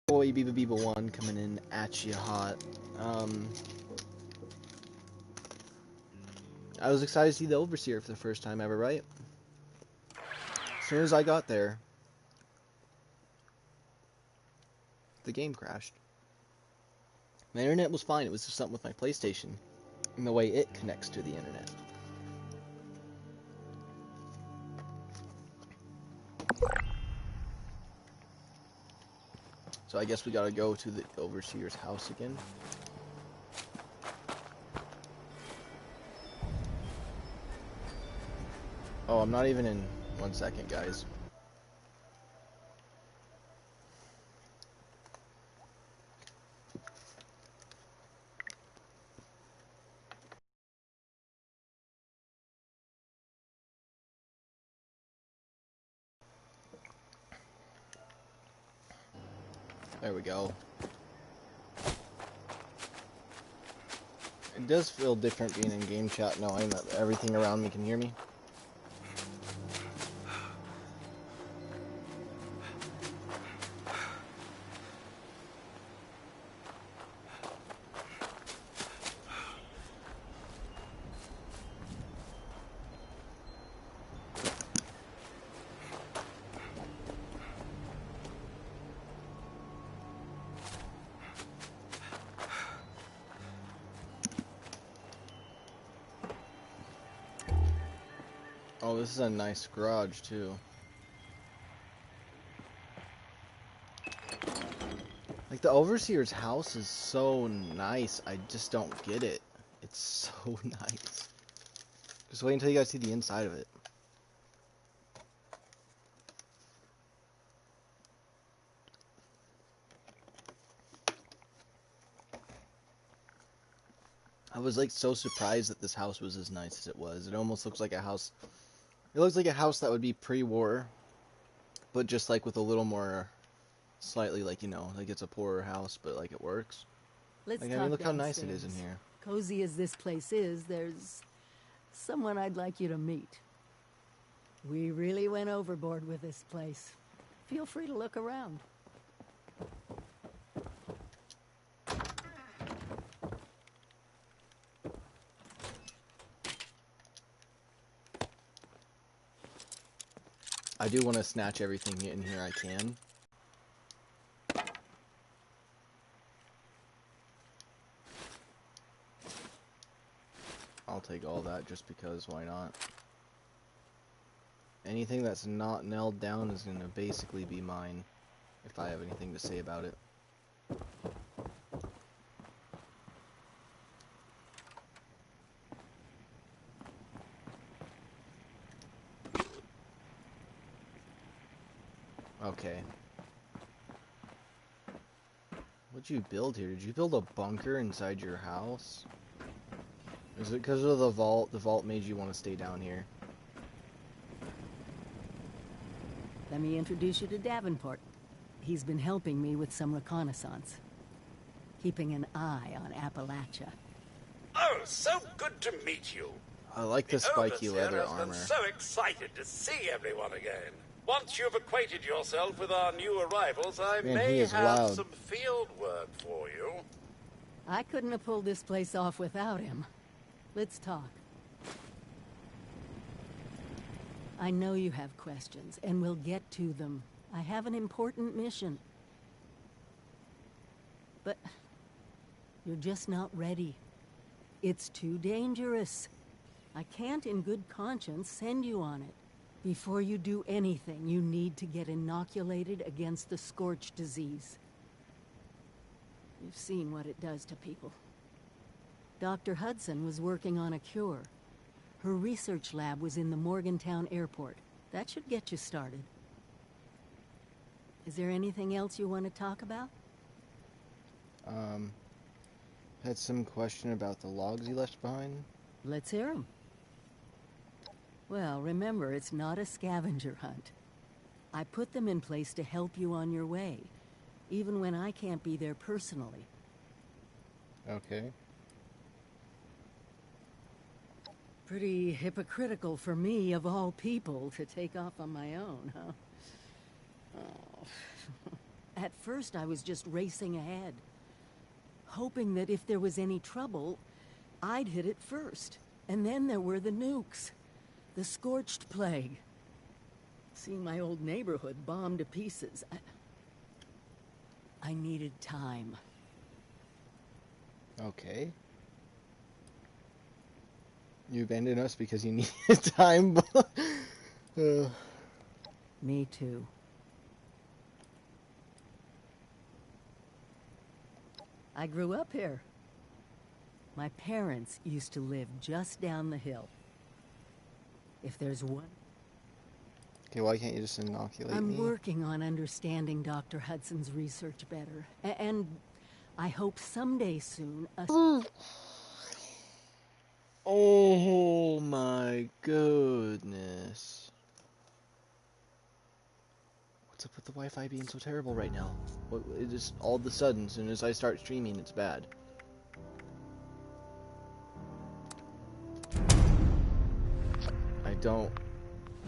Boy, Beeba1 coming in at you hot. I was excited to see the Overseer for the first time ever, right? As soon as I got there, the game crashed. My internet was fine, it was just something with my PlayStation and the way it connects to the internet. So I guess we gotta go to the Overseer's house again. Oh, I'm not even in 1 second, guys. There we go. It does feel different being in game chat knowing that everything around me can hear me. Oh, this is a nice garage, too. Like, the Overseer's house is so nice, I just don't get it. It's so nice. Just wait until you guys see the inside of it. I was, like, so surprised that this house was as nice as it was. It almost looks like a house... It looks like a house that would be pre-war, but just, like, with a little more... Slightly, like, you know, like it's a poorer house, but, like, it works. Let's like, talk I mean, look how downstairs. nice it is in here. Cozy as this place is, there's someone I'd like you to meet. We really went overboard with this place. Feel free to look around. I do want to snatch everything in here I can. I'll take all that just because, why not? Anything that's not nailed down is going to basically be mine, if I have anything to say about it. Okay. What'd you build here? Did you build a bunker inside your house? Is it because of the vault? The vault made you want to stay down here. Let me introduce you to Davenport. He's been helping me with some reconnaissance. Keeping an eye on Appalachia. Oh, so good to meet you. I like the spiky leather has been armor. so excited to see everyone again. Once you've acquainted yourself with our new arrivals, I may have loud. some field work for you. I couldn't have pulled this place off without him. Let's talk. I know you have questions, and we'll get to them. I have an important mission. But you're just not ready. It's too dangerous. I can't in good conscience send you on it. Before you do anything, you need to get inoculated against the scorch disease. You've seen what it does to people. Dr. Hudson was working on a cure. Her research lab was in the Morgantown airport. That should get you started. Is there anything else you want to talk about? Had some question about the logs you left behind. Let's hear them. Well, remember, it's not a scavenger hunt. I put them in place to help you on your way, even when I can't be there personally. Okay. Pretty hypocritical for me, of all people, to take off on my own, huh? Oh. At first, I was just racing ahead, hoping that if there was any trouble, I'd hit it first. And then there were the nukes. The scorched plague. Seeing my old neighborhood bombed to pieces. I needed time. Okay. You abandoned us because you needed time. Me too. I grew up here. My parents used to live just down the hill. If there's one... Okay, why can't you just inoculate me? I'm working on understanding Dr. Hudson's research better. And I hope someday soon Oh my goodness. What's up with the Wi-Fi being so terrible right now? It just all of a sudden, as soon as I start streaming, it's bad. I don't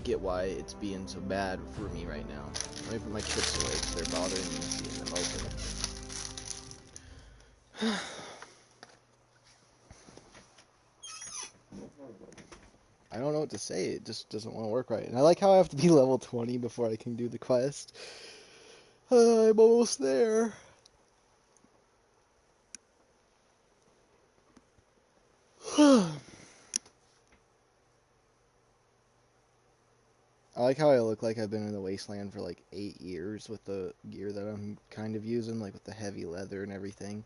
get why it's being so bad for me right now. Let me put my chips away because they're bothering me seeing them open. I don't know what to say. It just doesn't want to work right. And I like how I have to be level 20 before I can do the quest. I'm almost there. I like how I look like I've been in the wasteland for like 8 years with the gear that I'm kind of using, like with the heavy leather and everything.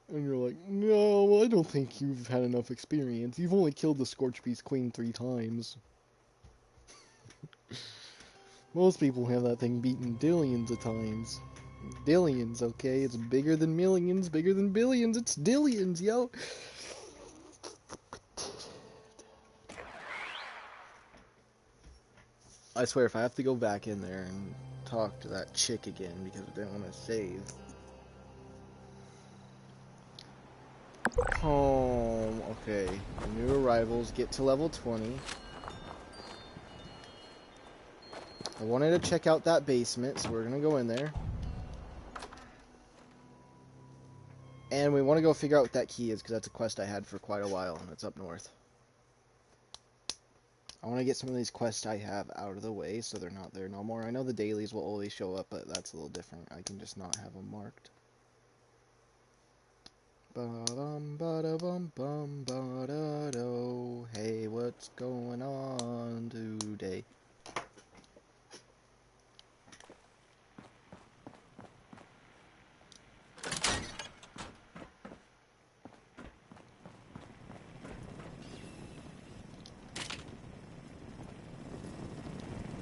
And you're like, no, I don't think you've had enough experience. You've only killed the Scorch Beast Queen 3 times. Most people have that thing beaten dillions of times. Dillions, okay? It's bigger than millions, bigger than billions. It's dillions, yo! I swear, if I have to go back in there and talk to that chick again because I didn't want to save. Home. Okay. New arrivals. Get to level 20. I wanted to check out that basement, so we're going to go in there. And we want to go figure out what that key is, because that's a quest I had for quite a while, and it's up north. I want to get some of these quests I have out of the way, so they're not there no more. I know the dailies will always show up, but that's a little different. I can just not have them marked. Ba-dum, ba-da-bum, bum, ba-da-do. Hey, what's going on today?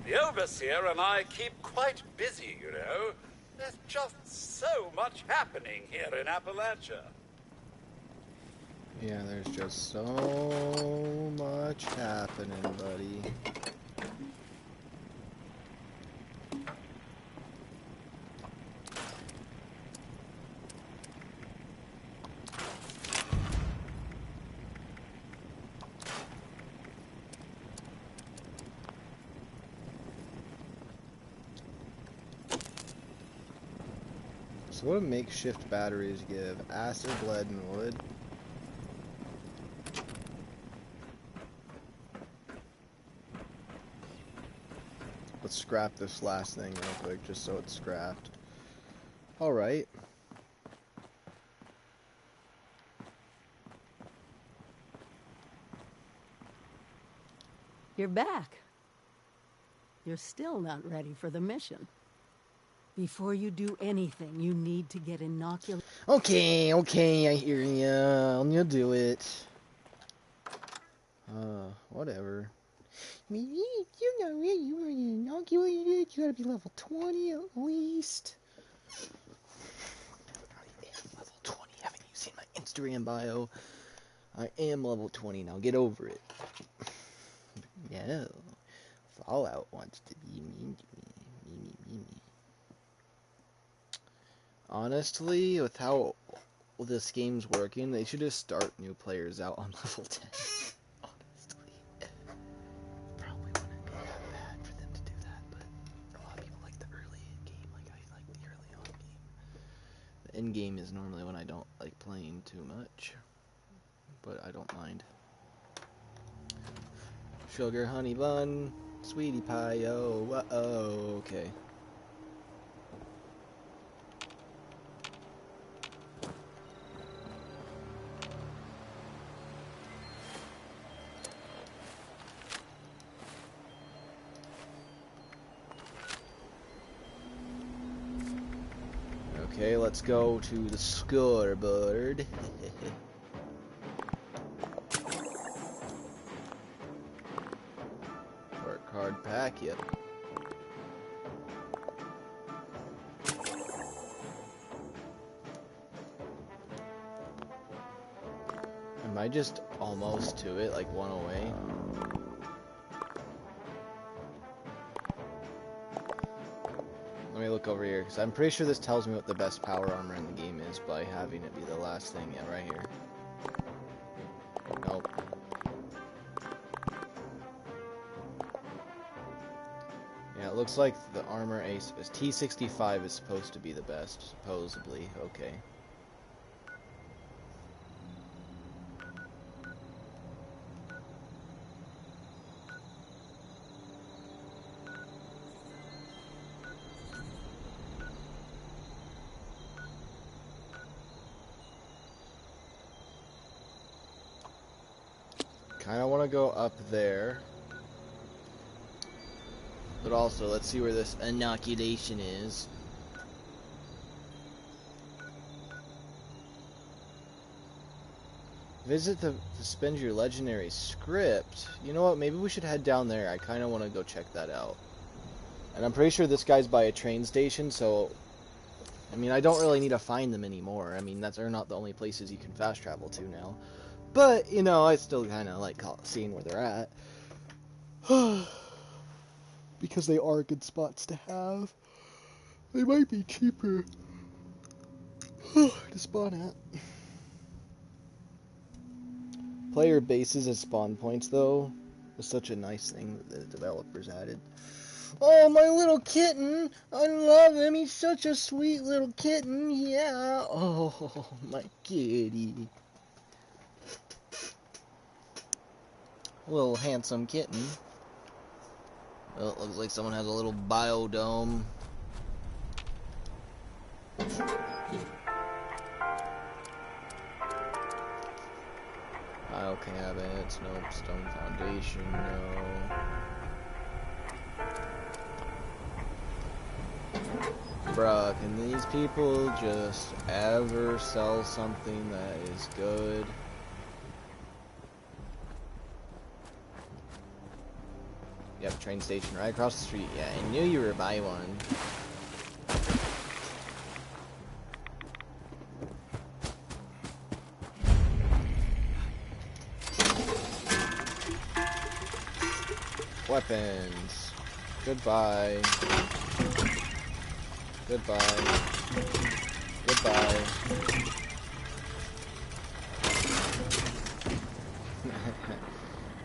The Overseer and I keep quite busy, you know. There's just so much happening here in Appalachia. Yeah, there's just so much happening, buddy. So what do makeshift batteries give? Acid, lead, and wood. Let's scrap this last thing real quick, just so it's scrapped. Alright. You're back. You're still not ready for the mission. Before you do anything, you need to get inoculated. Okay, I hear ya. I'll do it. Whatever. Maybe you're not ready. You already inoculated. You gotta be level 20 at least. I am level 20. Haven't you seen my Instagram bio? I am level 20 now. Get over it. Yeah. Fallout wants to be mean to me. Me. Honestly, with how this game's working, they should just start new players out on level 10. Honestly. Probably wouldn't be that bad for them to do that, but a lot of people like the early game, like I like the early In-game is normally when I don't like playing too much, but I don't mind. Sugar, honey bun, sweetie pie, oh, okay. Okay, let's go to the scoreboard. Work card pack, yep. Am I just almost to it, like one away? Let me look over here, because I'm pretty sure this tells me what the best power armor in the game is by having it be the last thing. Yeah, right here. Nope. Yeah, it looks like the armor ace is T65 is supposed to be the best, supposedly. Okay. Kind of want to go up there. But also, let's see where this inoculation is. Visit to spend your legendary script. You know what? Maybe we should head down there. I kind of want to go check that out. And I'm pretty sure this guy's by a train station, so... I mean, I don't really need to find them anymore. I mean, they're not the only places you can fast travel to now. But, you know, I still kind of like seeing where they're at. Because they are good spots to have. They might be cheaper to spawn at. Player bases as spawn points, though, was such a nice thing that the developers added. Oh, my little kitten! I love him. He's such a sweet little kitten. Yeah. Oh, my kitty. Little handsome kitten. Well, it looks like someone has a little biodome. Tile cabinets, nope. Stone foundation, no. Bruh, can these people just ever sell something that is good? Yep, train station right across the street. Yeah, I knew you were by one. Weapons. Goodbye. Goodbye. Goodbye.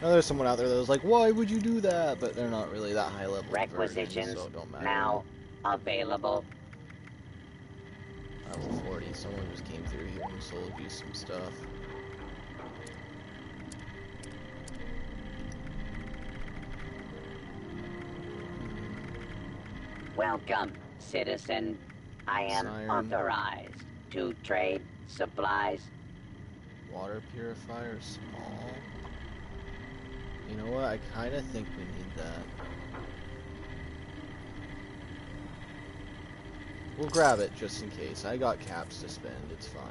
Now there's someone out there that was like, why would you do that? But they're not really that high level Requisitions versions, so it don't matter. now available. Level 40. Someone just came through here and sold you some stuff. Welcome, citizen. I am Siren. authorized to trade supplies. Water purifier, small. You know what? I kind of think we need that. We'll grab it just in case. I got caps to spend. It's fine.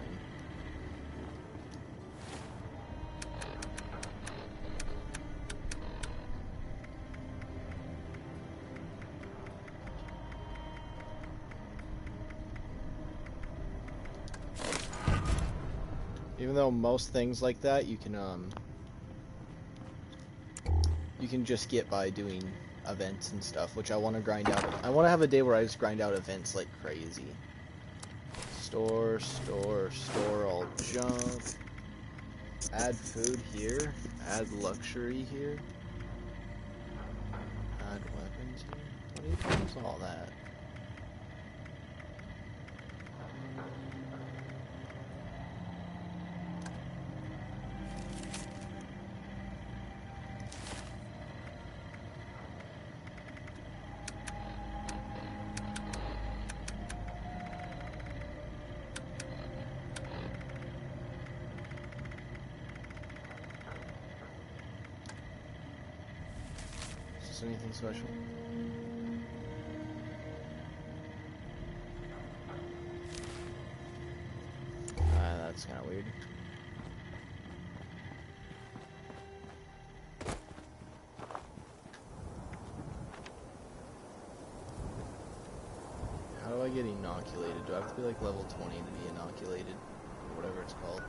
Even though most things like that you can just get by doing events and stuff, which I want to grind out. I want to have a day where I just grind out events like crazy. Store, store, store all junk. Add food here. Add luxury here. Add weapons here. What do you think is all that? missed anything special? That's kind of weird. How do I get inoculated? Do I have to be like level 20 to be inoculated? Or whatever it's called.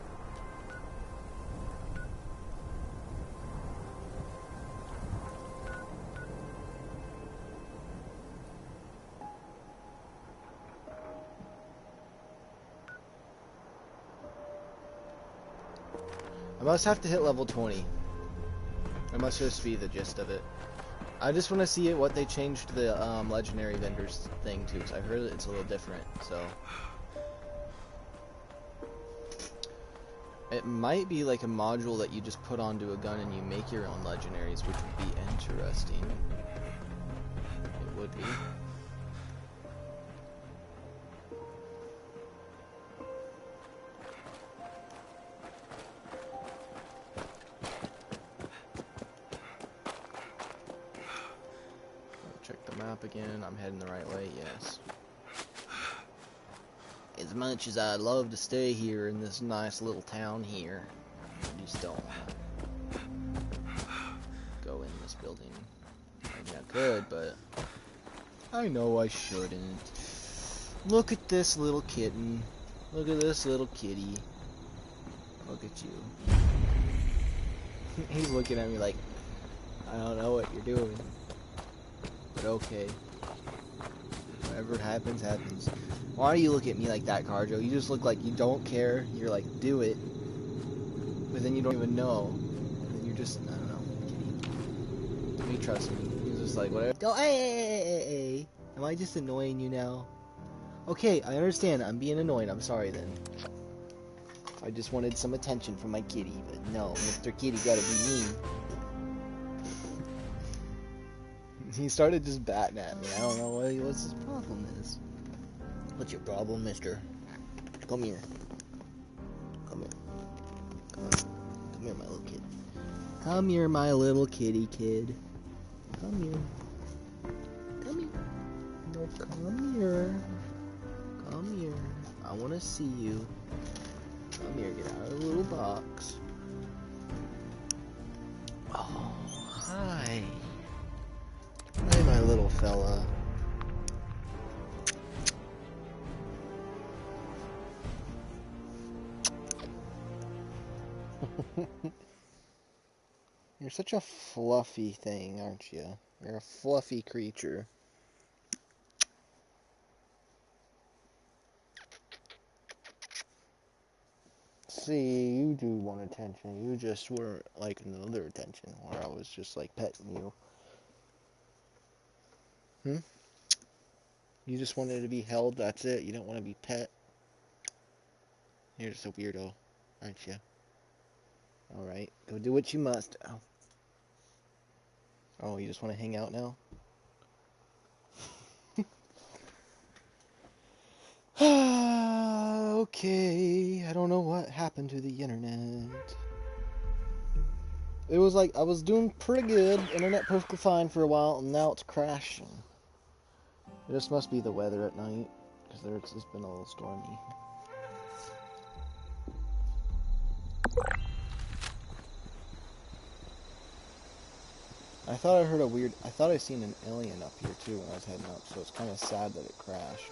I must have to hit level 20. That must just be the gist of it. I just want to see what they changed the legendary vendors thing to, because I heard it's a little different, so. It might be like a module that you just put onto a gun and you make your own legendaries, which would be interesting. It would be. Check the map again. I'm heading the right way, yes. As much as I'd love to stay here in this nice little town here, I just don't want to go in this building. I mean, I could, but I know I shouldn't. Look at this little kitten. Look at this little kitty. Look at you. He's looking at me like, I don't know what you're doing. But okay. Whatever happens, happens. Why do you look at me like that, Carjo? You just look like you don't care. You're like, do it. But then you don't even know. And then you're just, I don't know. He trusts me. He's just like, whatever. Go, hey. Am I just annoying you now? Okay, I understand. I'm being annoying. I'm sorry then. I just wanted some attention from my kitty. But no, Mr. Kitty gotta be mean. He started just batting at me. I don't know what his problem is. What's your problem, mister? Come here. Come here. Come here, my little kid. Come here, my little kitty kid. Come here. Come here. No, come here. Come here. I want to see you. Come here, get out of the little box. Oh, hi. Hi, my little fella. You're such a fluffy thing, aren't you? You're a fluffy creature. See, you do want attention. You just weren't like another attention, where I was just like petting you. You just wanted to be held, that's it. You don't want to be pet. You're just a weirdo, aren't you? Alright, go do what you must. Oh. Oh, you just want to hang out now? Okay, I don't know what happened to the internet. It was like, I was doing pretty good, internet perfectly fine for a while, and now it's crashing. It just must be the weather at night, because it's been a little stormy. I thought I seen an alien up here too when I was heading up, so it's kind of sad that it crashed.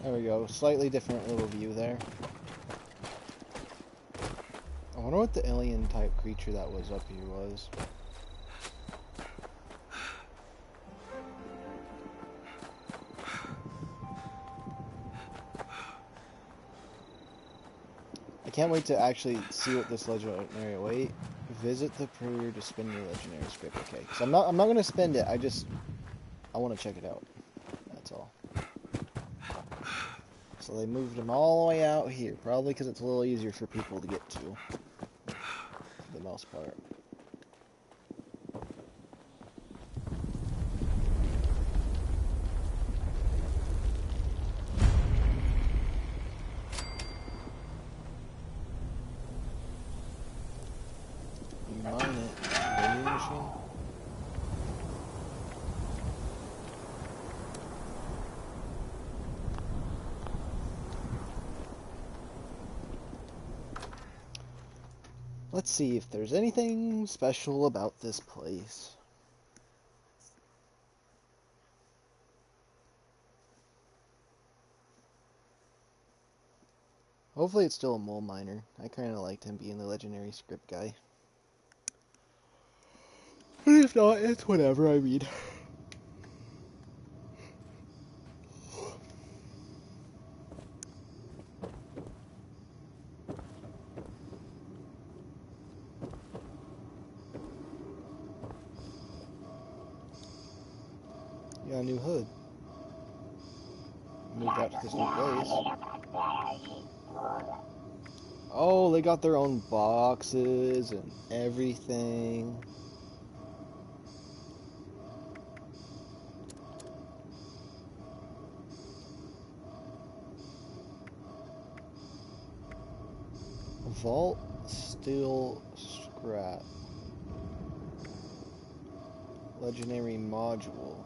There we go, slightly different little view there. I wonder what the alien type creature that was up here was. can't wait to actually see what this legendary. Wait, visit the prayer to spend your legendary script. Okay, so I'm not gonna spend it. I want to check it out. That's all. So they moved them all the way out here, probably because it's a little easier for people to get to, for the most part. You mine it, vending machine. Let's see if there's anything special about this place. Hopefully it's still a mole miner. I kind of liked him being the legendary script guy. But if not, it's whatever I read. Yeah, a new hood. Moved out to this new place. Oh, they got their own boxes and everything. Vault steel scrap. Legendary module.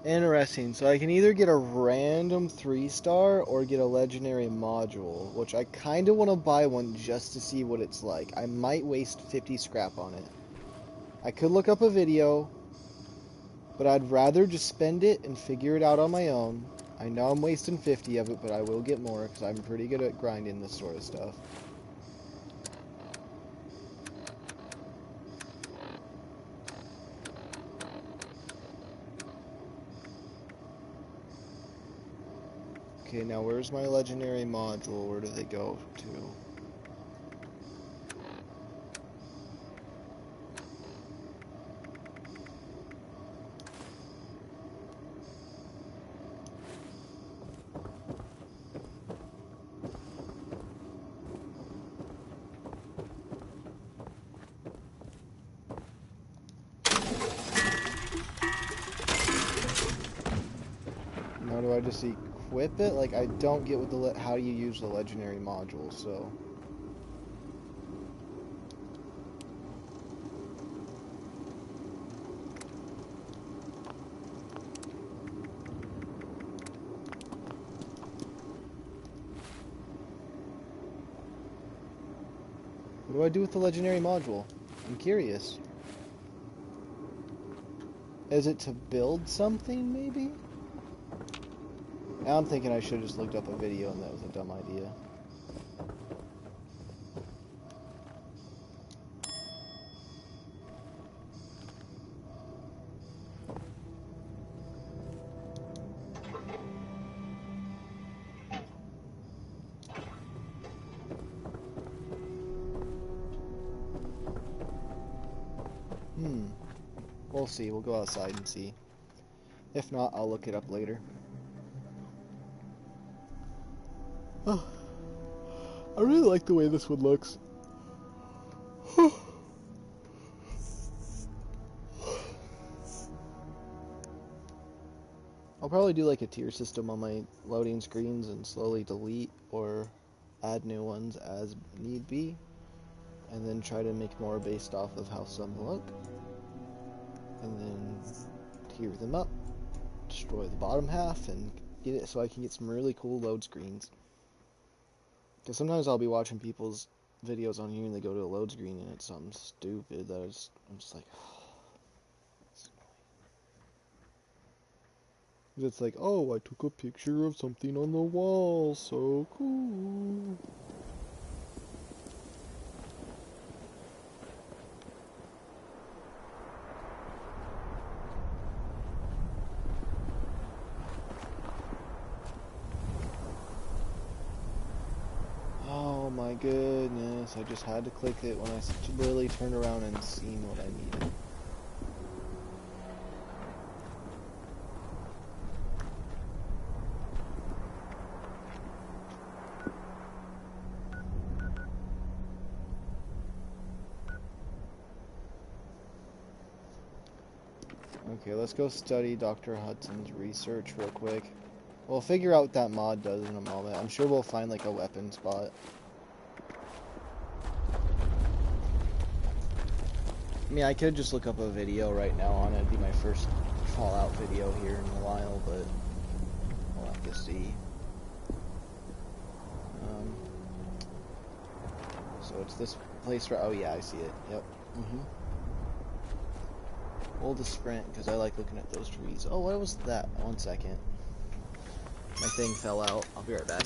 Interesting. So I can either get a random 3-star or get a legendary module, which I kind of want to buy one just to see what it's like. I might waste 50 scrap on it. I could look up a video, but I'd rather just spend it and figure it out on my own. I know I'm wasting 50 of it, but I will get more because I'm pretty good at grinding this sort of stuff. Okay, now where's my legendary module? Where do they go to? Now do I just equip it? Like, I don't get what the how you use the legendary module, so... What do I do with the legendary module? I'm curious. Is it to build something, maybe? Now I'm thinking I should have just looked up a video and that was a dumb idea. We'll see. We'll go outside and see. If not, I'll look it up later. Oh, I really like the way this one looks. I'll probably do like a tier system on my loading screens and slowly delete or add new ones as need be, and then try to make more based off of how some look, and then tier them up, destroy the bottom half, and get it so I can get some really cool load screens. Because sometimes I'll be watching people's videos on here and they go to a load screen and it's something stupid that I'm just like, it's like, oh, I took a picture of something on the wall, so cool. goodness, I just had to click it when I literally turned around and seen what I needed. Okay, let's go study Dr. Hudson's research real quick. We'll figure out what that mod does in a moment. I'm sure we'll find like a weapon spot. I mean, I could just look up a video right now on it. It'd be my first Fallout video here in a while, but we'll have to see. So it's this place right... Oh yeah, I see it. Yep. Hold the sprint, because I like looking at those trees. Oh, what was that? 1 second. My thing fell out. I'll be right back.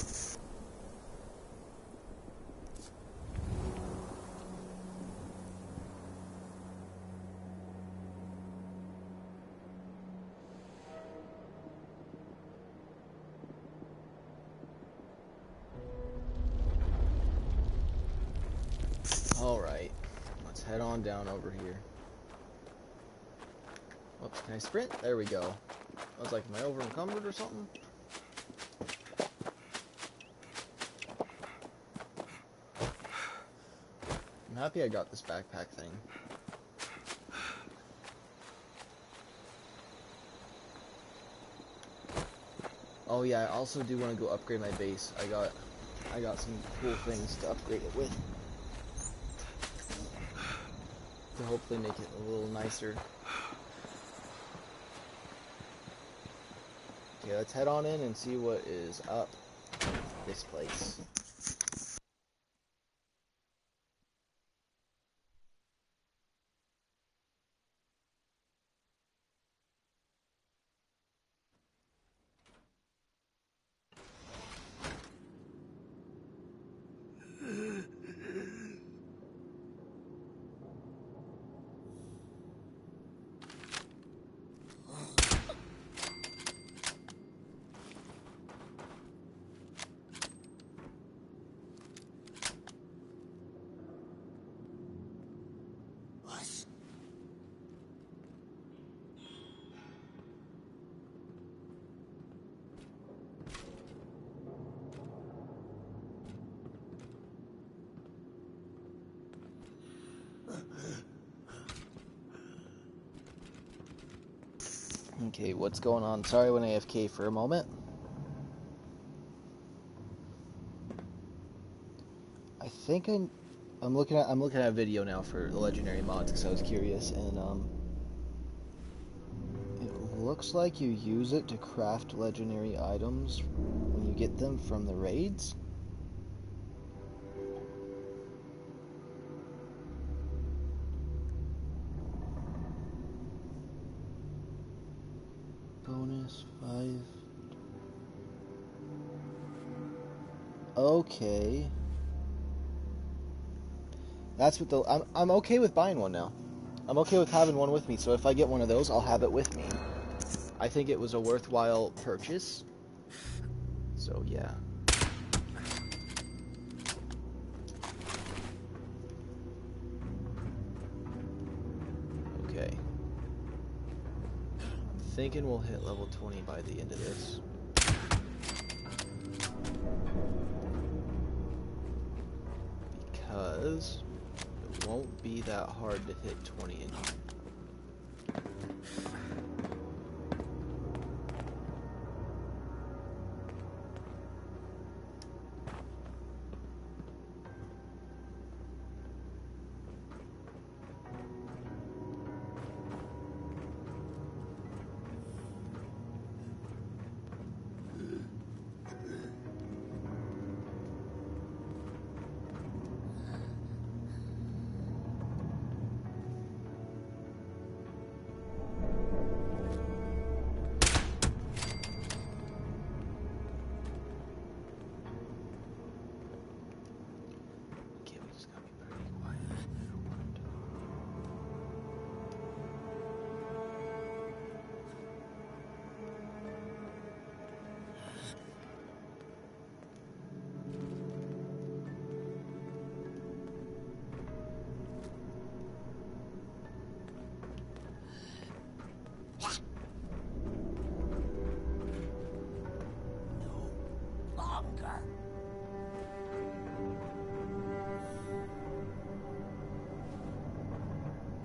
Alright, let's head on down over here. Oops, can I sprint? There we go. I was like, am I over encumbered or something? I'm happy I got this backpack thing. Oh yeah, I also do want to go upgrade my base. I got some cool things to upgrade it with. To hopefully make it a little nicer. Okay, let's head on in and see what is up this place. Okay, what's going on? Sorry I went AFK for a moment. I think I'm looking at a video now for the legendary mods because I was curious, and it looks like you use it to craft legendary items when you get them from the raids. Bonus 5. Okay. That's what I'm okay with buying one now. I'm okay with having one with me, so if I get one of those, I'll have it with me. I think it was a worthwhile purchase. So yeah. Okay. I'm thinking we'll hit level 20 by the end of this. Because it won't be that hard to hit 20 in here.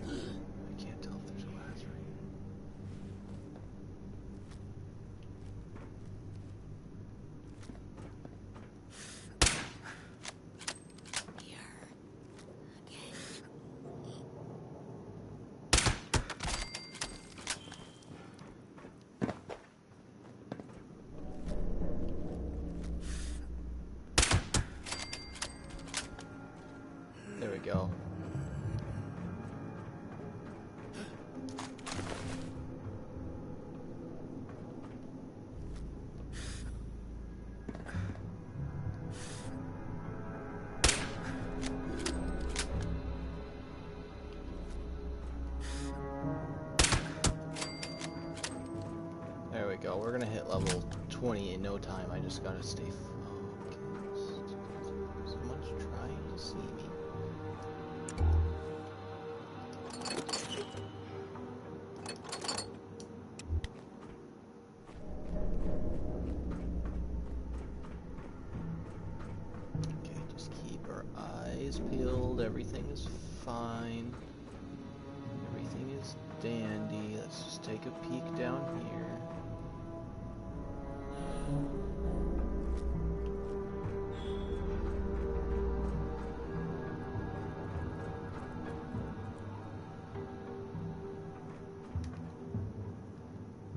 I can't tell if there's a last ring. There we go. There we go. We're gonna hit level 20 in no time. I just gotta stay focused. Someone's trying to see me. Okay, just keep our eyes peeled. Everything is fine. Everything is dandy. Let's just take a peek down here.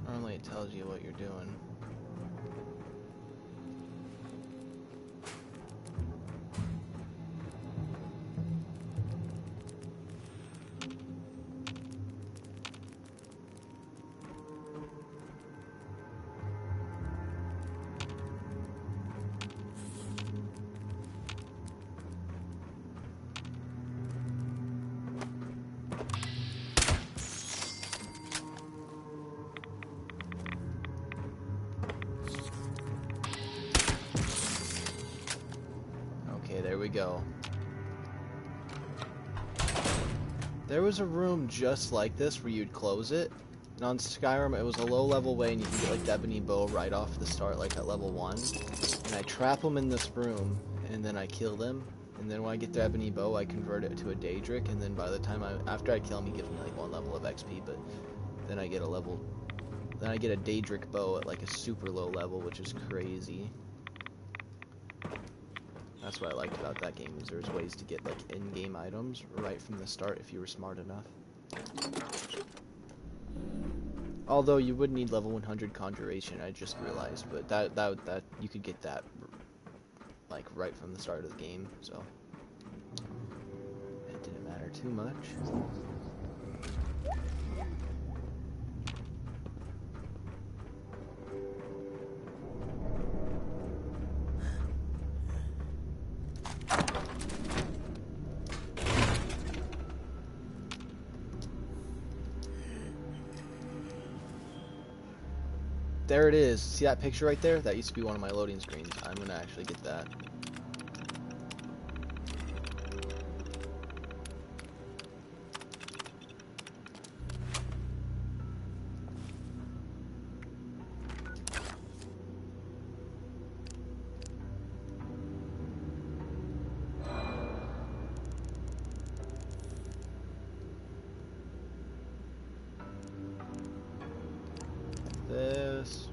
Normally it tells you what you're doing. Okay, there we go. There was a room just like this where you'd close it. And on Skyrim, it was a low-level way, and you can get like the ebony bow right off the start, like at level 1. And I trap him in this room, and then I kill him. And then when I get the ebony bow, I convert it to a Daedric, and then by the time after I kill him, he gives me like 1 level of XP. But then I get a Daedric bow at like a super low level, which is crazy. That's what I liked about that game, is there's ways to get like in-game items right from the start if you were smart enough. Although you would need level 100 conjuration, I just realized, but that you could get that like right from the start of the game, so it didn't matter too much. There it is. See that picture right there? That used to be one of my loading screens. I'm gonna actually get that. This.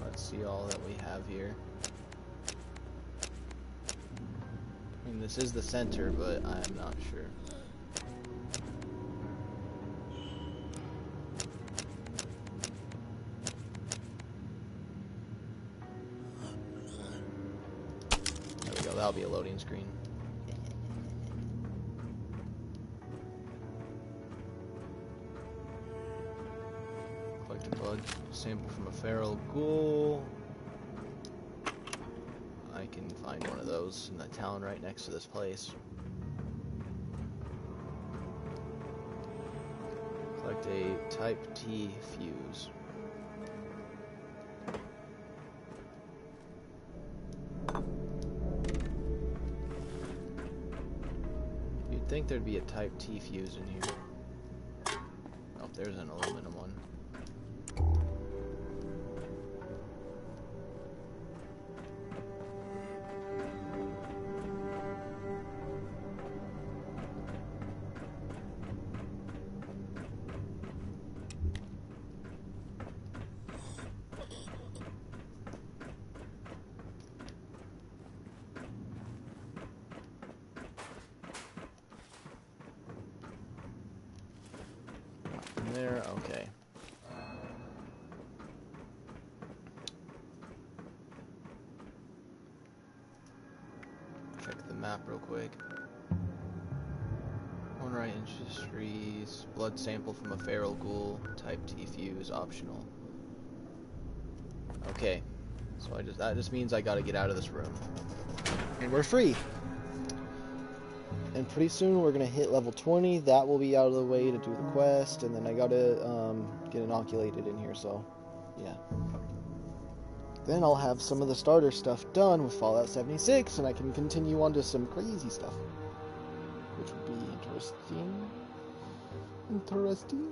Let's see all that we have here. I mean, this is the center, but I'm not sure. There we go, that'll be a loading screen. Collect a bug sample from a feral ghoul. I can find one of those in the town right next to this place. Collect a Type T fuse. You'd think there'd be a Type T fuse in here. Oh, there's an aluminum one. There, okay. Check the map real quick. One right industries, blood sample from a feral ghoul, Type T fuse, optional. Okay, so that just means I gotta get out of this room. And we're free! And pretty soon we're gonna hit level 20. That will be out of the way to do the quest, and then I gotta get inoculated in here. So, yeah. Then I'll have some of the starter stuff done with Fallout 76, and I can continue on to some crazy stuff, which would be interesting. Interesting.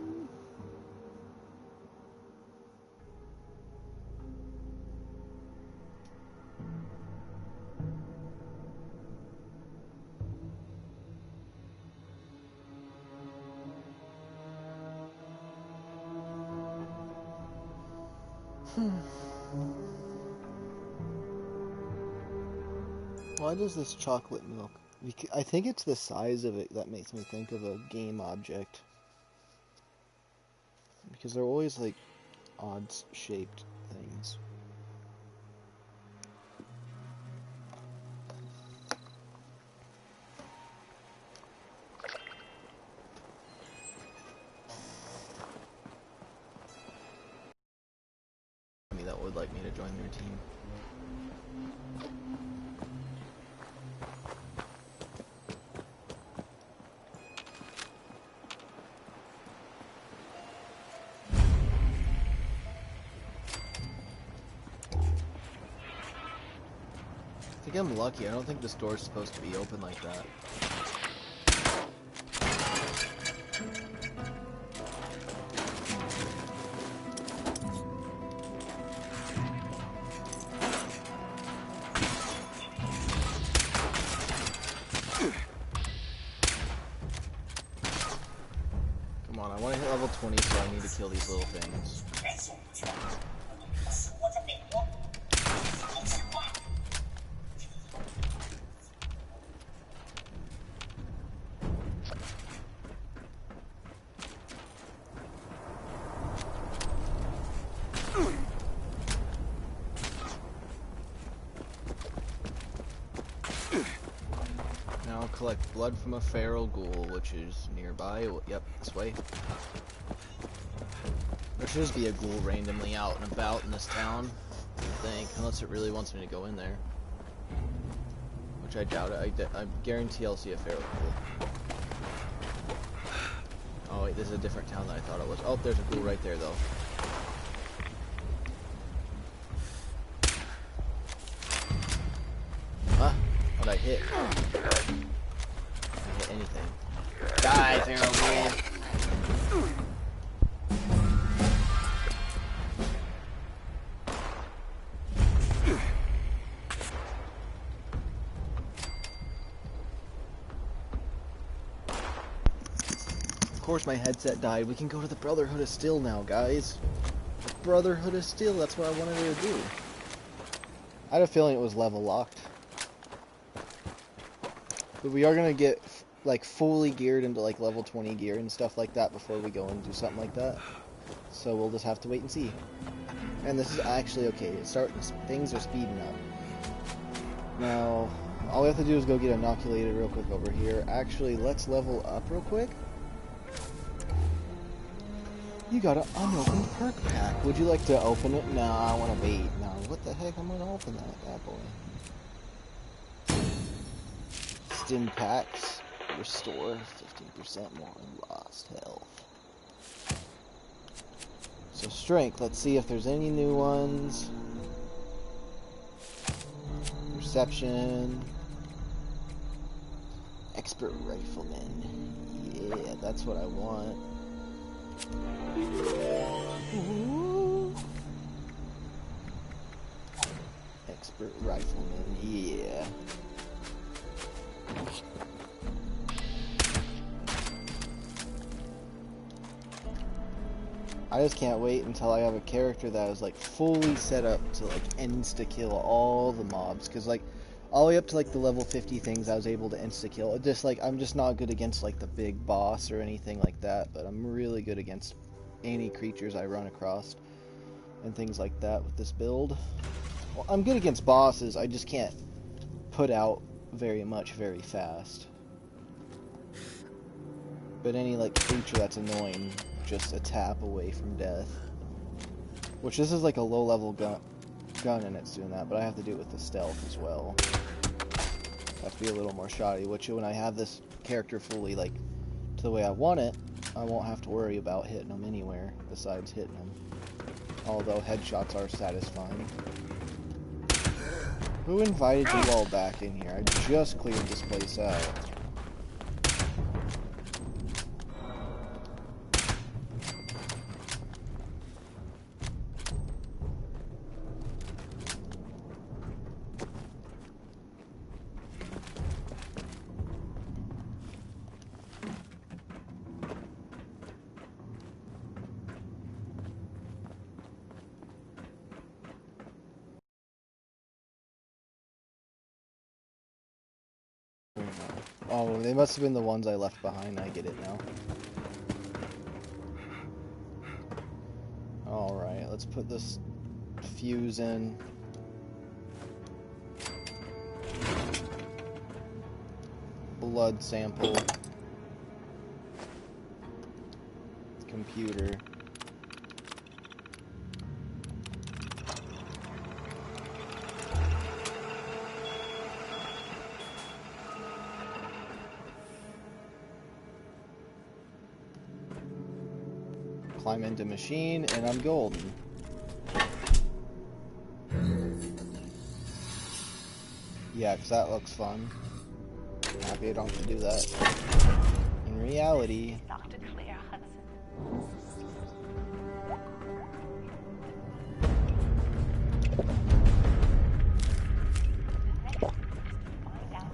Why does this chocolate milk? I think it's the size of it that makes me think of a game object. Because they're always like odd shaped things. That would like me to join their team. I think I'm lucky. I don't think this door's supposed to be open like that. Come on, I want to hit level 20, so I need to kill these little things. Now collect blood from a feral ghoul, which is nearby. Yep, this way. There should just be a ghoul randomly out and about in this town, I think, unless it really wants me to go in there. Which I doubt it. I guarantee I'll see a feral ghoul. Oh wait, this is a different town than I thought it was. Oh, there's a ghoul right there, though. Huh? What'd I hit? I didn't hit anything. Die, feral ghoul! Of course my headset died. We can go to the Brotherhood of Steel now, guys. The Brotherhood of Steel, that's what I wanted to do. I had a feeling it was level locked. But we are going to get like fully geared into like level 20 gear and stuff like that before we go and do something like that. So we'll just have to wait and see. And this is actually okay. It's starting, things are speeding up. Now, all we have to do is go get inoculated real quick over here. Actually, let's level up real quick. You got an unopened perk pack. Would you like to open it? No, I want to wait. No, what the heck? I'm going to open that bad boy. Stim packs. Restore 15% more lost health. So strength. Let's see if there's any new ones. Perception. Expert rifleman. Yeah, that's what I want. Ooh. Expert rifleman, yeah. I just can't wait until I have a character that is like fully set up to like insta-kill all the mobs, because like all the way up to like the level 50 things I was able to insta-kill. Just like I'm just not good against like the big boss or anything like that, but I'm really good against any creatures I run across and things like that with this build. Well, I'm good against bosses, I just can't put out very much very fast. But any like creature that's annoying, just a tap away from death. Which this is like a low level gun and it's doing that, but I have to do it with the stealth as well. I have to be a little more shoddy, which when I have this character fully like to the way I want it, I won't have to worry about hitting them anywhere besides hitting them. Although headshots are satisfying. Who invited you all back in here? I just cleared this place out. Oh, they must have been the ones I left behind. I get it now. Alright, let's put this fuse in. Blood sample. Computer. Climb into machine, and I'm golden. Yeah, because that looks fun. Happy I don't have to do that. In reality...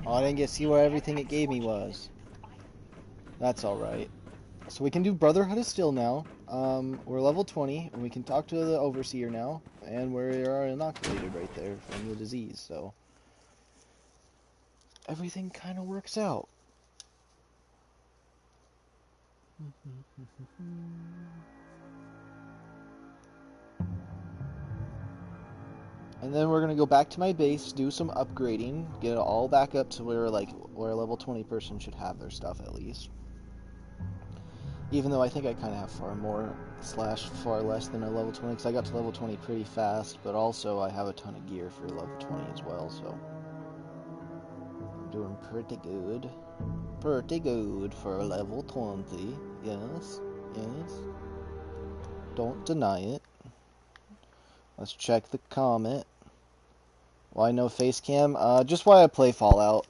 Oh, I didn't get to see what everything it gave me was. That's alright. So we can do Brotherhood of Steel now. We're level 20, and we can talk to the Overseer now, and we are inoculated right there from the disease, so... everything kind of works out. And then we're gonna go back to my base, do some upgrading, get it all back up to where where a level 20 person should have their stuff at least. Even though I think I kind of have far more / far less than a level 20, because I got to level 20 pretty fast, but also I have a ton of gear for level 20 as well, so I'm doing pretty good. Pretty good for level 20. Yes, yes. Don't deny it. Let's check the comment. Why no face cam? Just why I play Fallout.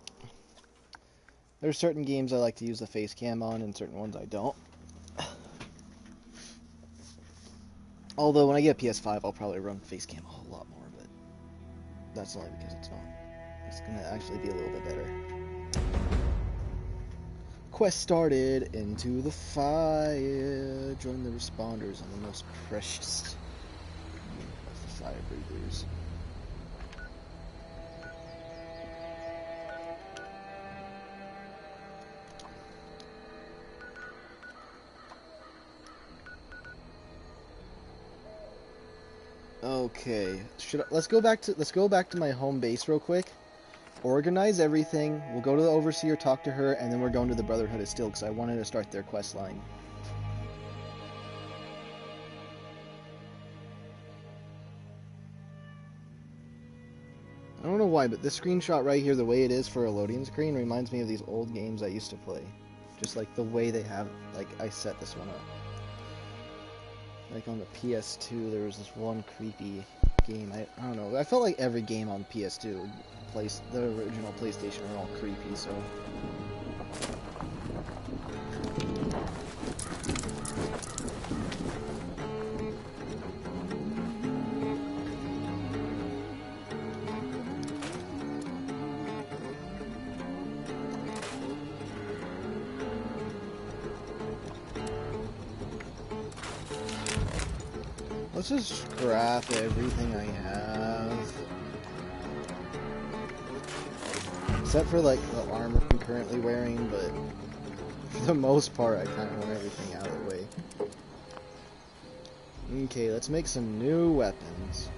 There's certain games I like to use the face cam on, and certain ones I don't. Although when I get a PS5, I'll probably run face cam a whole lot more, but that's only because it's gonna actually be a little bit better. Quest started. Into the fire. Join the responders on the most precious of the fire breathers. Okay, let's go back to my home base real quick. Organize everything. We'll go to the Overseer, talk to her, and then we're going to the Brotherhood of Steel because I wanted to start their quest line. I don't know why, but this screenshot right here, the way it is for a loading screen, reminds me of these old games I used to play. Just like the way they have, like I set this one up. Like on the PS2, there was this one creepy game. I don't know. I felt like every game on PS2, the original PlayStation, are all creepy. So Let's just scrap everything I have. Except for like the armor I'm currently wearing, but for the most part I kind of want everything out of the way. Okay, let's make some new weapons.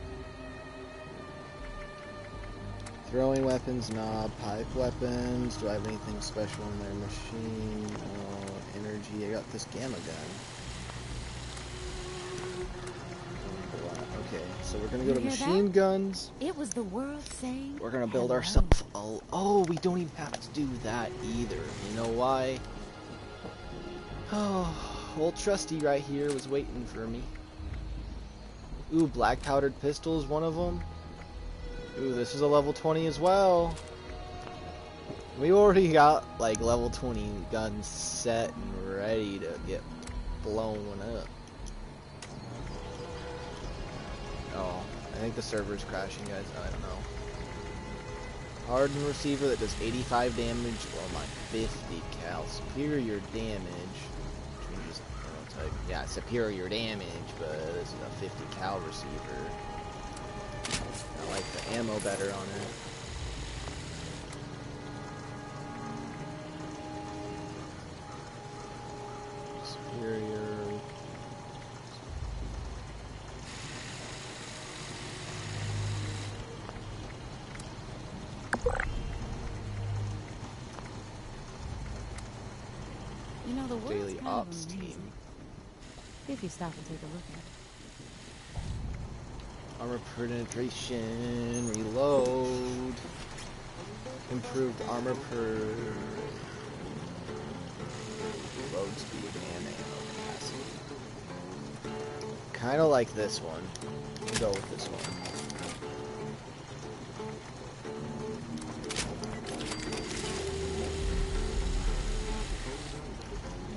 Throwing weapons, knob, pipe weapons. Do I have anything special in their machine? Oh, energy. I got this gamma gun. Okay, so we're gonna go to machine guns. It was the world saying We're gonna build hello. ourselves a... Oh, we don't even have to do that either. You know why? Oh, old trusty right here was waiting for me. Ooh, black powdered pistol is one of them. Ooh, this is a level 20 as well. We already got like level 20 guns set and ready to get blown up. Oh, I think the server's crashing, guys. I don't know. Hardened receiver that does 85 damage. Oh my, 50 cal. Superior damage. Changes type. Yeah, superior damage, but this is a 50 cal receiver. I like the ammo better on it. Superior. You know, the world's Daily kind of ops amazing, team. if you stop and take a look at it. Armor penetration, reload, improved armor per load speed and ammo capacity. Kind of like this one. We'll go with this one.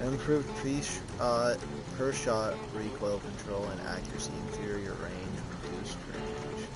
Improved per shot recoil control and accuracy, inferior range, reduced range.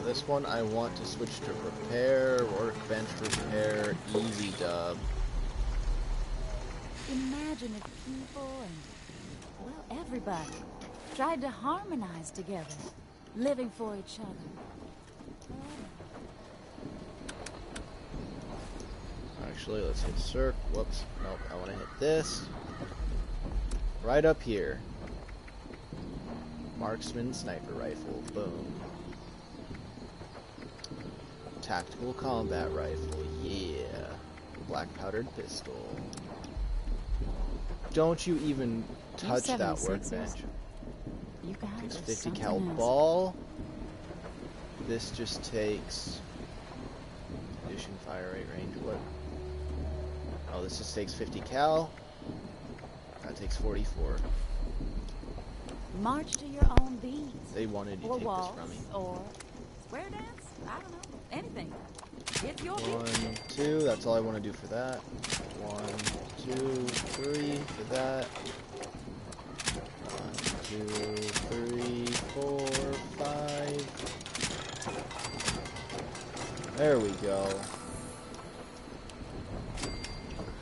This one I want to switch to repair, workbench repair, easy dub. Imagine if people and, well, everybody tried to harmonize together, living for each other. Actually, let's hit circ. Whoops. Nope, I want to hit this. Right up here. Marksman sniper rifle. Boom. Tactical combat rifle, yeah. Black powdered pistol. Don't you even touch that workbench. You guys Takes are 50 cal something else. ball. This just takes addition fire rate range. What? Oh, this just takes 50 cal. That takes 44. March to your own beats. They wanted to Or take waltz, this from me. or square dance. I don't know. Anything. It's your beat. 1, 2, that's all I want to do for that. 1, 2, 3 for that. 1, 2, 3, 4, 5. There we go.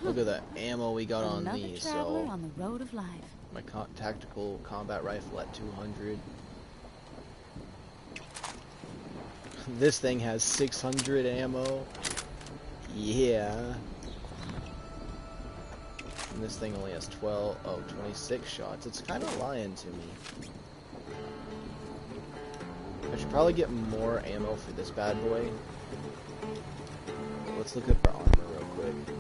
Look at the ammo we got on Another these. traveler So on the road of life. my tactical combat rifle at 200. This thing has 600 ammo. Yeah. And this thing only has 26 shots. It's kind of lying to me. I should probably get more ammo for this bad boy. Let's look at our armor. quick.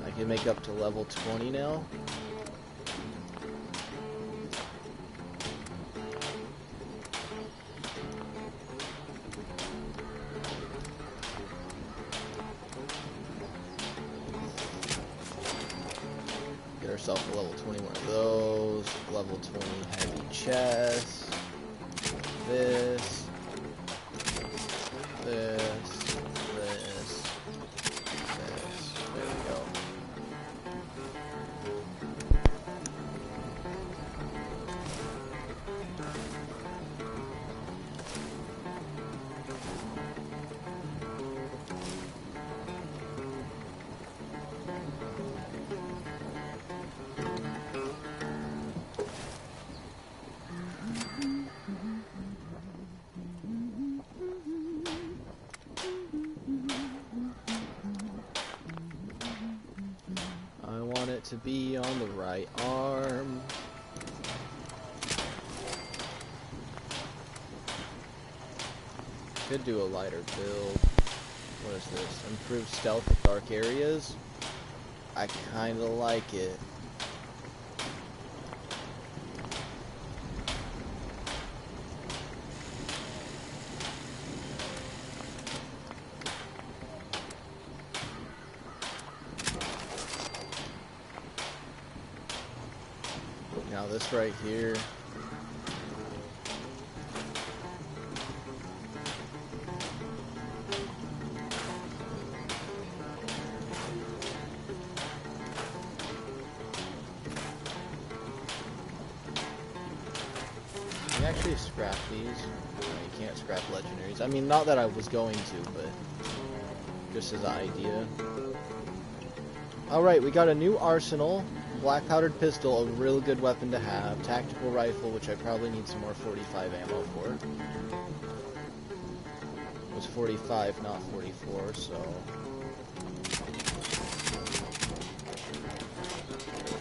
I can make up to level 20 now. Get ourselves a level 21 of those. Level 20 heavy chest. This. This. This. This. There we go. I want it to be on the right arm. Could do a lighter build. What is this? Improved stealth with dark areas. I kinda like it. Now this right here. Can you actually scrap these? No, you can't scrap legendaries. I mean, not that I was going to, but just as an idea. Alright, we got a new arsenal. Black powdered pistol, a real good weapon to have. Tactical rifle, which I probably need some more 45 ammo for. It was 45, not 44, so...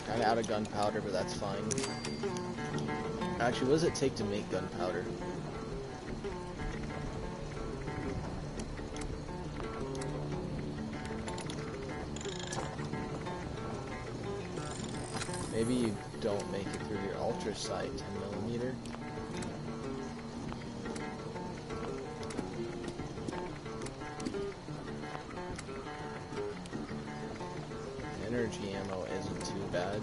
Kinda out of gunpowder, but that's fine. Actually, what does it take to make gunpowder? Maybe you don't make it through your ultra sight 10mm. Energy ammo isn't too bad.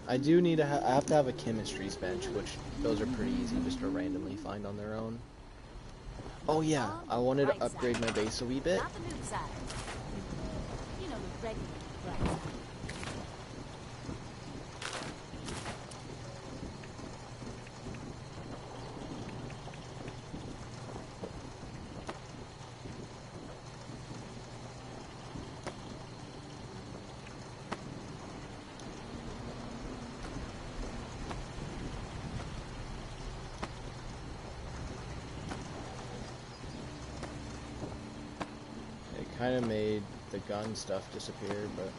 I do need I have to have a chemistry's bench, which those are pretty easy just to randomly find on their own. Oh yeah, I wanted to upgrade my base a wee bit. Not the new side. You know, the regular right side. Kind of made the gun stuff disappear, but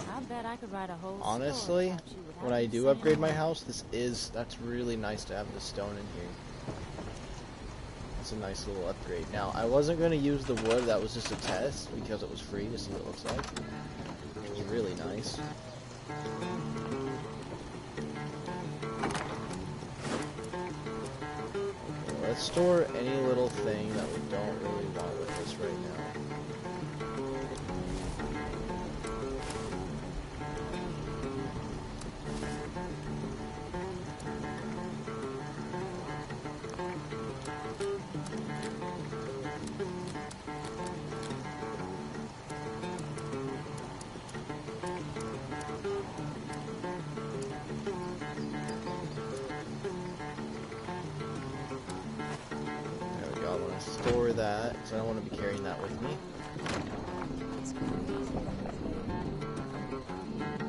I bet I could write a whole honestly, story about you without when I you do saying upgrade my a word. house, that's really nice to have the stone in here. It's a nice little upgrade. Now, I wasn't going to use the wood, that was just a test, because it was free to see what it looks like. Which is really nice. Okay, let's store any little thing that we don't really want with us right now. store that, because I don't want to be carrying that with me. It's crazy.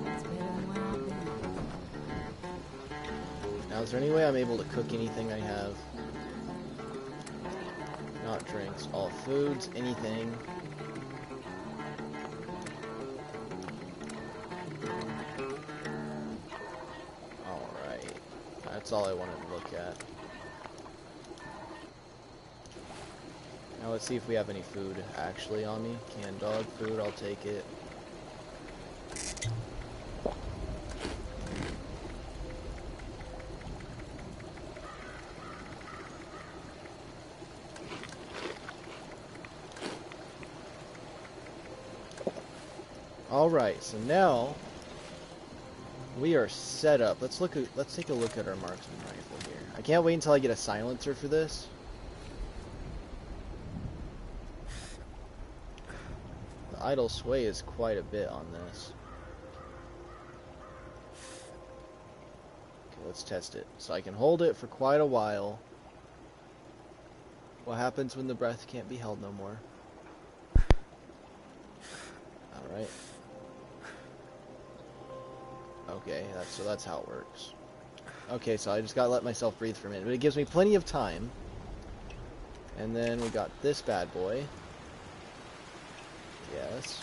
It's better than where I've been. Now, is there any way I'm able to cook anything I have? Not drinks, all foods, anything. Alright, that's all I wanted to look at. Now let's see if we have any food actually on me. Canned dog food, I'll take it. Alright, so now we are set up. Let's take a look at our marksman rifle here. I can't wait until I get a silencer for this. The idle sway is quite a bit on this. Okay, let's test it. So I can hold it for quite a while. What happens when the breath can't be held no more? Alright. Okay, that's how it works. Okay, so I just gotta let myself breathe for a minute. But it gives me plenty of time. And then we got this bad boy. Yes.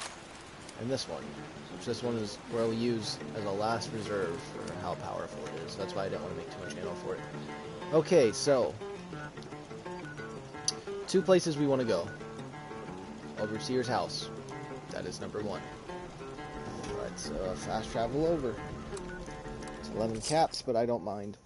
And this one. Which this one is where we use as a last reserve for how powerful it is. That's why I didn't want to make too much ammo for it. Okay, so 2 places we want to go. Overseer's house. That is number 1. Let's fast travel over. It's 11 caps, but I don't mind.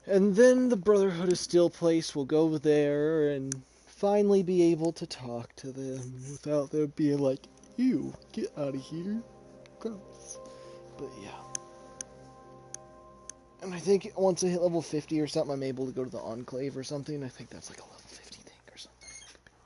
And then the Brotherhood of Steel place will go there and finally be able to talk to them without them being like, ew, get out of here. Gross. But yeah. And I think once I hit level 50 or something, I'm able to go to the Enclave or something. I think that's like a level 50 thing or something. I could be wrong.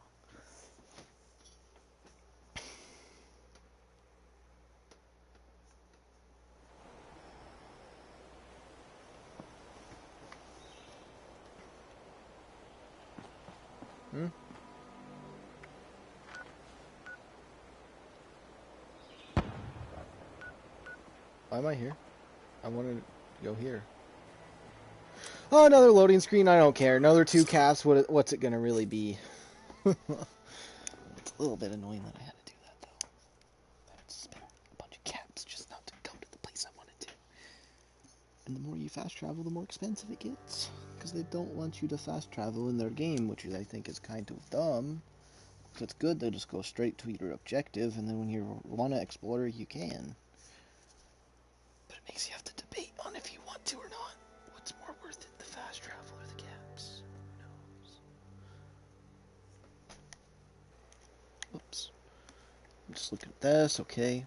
Why am I here? I wanted to go here. Oh, another loading screen. I don't care. Another 2 caps. What's it gonna really be? It's a little bit annoying that I had to do that, though. I had to spend a bunch of caps just not to go to the place I wanted to. And the more you fast travel, the more expensive it gets. Because they don't want you to fast travel in their game, which I think is kind of dumb. If it's good, they'll just go straight to your objective, and then when you want to explore, you can. But it makes you have to debate on if you want to or not. What's more worth it, the fast travel or the caps? Who knows? Oops. I'm just looking at this, okay.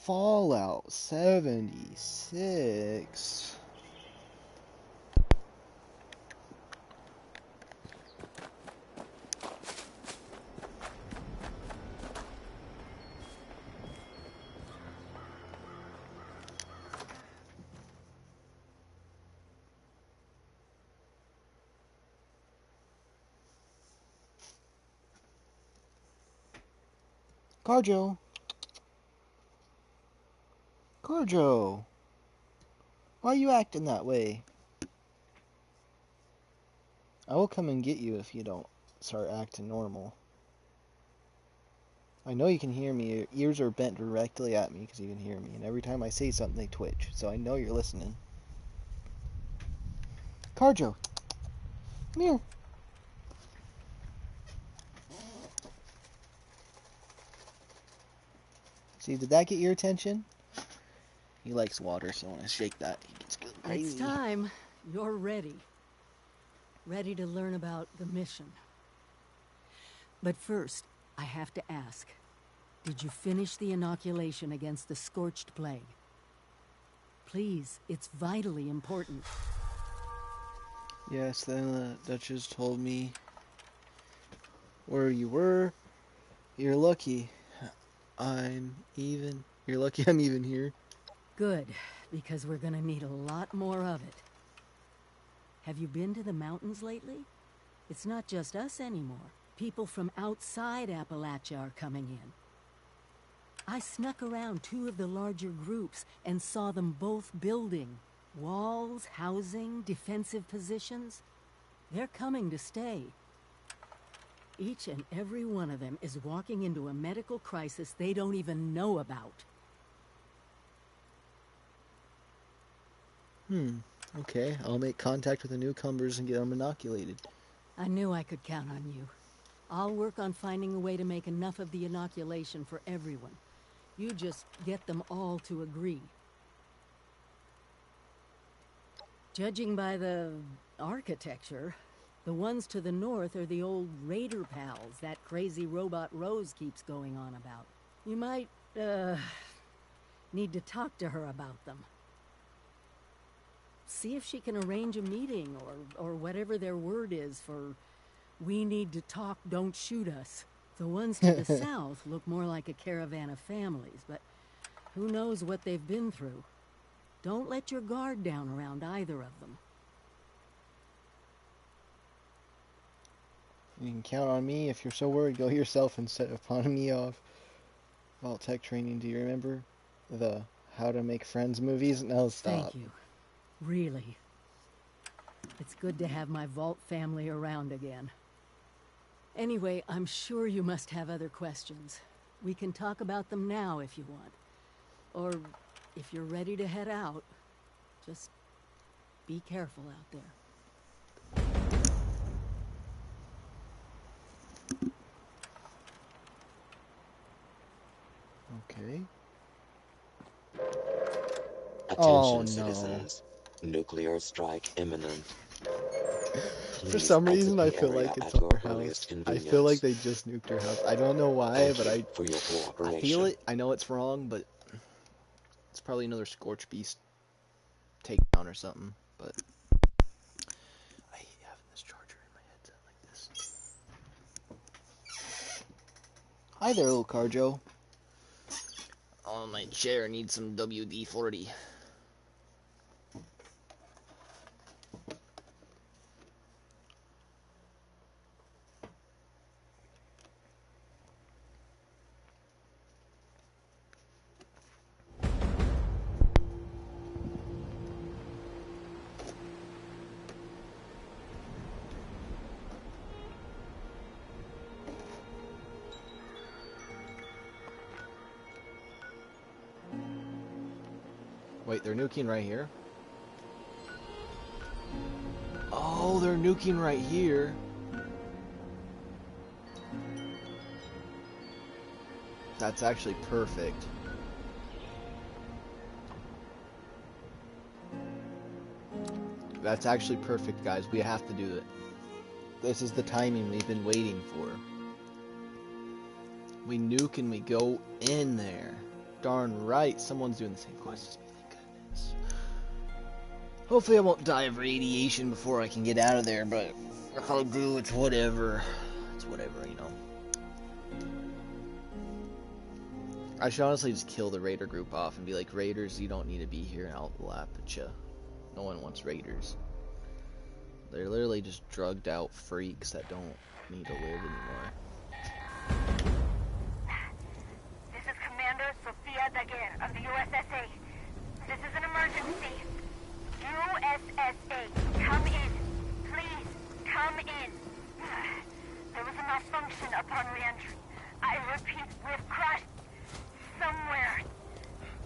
Fallout 76. Carjo. Carjo. Why are you acting that way? I will come and get you if you don't start acting normal. I know you can hear me. Your ears are bent directly at me because you can hear me. And every time I say something, they twitch. So I know you're listening. Carjo. Come here. See, did that get your attention? He likes water, so when I shake that, he gets good crazy. It's time. You're ready. Ready to learn about the mission. But first, I have to ask. Did you finish the inoculation against the Scorched Plague? Please, it's vitally important. Yes, then the Duchess told me where you were. You're lucky. You're lucky I'm even here. Good, because we're gonna need a lot more of it. Have you been to the mountains lately? It's not just us anymore. People from outside Appalachia are coming in. I snuck around 2 of the larger groups and saw them both building. Walls, housing, defensive positions. They're coming to stay. Each and every one of them is walking into a medical crisis they don't even know about. Okay, I'll make contact with the newcomers and get them inoculated. I knew I could count on you. I'll work on finding a way to make enough of the inoculation for everyone. You just get them all to agree. Judging by the architecture, the ones to the north are the old Raider pals that crazy robot Rose keeps going on about. You might, need to talk to her about them. See if she can arrange a meeting or whatever their word is for we need to talk, don't shoot us. The ones to the south look more like a caravan of families, but who knows what they've been through. Don't let your guard down around either of them. You can count on me. If you're so worried, go yourself instead of pawning me off. Vault Tech training, do you remember the How to Make Friends movies? No, stop. Thank you. Really. It's good to have my Vault family around again. Anyway, I'm sure you must have other questions. We can talk about them now if you want. Or if you're ready to head out, just be careful out there. Okay. Attention, Oh, no. citizens. Nuclear strike imminent. For some Please reason, I exit the feel area like it's at our your house. earliest I feel like convenience. they just nuked our house. I don't know why, Thank but you for your I feel cooperation. it. I know it's wrong, but it's probably another Scorch Beast takedown or something. But I hate having this charger in my headset like this. Hi there, little Carjo. Oh, my chair needs some WD-40. Wait, they're nuking right here? Oh, they're nuking right here. That's actually perfect. That's actually perfect, guys. We have to do it. This is the timing we've been waiting for. We nuke and we go in there. Darn right. Someone's doing the same quest as me. Thank goodness. Hopefully I won't die of radiation before I can get out of there, but if I do, it's whatever. It's whatever, you know. I should honestly just kill the raider group off and be like, Raiders, you don't need to be here, and I'll lap at you. No one wants raiders. They're literally just drugged out freaks that don't need to live anymore. This is Commander Sofia Daguerre of the USSA. This is an emergency. USSA, come in. Please, come in. There was a malfunction upon re-entry. I repeat, we've crashed somewhere.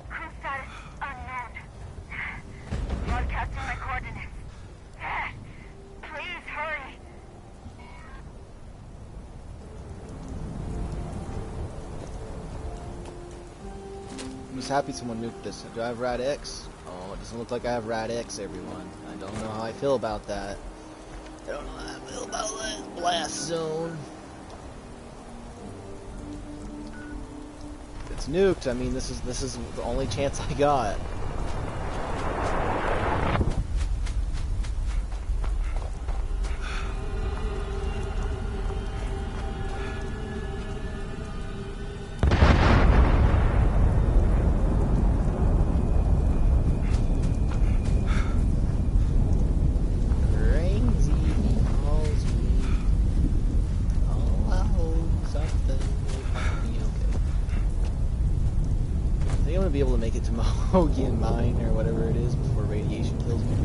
Crew status unknown. Broadcasting my coordinates. Please hurry. I'm just happy someone nuked this. Do I have Rad X? Oh, it doesn't look like I have Rad X, everyone. I don't know how I feel about that. I don't know how I feel about that blast zone. If it's nuked, I mean, this is the only chance I got. be able to make it to Mohogian Mine or whatever it is before radiation kills me.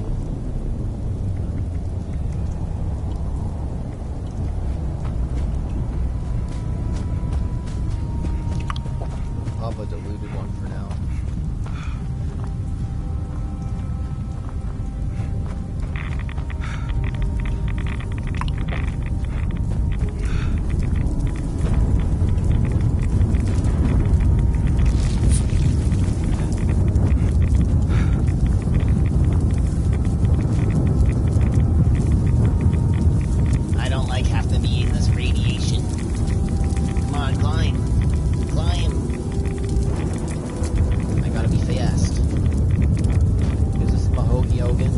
Pop a diluted one for now. I don't like having to be in this radiation. Come on, climb. Climb. I gotta be fast. Is this Mahogiogan?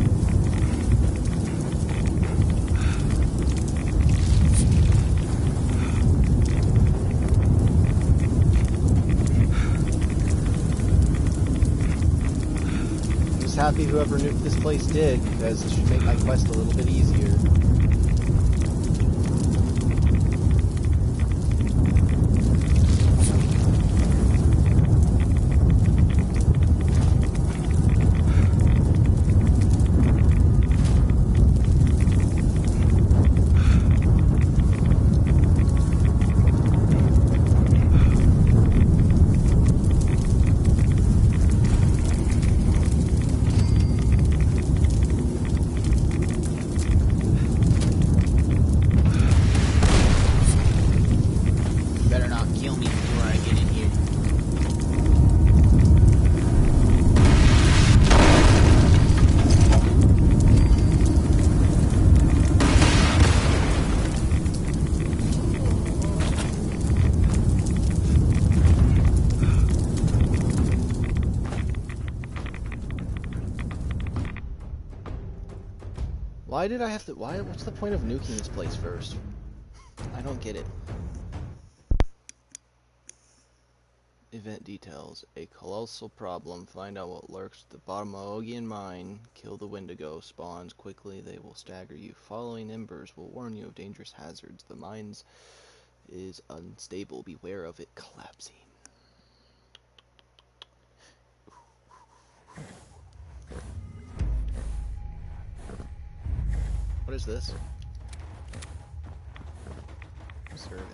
I'm just happy whoever nuked this place did, because it should make my quest a little bit easier. Better not kill me before I get in here. Why did I have to... What's the point of nuking this place first? I don't get it. Event details. A colossal problem. Find out what lurks at the bottom of Ogian Mine. Kill the Wendigo. Spawns quickly. They will stagger you. Following embers will warn you of dangerous hazards. The mine is unstable. Beware of it collapsing. What is this? Servant.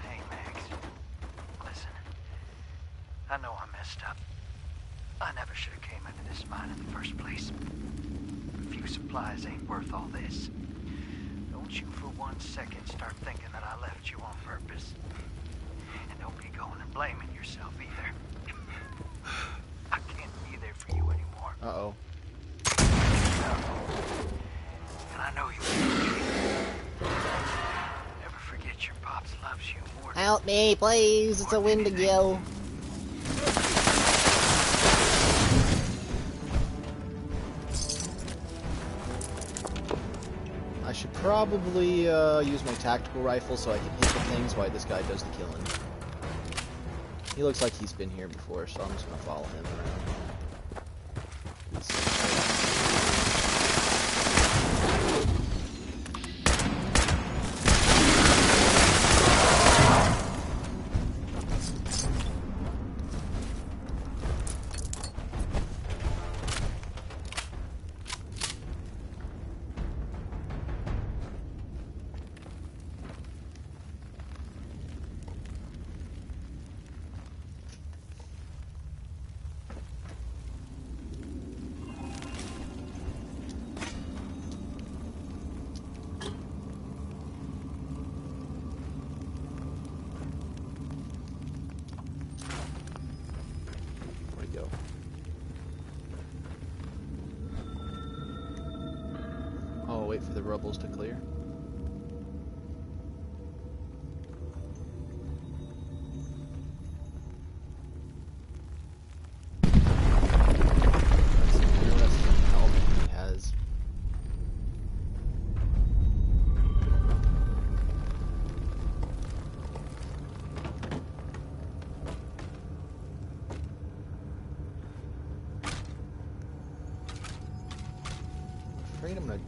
Hey, Max. Listen, I know I messed up. I never should have came into this mine in the first place. A few supplies ain't worth all this. Don't you for 1 second start thinking that I left you on purpose. And don't be going and blaming yourself either. I can't be there for you anymore. Uh-oh. And I know you will. Never forget your pops loves you more. Help me, please. It's a Wendigo. I should probably use my tactical rifle so I can hit the things while this guy does the killing. He looks like he's been here before, so I'm just gonna follow him around. Go. Oh, wait for the rubbles to clear. That's an interesting helmet he has. point, I'm gonna...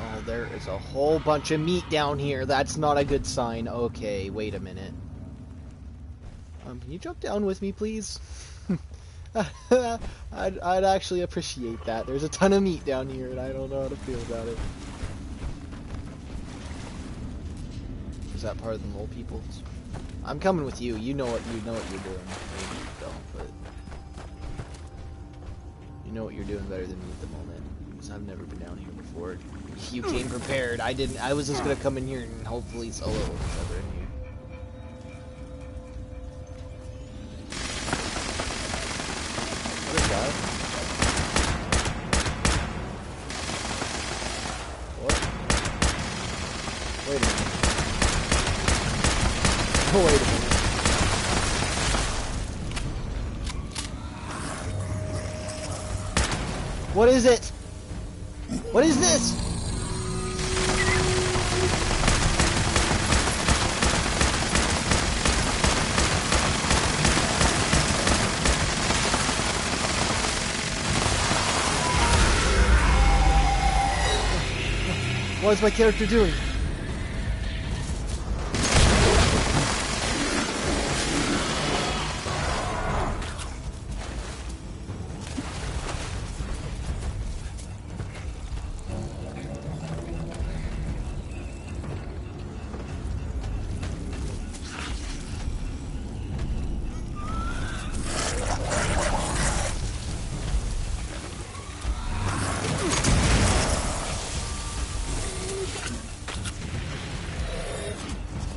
Oh, there is a whole bunch of meat down here. That's not a good sign. Okay, wait a minute. Can you jump down with me, please? I'd actually appreciate that. There's a ton of meat down here, and I don't know how to feel about it. Is that part of the mole peoples? I'm coming with you. You know what you're doing. Maybe you don't, but you know what you're doing better than me at the moment. Because I've never been down here before. You came prepared. I didn't. I was just gonna come in here and hopefully solo each other in here. What is that? What? Wait a minute. Oh, wait a minute. What is it? What is this? What is my character doing?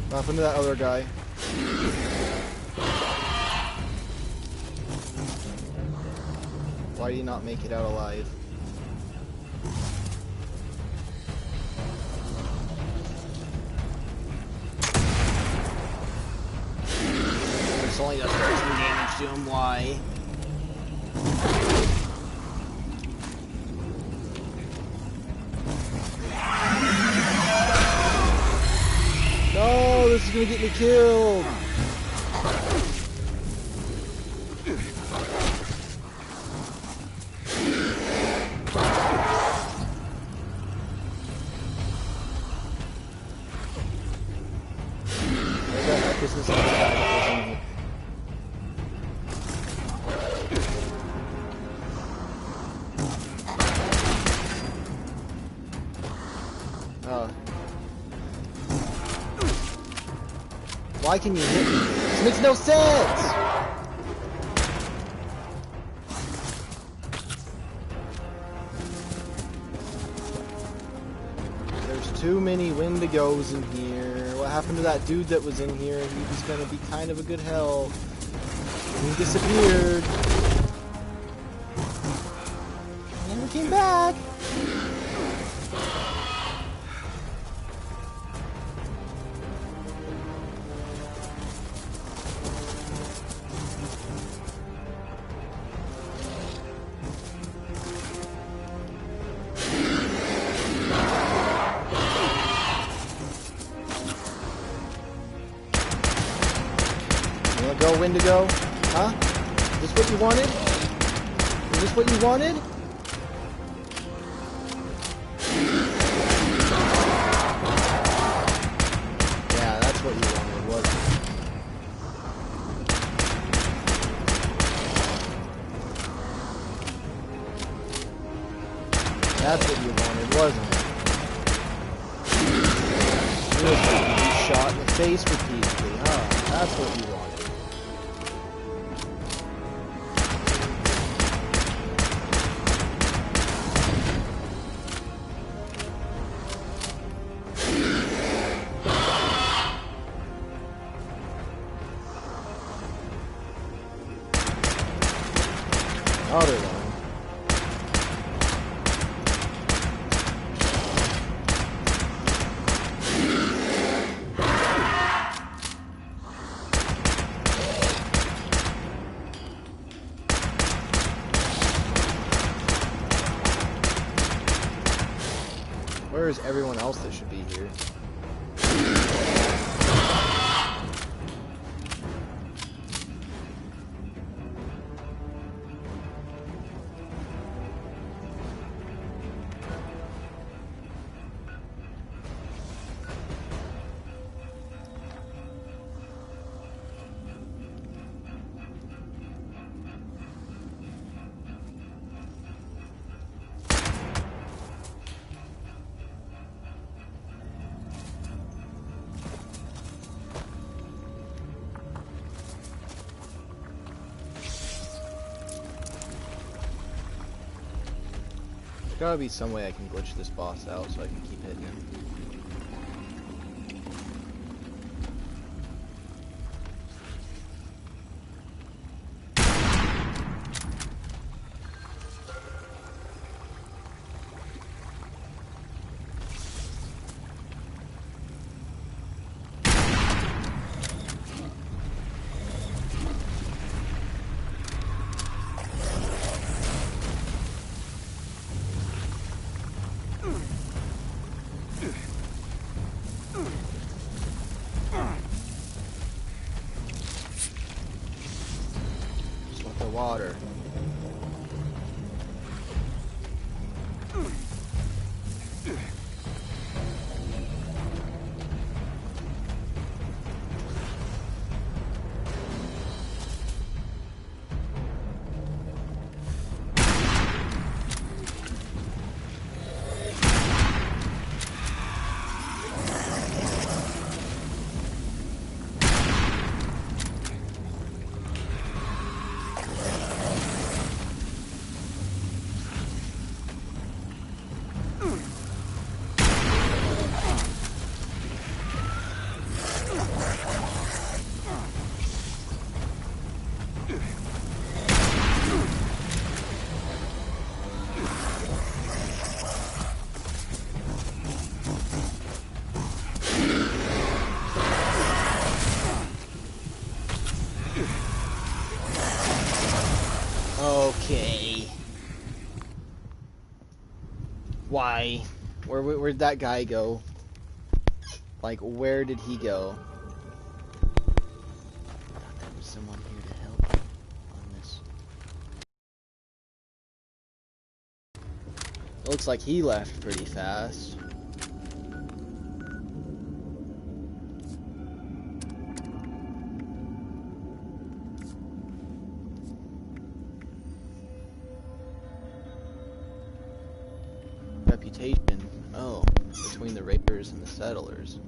What happened to that other guy? Why did he not make it out alive? It's only does 13 damage to him, why? No, this is gonna get me killed! This is the guy that was in here. Why can you hit me? This makes no sense! There's too many Wendigos in here. What happened to that dude that was in here? He was gonna be kind of a good help. He disappeared. And he came back. Go, Wendigo. Huh? Is this what you wanted? Is this what you wanted? Yeah, that's what you wanted, wasn't it? That's what you wanted, wasn't it? You were supposed to be shot in the face repeatedly, huh? That's what you wanted. Other one. Where is everyone else that should be here? gotta be some way I can glitch this boss out so I can keep hitting him. Just want the water. Okay. Why? Where'd that guy go? Like, where did he go? I thought there was someone here to help on this. It looks like he left pretty fast. Reputation. Oh, between the raiders and the settlers.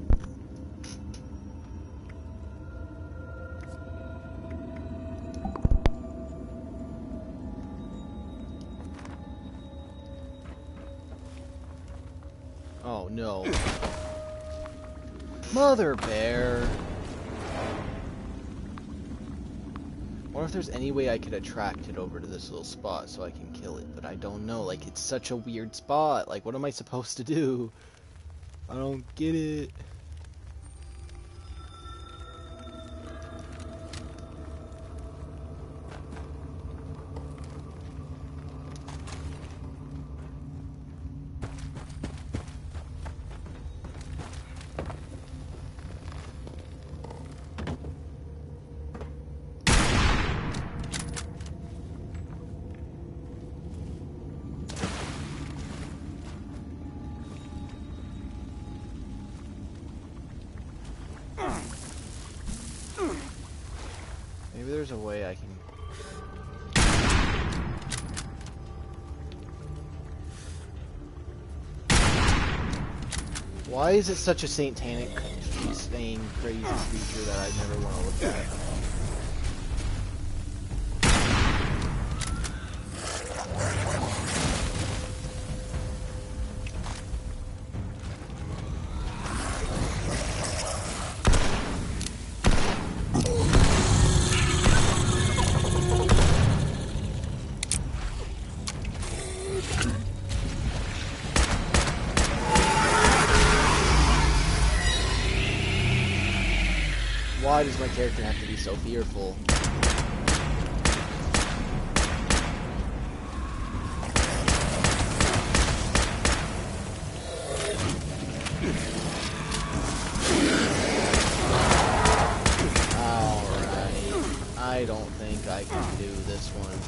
Oh no. Mother bear. Wonder if there's any way I could attract it over to this little spot so I can kill it, but I don't know. Like, it's such a weird spot. Like, what am I supposed to do? I don't get it. Maybe there's a way I can... Why is it such a satanic, insane, crazy creature that I never want to look at? Why does my character have to be so fearful? Alright. I don't think I can do this one.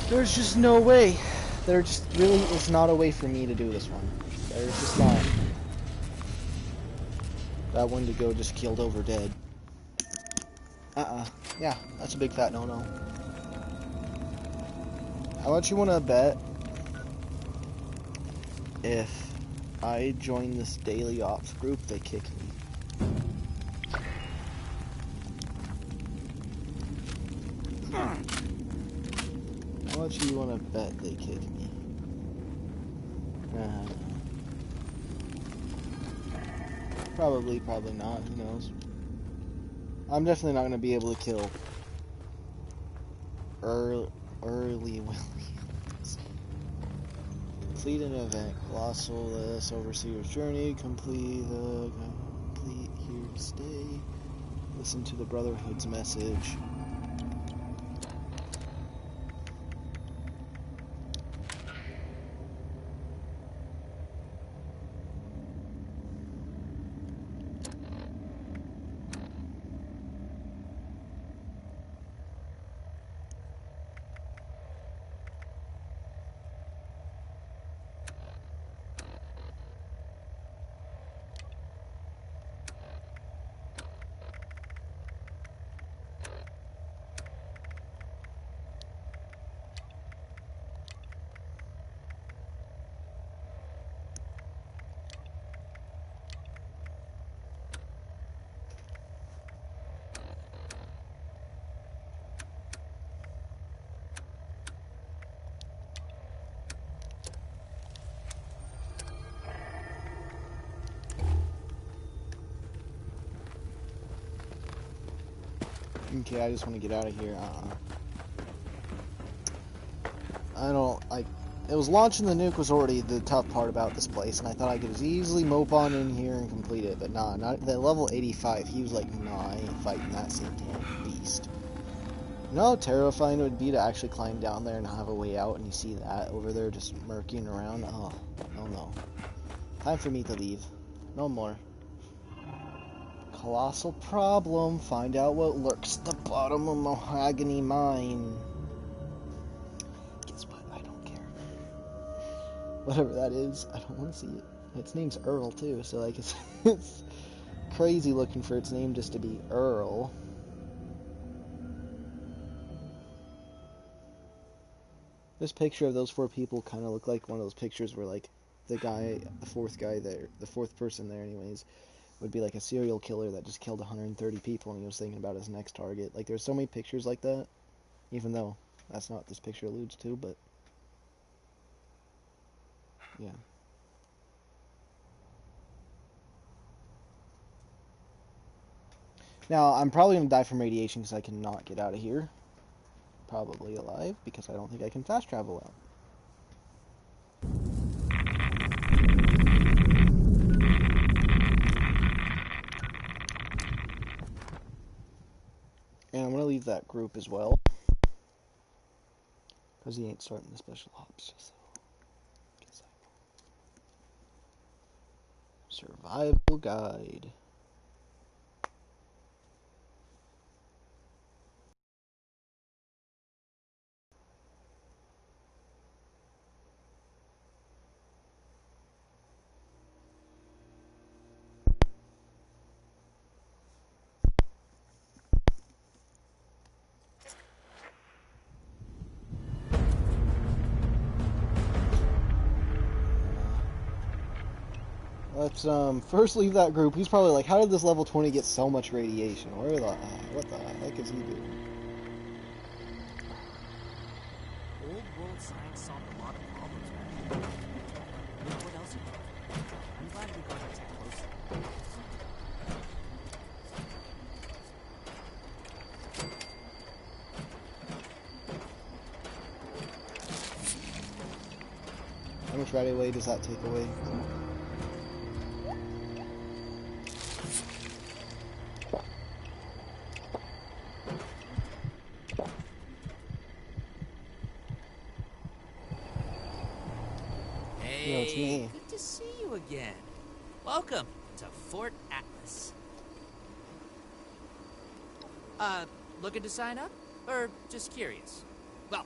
There's just no way. There just really is not a way for me to do this one. There's just not. That Wendigo just keeled over dead. Yeah, that's a big fat no-no. How much you want to bet if I join this daily ops group, they kick me? much do you want to bet they kick me? Probably not. Who knows? I'm definitely not going to be able to kill early Williams. Complete an event. Colossal Overseer's Journey. Complete here to stay. Listen to the Brotherhood's message. Okay, I just want to get out of here. I don't, like, it was launching the nuke was already the tough part about this place, and I thought I could as easily mope on in here and complete it, but nah, not at level 85. He was like, nah, I ain't fighting that satanic beast. You know how terrifying it would be to actually climb down there and have a way out, and you see that over there just murking around? Oh, no. Time for me to leave. No more. Colossal problem. Find out what lurks at the bottom of Mahogany Mine. Guess what? I don't care. Whatever that is, I don't want to see it. Its name's Earl too, so like it's crazy looking for its name just to be Earl. This picture of those 4 people kind of look like one of those pictures where like the fourth person there anyways, would be like a serial killer that just killed 130 people and he was thinking about his next target. Like, there's so many pictures like that, even though that's not what this picture alludes to, but yeah. Now, I'm probably going to die from radiation because I cannot get out of here. Probably alive, because I don't think I can fast travel out. And I'm going to leave that group as well. Because he ain't starting the special ops, so guess I will. Survival guide. Let's first leave that group. He's probably like, how did this level 20 get so much radiation? What the heck is he doing? Old world science solved a lot of problems, man. You know what else you know? I'm glad we got it too close. How much right away does that take away? Hey, good to see you again. Welcome to Fort Atlas. Looking to sign up? Or just curious? Well,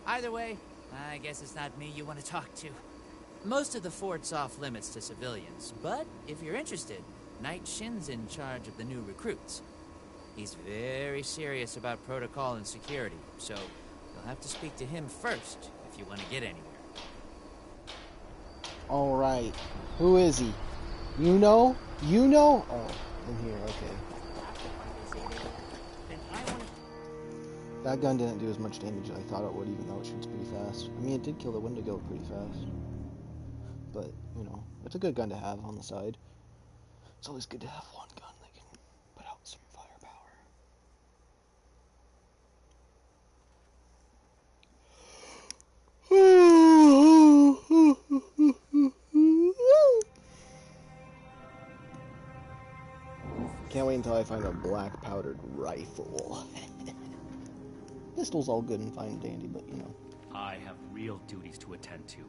either way, I guess it's not me you want to talk to. Most of the fort's off limits to civilians, but if you're interested, Knight Shin's in charge of the new recruits. He's very serious about protocol and security, so you'll have to speak to him first if you want to get anywhere. Alright. Who is he? You know? You know? Oh, in here, okay. That gun didn't do as much damage as I thought it would, even though it shoots pretty fast. I mean, it did kill the Wendigo pretty fast. But, you know, it's a good gun to have on the side. It's always good to have one gun that can put out some firepower. Can't wait until I find a black powdered rifle. Pistol's all good and fine and dandy, but you know. I have real duties to attend to.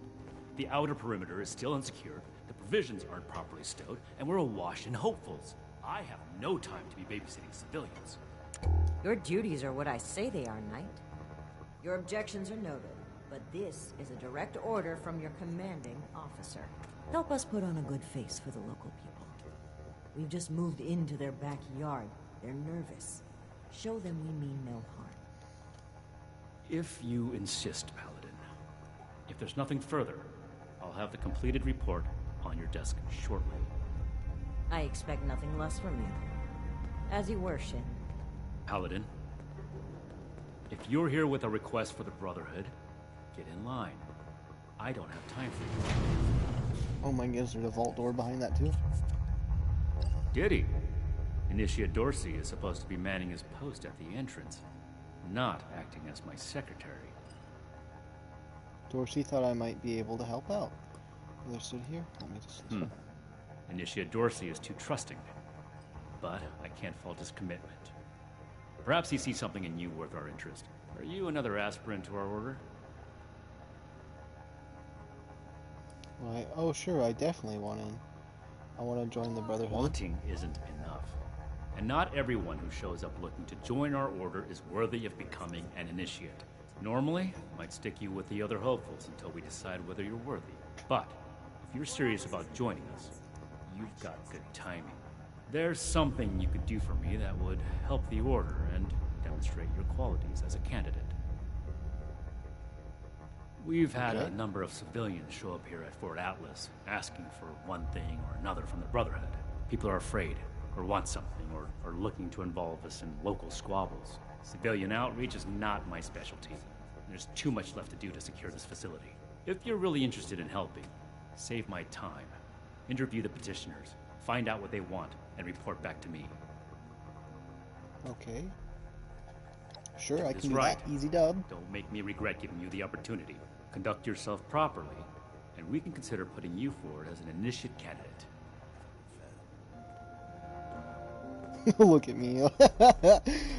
The outer perimeter is still unsecured, the provisions aren't properly stowed, and we're awash in hopefuls. I have no time to be babysitting civilians. Your duties are what I say they are, Knight. Your objections are noted, but this is a direct order from your commanding officer. Help us put on a good face for the local people. We've just moved into their backyard. They're nervous. Show them we mean no harm. If you insist, Paladin. If there's nothing further, I'll have the completed report on your desk shortly. I expect nothing less from you. As you were, Shin. Paladin, if you're here with a request for the Brotherhood, get in line. I don't have time for you. Oh my goodness, there's a vault door behind that too? Did he? Initiate Dorsey is supposed to be manning his post at the entrance, not acting as my secretary. Dorsey thought I might be able to help out. They stood here. Let me just... Initiate Dorsey is too trusting, but I can't fault his commitment. Perhaps he sees something in you worth our interest. Are you another aspirant to our order? Why? Oh, sure, I definitely want in. I want to join the Brotherhood. Wanting isn't enough. And not everyone who shows up looking to join our order is worthy of becoming an initiate. Normally, I might stick you with the other hopefuls until we decide whether you're worthy. But if you're serious about joining us, you've got good timing. There's something you could do for me that would help the order and demonstrate your qualities as a candidate. We've had a number of civilians show up here at Fort Atlas, asking for one thing or another from the Brotherhood. People are afraid, or want something, or are looking to involve us in local squabbles. Civilian outreach is not my specialty. There's too much left to do to secure this facility. If you're really interested in helping, save my time. Interview the petitioners, find out what they want, and report back to me. Okay. Sure, I That's can do right. that. Easy dub. Don't make me regret giving you the opportunity. Conduct yourself properly, and we can consider putting you forward as an initiate candidate. Look at me.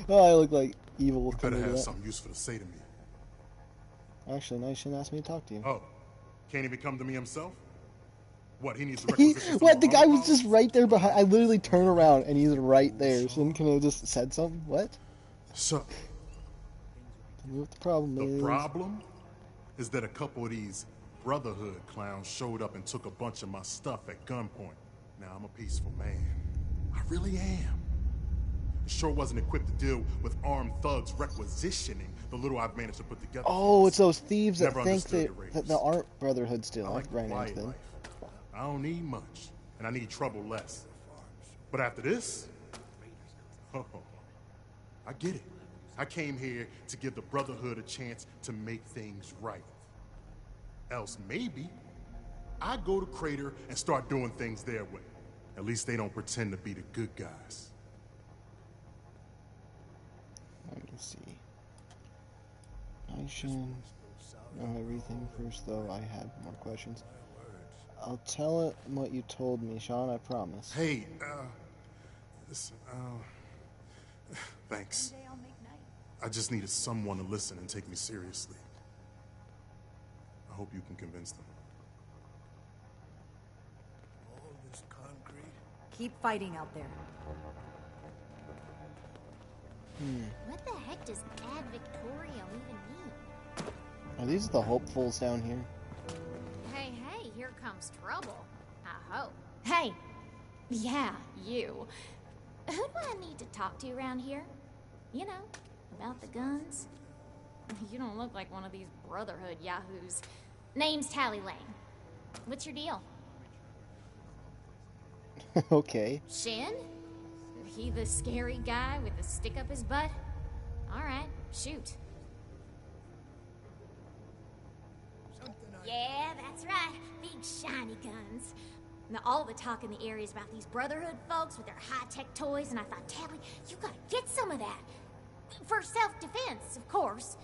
Oh, I look like evil. You better have something useful to say to me. Actually, no, you shouldn't ask me to talk to you. Oh, can't he come to me himself? What, he needs to requisition What? The guy was just right there behind. I literally turn around and he's right there. So could have just said something. What? So, tell me what the problem is. The problem is that a couple of these Brotherhood clowns showed up and took a bunch of my stuff at gunpoint. Now, I'm a peaceful man. I really am. I sure wasn't equipped to deal with armed thugs requisitioning the little I've managed to put together. Oh, it's those thieves that Never think understood that the aren't Brotherhood still. I like I've ran quiet into them. life. I don't need much, and I need trouble less. But after this, oh, I get it. I came here to give the Brotherhood a chance to make things right. Else maybe I go to Crater and start doing things their way. At least they don't pretend to be the good guys. Let me see. I should know everything first, though. I had more questions. I'll tell it what you told me, Sean, I promise. Hey, thanks. I just needed someone to listen and take me seriously. I hope you can convince them. All this concrete. Keep fighting out there. What the heck does Ad Victorium even mean? Are these the hopefuls down here? Hey, hey, here comes trouble. I hope. Hey! Yeah, you. Who do I need to talk to around here? You know, about the guns? You don't look like one of these Brotherhood yahoos. Name's Tally Lane. What's your deal? Okay. Shin? He the scary guy with the stick up his butt? Alright, shoot. Yeah, that's right. Big shiny guns. Now, all the talk in the area is about these Brotherhood folks with their high-tech toys, and I thought, Tally, you gotta get some of that. For self-defense, of course.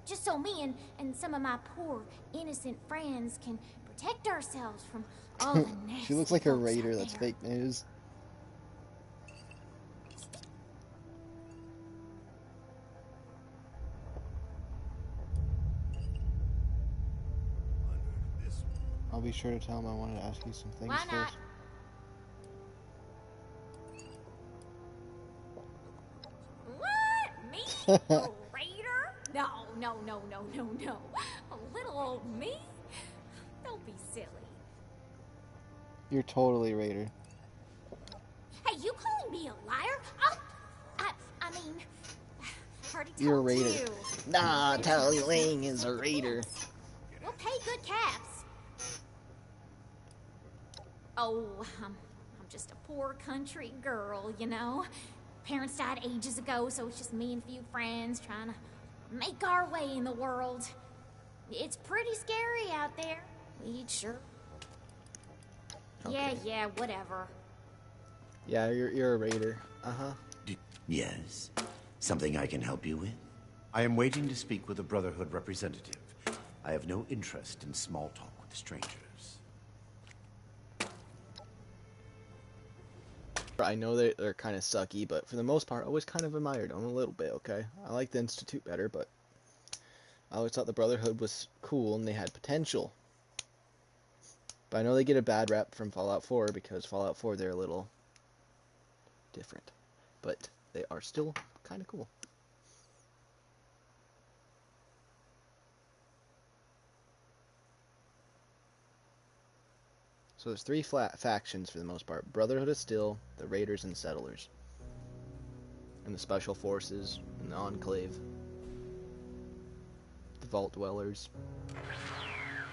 Just so me and some of my poor, innocent friends can protect ourselves from all the nasty She looks like a folks raider. out That's there. fake news. I'll be sure to tell him I wanted to ask you some things Why not? first. What? Me? A raider? No, no, no, no, no, no. A little old me? Don't be silly. You're totally a raider. Hey, you calling me a liar? I mean, hard to tell You're a raider. too. Nah, Tally Lang is a raider. We'll pay good caps. Oh, I'm just a poor country girl, you know. Parents died ages ago, so it's just me and a few friends trying to make our way in the world. It's pretty scary out there. We'd sure. Okay. Yeah, whatever. Yeah, you're a raider. Uh-huh. Yes? Something I can help you with? I am waiting to speak with a Brotherhood representative. I have no interest in small talk with strangers. I know they're kind of sucky, but for the most part, I always kind of admired them a little bit, okay? I like the Institute better, but I always thought the Brotherhood was cool and they had potential. But I know they get a bad rep from Fallout 4 because Fallout 4, they're a little different. But they are still kind of cool. So there's three factions for the most part. Brotherhood of Steel, the Raiders and Settlers. And the Special Forces, and the Enclave. The Vault Dwellers.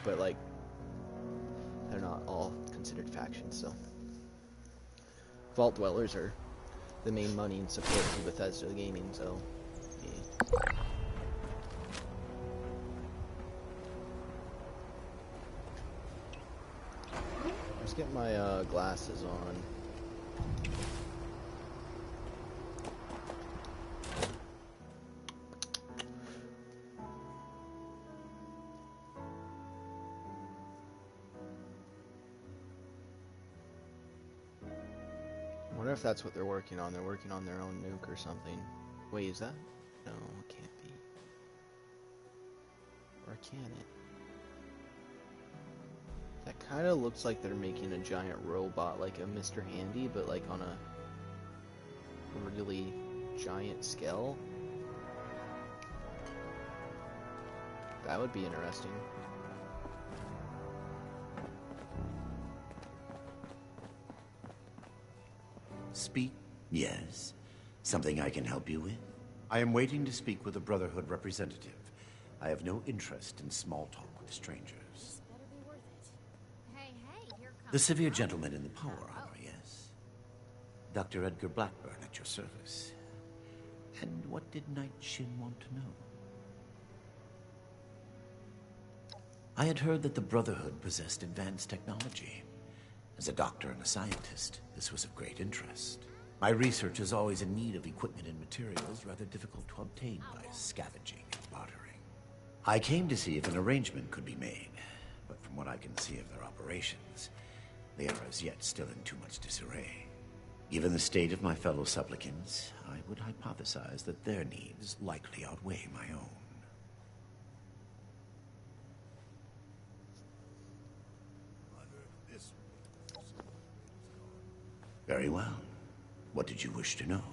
But, like, they're not all considered factions, so. Vault Dwellers are the main money and support for Bethesda Gaming, so, yeah. Let's get my glasses on. I wonder if that's what they're working on. They're working on their own nuke or something. Wait, is that? No, it can't be. Or can it? That kind of looks like they're making a giant robot, like a Mr. Handy, but like on a really giant scale. That would be interesting. Speak? Yes. Something I can help you with? I am waiting to speak with a Brotherhood representative. I have no interest in small talk with strangers. The severe gentleman in the power armor, yes? Dr. Edgar Blackburn at your service. And what did Knight Shin want to know? I had heard that the Brotherhood possessed advanced technology. As a doctor and a scientist, this was of great interest. My research is always in need of equipment and materials rather difficult to obtain by scavenging and bartering. I came to see if an arrangement could be made, but from what I can see of their operations, they are as yet still in too much disarray. Given the state of my fellow supplicants, I would hypothesize that their needs likely outweigh my own. Very well. What did you wish to know?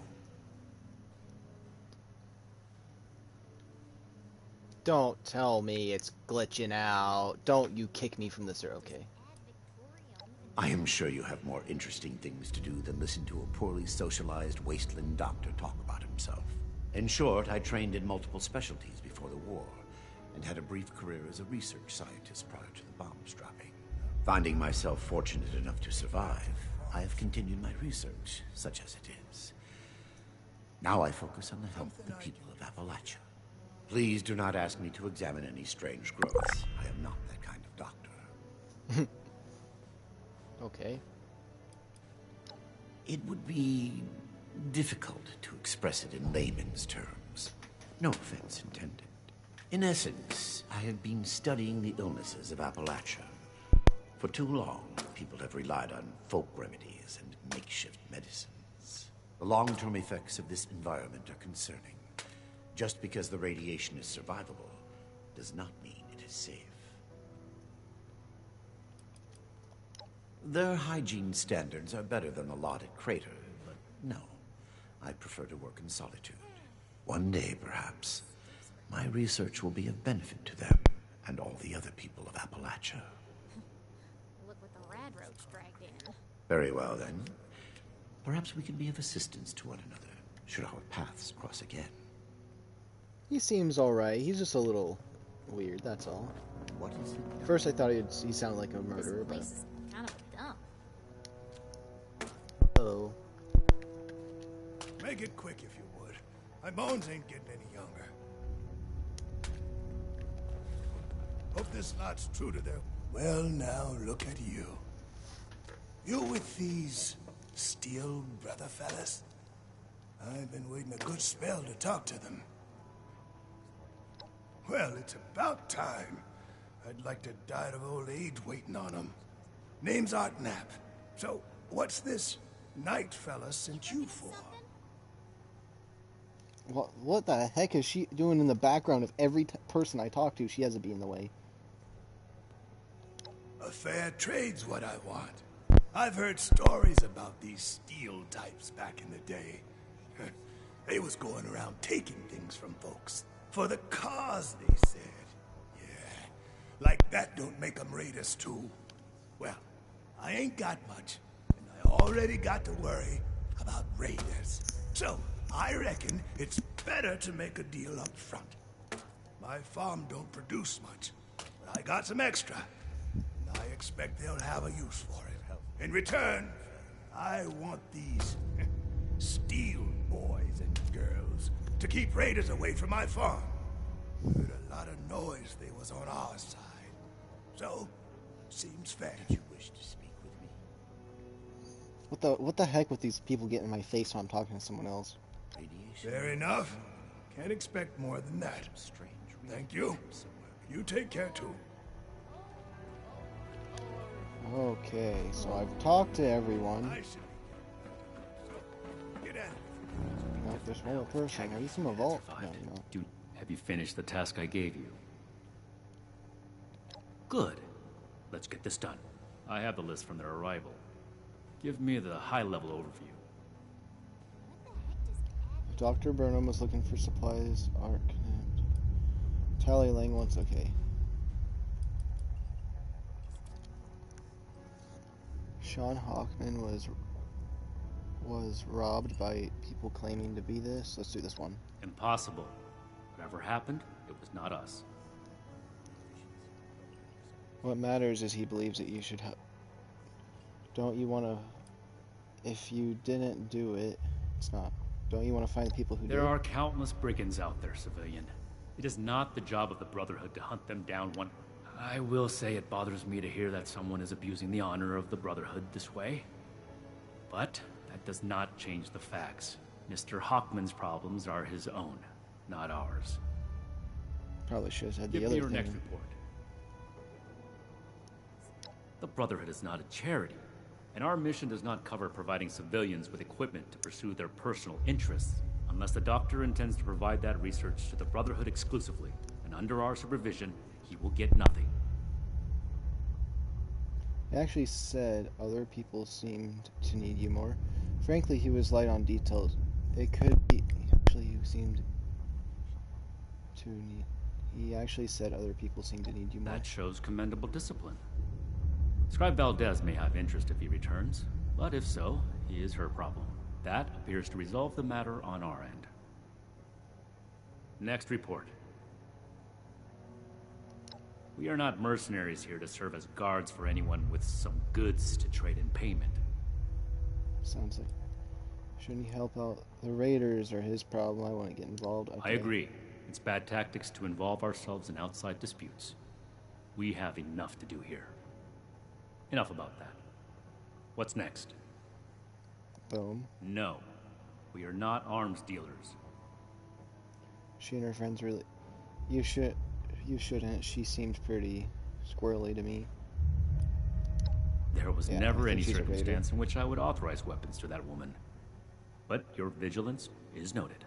Don't tell me it's glitching out. Don't you kick me from the server, okay? I am sure you have more interesting things to do than listen to a poorly socialized wasteland doctor talk about himself. In short, I trained in multiple specialties before the war, and had a brief career as a research scientist prior to the bombs dropping. Finding myself fortunate enough to survive, I have continued my research, such as it is. Now I focus on the health of the people of Appalachia. Please do not ask me to examine any strange growths. I am not that kind of doctor. Okay. It would be difficult to express it in layman's terms. No offense intended. In essence, I have been studying the illnesses of Appalachia. For too long, people have relied on folk remedies and makeshift medicines. The long-term effects of this environment are concerning. Just because the radiation is survivable does not mean it is safe. Their hygiene standards are better than the lot at Crater, but no. I prefer to work in solitude. One day, perhaps, my research will be of benefit to them and all the other people of Appalachia. Look what the rad roach dragged in. Very well, then. Perhaps we can be of assistance to one another, should our paths cross again. He seems alright. He's just a little weird, that's all. What is it? First I thought he sounded like a murderer, but... This is kind of a dump. Hello. Make it quick if you would. My bones ain't getting any younger. Hope this lot's true to their... Well, now, look at you. You with these steel brother fellas? I've been waiting a good spell to talk to them. Well, it's about time. I'd like to die of old age waiting on them. Name's Art Knapp. So, what's this night fella sent you for? What the heck is she doing in the background of every person I talk to? She has to be in the way. A fair trade's what I want. I've heard stories about these steel types back in the day. They was going around taking things from folks. For the cause, they said. Yeah, like that don't make them raiders too. Well, I ain't got much, and I already got to worry about raiders. So, I reckon it's better to make a deal up front. My farm don't produce much, but I got some extra, and I expect they'll have a use for it. In return, I want these steel boys and girls to keep raiders away from my farm. Heard a lot of noise they was on our side. So, seems fair. Did you wish to speak with me? What the heck with these people getting in my face when I'm talking to someone else? Radiation. Fair enough. Can't expect more than that. Strange. Thank you. You take care too. Okay, so I've talked to everyone. Get at it. Now, if there's one more person, maybe some vault. No, no. Dude, have you finished the task I gave you? Good. Let's get this done. I have the list from their arrival. Give me the high-level overview. Dr. Burnham was looking for supplies. Arc. Tally Lang wants. Okay. Sean Hawkman was robbed by people claiming to be this. Let's do this one. Impossible. Whatever happened, it was not us. What matters is he believes that you should have. Don't you want to? If you didn't do it, it's not. Don't you want to find the people who did? There are countless brigands out there, civilian. It is not the job of the Brotherhood to hunt them down one. I will say it bothers me to hear that someone is abusing the honor of the Brotherhood this way. But that does not change the facts. Mr. Hawkman's problems are his own, not ours. Probably should have had the Give other me your thing. next report. The Brotherhood is not a charity, and our mission does not cover providing civilians with equipment to pursue their personal interests, unless the doctor intends to provide that research to the Brotherhood exclusively, and under our supervision, he will get nothing. He actually said other people seemed to need you more. Frankly, he was light on details. It could be actually you seemed to need. He actually said other people seemed to need you more. That shows commendable discipline. Scribe Valdez may have interest if he returns, but if so, he is her problem. That appears to resolve the matter on our end. Next report. We are not mercenaries here to serve as guards for anyone with some goods to trade in payment. Sounds like. Shouldn't he help out the raiders or his problem? I want to get involved. Okay. I agree. It's bad tactics to involve ourselves in outside disputes. We have enough to do here. Enough about that. What's next? Boom. No. We are not arms dealers. She and her friends really... You shouldn't. She seemed pretty squirrely to me. There was Yeah, never I think any she's a circumstance in which I would authorize weapons to that woman. But your vigilance is noted.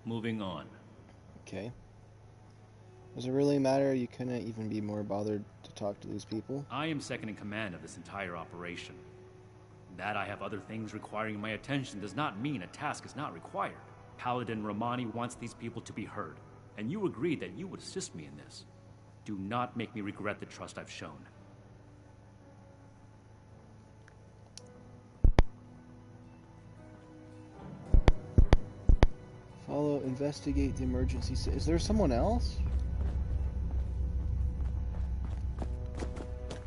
Moving on. Okay. Does it really matter? You couldn't even be more bothered to talk to these people? I am second in command of this entire operation. That I have other things requiring my attention does not mean a task is not required. Paladin Romani wants these people to be heard, and you agreed that you would assist me in this. Do not make me regret the trust I've shown. Follow, investigate the emergency. Is there someone else?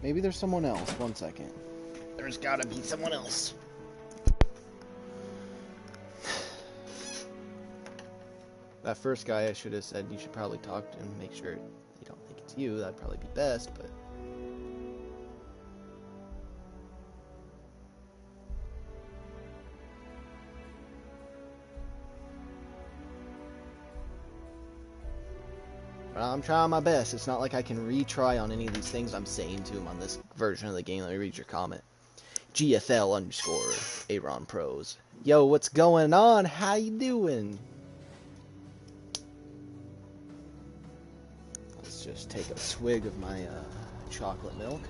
Maybe there's someone else. 1 second. There's gotta be someone else. That first guy, I should have said you should probably talk to him, make sure you don't think it's you. That'd probably be best, but... I'm trying my best. It's not like I can retry on any of these things I'm saying to him on this version of the game. Let me read your comment. GFL_ Aaron Pros. Yo, what's going on? How you doing? Let's just take a swig of my chocolate milk.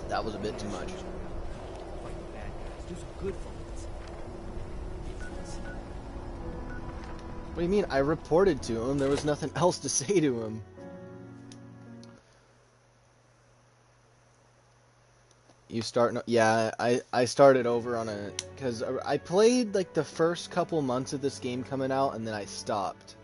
That was a bit too much. Do some good for once. What do you mean? I reported to him. There was nothing else to say to him. You start... Yeah, I started over on a... Because I played like the first couple months of this game coming out, and then I stopped.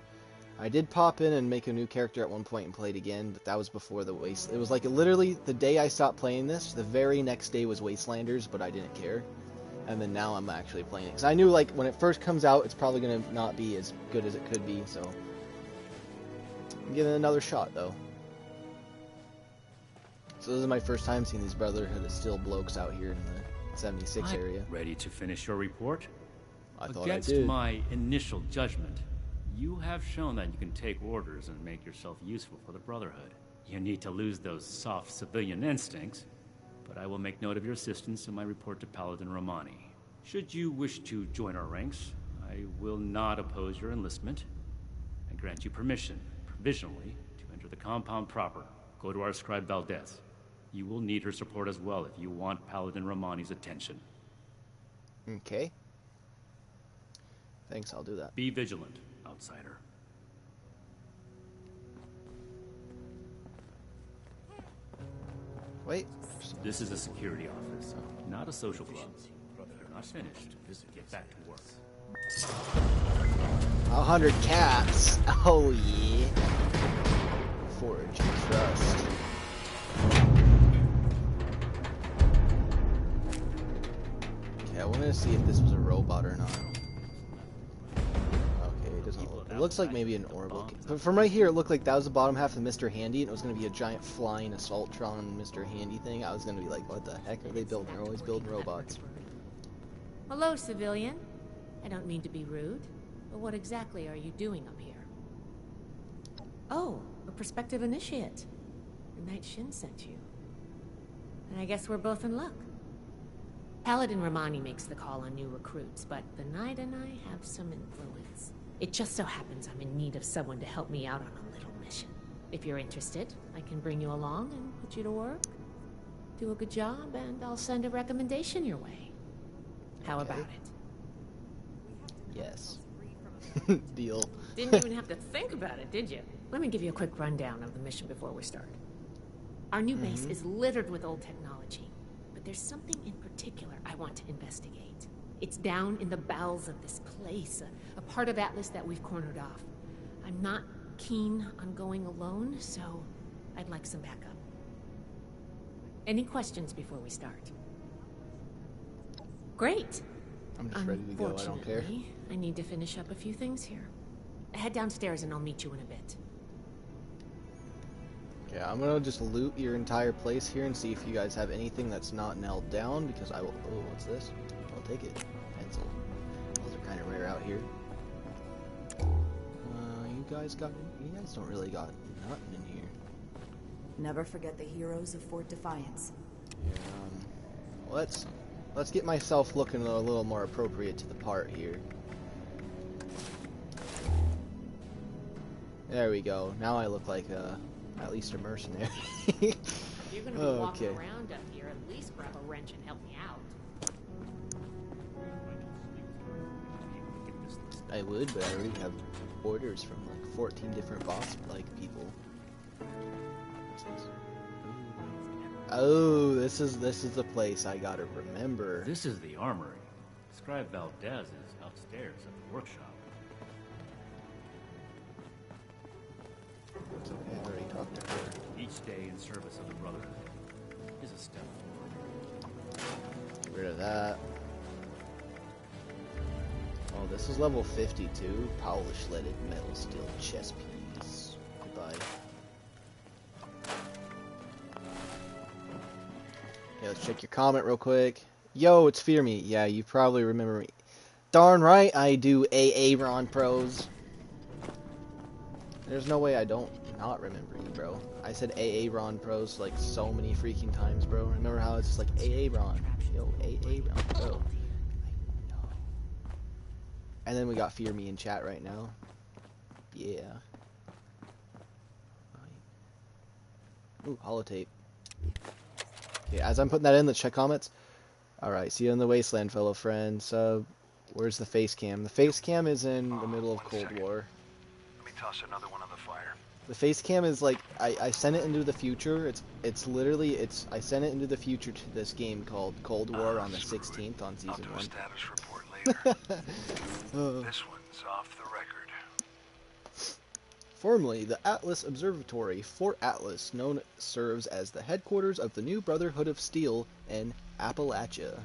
I did pop in and make a new character at one point and played again, but that was before the Waste... It was like literally the day I stopped playing this, the very next day was Wastelanders, but I didn't care. And then now I'm actually playing it. Because I knew, like, when it first comes out, it's probably going to not be as good as it could be, so... I'm giving it another shot, though. So this is my first time seeing these Brotherhood of Steel blokes out here in the 76 area. Ready to finish your report? I thought Against I did. my initial judgment, you have shown that you can take orders and make yourself useful for the Brotherhood. You need to lose those soft civilian instincts, but I will make note of your assistance in my report to Paladin Romani. Should you wish to join our ranks, I will not oppose your enlistment. I grant you permission, provisionally, to enter the compound proper. Go to our scribe Valdez. You will need her support as well if you want Paladin Romani's attention. Okay. Thanks, I'll do that. Be vigilant, outsider. Wait. This is a security office, not a social club. You're not finished. Get back to work. 100 cats. Oh yeah. Forge trust. Okay, I wanted to see if this was a robot or not. Okay, it doesn't look. It looks like maybe an orb. But from right here, it looked like that was the bottom half of Mr. Handy, and it was going to be a giant flying Assaultron Mr. Handy thing. I was going to be like, what the heck are they building? They're always building robots. Hello, civilian. I don't mean to be rude, but what exactly are you doing up here? Oh, a prospective initiate. The Knight Shin sent you. And I guess we're both in luck. Paladin Romani makes the call on new recruits, but the Knight and I have some influence. It just so happens I'm in need of someone to help me out on a little mission. If you're interested, I can bring you along and put you to work. Do a good job, and I'll send a recommendation your way. How about it? Yes. Deal. Didn't even have to think about it, did you? Let me give you a quick rundown of the mission before we start. Our new base is littered with old technology, but there's something in particular I want to investigate. It's down in the bowels of this place, a part of Atlas that we've cornered off. I'm not keen on going alone, so I'd like some backup. Any questions before we start? Great. I'm just ready to go, I don't care. Unfortunately, I need to finish up a few things here. Head downstairs and I'll meet you in a bit. Yeah, I'm gonna just loot your entire place here and see if you guys have anything that's not nailed down, because I will... Oh, what's this? I'll take it. Pencil. Those are kind of rare out here. You guys don't really got nothing in here. Never forget the heroes of Fort Defiance. Yeah, let's get myself looking a little more appropriate to the part here. There we go. Now I look like at least a mercenary. If you're gonna be walking around up here, at least grab a wrench and help me out. I would, but I already have orders from like 14 different boss-like people. Oh, this is the place I gotta remember. This is the armory. Scribe Valdez is upstairs at the workshop. It's okay, I already talked to her. Each day in service of the Brotherhood is a step forward. Get rid of that. Oh, this is level 52. Polished leaded metal steel chess piece. Goodbye. Okay, let's check your comment real quick. Yo, it's Fear Me. Yeah, you probably remember me. Darn right I do Ron Pros. There's no way I don't not remember you, bro. I said Ron Pros like so many freaking times, bro. Remember how it's just like Ron. Yo, Ron, bro. And then we got Fear Me in chat right now. Yeah. Ooh, holotape. Okay, as I'm putting that in, let's check comments. Alright, see you in the wasteland, fellow friends. Where's the face cam? The face cam is in the middle of Cold War. Let me toss another one on the fire. The face cam is like, I sent it into the future. It's literally, I sent it into the future to this game called Cold War on the 16th on Season 1. I'll do a status report later. This one's off the record. Formerly, the Atlas Observatory, Fort Atlas, serves as the headquarters of the new Brotherhood of Steel in Appalachia.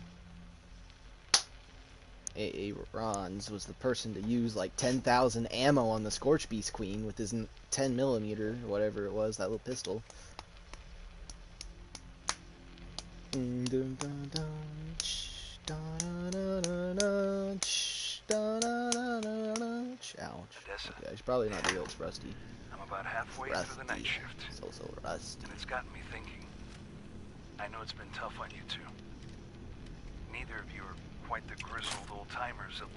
A.A. Rons was the person to use like 10,000 ammo on the Scorch Beast Queen with his 10mm, or whatever it was, that little pistol. Ouch. Okay, I should probably not do it, it's rusty. I'm about halfway through the night shift. So rusty. And it's gotten me thinking. I know it's been tough on you two. Neither of you are quite the grizzled old-timers of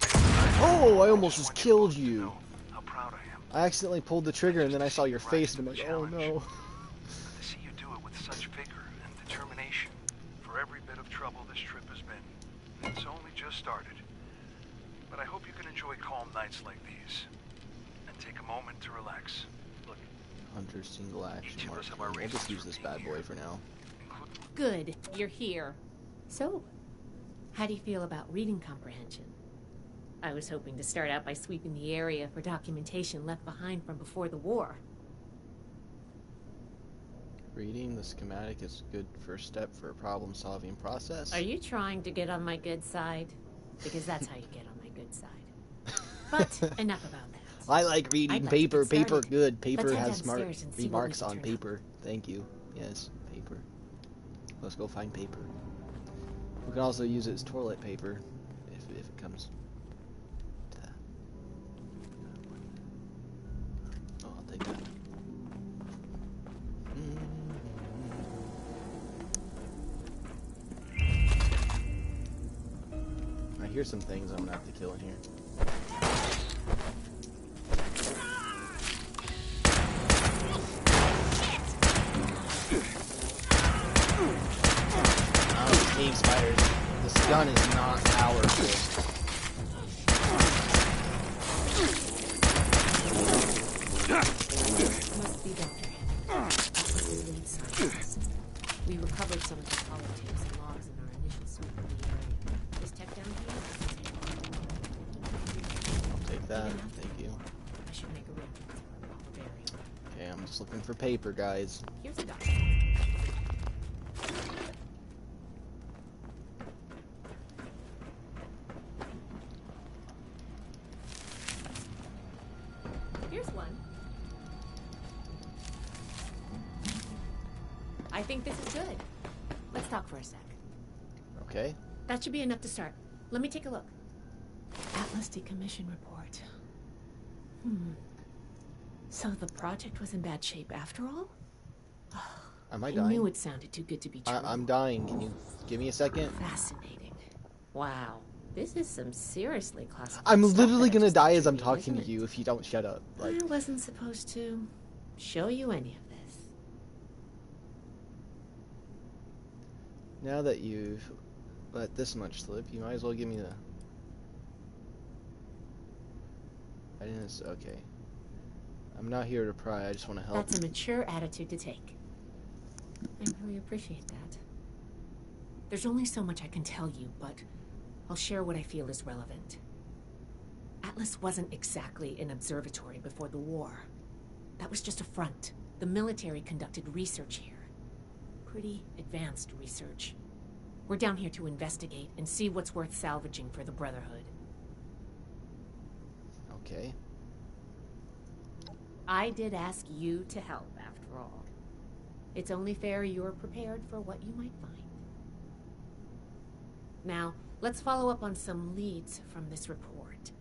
Oh, I almost just killed you. How proud I am. I accidentally pulled the trigger and then I saw your face and I'm like, oh no. To see you do it with such vigor and determination for every bit of trouble this trip has been. It's only just started. But I hope you can enjoy calm nights like these. And take a moment to relax. Look. Hunter single action mark. I'll just use this bad boy for now. Good, you're here. So, how do you feel about reading comprehension? I was hoping to start out by sweeping the area for documentation left behind from before the war. Reading the schematic is a good first step for a problem-solving process. Are you trying to get on my good side? Because that's how you get on my good side. But enough about that. I like reading Like paper. Paper good. Paper Let's head has smart downstairs and see what we remarks can on turn paper. Thank you. Yes, paper. Let's go find paper. We can also use it as toilet paper if it comes to that. Oh, I'll take that. I hear some things I'm gonna have to kill in here. Cave spiders. This gun is not powerful. Must be Dr. Lead scientist. We recovered some of the holotapes and logs in our initial sweep of the area. Is tech down here? I'll take that. Thank you. I should make a record for a proper burial. Okay, I'm just looking for paper, guys. Here's a document. I think this is good. Let's talk for a sec. Okay. That should be enough to start. Let me take a look. Atlas decommission report. So the project was in bad shape after all? Am I I dying? knew it sounded too good to be true. I'm dying. Can you give me a second? Fascinating. Wow. This is some seriously classified I'm stuff literally that I gonna just die let as you I'm read, talking to isn't you if you don't shut up. it? Like, I wasn't supposed to show you any of this. now that you've let this much slip, you might as well give me the... I didn't... Okay. I'm not here to pry, I just want to help. That's a mature attitude to take. I really appreciate that. There's only so much I can tell you, but I'll share what I feel is relevant. Atlas wasn't exactly an observatory before the war. That was just a front. The military conducted research here. Pretty advanced research. We're down here to investigate and see what's worth salvaging for the Brotherhood. Okay. I did ask you to help, after all. It's only fair you're prepared for what you might find. Now, let's follow up on some leads from this report.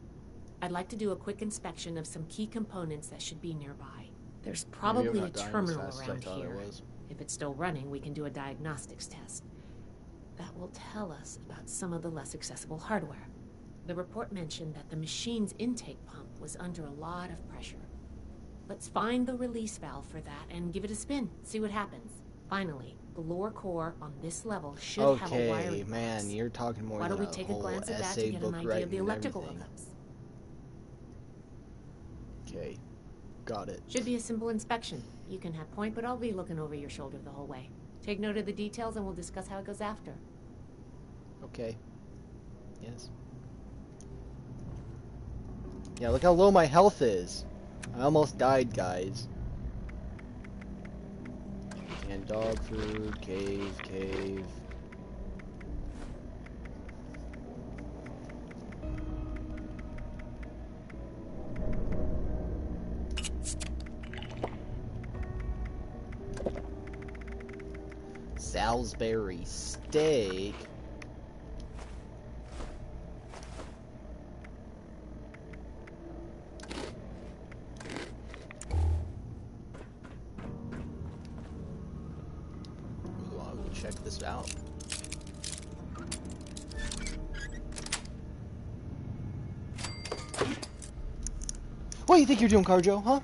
I'd like to do a quick inspection of some key components that should be nearby. There's probably a terminal around here. If it's still running, we can do a diagnostics test. That will tell us about some of the less accessible hardware. The report mentioned that the machine's intake pump was under a lot of pressure. Let's find the release valve for that and give it a spin, see what happens. Finally, the lower core on this level should have a wiring box. Man, you're talking more Why than don't we take a glance at that to get an idea of the electrical hookups? Okay, got it. Should be a simple inspection. You can have point, but I'll be looking over your shoulder the whole way. Take note of the details and we'll discuss how it goes after. Okay. Yes. Yeah, look how low my health is. I almost died, guys. And dog food, cave. Salisbury steak. Ooh, I will check this out. What do you think you're doing, Carjo, huh?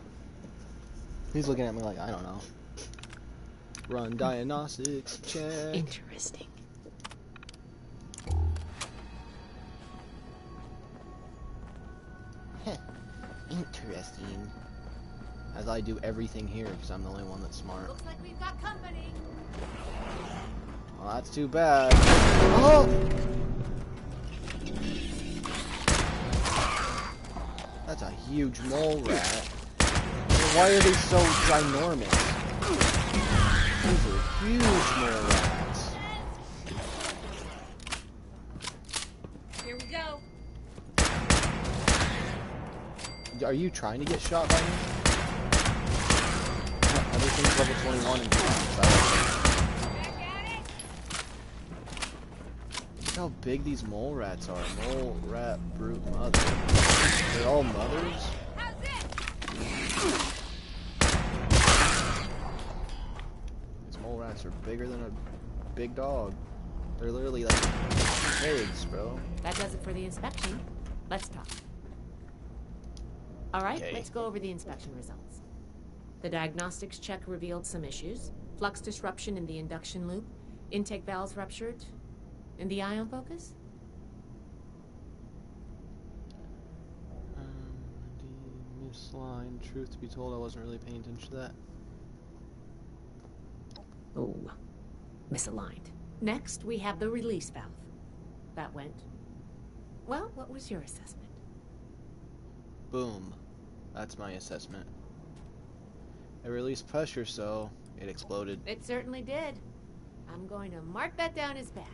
He's looking at me like, I don't know. Run diagnostics check. Interesting. Heh. Interesting. As I do everything here because I'm the only one that's smart. Looks like we've got company. Well, that's too bad. Oh! That's a huge mole rat. Why are they so ginormous? These are huge mole rats. Here we go. Are you trying to get shot by me? Everything's level 21 and look how big these mole rats are. Mole rat brute mother. They're all mothers? These mole rats are bigger than a big dog. They're literally like pigs, bro. That does it for the inspection. Let's talk. All right, let's go over the inspection results. The diagnostics check revealed some issues. Flux disruption in the induction loop, intake valves ruptured, and the ion focus? Misaligned. Truth to be told, I wasn't really paying attention to that. Oh, misaligned. Next, we have the release valve. That went. Well, what was your assessment? Boom. That's my assessment. It released pressure, so it exploded. It certainly did. I'm going to mark that down as bad.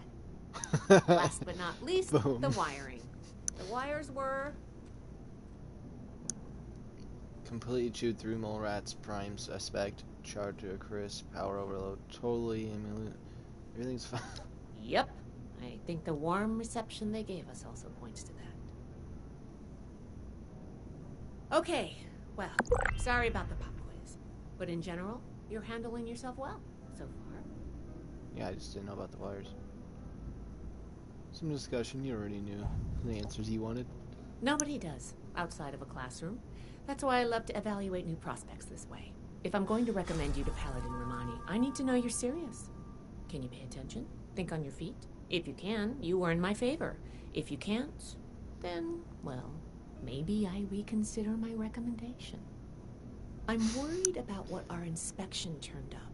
Last but not least, Boom. the wiring. The wires were Completely chewed through mole rats, prime suspect, charred to a crisp, power overload, totally, everything's fine. Yep. I think the warm reception they gave us also points to that. Okay, well, sorry about the pop quiz. But in general, you're handling yourself well so far. Yeah, I just didn't know about the wires. Some discussion, you already knew the answers you wanted. Nobody does, outside of a classroom. That's why I love to evaluate new prospects this way. If I'm going to recommend you to Paladin Romani, I need to know you're serious. Can you pay attention? Think on your feet? If you can, you are in my favor. If you can't, then, well, maybe I reconsider my recommendation. I'm worried about what our inspection turned up.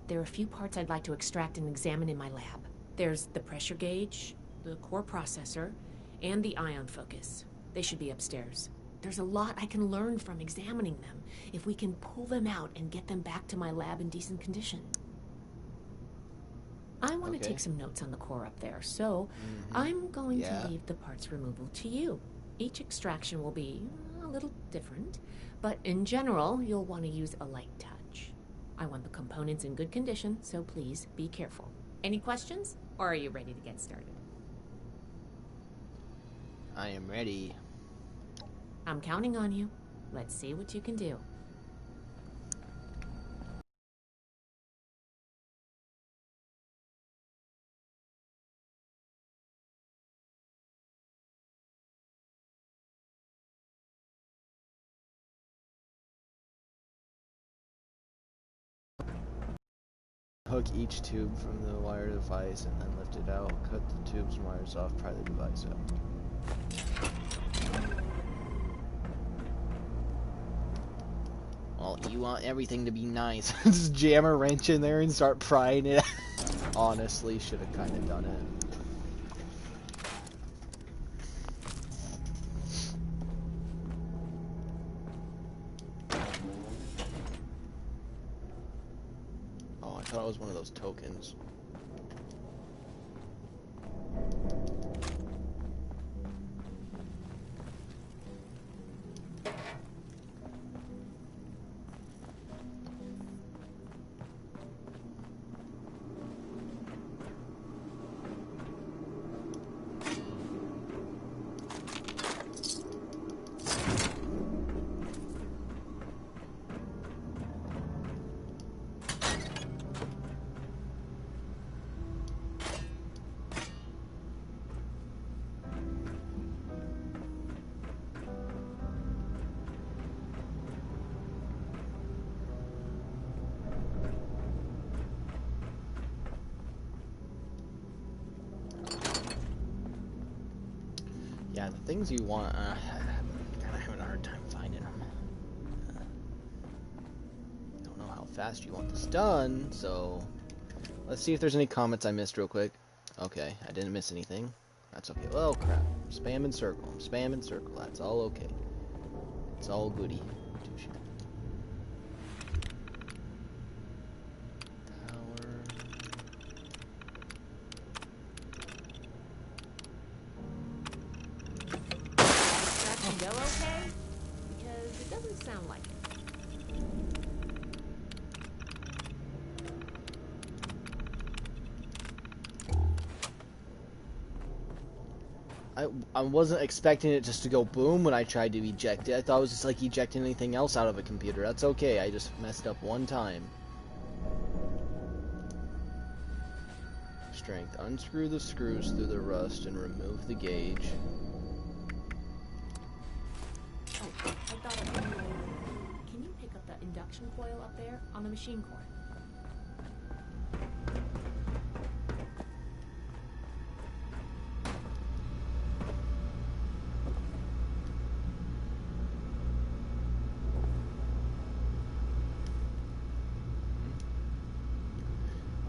There are a few parts I'd like to extract and examine in my lab. There's the pressure gauge, the core processor, and the ion focus. They should be upstairs. There's a lot I can learn from examining them if we can pull them out and get them back to my lab in decent condition. I want to take some notes on the core up there, so I'm going to leave the parts removal to you. Each extraction will be a little different, but in general, you'll want to use a light touch. I want the components in good condition, so please be careful. Any questions, or are you ready to get started? I am ready. I'm counting on you. Let's see what you can do. Hook each tube from the wire device and then lift it out. Cut the tubes and wires off. Pry the device out. Well, you want everything to be nice. Just jam a wrench in there and start prying it. Honestly, should have kind of done it. Oh, I thought it was one of those tokens. Yeah, the things you want, I'm having a hard time finding them. Don't know how fast you want this done, so let's see if there's any comments I missed real quick. Okay, I didn't miss anything. That's okay. Well, crap. Spam and circle. Spam and circle. That's all okay. It's all goody. Go okay? Because it doesn't sound like it. I wasn't expecting it just to go boom when I tried to eject it. I thought it was just like ejecting anything else out of a computer. That's okay. I just messed up one time. Strength. Unscrew the screws through the rust and remove the gauge. Oh, I thought of it. Can you pick up the induction coil up there on the machine core?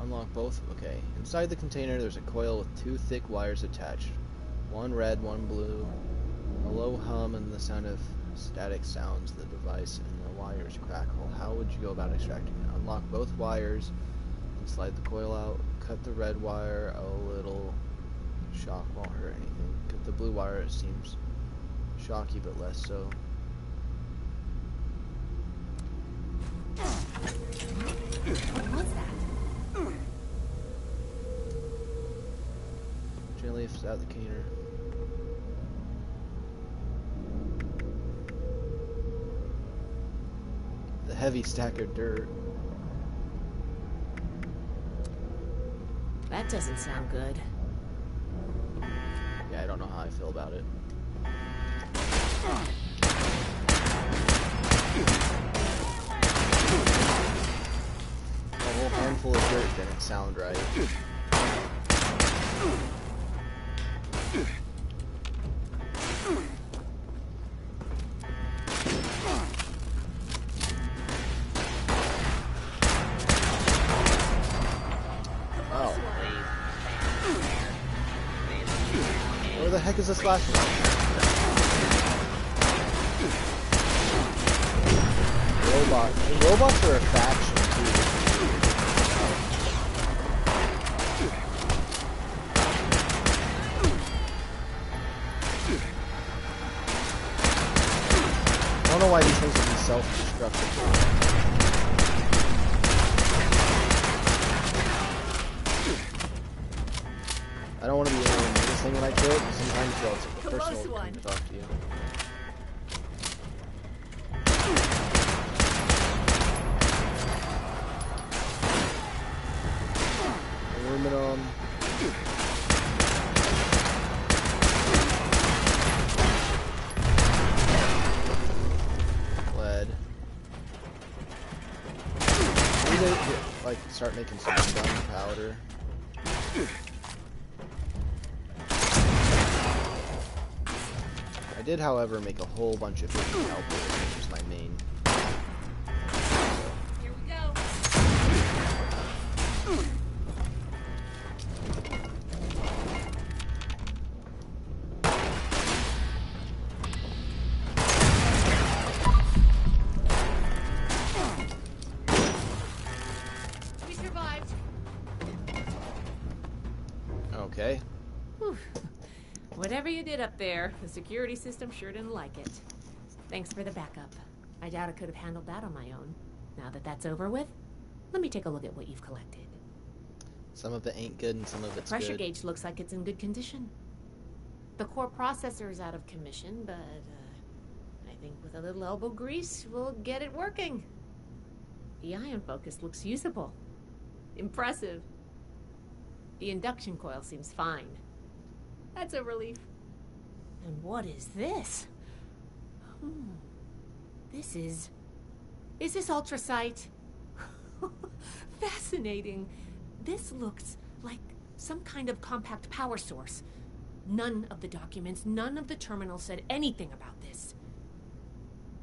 Unlock both. Okay. Inside the container, there's a coil with two thick wires attached. One red, one blue. A low hum and the sound of static sounds. The device and the wires crackle. How would you go about extracting it? Unlock both wires and slide the coil out. Cut the red wire a little. Shock won't hurt anything. Cut the blue wire. It seems shocky, but less so. Advocator. The heavy stack of dirt. That doesn't sound good. Yeah, I don't know how I feel about it. A whole handful of dirt didn't sound right. Where the heck is this last one? Robot. The robots are a faction too. I don't know why these things would be self-destructive. I don't want to be anyone near this thing when I kill it, but sometimes it's a personal thing to talk to you. Aluminum. Lead. We need to, like, start making some gunpowder. I did, however, make a whole bunch of fishing outboards, which is my main. Here we go. We survived. Okay. Whew. Whatever you did up there, the security system sure didn't like it. Thanks for the backup. I doubt I could have handled that on my own. Now that that's over with, let me take a look at what you've collected. Some of it ain't good and some of it's Pressure good. gauge looks like it's in good condition. The core processor is out of commission, but I think with a little elbow grease, we'll get it working. The ion focus looks usable. Impressive. The induction coil seems fine. That's a relief. And what is this? This is... Is this ultrasight? Fascinating. This looks like some kind of compact power source. None of the documents, none of the terminals said anything about this.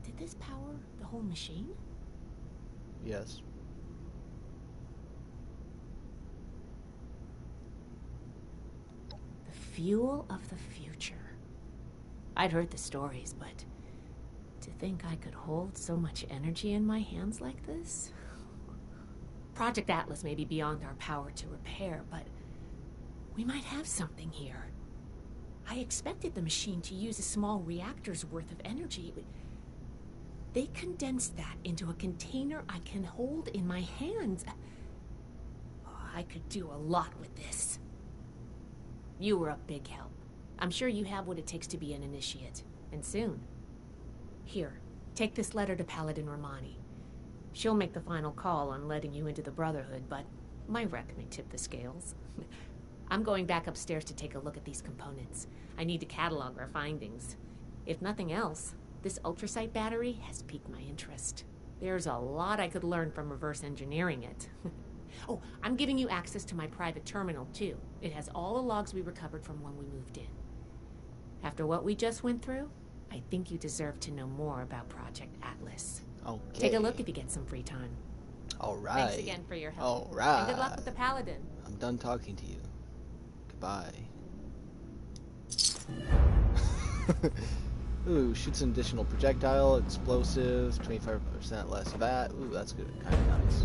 Did this power the whole machine? Yes. The fuel of the future. I'd heard the stories, but to think I could hold so much energy in my hands like this? Project Atlas may be beyond our power to repair, but we might have something here. I expected the machine to use a small reactor's worth of energy, but they condensed that into a container I can hold in my hands. Oh, I could do a lot with this. You were a big help. I'm sure you have what it takes to be an initiate, and soon. Here, take this letter to Paladin Romani. She'll make the final call on letting you into the Brotherhood, but my wreck may tip the scales. I'm going back upstairs to take a look at these components. I need to catalog our findings. If nothing else, this ultrasight battery has piqued my interest. There's a lot I could learn from reverse engineering it. Oh, I'm giving you access to my private terminal, too. It has all the logs we recovered from when we moved in. After what we just went through, I think you deserve to know more about Project Atlas. Okay. Take a look if you get some free time. All right. Thanks again for your help. All right. And good luck with the Paladin. I'm done talking to you. Goodbye. Ooh, shoots an additional projectile, explosive, 25% less VAT. Ooh, that's good. Kind of nice.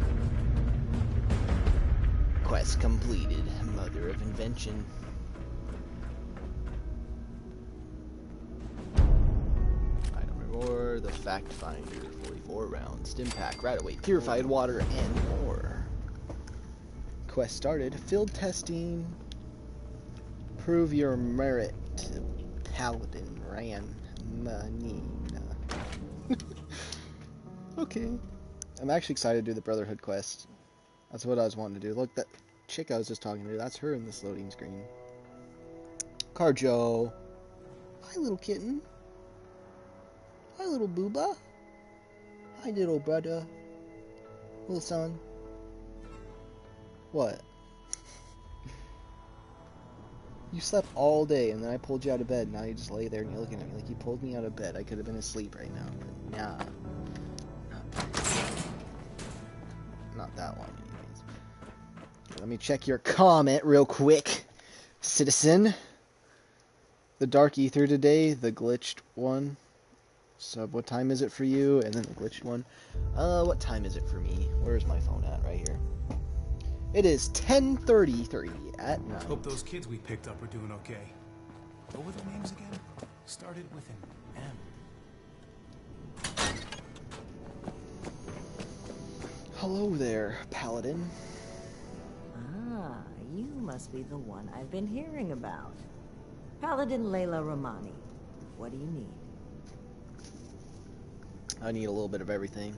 Quest completed. Mother of invention. Item reward, the fact finder, 44 rounds, stim pack, right away, purified water, and more. Quest started. Field testing. Prove your merit, Paladin Ran Manina. Okay. I'm actually excited to do the Brotherhood quest. That's what I was wanting to do. Look, that chick I was just talking to, that's her in this loading screen. Carjo. Hi, little kitten. Hi, little booba. Hi, little brother. Little son. What? You slept all day, and then I pulled you out of bed. Now you just lay there and you're looking at me like you pulled me out of bed. I could have been asleep right now, but nah. Not that one, anyways. Okay, let me check your comment real quick, citizen. The Dark Ether today, the glitched one. Sub, what time is it for you? And then the glitched one. What time is it for me? Where's my phone at? Right here. It is 10:33 at night. Hope those kids we picked up are doing okay. What were their names again? Started with an M. Hello there, Paladin. Ah, you must be the one I've been hearing about. Paladin Layla Romani. What do you need? I need a little bit of everything.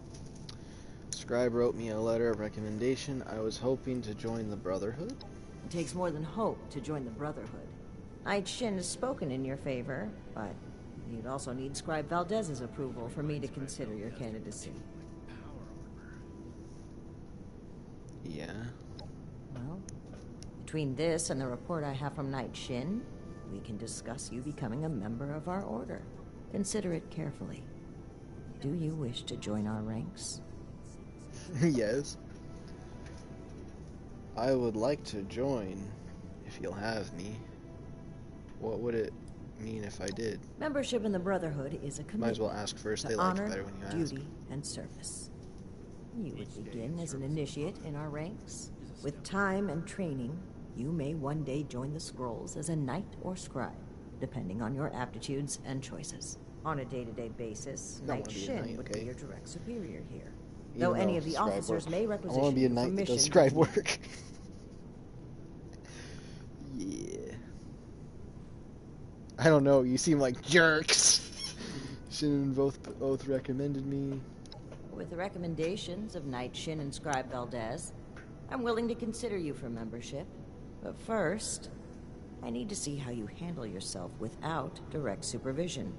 Scribe wrote me a letter of recommendation. I was hoping to join the Brotherhood. It takes more than hope to join the Brotherhood. Knight Shin has spoken in your favor, but you'd also need Scribe Valdez's approval for me to consider your candidacy. Yeah. Well, between this and the report I have from Knight Shin, we can discuss you becoming a member of our order. Consider it carefully. Do you wish to join our ranks? Yes. I would like to join, if you'll have me. What would it mean if I did? Membership in the Brotherhood is a commitment. Might as well ask first. To They like honor, it better when you ask. duty, and service. You would begin as an initiate in our ranks. With time and training, you may one day join the scrolls as a knight or scribe, depending on your aptitudes and choices. On a day-to-day basis, Knight Shin would be your direct superior here. Though any of the officers may requisition I want to be a you for knight that does missions scribe work. Yeah. I don't know. You seem like jerks. Shin both recommended me. With the recommendations of Knight Shin and Scribe Valdez, I'm willing to consider you for membership. But first, I need to see how you handle yourself without direct supervision.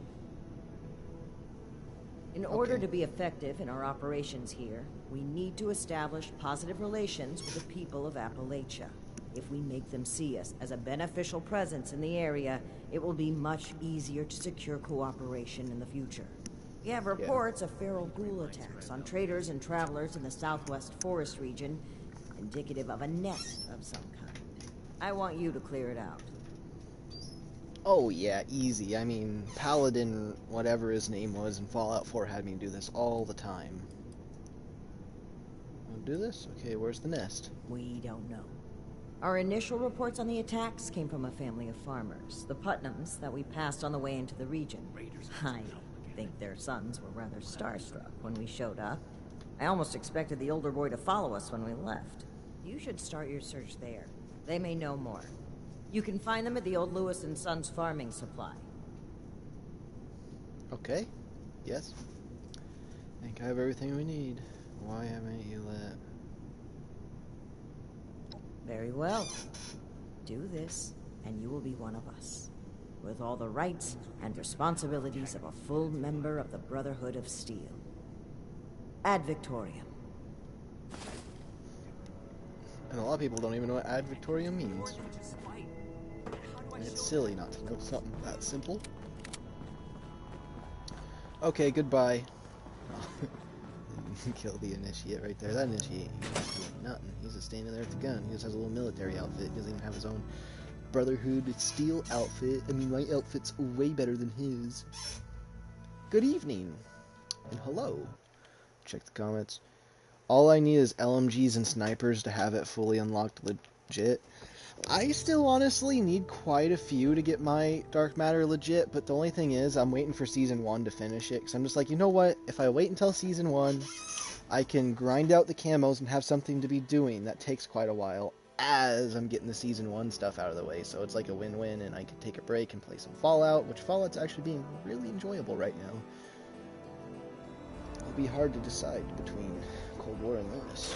In order to be effective in our operations here, we need to establish positive relations with the people of Appalachia. If we make them see us as a beneficial presence in the area, it will be much easier to secure cooperation in the future. We have reports of feral ghoul attacks on traders and travelers in the southwest forest region, indicative of a nest of some kind. I want you to clear it out. Oh yeah, easy. I mean, Paladin, whatever his name was in Fallout 4 had me do this all the time. I'll do this? Okay, where's the nest? We don't know. Our initial reports on the attacks came from a family of farmers, the Putnams, that we passed on the way into the region. I think their sons were rather starstruck when we showed up. I almost expected the older boy to follow us when we left. You should start your search there. They may know more. You can find them at the old Lewis and Sons farming supply. Okay. Yes. I think I have everything we need. Why haven't you let... Very well. Do this, and you will be one of us, with all the rights and responsibilities of a full member of the Brotherhood of Steel. Ad Victoriam. And a lot of people don't even know what Ad Victoriam means. And it's silly not to know something that simple. Okay, goodbye. Kill the initiate right there. That initiate, he's doing nothing. He's just standing there with the gun. He just has a little military outfit. He doesn't even have his own Brotherhood Steel outfit. I mean, my outfit's way better than his. Good evening. And hello. Check the comments. All I need is LMGs and snipers to have it fully unlocked legit. I still honestly need quite a few to get my Dark Matter legit, but the only thing is I'm waiting for Season 1 to finish it, because I'm just like, you know what, if I wait until Season 1, I can grind out the camos and have something to be doing. That takes quite a while. as I'm getting the Season 1 stuff out of the way, so it's like a win-win, and I can take a break and play some Fallout, which Fallout's actually being really enjoyable right now. It'll be hard to decide between Cold War and this.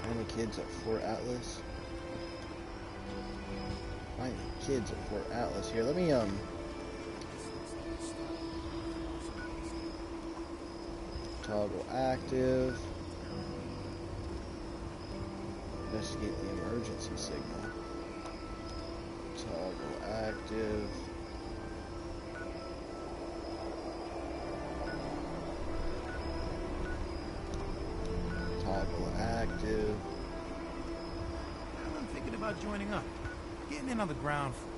Find the kids at Fort Atlas. Find the kids at Fort Atlas. Here, let me, toggle active. Investigate the emergency signal. Toggle active. Toggle active. I'm thinking about joining up. Getting in on the ground floor.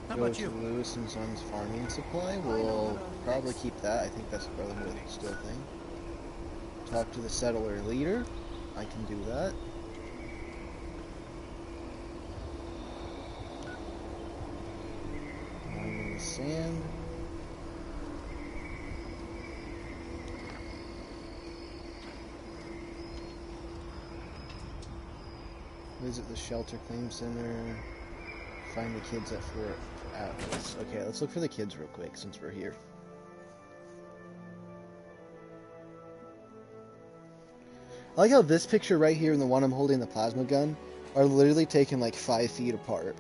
How Go about to you? Lewis and Sons Farming Supply. We'll probably keep that. I think that's the Brotherhood still thing. Talk to the settler leader. I can do that. I'm in the sand. Visit the shelter claim center. Find the kids at Fort Atlas. Okay, let's look for the kids real quick since we're here. I like how this picture right here and the one I'm holding the plasma gun are literally taken like 5 feet apart.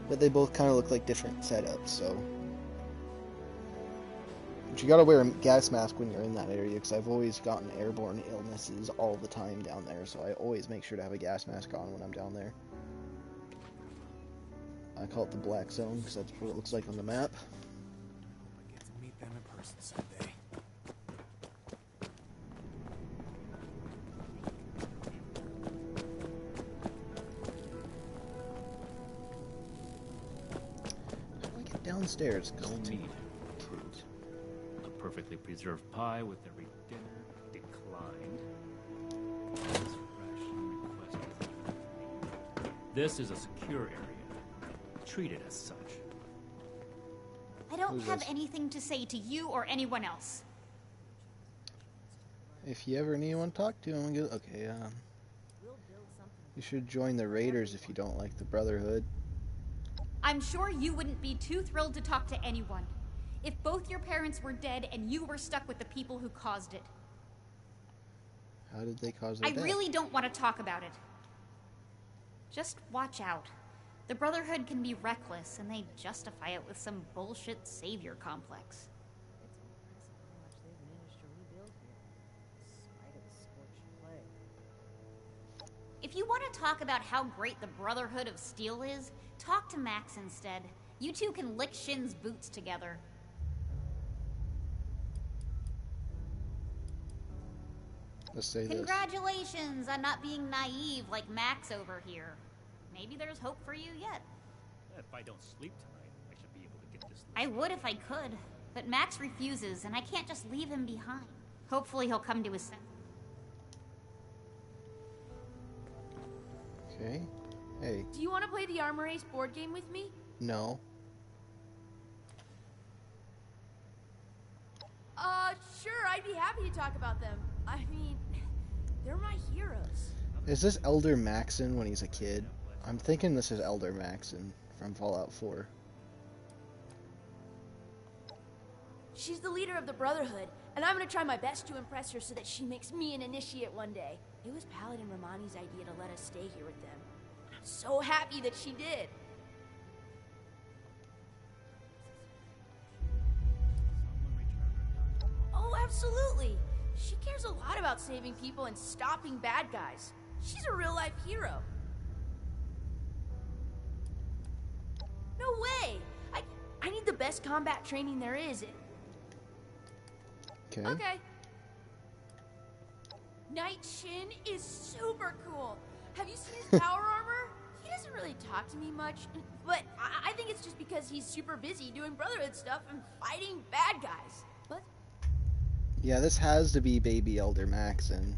But they both kind of look like different setups, so. But you gotta wear a gas mask when you're in that area, because I've always gotten airborne illnesses all the time down there, so I always make sure to have a gas mask on when I'm down there. I call it the black zone, because that's what it looks like on the map. I get to meet them in person someday. How do I get downstairs? No need. Kids. A perfectly preserved pie with every dinner declined. This ration requested. This is a secure area. Treat it as such. I don't Who's have this? anything to say to you or anyone else. If you ever need anyone to talk to, I'm good. Okay, you should join the Raiders if you don't like the Brotherhood. I'm sure you wouldn't be too thrilled to talk to anyone if both your parents were dead and you were stuck with the people who caused it. How did they cause their I death? really don't want to talk about it. Just watch out. The Brotherhood can be reckless, and they justify it with some bullshit savior complex. If you want to talk about how great the Brotherhood of Steel is, talk to Max instead. You two can lick Shin's boots together. Let's say this. Congratulations on not being naive like Max over here. Maybe there's hope for you yet. If I don't sleep tonight, I should be able to get this. I would if I could, but Max refuses, and I can't just leave him behind. Hopefully he'll come to his senses. Okay. Hey. Do you want to play the Armor Ace board game with me? No. Sure, I'd be happy to talk about them. I mean, they're my heroes. Is this Elder Maxon when he's a kid? I'm thinking this is Elder Maxon from Fallout 4. She's the leader of the Brotherhood, and I'm gonna try my best to impress her so that she makes me an initiate one day. It was Paladin Romani's idea to let us stay here with them. I'm so happy that she did. Oh, absolutely. She cares a lot about saving people and stopping bad guys. She's a real-life hero. No way! I need the best combat training there is. Okay. Okay. Night Shin is super cool. Have you seen his power armor? He doesn't really talk to me much, but I think it's just because he's super busy doing Brotherhood stuff and fighting bad guys. What? Yeah, this has to be baby Elder Maxon.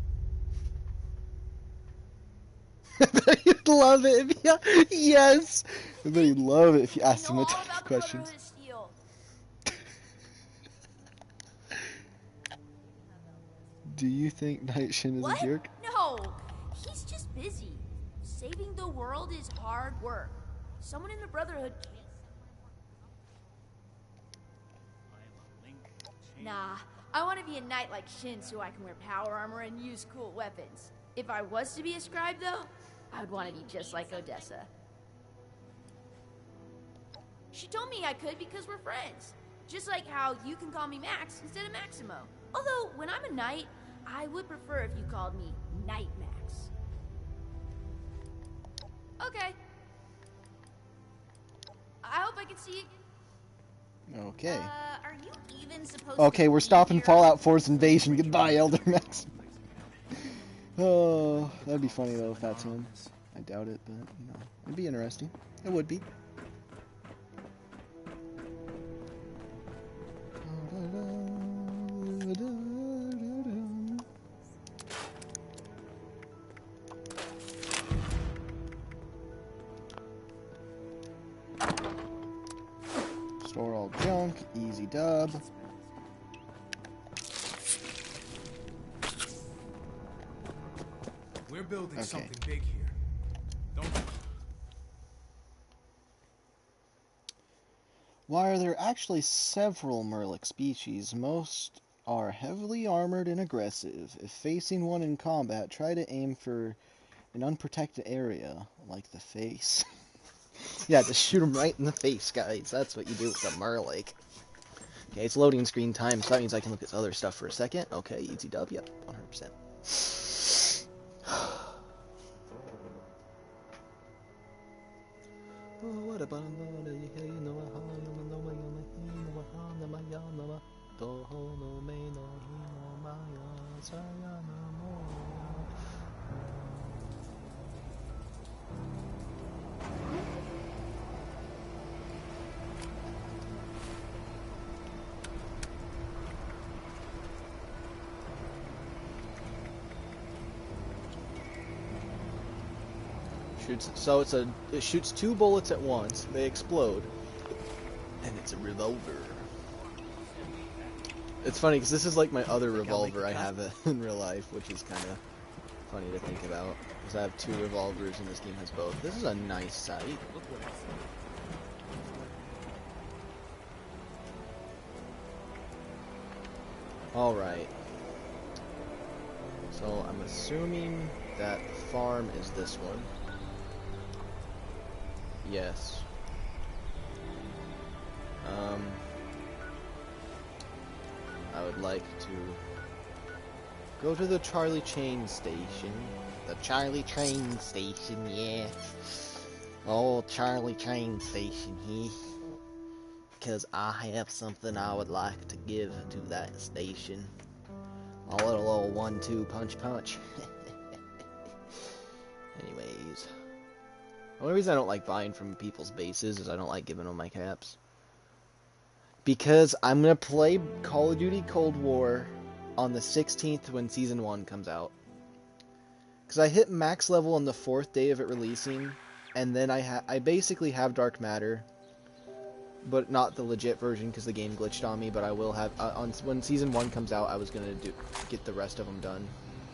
You'd love it if you, yes! I bet you'd love it if you asked him a all ton of about the questions. Brotherhood of Steel. Do you think Night Shin is What? a jerk? No, he's just busy. Saving the world is hard work. Someone in the Brotherhood can't. Nah, I want to be a knight like Shin so I can wear power armor and use cool weapons. If I was to be a scribe, though, I would want to be just like Odessa. She told me I could because we're friends. Just like how you can call me Max instead of Maximo. Although, when I'm a knight, I would prefer if you called me Knight Max. Okay. I hope I can see you. Okay. Are you even supposed Okay, to we're be stopping here? Fallout 4's invasion. Goodbye, Elder Max. Oh, that'd be funny though if that's him. I doubt it, but you know, it'd be interesting. It would be. Store all junk, easy dub. We're building Okay. something big here. Don't. Why are there actually several Murloc species? Most are heavily armored and aggressive. If facing one in combat, try to aim for an unprotected area, like the face. Yeah, just shoot him right in the face, guys. That's what you do with a Murloc. Okay, it's loading screen time, so that means I can look at other stuff for a second. Okay, easy dub, yep, 100%. It shoots 2 bullets at once, they explode, and it's a revolver. It's funny because this is like my other revolver I have in real life, which is kind of funny to think about, because I have 2 revolvers and this game has both. This is a nice sight. Alright. So I'm assuming that the farm is this one. Yes. I would like to go to the Charlie Train Station. The Charlie Train Station, yeah. Oh, Charlie Train Station here. Because I have something I would like to give to that station. A little old 1-2 punch punch. Anyways. The only reason I don't like buying from people's bases is I don't like giving them my caps. Because I'm going to play Call of Duty Cold War on the 16th when Season 1 comes out. Because I hit max level on the 4th day of it releasing, and then I basically have Dark Matter, but not the legit version because the game glitched on me, but I will have, when Season 1 comes out, I was going to get the rest of them done.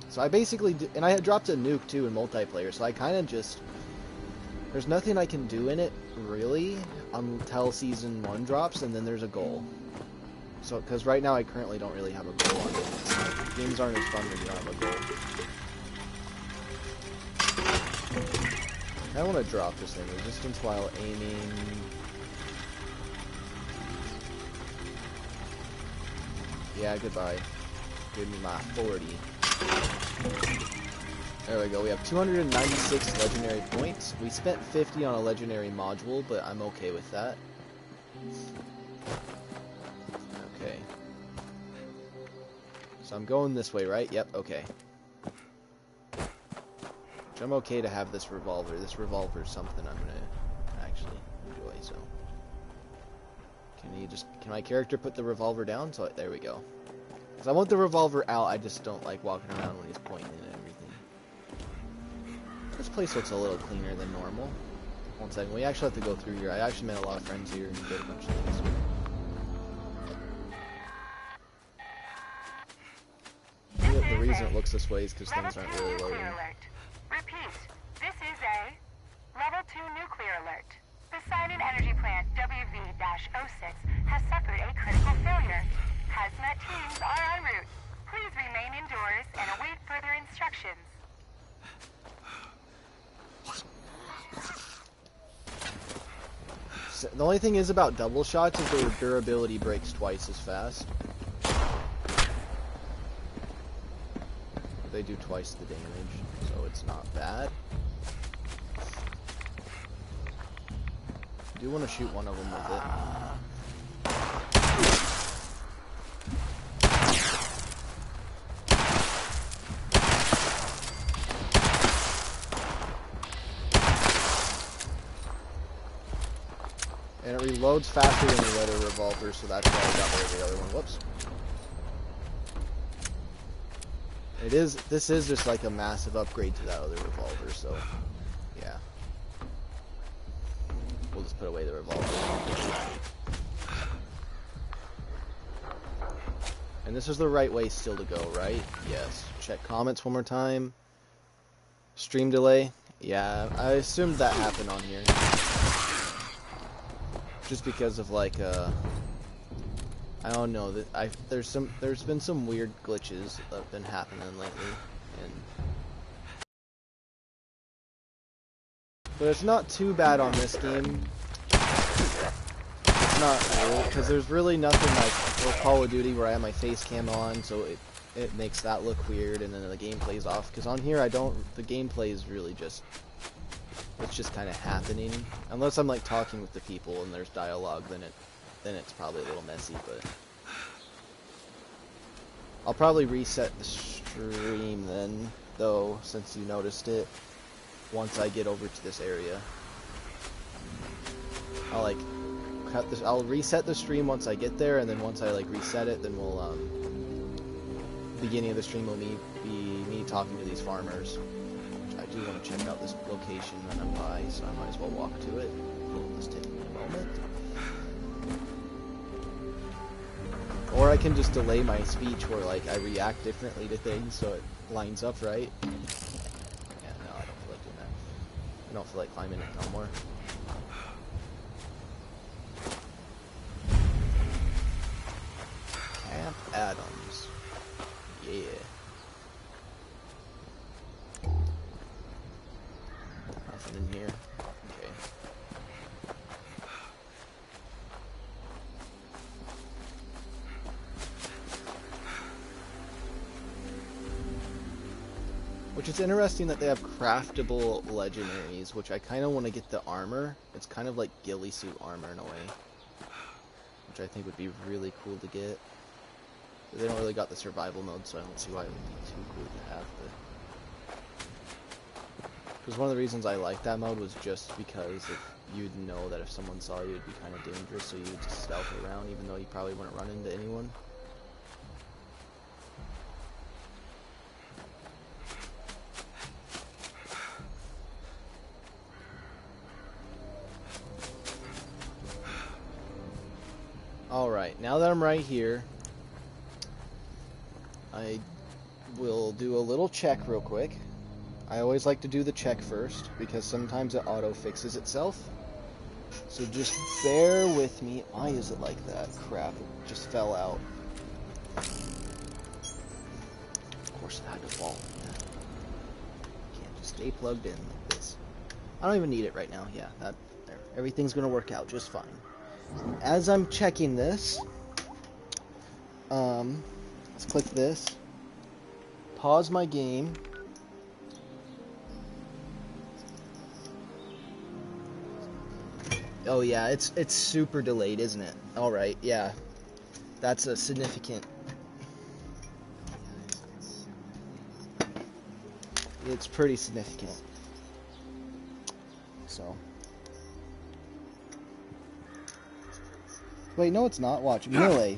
So I basically, and I had dropped a nuke too in multiplayer, so I kind of just, there's nothing I can do in it, really, until Season 1 drops, and then there's a goal. So, because right now I currently don't really have a goal on it. Games aren't as fun when you don't have a goal. I want to drop this thing, resistance while aiming. Yeah, goodbye. Give me my 40. There we go, we have 296 legendary points. We spent 50 on a legendary module, but I'm okay with that. Okay. So I'm going this way, right? Yep, okay. Which I'm okay to have this revolver. This revolver is something I'm gonna actually enjoy, so. Can my character put the revolver down? So, there we go. Because I want the revolver out, I just don't like walking around when he's pointing and everything. This place looks a little cleaner than normal. One second, we actually have to go through here. I actually met a lot of friends here and did a bunch of things. The reason it looks this way is because things aren't really loading. Repeat, this is a Level 2 nuclear alert. Poseidon Energy Plant WV-06 has suffered a critical failure. Hazmat teams are en route. Please remain indoors and await further instructions. So the only thing is about double shots is their durability breaks twice as fast. They do twice the damage, so it's not bad. I do want to shoot one of them with it. And it reloads faster than the other revolver, so that's why I got rid of the other one. Whoops. This is just like a massive upgrade to that other revolver, so yeah. We'll just put away the revolver. And this is the right way still to go, right? Yes. Check comments one more time. Stream delay. Yeah, I assumed that happened on here. Just because of like I don't know, there's been some weird glitches that have been happening lately, but it's not too bad on this game. It's not because there's really nothing like for Call of Duty where I have my face cam on, so it makes that look weird, and then the gameplay's off. Because on here the gameplay is really just it's just kind of happening, unless I'm like talking with the people and there's dialogue, then it's probably a little messy, but I'll probably reset the stream then, though, since you noticed it, once I get over to this area. I'll like I'll reset the stream once I get there, and then once I like reset it, then we'll beginning of the stream will be me talking to these farmers. I do want to check out this location that I'm by, so I might as well walk to it. It'll just take me a moment. Or I can just delay my speech where like I react differently to things so it lines up right. Yeah, no, I don't feel like doing that. I don't feel like climbing it no more. Camp Adams. Yeah. Nothing in here. Okay. Which is interesting that they have craftable legendaries, which I kind of want to get the armor. It's kind of like ghillie suit armor in a way, which I think would be really cool to get. But they don't really got the survival mode, so I don't see why it would be too cool to have the... Because one of the reasons I like that mode was just because you'd know that if someone saw you, it'd be kind of dangerous, so you'd just stealth around, even though you probably wouldn't run into anyone. Alright, now that I'm right here, I will do a little check real quick. I always like to do the check first, because sometimes it auto-fixes itself. So just bear with me. Why is it like that? Crap, it just fell out. Of course it had to fall. Can't just stay plugged in like this. I don't even need it right now. Yeah, there. Everything's gonna work out just fine. As I'm checking this, let's click this, pause my game, oh yeah, it's super delayed, isn't it? Alright, yeah, that's a significant, it's pretty significant, so... Wait, no it's not. Watch. Melee.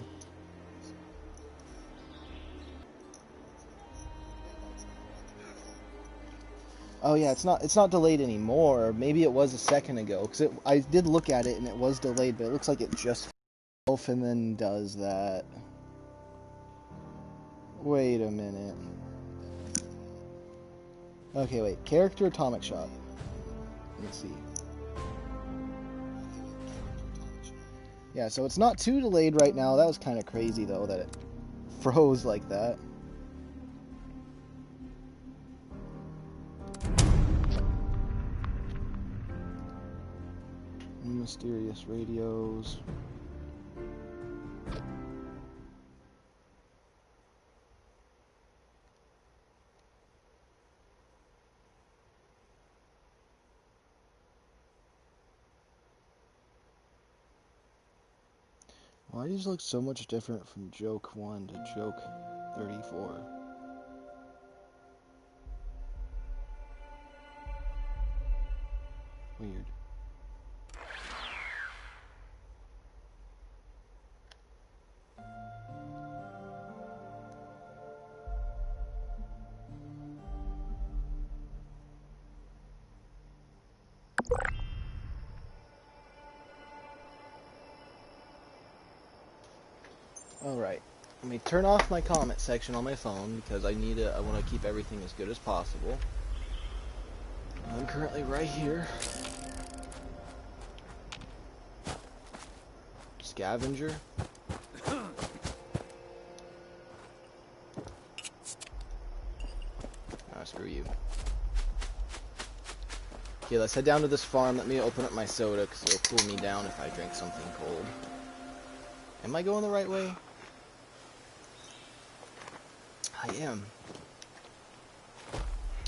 Oh yeah, it's not delayed anymore. Maybe it was a second ago, because I did look at it and it was delayed, but it looks like it just off and then does that. Wait a minute. Okay, wait. Character Atomic Shot. Let's see. Yeah, so it's not too delayed right now. That was kind of crazy though that it froze like that. Mysterious radios. Why does these look so much different from joke 1 to joke 34? Weird. Alright, let me turn off my comment section on my phone because I want to keep everything as good as possible. I'm currently right here. Scavenger. Ah, screw you. Okay, let's head down to this farm. Let me open up my soda because it'll cool me down if I drink something cold. Am I going the right way? I am.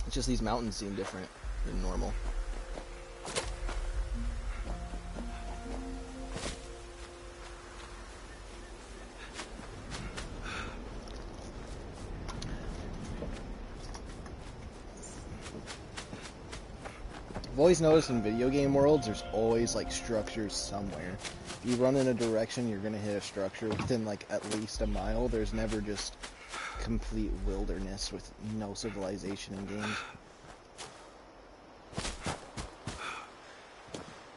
It's just these mountains seem different than normal. I've always noticed in video game worlds, there's always like structures somewhere. If you run in a direction, you're gonna hit a structure within like at least a mile. There's never just complete wilderness with no civilization in games.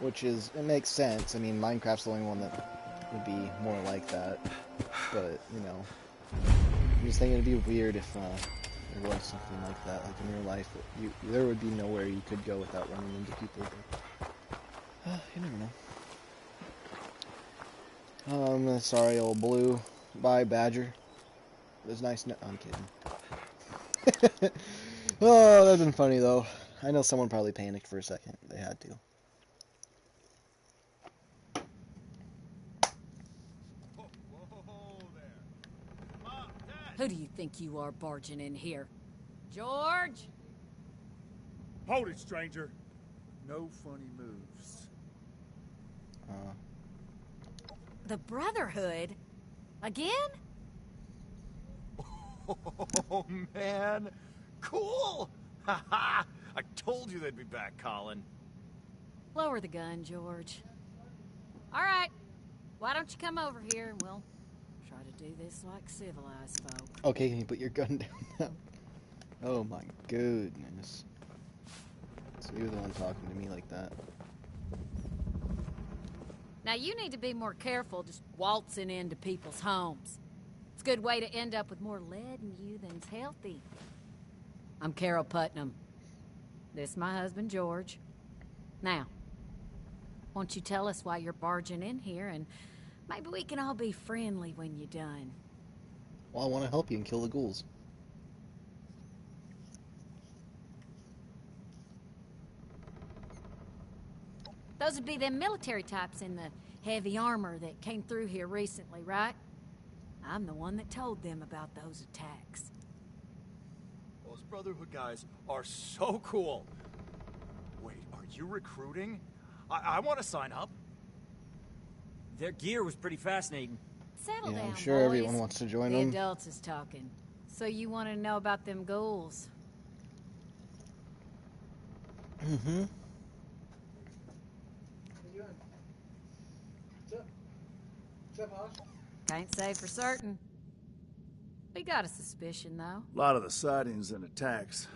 Which is, it makes sense. I mean, Minecraft's the only one that would be more like that. But, you know, I'm just thinking it'd be weird if there was something like that. Like in real life, there would be nowhere you could go without running into people. But, you never know. Sorry, old Blue. Bye, Badger. It was nice. I'm kidding. Oh, that's been funny though. I know someone probably panicked for a second. They had to. Who do you think you are barging in here? George? Hold it, stranger. No funny moves. The Brotherhood? Again? Oh, man. Cool. Ha! I told you they'd be back, Colin. Lower the gun, George. All right. Why don't you come over here and we'll try to do this like civilized folk. Okay, can you put your gun down now? Oh my goodness. So you're the one talking to me like that. Now you need to be more careful just waltzing into people's homes. It's a good way to end up with more lead in you than's healthy. I'm Carol Putnam. This is my husband, George. Now, won't you tell us why you're barging in here, and maybe we can all be friendly when you're done. Well, I want to help you and kill the ghouls. Those would be them military types in the heavy armor that came through here recently, right? I'm the one that told them about those attacks. Those Brotherhood guys are so cool. Wait, are you recruiting? I want to sign up. Their gear was pretty fascinating. Settle down, I'm sure boys. everyone wants to join the them. adults is talking. So you want to know about them ghouls? Mm-hmm. Can't say for certain. We got a suspicion, though. A lot of the sightings and attacks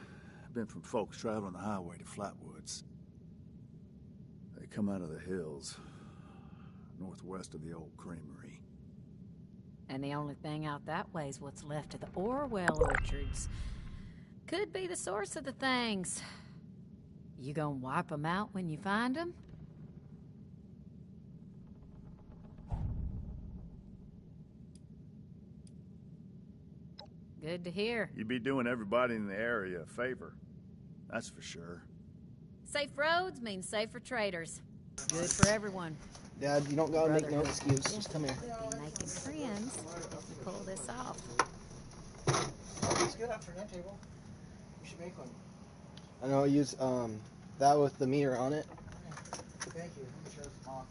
been from folks traveling the highway to Flatwoods. They come out of the hills, northwest of the old creamery. And the only thing out that way is what's left of the Orwell orchards. Could be the source of the things. You gonna wipe them out when you find them? Good to hear. You'd be doing everybody in the area a favor. That's for sure. Safe roads mean safer traders. Good for everyone. Dad, you don't gotta make no Brotherhood. excuse. Just come here. Be making friends if you pull this off. Let's get up for that table. We should make one. I know. Use that with the mirror on it. Thank you. Show some off.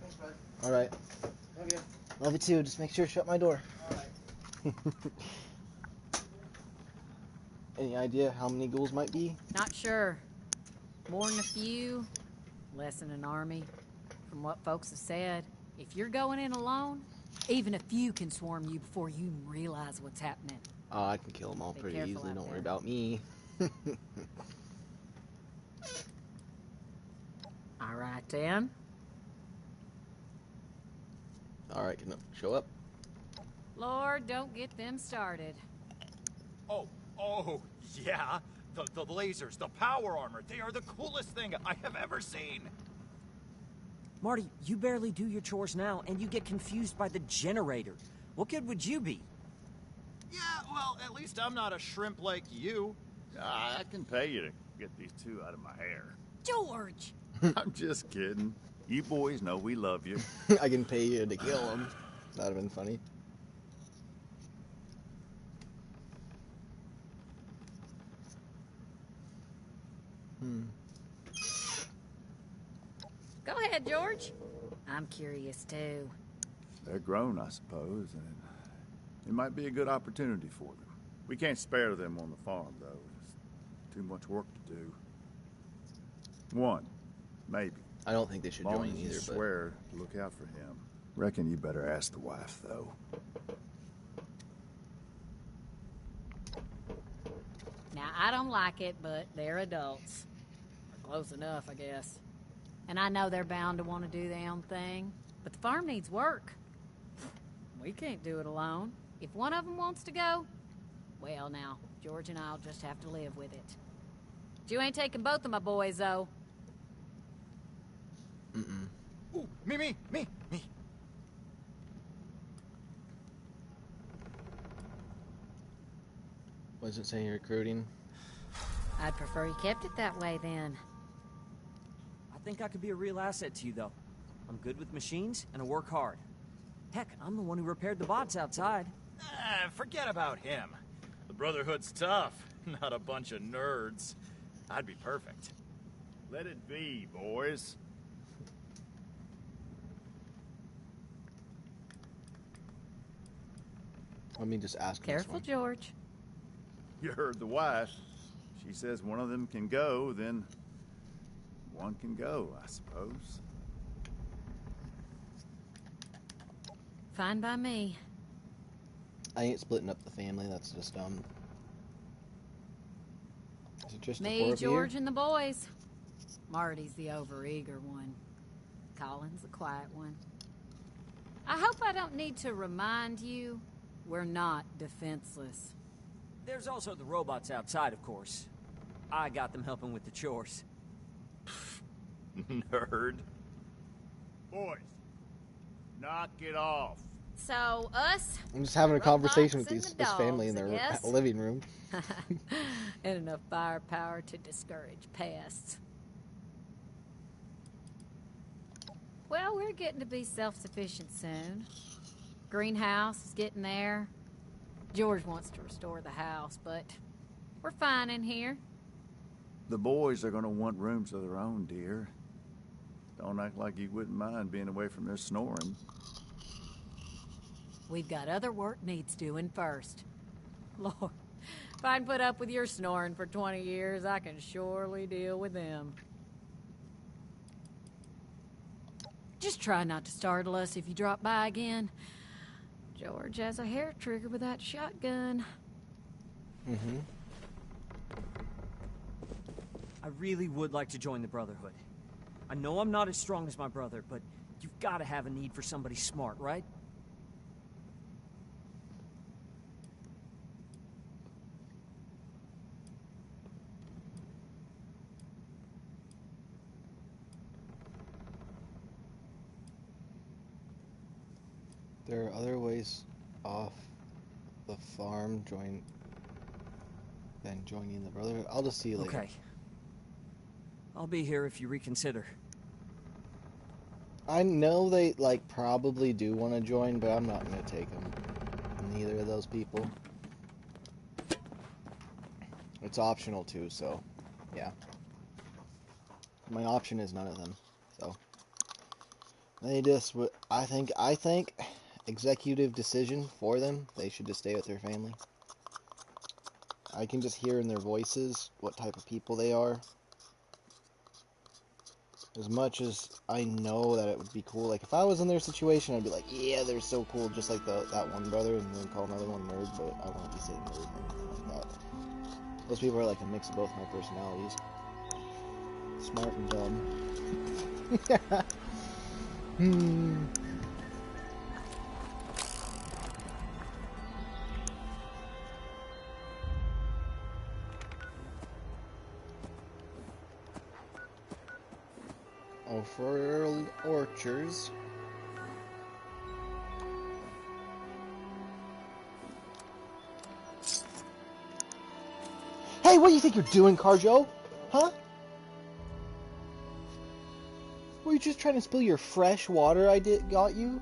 Thanks, bud. All right. Love you. Love you too. Just make sure to shut my door. All right. Any idea how many ghouls might be? Not sure. More than a few, less than an army. From what folks have said, if you're going in alone, even a few can swarm you before you even realize what's happening. Oh, I can kill them all Be pretty careful easily. out Don't worry there. about me. All right, then. All right, can show up. Lord, don't get them started. Oh, yeah. The lasers, the power armor, they are the coolest thing I have ever seen. Marty, you barely do your chores now, and you get confused by the generator. What good would you be? Yeah, well, at least I'm not a shrimp like you. I can pay you to get these two out of my hair. George! I'm just kidding. You boys know we love you. I can pay you to kill them. That'd have been funny. Go ahead, George. I'm curious, too. They're grown, I suppose, and it might be a good opportunity for them. We can't spare them on the farm, though. It's too much work to do. One, maybe. I don't think they should Long join as you either, but swear to look out for him. Reckon you better ask the wife, though. Now, I don't like it, but they're adults. Or close enough, I guess. And I know they're bound to want to do their own thing, but the farm needs work. We can't do it alone. If one of them wants to go, well, now, George and I'll just have to live with it. But you ain't taking both of my boys, though. Ooh, me. Was it saying recruiting? I'd prefer you kept it that way, then. I think I could be a real asset to you, though. I'm good with machines, and I work hard. Heck, I'm the one who repaired the bots outside. Forget about him. The Brotherhood's tough, not a bunch of nerds. I'd be perfect. Let it be, boys. Let me just ask him this Careful, one. George. You heard the wife. She says one of them can go, then one can go, I suppose. Fine by me. I ain't splitting up the family. That's just dumb. Is it just the Me, four of you? George, and the boys. Marty's the overeager one. Colin's the quiet one. I hope I don't need to remind you, we're not defenseless. There's also the robots outside, of course. I got them helping with the chores. Nerd. Boys, knock it off. So, us? I'm just having a conversation with robots and this the family in dogs, their I guess. living room. And enough firepower to discourage pests. Well, we're getting to be self-sufficient soon. Greenhouse is getting there. George wants to restore the house, but we're fine in here. The boys are going to want rooms of their own, dear. Don't act like you wouldn't mind being away from their snoring. We've got other work needs doing first. Lord, if I can put up with your snoring for 20 years, I can surely deal with them. Just try not to startle us if you drop by again. George has a hair trigger with that shotgun. Mm-hmm. really would like to join the Brotherhood. I know I'm not as strong as my brother, but you've got to have a need for somebody smart, right? There are other ways off the farm than joining the Brotherhood. I'll just see you later. Okay. I'll be here if you reconsider. I know they, like, probably do want to join, but I'm not going to take them. Neither of those people. It's optional, too, so, yeah. My option is none of them, so. They just, I think, executive decision for them, they should just stay with their family. I can just hear in their voices what type of people they are. As much as I know that it would be cool, like if I was in their situation, I'd be like, yeah, they're so cool, just like that one brother, and then call another one nerd, but I won't be saying nerd or anything like that. Those people are like a mix of both my personalities. Smart and dumb. Unfurled orchards. Hey, what do you think you're doing, Carjo? Huh? Were you just trying to spill your fresh water got you?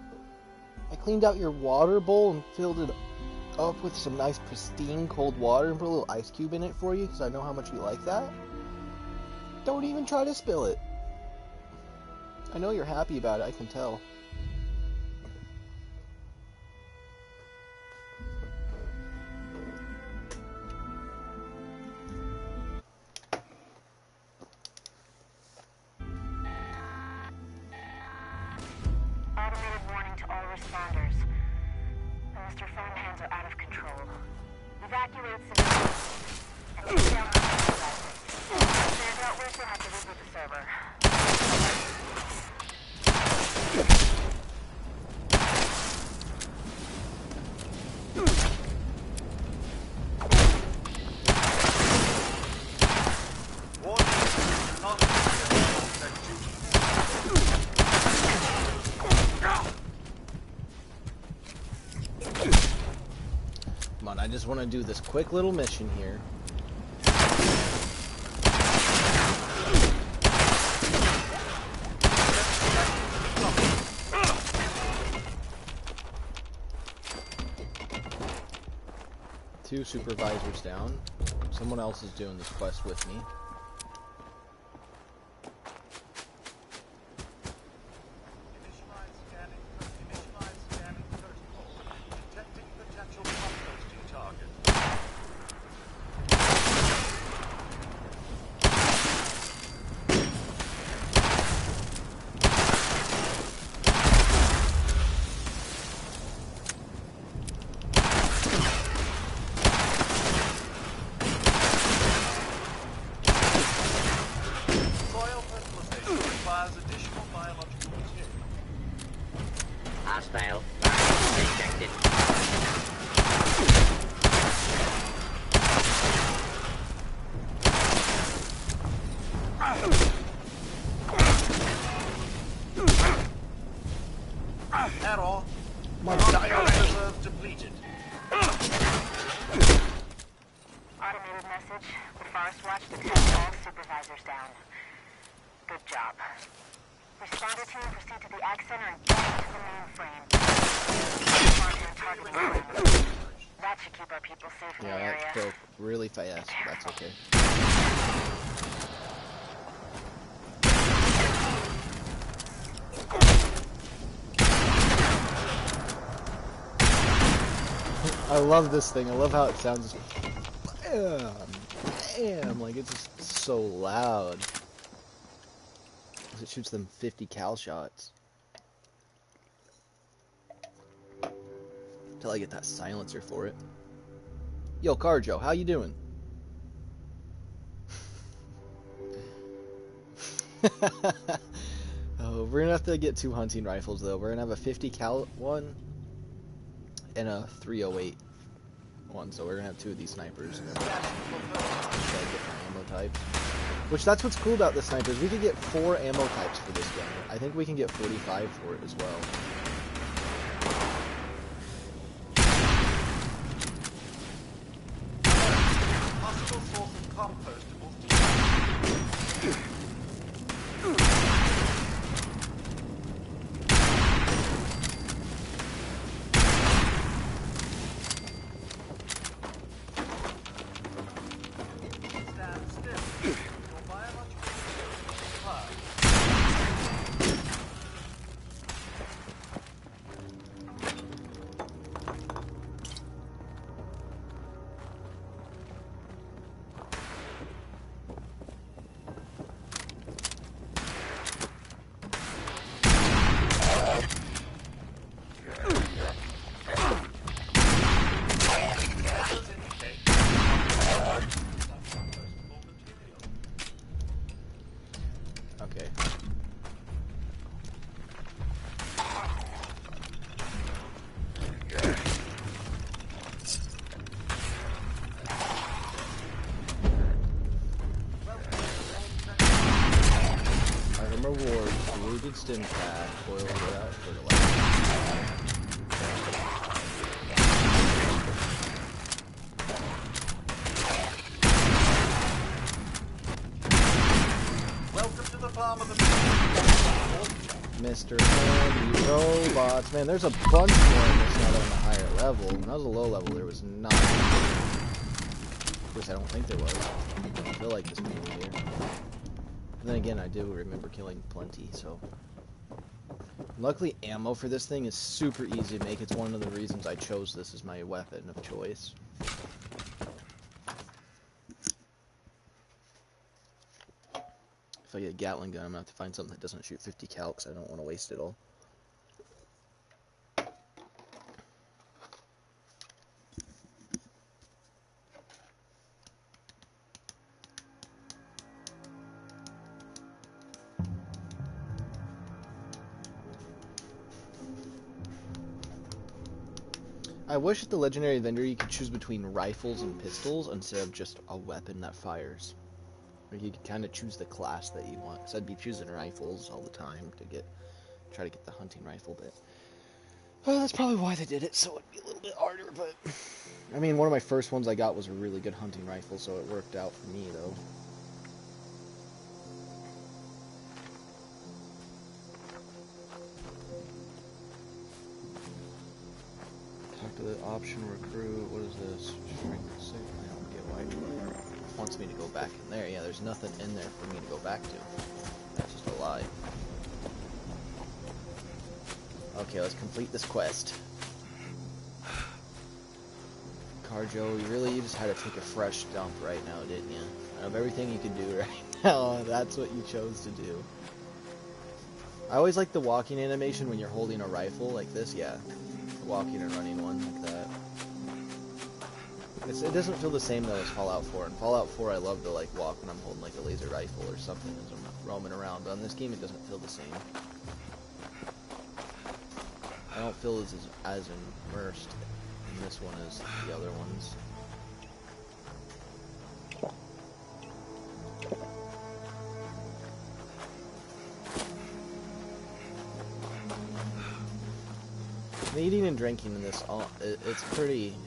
I cleaned out your water bowl and filled it up with some nice pristine cold water and put a little ice cube in it for you because I know how much you like that. Don't even try to spill it. I know you're happy about it, I can tell. Automated warning to all responders. Mr. Phone hands are out of control. Evacuate civilians and keep down on the If there's no wish, you'll have to reboot the server. Come on, I just want to do this quick little mission here. Two supervisors down. Someone else is doing this quest with me. Hostile. Detected. At all. Dial reserves depleted. Automated message. The Forest Watch detects all supervisors down. Good job. Responder team, proceed to the Ag Center and get into the mainframe. Targeting parameters. That should keep our people safe in the area. Yeah, that broke really fast. That's okay. I love this thing. I love how it sounds. Bam, like it's just so loud. It shoots them 50 cal shots. Till I get that silencer for it. Yo, Carjo, how you doing? Oh, we're gonna have to get 2 hunting rifles though. We're gonna have a 50 cal one and a 308 one, so we're gonna have 2 of these snipers. And then different ammo types. Which that's what's cool about the snipers. We could get 4 ammo types for this gun. I think we can get 45 for it as well. Possible source of compostable. Okay. Item reward, wounded stim pack, boiled without fertilizer. Welcome to the farm of the Mr. Handy Robots. Man, there's a bunch more in this now that on a higher level. When I was a low level, there was not. Of course, I don't think there was. I don't feel like this movie here. And then again, I do remember killing plenty, so. Luckily, ammo for this thing is super easy to make. It's one of the reasons I chose this as my weapon of choice. If I get a Gatling gun, I'm gonna have to find something that doesn't shoot 50 cal, because I don't want to waste it all. I wish at the Legendary Vendor you could choose between rifles and pistols instead of just a weapon that fires. Or you could kind of choose the class that you want. Because I'd be choosing rifles all the time to try to get the hunting rifle, but well, that's probably why they did it, so it'd be a little bit harder, but I mean, one of my first ones I got was a really good hunting rifle, so it worked out for me, though. Talk to the option recruit. What is this? Shrink the sick. I don't get why it wants me to go back in there. Yeah, there's nothing in there for me to go back to. That's just a lie. Okay, let's complete this quest. Carjo, you just had to take a fresh dump right now, didn't you? Out of everything you can do right now, that's what you chose to do. I always like the walking animation when you're holding a rifle like this, yeah. The walking and running one like that. It doesn't feel the same though as Fallout 4. In Fallout 4 I love to like walk when I'm holding like a laser rifle or something as I'm roaming around, but in this game it doesn't feel the same. I don't feel as immersed in this one as the other ones. The eating and drinking in this, it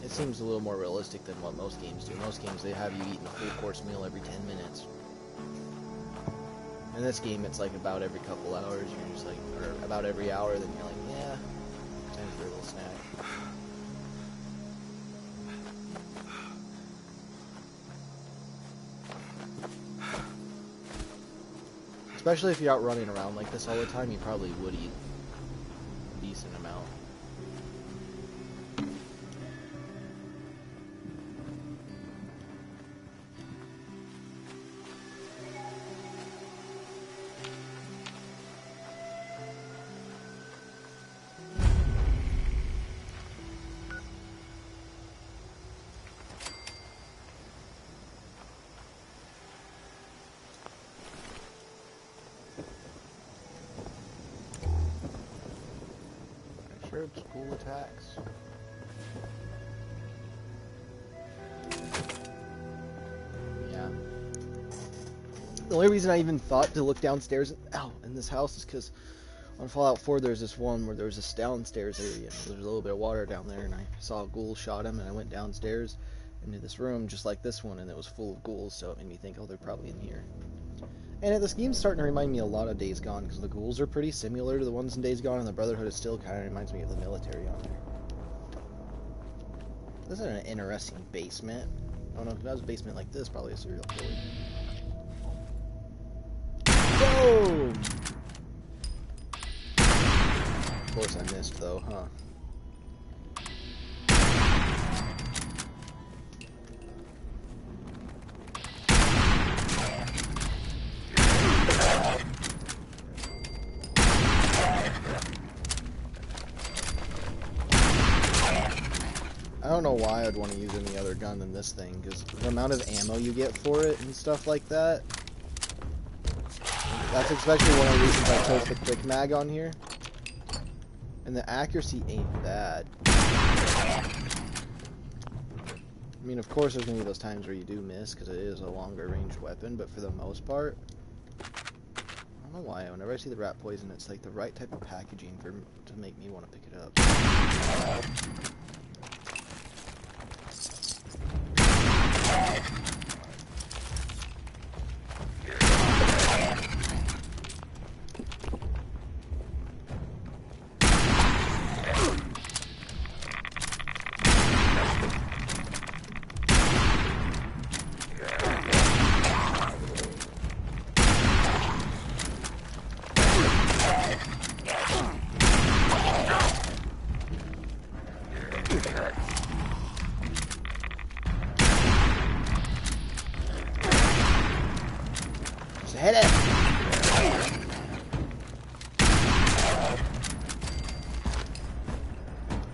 seems a little more realistic than what most games do. Most games, they have you eating a full course meal every 10 minutes. In this game, it's like about every couple hours, you're just like, or about every hour, then you're like, yeah, time for a little snack. Especially if you're out running around like this all the time, you probably would eat a decent amount. Trips, cool attacks. Yeah. The only reason I even thought to look downstairs in this house is because on Fallout 4 there's this one where there's this downstairs area and there's a little bit of water down there, and I saw a ghoul shot him, and I went downstairs into this room just like this one, and it was full of ghouls, so it made me think, oh, they're probably in here. And this game's starting to remind me a lot of Days Gone, because the ghouls are pretty similar to the ones in Days Gone, and the Brotherhood is still kind of reminds me of the military on there. This is an interesting basement. Oh no, if that was a basement like this, probably a serial killer. Boom! Of course I missed though, huh? I don't know why I'd want to use any other gun than this thing, because the amount of ammo you get for it and stuff like that. That's especially one of the reasons I chose the quick mag on here. And the accuracy ain't bad. I mean, of course there's going to be those times where you do miss, because it is a longer ranged weapon, but for the most part, I don't know why, whenever I see the rat poison, it's like the right type of packaging to make me want to pick it up. Hit it!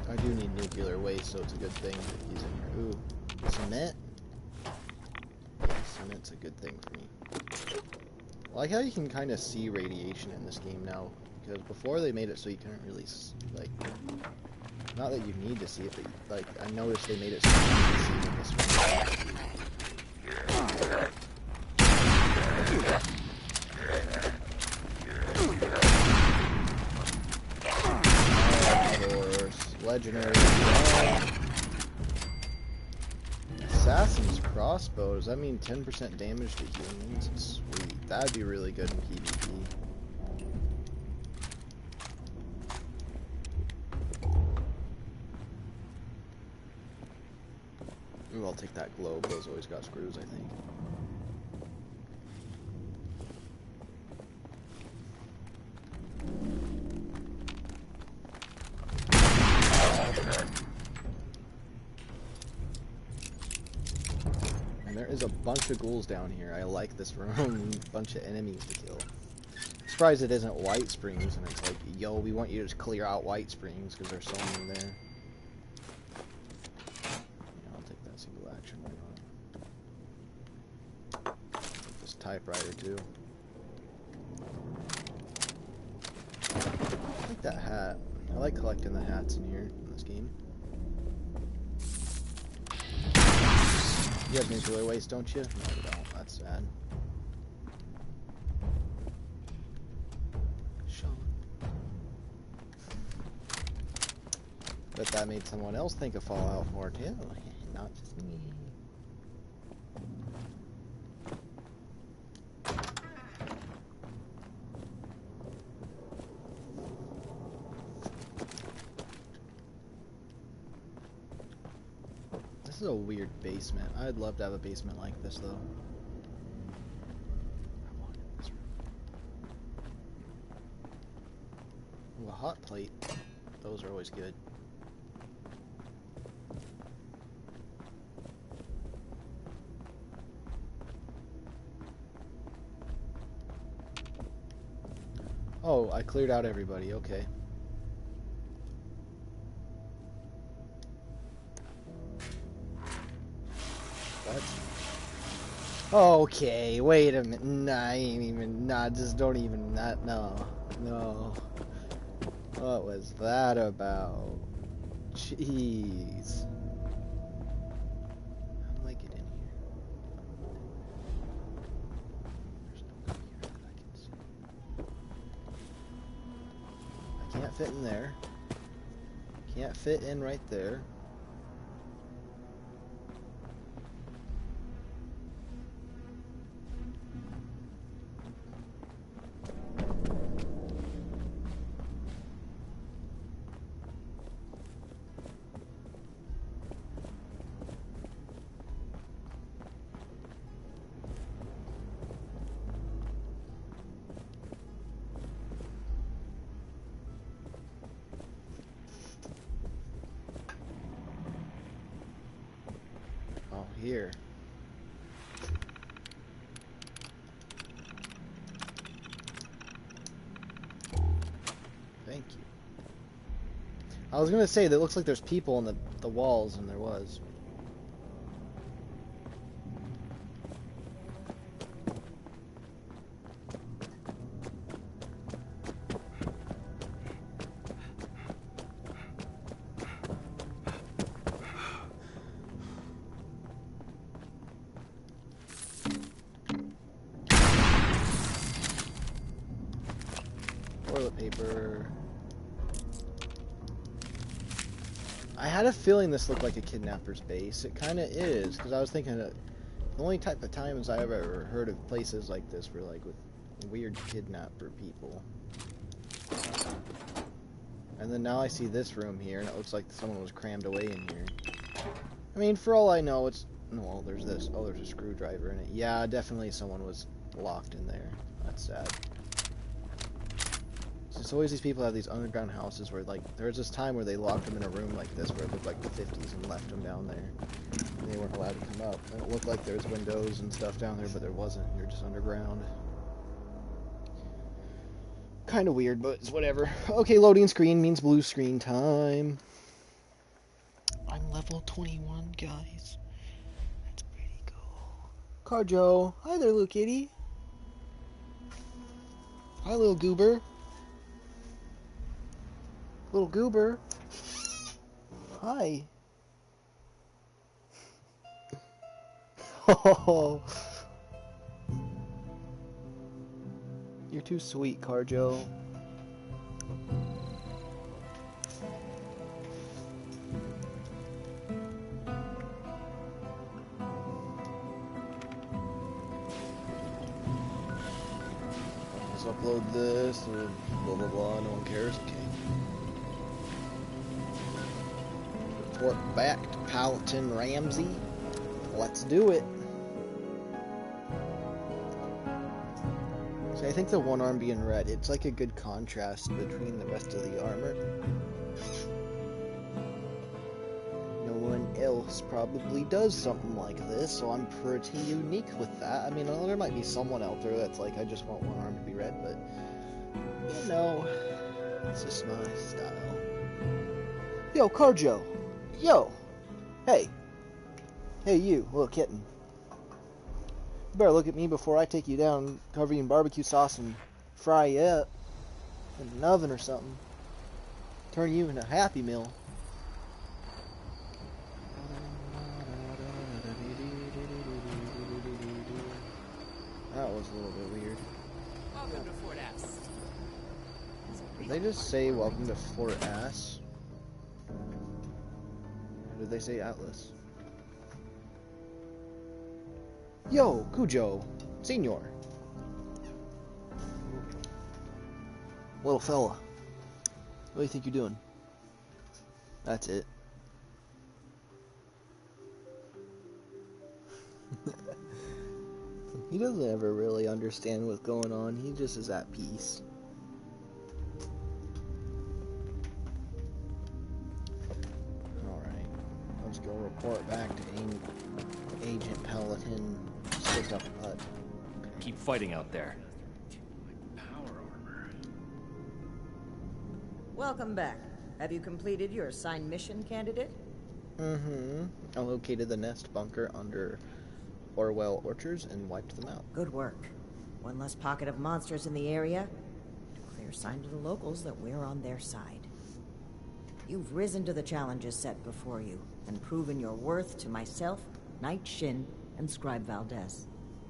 I do need nuclear waste, so it's a good thing that he's in here. Ooh, cement? Yeah, cement's a good thing for me. I like how you can kind of see radiation in this game now, because before they made it so you couldn't really, like, not that you need to see it, but, like, I noticed they made it so you can see it in this one. Legendary. Assassin's crossbow. Does that mean 10% damage to humans? Sweet. That'd be really good in PvP. Ooh, I'll take that globe. Those always got screws, I think. There is a bunch of ghouls down here. I like this room. A bunch of enemies to kill. I'm surprised it isn't White Springs and it's like, yo, we want you to just clear out White Springs because there's so many there. Yeah, I'll take that single action. Take this typewriter too. I like that hat. I like collecting the hats in here in this game. You have nuclear waste, don't you? No, you don't. That's sad. Sean. Bet that made someone else think of Fallout 4 too. Not just me. This is a weird basement. I'd love to have a basement like this, though. I wanted this room. Ooh, a hot plate. Those are always good. Oh, I cleared out everybody. Okay. Okay, wait a minute. Nah, I ain't even. Nah, just don't even. No. No. What was that about? Jeez. How do I get in here? There's nobody here that I can see. I can't fit in there. Can't fit in right there. Here. Thank you. I was gonna say that looks like there's people on the walls, and there was. Toilet paper. I had a feeling this looked like a kidnapper's base. It kind of is, because I was thinking that the only type of times I've ever heard of places like this were like with weird kidnapper people. And then now I see this room here, and it looks like someone was crammed away in here. I mean, for all I know, it's... Well, there's this. Oh, there's a screwdriver in it. Yeah, definitely someone was locked in there. That's sad. It's always these people have these underground houses where, like, there was this time where they locked them in a room like this where it looked like the 50s and left them down there. And they weren't allowed to come up. And it looked like there was windows and stuff down there, but there wasn't. You're just underground. Kind of weird, but it's whatever. Okay, loading screen means blue screen time. I'm level 21, guys. That's pretty cool. Carjo. Hi there, little kitty. Hi, little goober. Little goober. Hi. Oh. You're too sweet, Carjo. Let's upload this, or blah blah blah, no one cares. Okay. Report back to Paladin Ramsey. Let's do it. So I think the one arm being red, it's like a good contrast between the rest of the armor. No one else probably does something like this, so I'm pretty unique with that. I mean, there might be someone out there that's like, I just want one arm to be red, but, you know, it's just my style. Yo, Carjo! Yo! Hey! Hey, you, little kitten. You better look at me before I take you down, cover you in barbecue sauce and fry you up in an oven or something. Turn you into a Happy Meal. That was a little bit weird. Welcome to Fort Ass. Did they just say welcome to Fort Ass? Or did they say Atlas? Yo, Cujo, Senor. Little fella. What do you think you're doing? That's it. He doesn't ever really understand what's going on. He just is at peace. Alright. Let's go report back to Agent Paladin. Stick up butt. Okay. Keep fighting out there. Welcome back. Have you completed your assigned mission, candidate? Mm-hmm. I located the nest bunker under Orwell Orchards and wiped them out. Good work. One less pocket of monsters in the area to clear clear sign to the locals that we're on their side. You've risen to the challenges set before you, and proven your worth to myself, Knight Shin, and Scribe Valdez.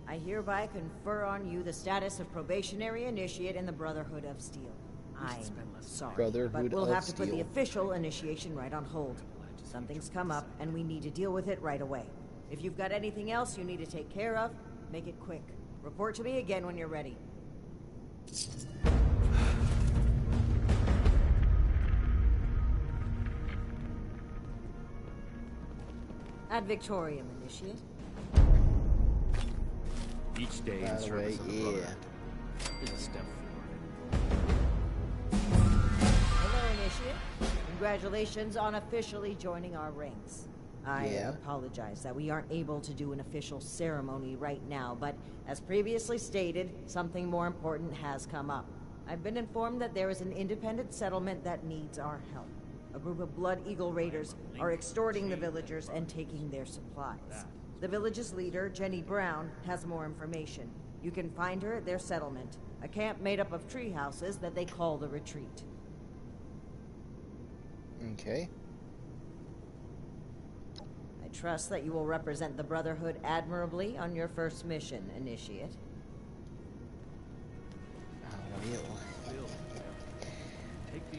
I hereby confer on you the status of probationary initiate in the Brotherhood of Steel. I'm sorry, Brotherhood but we'll of have to put the Steel. official initiation right on hold. Something's come up, and we need to deal with it right away. If you've got anything else you need to take care of, make it quick. Report to me again when you're ready. Ad Victorium, Initiate. Each day in service of the Brotherhood is a step forward. Hello, Initiate. Congratulations on officially joining our ranks. I apologize that we aren't able to do an official ceremony right now, but as previously stated, something more important has come up. I've been informed that there is an independent settlement that needs our help. A group of Blood Eagle raiders are extorting the villagers and taking their supplies. The village's leader, Jenny Brown, has more information. You can find her at their settlement, a camp made up of tree houses that they call the Retreat. Okay. I trust that you will represent the Brotherhood admirably on your first mission, Initiate. I will.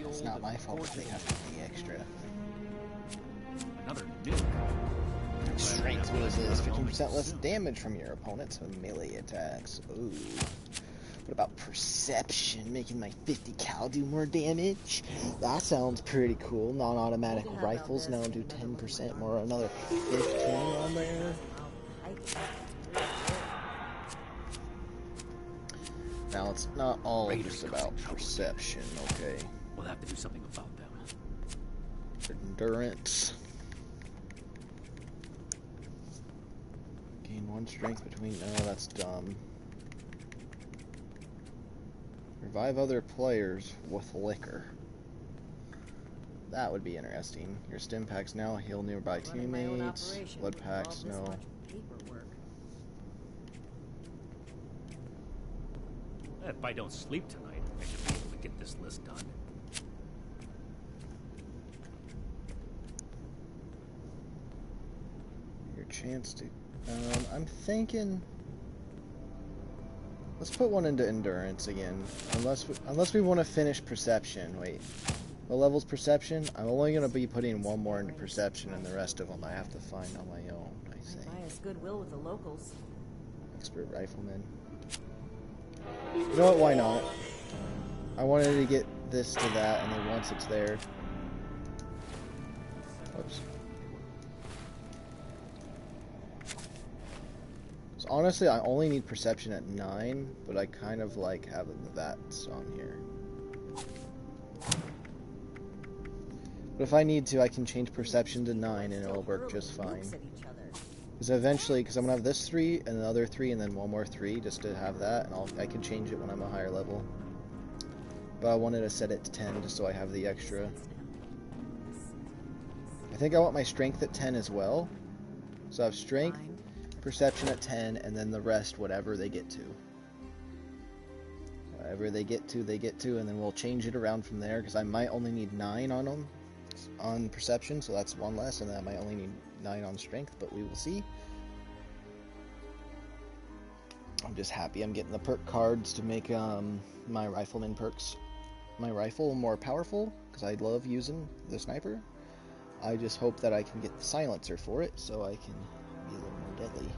It's not my fault if they have to be extra. Another new. Strength loses 15% less damage from your opponents with melee attacks. Ooh. What about perception, making my 50 cal do more damage? That sounds pretty cool. Non-automatic rifles now do 10% more, another 15 on there. Now it's not all just about perception, okay? We'll have to do something about them. Endurance. Gain 1 strength between... Oh, that's dumb. Revive other players with liquor. That would be interesting. Your stim packs now heal nearby teammates. Blood packs, no. If I don't sleep tonight, I should be able to get this list done. Your chance to... I'm thinking... Let's put one into endurance again. Unless we want to finish perception. Wait. What level's perception? I'm only going to be putting one more into perception, and the rest of them I have to find on my own, I think. Bias goodwill with the locals. Expert rifleman. You know what? Why not? I wanted to get this to that, and then once it's there... Whoops. So honestly, I only need perception at 9, but I kind of like having the VATs on here. But if I need to, I can change perception to 9, and it'll work just fine. Because eventually, because I'm going to have this 3, and another 3, and then one more 3, just to have that, and I can change it when I'm a higher level. But I wanted to set it to 10, just so I have the extra. I think I want my strength at 10 as well. So I have strength, perception at 10, and then the rest, whatever they get to. Whatever they get to, and then we'll change it around from there, because I might only need 9 on them, on perception, so that's 1 less, and then I might only need 9 on strength, but we will see. I'm just happy I'm getting the perk cards to make my rifleman perks, my rifle more powerful, because I love using the sniper. I just hope that I can get the silencer for it, so I can be a little more deadly.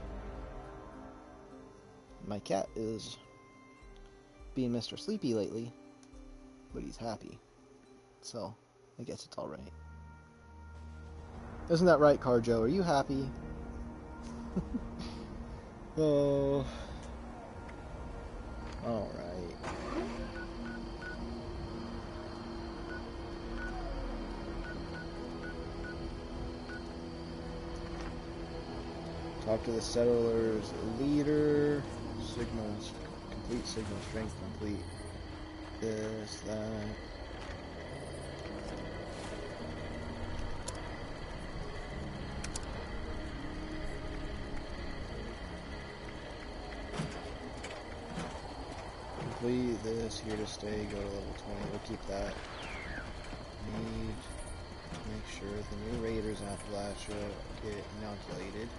My cat is being Mr. Sleepy lately, but he's happy, so I guess it's alright. Isn't that right, Carjo? Are you happy? Oh. Alright. Talk to the settlers leader. Signals. Complete signal strength. Complete this, that. Complete this, here to stay, go to level 20, we'll keep that. Need to make sure the new raiders in Appalachia get inoculated.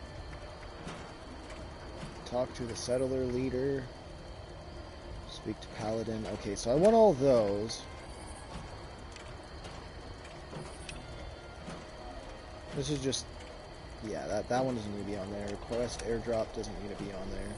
Talk to the settler leader. Speak to Paladin. Okay, so I want all those. This is just... yeah, that one doesn't need to be on there. Request airdrop doesn't need to be on there.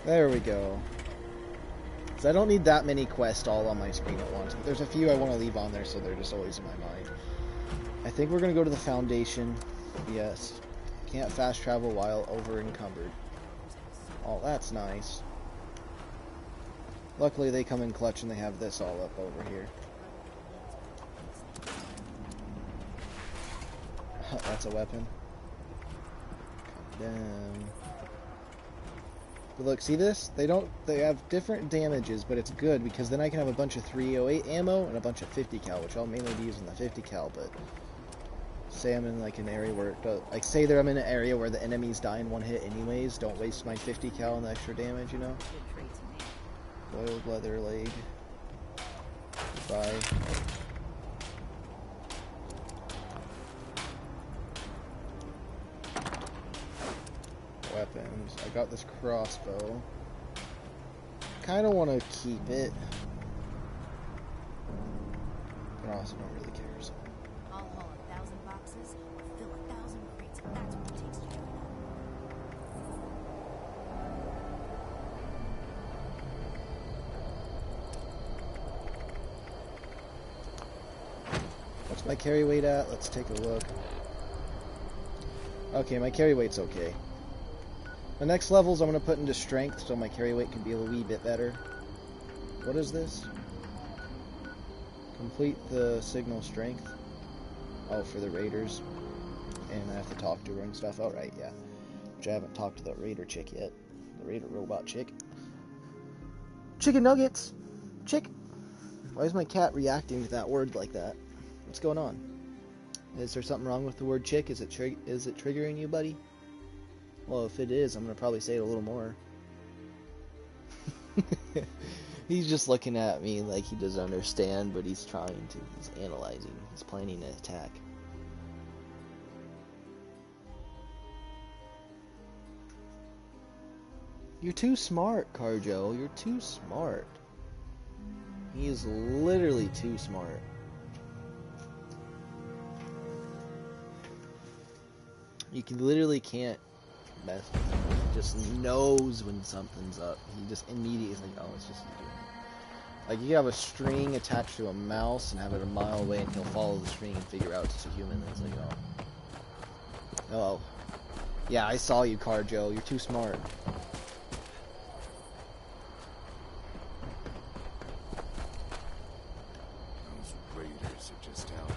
There we go. So I don't need that many quests all on my screen at once, but there's a few I want to leave on there so they're just always in my mind. I think we're going to go to the Foundation. Yes. Can't fast travel while over encumbered. Oh, that's nice. Luckily they come in clutch and they have this all up over here. That's a weapon. Down. But look, see this? They have different damages, but it's good because then I can have a bunch of 308 ammo and a bunch of 50 cal, which I'll mainly be using the 50 cal, but say I'm in like an area where I'm in an area where the enemies die in one hit anyways, don't waste my 50 cal and the extra damage, you know? Boiled leather leg. Bye. Weapons. I got this crossbow. Kind of want to keep it. But I also don't really care, so. I'll haul 1,000 boxes or fill 1,000 crates if that's what it takes to join up. What's my carry weight at? Let's take a look. Okay, my carry weight's okay. The next levels I'm going to put into strength so my carry weight can be a wee bit better. What is this? Complete the signal strength. Oh, for the raiders. And I have to talk to her and stuff. Alright, yeah. Which I haven't talked to the raider chick yet. The raider robot chick. Chicken nuggets! Chick! Why is my cat reacting to that word like that? What's going on? Is there something wrong with the word chick? Is it triggering you, buddy? Well, if it is, I'm going to probably say it a little more. He's just looking at me like he doesn't understand, but he's trying to. He's analyzing. He's planning an attack. You're too smart, Carjo. You're too smart. He is literally too smart. You literally can't mess with him. He just knows when something's up. He just immediately is like, oh, it's just you doing it. Like, you have a string attached to a mouse and have it a mile away and he'll follow the string and figure out it's a human. And it's like, oh. Oh. Yeah, I saw you, Carjo. You're too smart. Those raiders are just out there.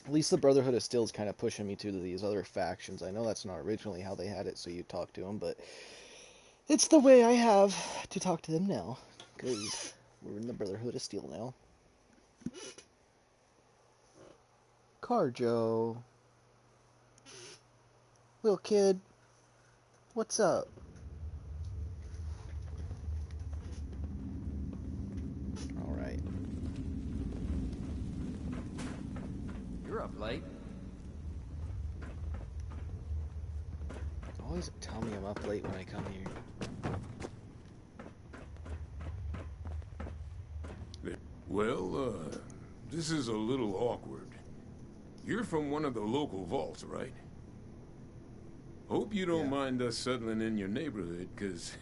At least the Brotherhood of Steel is kind of pushing me to these other factions. I know that's not originally how they had it, so you talk to them, but it's the way I have to talk to them now, because we're in the Brotherhood of Steel now. Carjo. Little kid. What's up? Alright. You're up late. Always tell me I'm up late when I come here. Well, this is a little awkward. You're from one of the local vaults, right? Hope you don't mind us settling in your neighborhood, because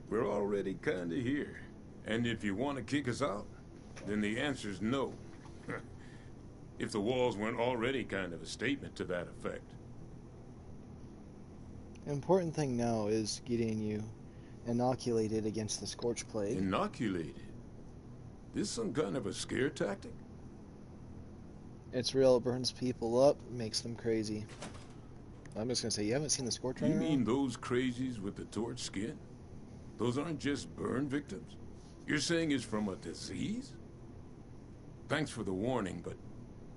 we're already kinda here. And if you want to kick us out, then the answer's no. If the walls weren't already kind of a statement to that effect. The important thing now is getting you inoculated against the Scorch Plague. Inoculated? This some kind of a scare tactic? It's real. It burns people up, makes them crazy. I'm just gonna say, you haven't seen the Scorch You running around? mean those crazies with the torch skin? Those aren't just burn victims? You're saying it's from a disease? Thanks for the warning, but,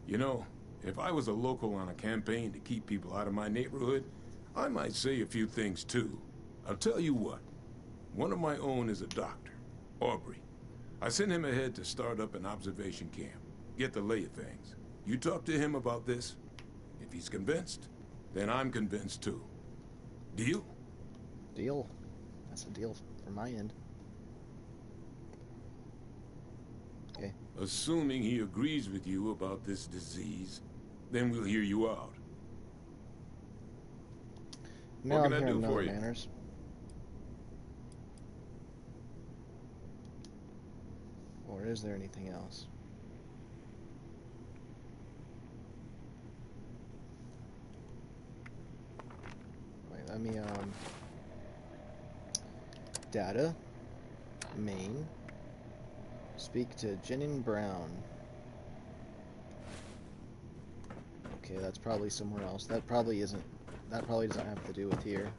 you know, if I was a local on a campaign to keep people out of my neighborhood, I might say a few things too. I'll tell you what. One of my own is a doctor, Aubrey. I sent him ahead to start up an observation camp, get the lay of things. You talk to him about this. If he's convinced, then I'm convinced too. Deal? Deal. That's a deal from my end. Okay. Assuming he agrees with you about this disease, then we'll hear you out. Now What I'm can I hearing do no for you? manners. Or is there anything else? Wait, let me, data, main, speak to Jennings Brown. Okay, that's probably somewhere else. That probably isn't, that probably doesn't have to do with here.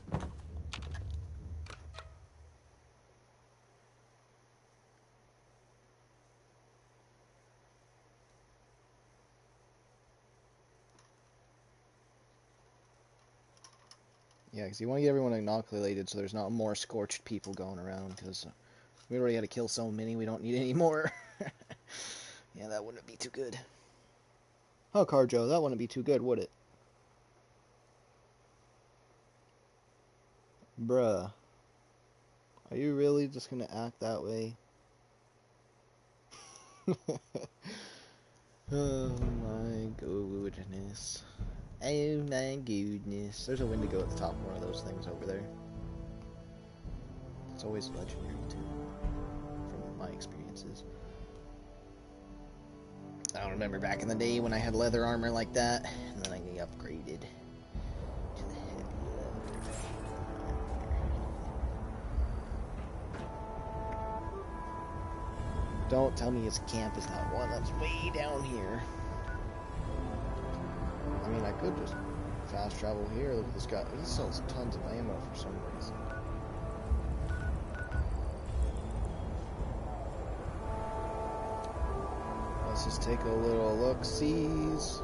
Yeah, because you want to get everyone inoculated so there's not more scorched people going around, because we already had to kill so many, we don't need any more. Yeah, that wouldn't be too good. Oh, Carjo, that wouldn't be too good, would it? Bruh. Are you really just gonna act that way? Oh my goodness. Oh my goodness. There's a Wendigo at the top of one of those things over there. It's always legendary too, from my experiences. I don't remember back in the day when I had leather armor like that, and then I get upgraded to the heavy leather. Don't tell me his camp is that one that's way down here. I mean, I could just fast travel here. Look at this guy. He sells tons of ammo for some reason. Let's just take a little look-sees.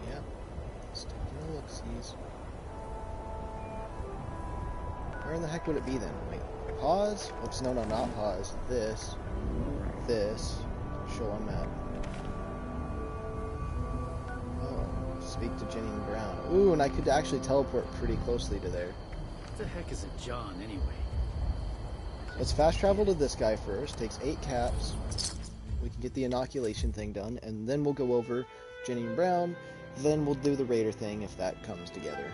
Yep. Let's take a look-sees. Where in the heck would it be then? Wait, pause? Oops, no, not pause. This. Show on map. Oh, speak to Jennings Brown. Ooh, and I could actually teleport pretty closely to there. What the heck is a John, anyway? Let's fast travel to this guy first. Takes 8 caps. We can get the inoculation thing done, and then we'll go over Jennings Brown. Then we'll do the Raider thing if that comes together.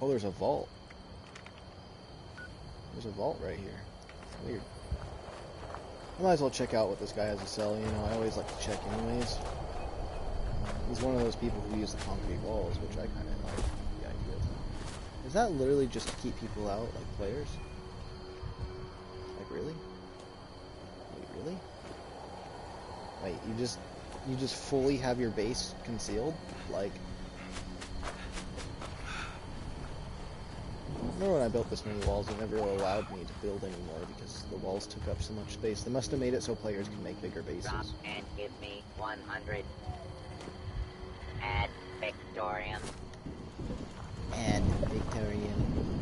Oh, there's a vault. There's a vault right here. Weird. I might as well check out what this guy has to sell, you know, I always like to check anyways. He's one of those people who use the concrete walls, which I kind of like the idea of. Is that literally just to keep people out, like players? Like, really? Wait, really? Wait, you just fully have your base concealed? Like... Remember when I built this many walls, it never allowed me to build anymore because the walls took up so much space. They must have made it so players can make bigger bases. Drop and give me 100. Add Victorian. Add Victorian.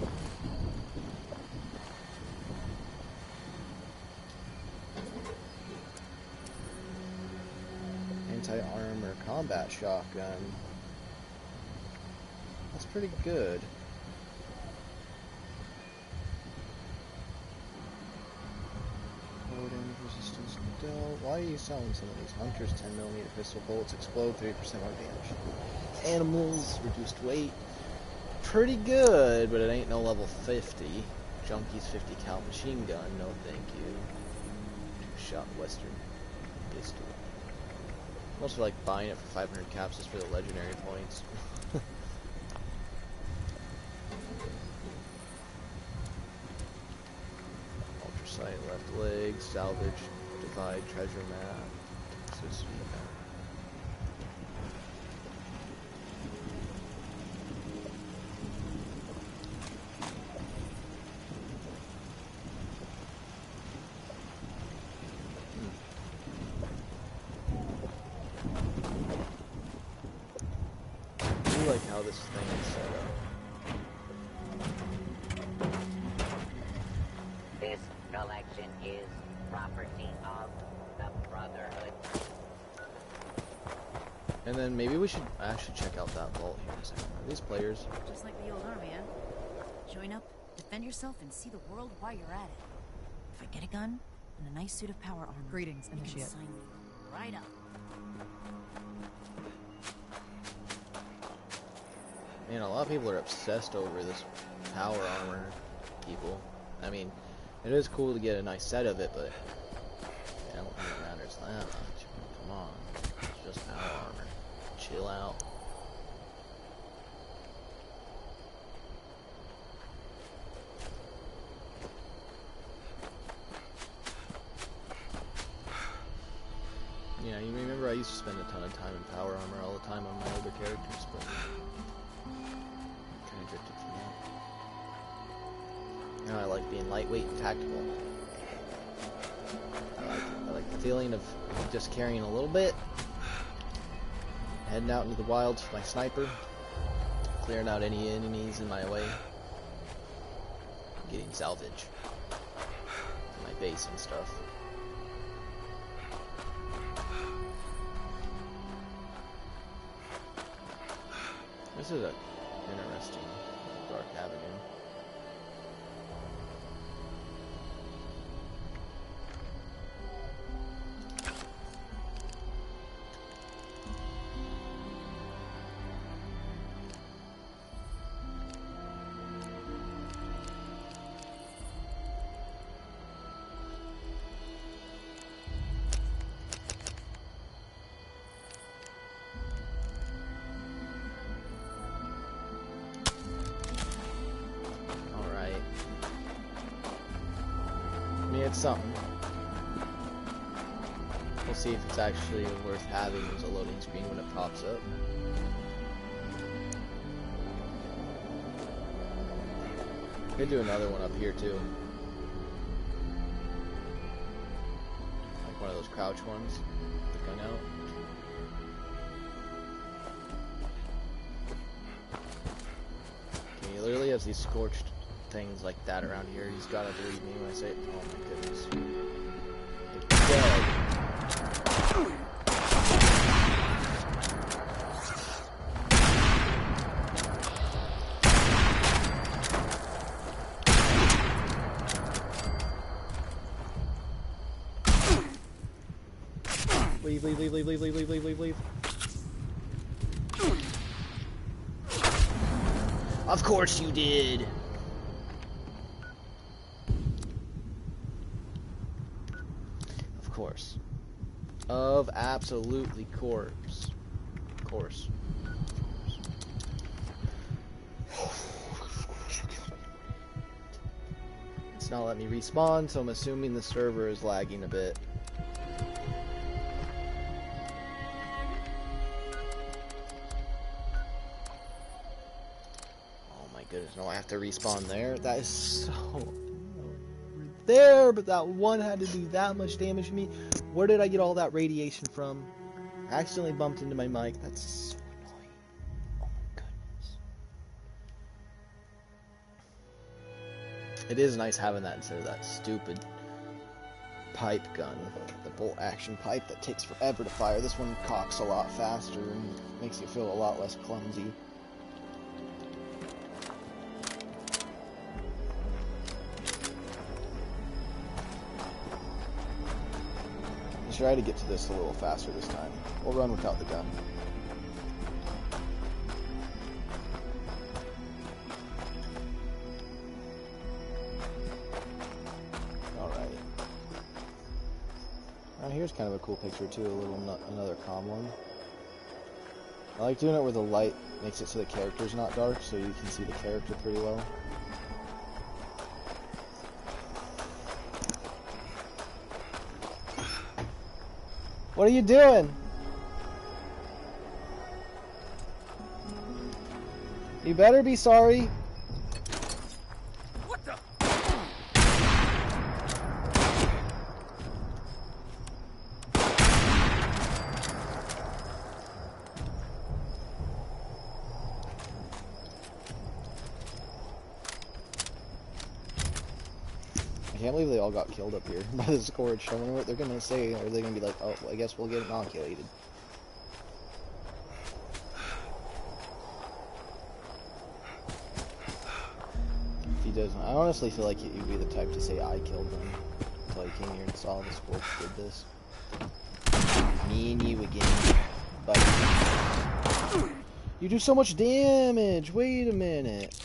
Anti-armor combat shotgun. That's pretty good. Resistance dealt. Why are you selling some of these? Hunters 10mm pistol bullets explode 30% more damage. Animals reduced weight. Pretty good, but it ain't no level 50. Junkie's 50 cal machine gun. No, thank you. Western pistol. I'm also like buying it for 500 caps just for the legendary points. Ultra sight, left leg, salvage, divide, treasure map, toxicity map. How this thing is set up. This collection is property of the Brotherhood. And then maybe we should actually check out that vault here in a second. Are these players? Just like the old army, huh? Join up, defend yourself, and see the world while you're at it. If I get a gun and a nice suit of power armor, Greetings, you can Initiate. sign me right up. Man, a lot of people are obsessed over this power armor, people. I mean, it is cool to get a nice set of it, but I don't think it matters that much. Come on, it's just power armor. Chill out. Yeah, you remember I used to spend a ton of time in power armor all the time on my older characters, but kind of drifted from that. Now I like being lightweight and tactical. I like the feeling of just carrying a little bit, heading out into the wilds with my sniper, clearing out any enemies in my way, getting salvage to my base and stuff. This is a interesting dark avenue. It's something. We'll see if it's actually worth having as a loading screen when it pops up. Could do another one up here too. Like one of those crouch ones. The gun out. Okay, he literally has these scorched things like that around here. He's gotta believe me when I say it. Oh my goodness. They're dead. Leave, leave, leave, leave, leave, leave, leave, leave, leave, leave. Of course you did. Of course. Of absolutely course. Of course. It's not letting me respawn, so I'm assuming the server is lagging a bit. Goodness, no, I have to respawn there. That is so there, but that one had to do that much damage to me. Where did I get all that radiation from? I accidentally bumped into my mic. That's so annoying. Oh my goodness. It is nice having that instead of that stupid pipe gun, the bolt action pipe that takes forever to fire. This one cocks a lot faster and makes you feel a lot less clumsy. Try to get to this a little faster this time. We'll run without the gun. Alright. Here's kind of a cool picture too, another calm one. I like doing it where the light makes it so the character's not dark, so you can see the character pretty well. What are you doing? You better be sorry. What the? I can't believe they all got killed up here by the scorch. I wonder what they're gonna say. Are they gonna be like, oh, well, I guess we'll get inoculated? If he doesn't, I honestly feel like he'd be the type to say I killed them until he came here and saw the scorch did this. Me and you again, buddy. You do so much damage. Wait a minute.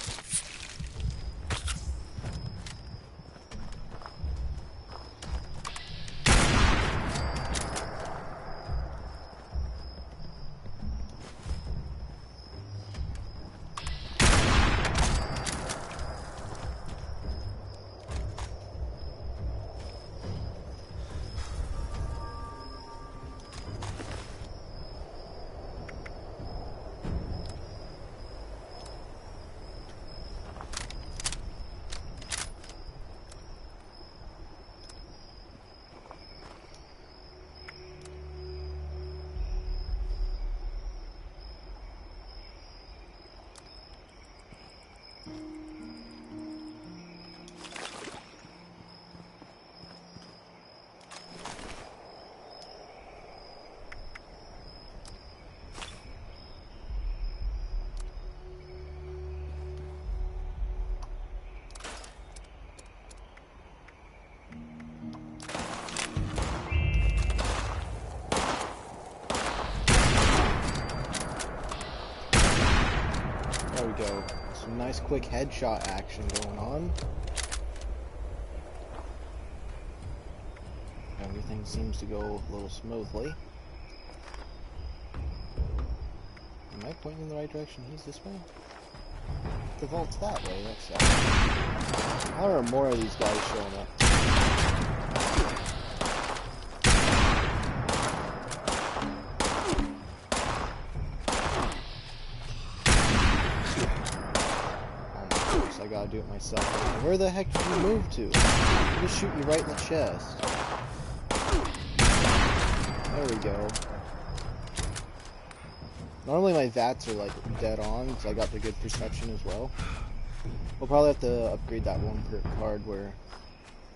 There we go. Some nice quick headshot action going on. Everything seems to go a little smoothly. Am I pointing in the right direction? He's this way? The vault's that way, that's sad. How are more of these guys showing up? I gotta do it myself. Where the heck did you move to? I'm just shooting you right in the chest. There we go. Normally my VATs are like dead on, so I got the good perception as well. We'll probably have to upgrade that one perk card where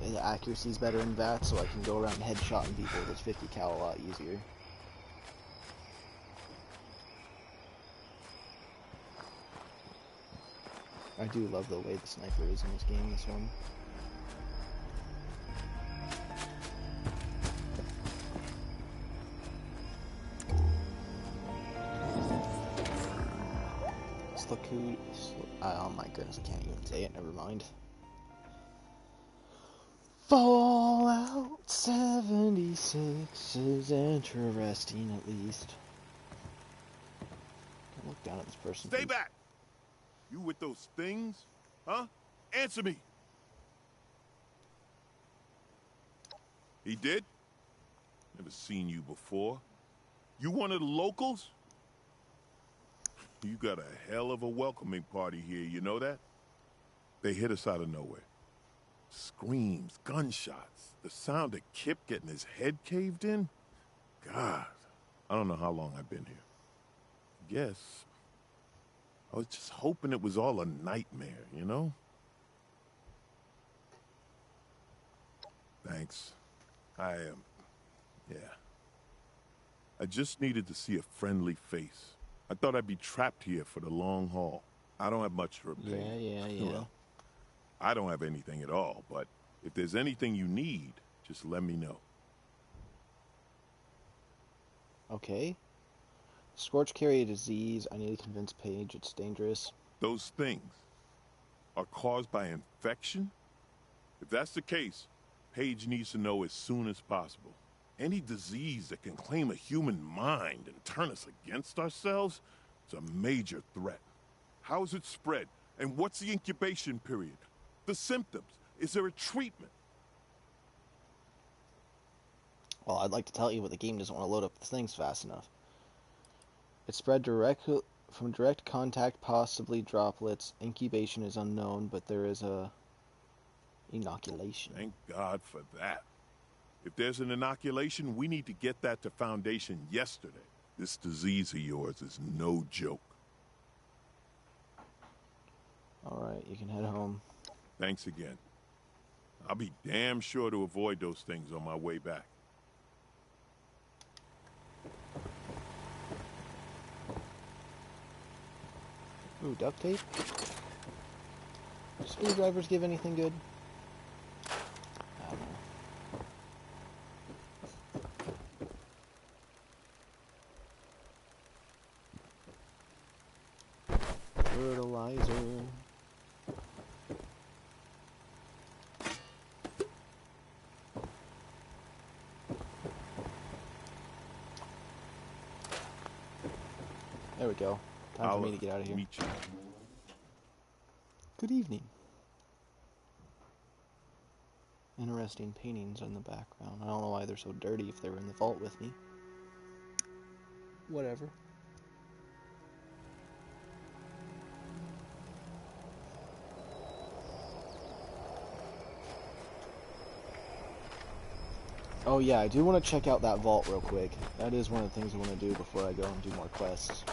the accuracy's better in VATs, so I can go around headshotting people with 50 cal a lot easier. I do love the way the sniper is in this game, this one. Oh my goodness, I can't even say it, never mind. Fallout 76 is interesting, at least. Don't look down at this person. Stay please. back! You with those things? Huh? Answer me! He did? Never seen you before. You one of the locals? You got a hell of a welcoming party here, you know that? They hit us out of nowhere. Screams, gunshots, the sound of Kip getting his head caved in. God, I don't know how long I've been here. Guess I was just hoping it was all a nightmare, you know? Thanks. Yeah. I just needed to see a friendly face. I thought I'd be trapped here for the long haul. I don't have much to repay. Yeah. Well, I don't have anything at all, but if there's anything you need, just let me know. Okay. Scorch carry a disease. I need to convince Paige it's dangerous. Those things are caused by infection? If that's the case, Paige needs to know as soon as possible. Any disease that can claim a human mind and turn us against ourselves is a major threat. How is it spread? And what's the incubation period? The symptoms? Is there a treatment? Well, I'd like to tell you, but the game doesn't want to load up the things fast enough. It's spread from direct contact, possibly droplets. Incubation is unknown, but there is a inoculation. Thank God for that. If there's an inoculation, we need to get that to Foundation yesterday. This disease of yours is no joke. Alright, you can head home. Thanks again. I'll be damn sure to avoid those things on my way back. Ooh, duct tape? Do screwdrivers give anything good? I don't know. Fertilizer. There we go. Time for me to get out of here. Meet you. Good evening. Interesting paintings in the background. I don't know why they're so dirty if they were in the vault with me. Whatever. Oh yeah, I do want to check out that vault real quick. That is one of the things I want to do before I go and do more quests.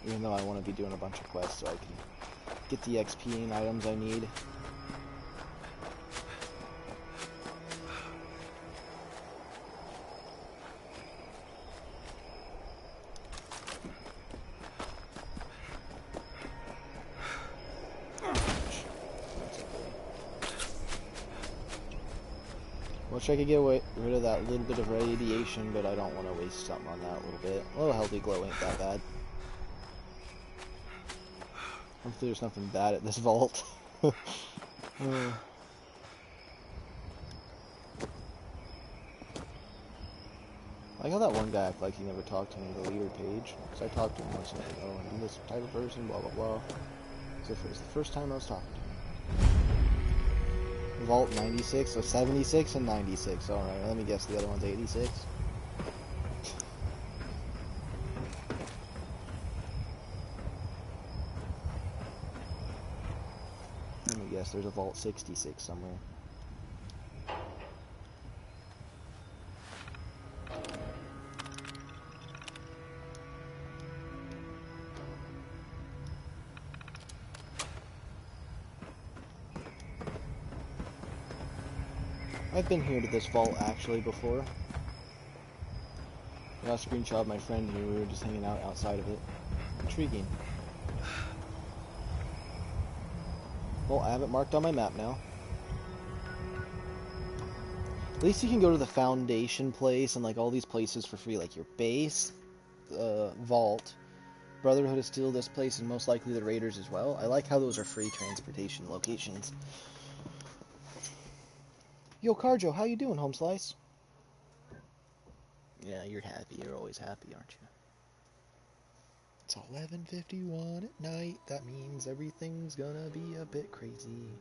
Even though I want to be doing a bunch of quests so I can get the XP and items I need. Wish I could get rid of that little bit of radiation, but I don't want to waste something on that a little bit. A little healthy glow ain't that bad. Hopefully there's nothing bad at this vault. I like how that one guy acted like he never talked to me on the leader page. Because I talked to him once and I go, I'm this type of person, blah blah blah. As if it was the first time I was talking to him. Vault 96, so 76 and 96. Alright, let me guess the other one's 86. Let me guess, there's a Vault 66 somewhere. I've been here to this vault actually before. I got a screenshot of my friend here, we were just hanging out outside of it. Intriguing. Well, I have it marked on my map now. At least you can go to the Foundation place and like all these places for free, like your base, vault, Brotherhood is still this place, and most likely the Raiders as well. I like how those are free transportation locations. Yo, Carjo, how you doing, Home Slice? Yeah, you're happy. You're always happy, aren't you? It's 11:51 at night. That means everything's gonna be a bit crazy.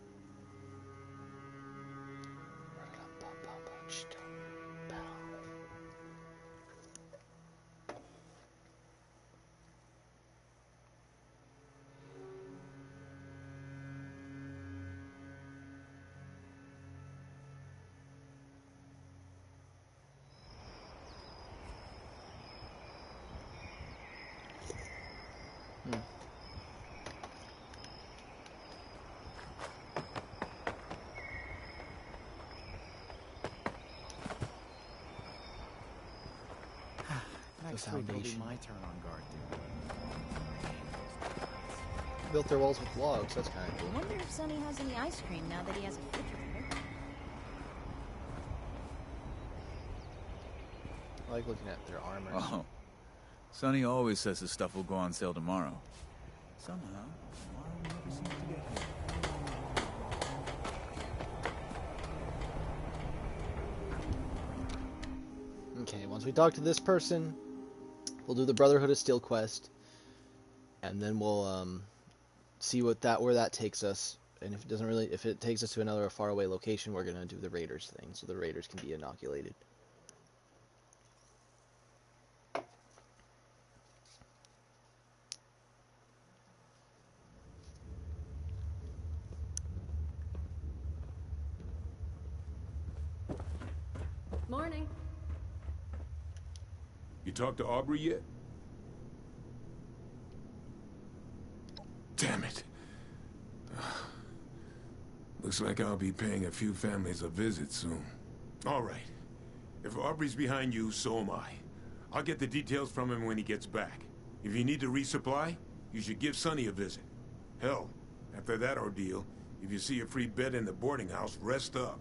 Next week it'll be my turn on guard duty. Built their walls with logs. That's kind of cool. I wonder if Sonny has any ice cream now that he has a refrigerator. I like looking at their armor. Oh. Sonny always says his stuff will go on sale tomorrow. Somehow, tomorrow never seems to get here. Okay, once we talk to this person, we'll do the Brotherhood of Steel quest, and then we'll see where that takes us. And if it takes us to another faraway location, we're gonna do the Raiders thing, so the Raiders can be inoculated. Morning. You talked to Aubrey yet? Damn it. Looks like I'll be paying a few families a visit soon. All right. If Aubrey's behind you, so am I. I'll get the details from him when he gets back. If you need to resupply, you should give Sonny a visit. Hell, after that ordeal, if you see a free bed in the boarding house, rest up.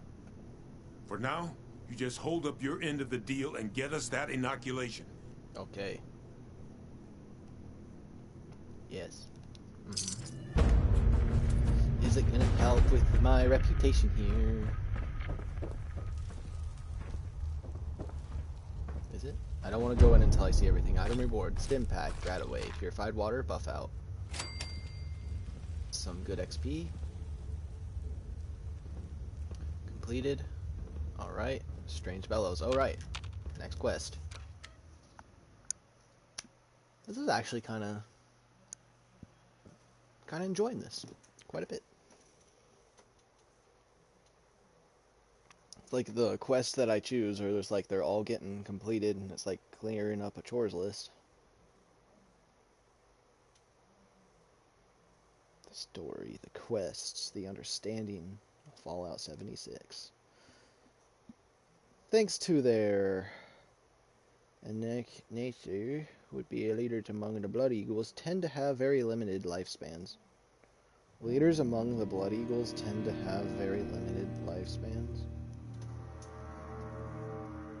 For now, you just hold up your end of the deal and get us that inoculation. Okay. Yes. Is it gonna help with my reputation here? Is it? I don't want to go in until I see everything. Item reward, stim pack, rat away, purified water, buff out. Some good XP. Completed. Alright. Strange bellows. Alright. Next quest. This is actually kind of enjoying this quite a bit. It's like the quests that I choose are just like they're all getting completed, and it's like clearing up a chores list. The story, the quests, the understanding of Fallout 76. Thanks to their nature would be a leader among the Blood Eagles tend to have very limited lifespans. Leaders among the Blood Eagles tend to have very limited lifespans.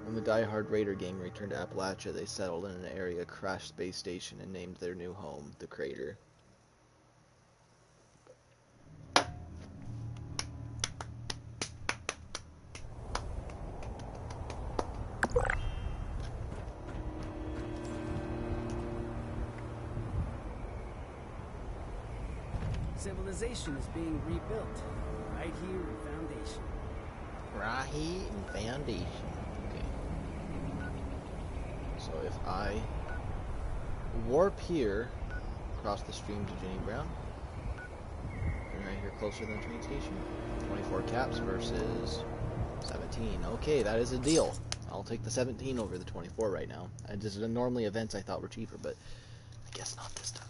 When the Die-Hard Raider gang returned to Appalachia, they settled in an area crashed space station and named their new home the Crater. Civilization is being rebuilt right here in Foundation. Right here in Foundation. Okay. So if I warp here across the stream to Jenny Brown, and right here closer than the train station, 24 caps versus 17. Okay, that is a deal. I'll take the 17 over the 24 right now. And just normally events I thought were cheaper, but I guess not this time.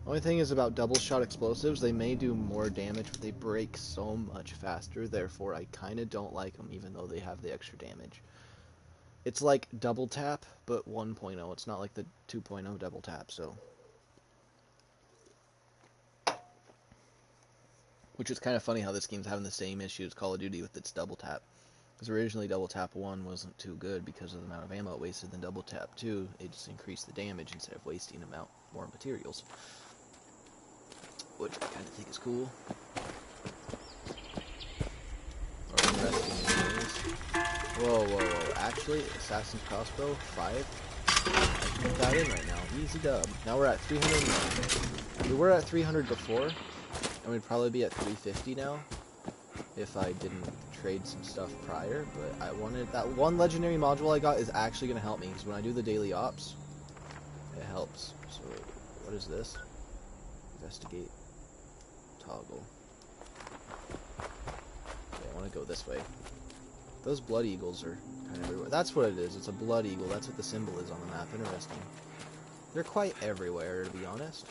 Only thing is about double shot explosives, they may do more damage, but they break so much faster, therefore I kinda don't like them even though they have the extra damage. It's like double tap, but 1.0, it's not like the 2.0 double tap, so. Which is kind of funny how this game's having the same issue as Call of Duty with its double tap. Because originally double tap 1 wasn't too good because of the amount of ammo it wasted, then double tap 2, it just increased the damage instead of wasting more materials. Which I kind of think is cool. Or interesting anyways. Whoa. Actually, Assassin's Crossbow 5. I can put that in right now. Easy dub. Now we're at 300. We were at 300 before, and we'd probably be at 350 now if I didn't trade some stuff prior. But I wanted that one legendary module I got is actually going to help me because when I do the daily ops, it helps. So what is this? Investigate. Toggle. Okay, I want to go this way. Those blood eagles are kind of everywhere. That's what it is. It's a blood eagle. That's what the symbol is on the map. Interesting. They're quite everywhere, to be honest.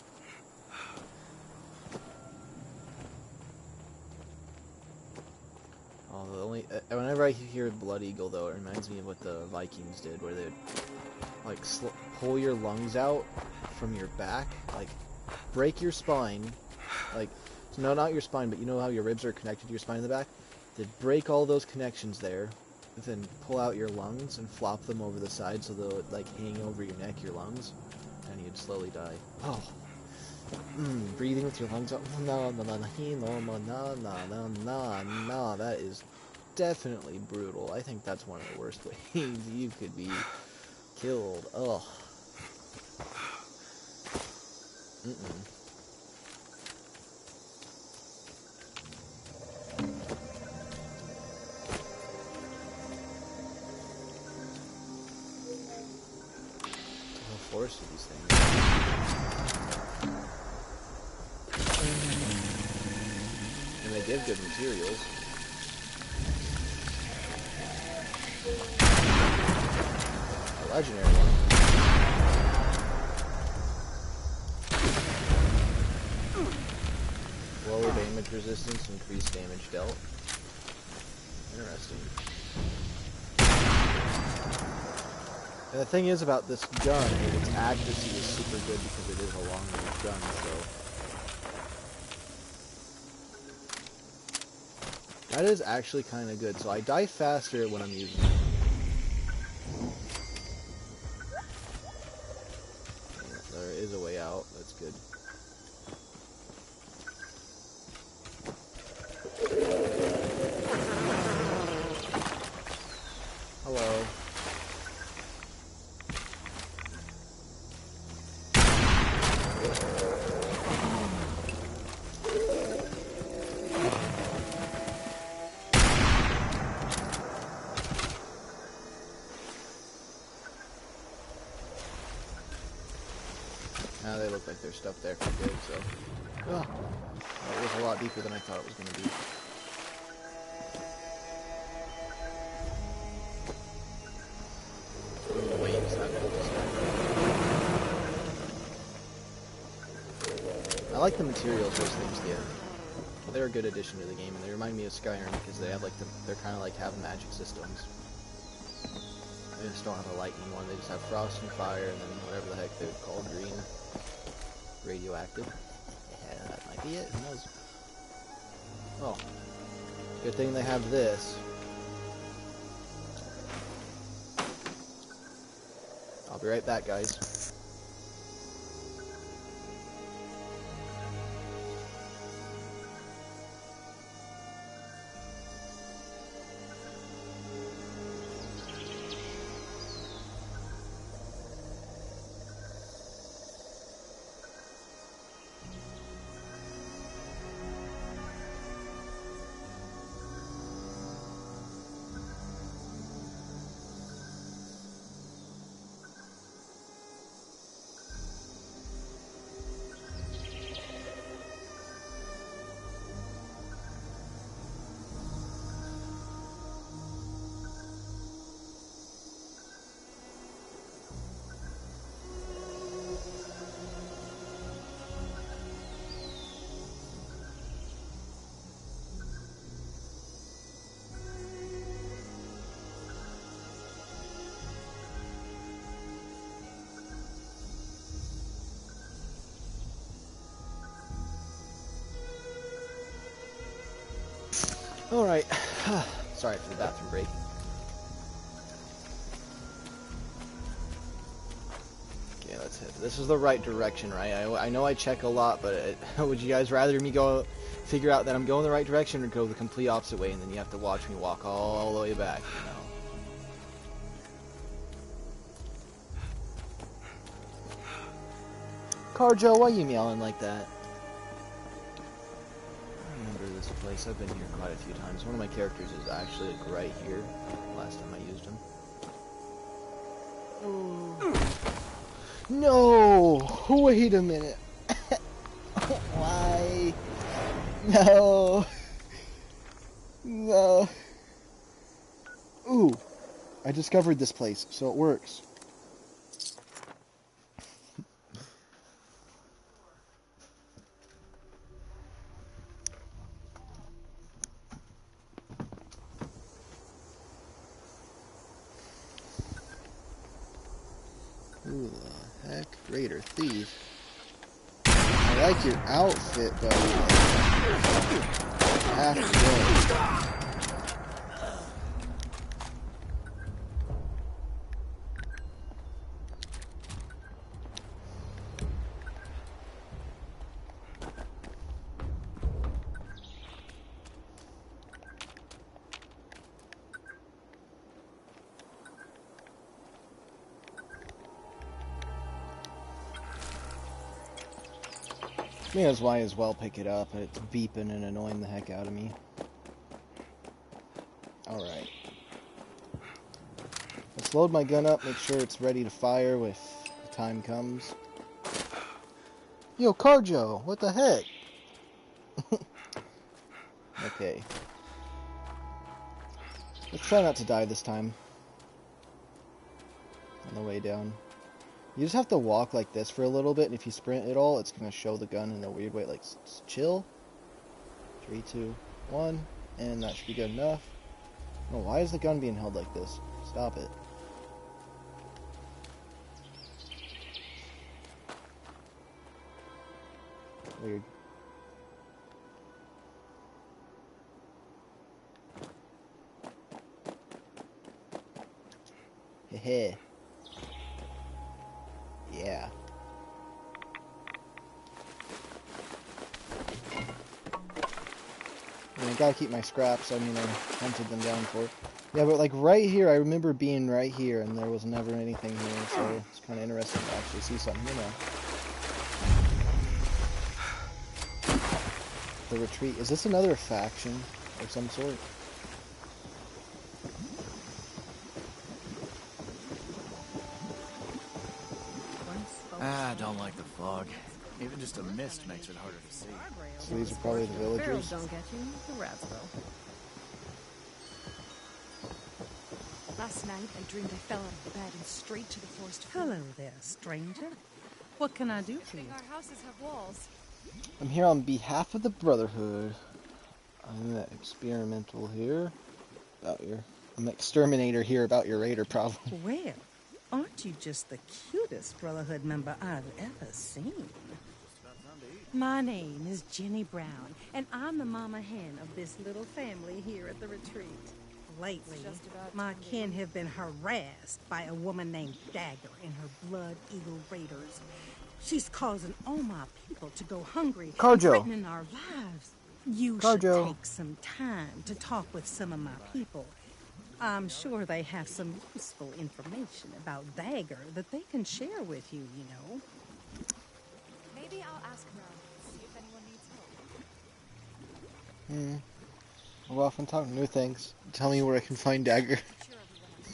Whenever I hear blood eagle, though, it reminds me of what the Vikings did, where they'd like pull your lungs out from your back, like break your spine, like. No, not your spine, but you know how your ribs are connected to your spine in the back? They'd break all those connections there, then pull out your lungs and flop them over the side so they'll like hang over your neck, your lungs, and you'd slowly die. Oh, breathing with your lungs up. No, no, no, no, no, no, no, no, no, no. That is definitely brutal. I think that's one of the worst ways you could be killed. Ugh. Force of these things. And they give good materials. A legendary one. Lower damage resistance, increased damage dealt. Interesting. And the thing is about this gun, its accuracy is super good because it is a long-range gun, so... That is actually kind of good, so I die faster when I'm using it. Okay, there is a way out, that's good. Hello. Now they look like they're stuck there for good, so... Oh, it was a lot deeper than I thought it was going to be. I like the materials those things give. They're a good addition to the game, and they remind me of Skyrim because they have like they're kind of like have magic systems. They just don't have a lightning one. They just have frost and fire, and then whatever the heck they're called, green, radioactive. Yeah, that might be it. Who knows? Oh, good thing they have this. I'll be right back, guys. Alright, sorry for the bathroom break. Okay, let's hit. This is the right direction, right? I know I check a lot, but would you guys rather me go figure out that I'm going the right direction or go the complete opposite way and then you have to watch me walk all the way back, you know? Carjo, why are you meowing like that? This place. I've been here quite a few times. One of my characters is actually like right here. Last time I used him. No! Wait a minute. Why? No. No. Ooh. I discovered this place, so it works. Who the heck? Raider Thief. I like your outfit, but I have to go. May as well pick it up. It's beeping and annoying the heck out of me. Alright. Let's load my gun up, make sure it's ready to fire if the time comes. Yo, Carjo, what the heck? Okay. Let's try not to die this time. On the way down. You just have to walk like this for a little bit, and if you sprint at all, it's going to show the gun in a weird way, like, chill. 3, 2, 1, and that should be good enough. No, why is the gun being held like this? Stop it. Weird. Heh. Yeah. I gotta keep my scraps, I mean, I hunted them down for it. Yeah, but like right here, I remember being right here, and there was never anything here, so it's kind of interesting to actually see something, you know. The retreat. Is this another faction of some sort? I don't like the fog. Even just a mist makes it harder to see. So these are probably the villagers. Don't get you, the rats will. Last night, I dreamed I fell out of bed and straight to the forest floor. Hello there, stranger. What can I do for you? Our houses have walls. I'm here on behalf of the Brotherhood. I'm the experimental here. I'm an exterminator here about your raider problem. Well, aren't you just the cutest Brotherhood member I've ever seen? My name is Jenny Brown, and I'm the mama hen of this little family here at the retreat. Lately, my kin have been harassed by a woman named Dagger and her Blood Eagle Raiders. She's causing all my people to go hungry and threatening our lives. You should take some time to talk with some of my people. I'm sure they have some useful information about Dagger that they can share with you, you know. Maybe I'll ask around, see if anyone needs help. We're off and talking new things. Tell me where I can find Dagger.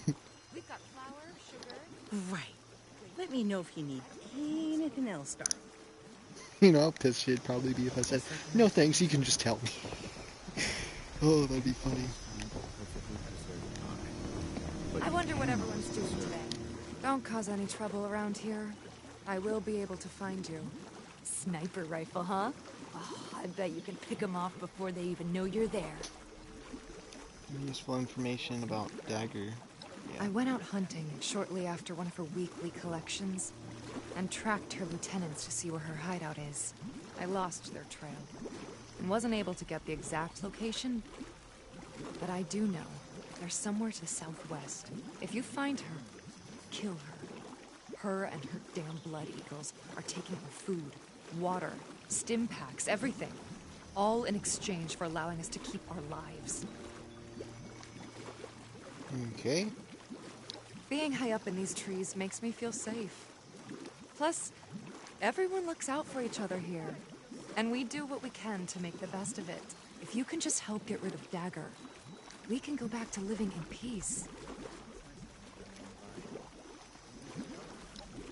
We've got flour, sugar. Right. Let me know if you need anything else, darling. You know how pissed she'd probably be if I said, no thanks, you can just tell me. Oh, that'd be funny. I wonder what everyone's doing today. Don't cause any trouble around here. I will be able to find you. Sniper rifle, huh? Oh, I bet you can pick them off before they even know you're there. Useful information about Dagger. Yeah. I went out hunting shortly after one of her weekly collections and tracked her lieutenants to see where her hideout is. I lost their trail and wasn't able to get the exact location, but I do know they're somewhere to the southwest. If you find her, kill her. Her and her damn Blood Eagles are taking her food, water, stim packs, everything. All in exchange for allowing us to keep our lives. Okay. Being high up in these trees makes me feel safe. Plus, everyone looks out for each other here. And we do what we can to make the best of it. If you can just help get rid of Dagger, we can go back to living in peace.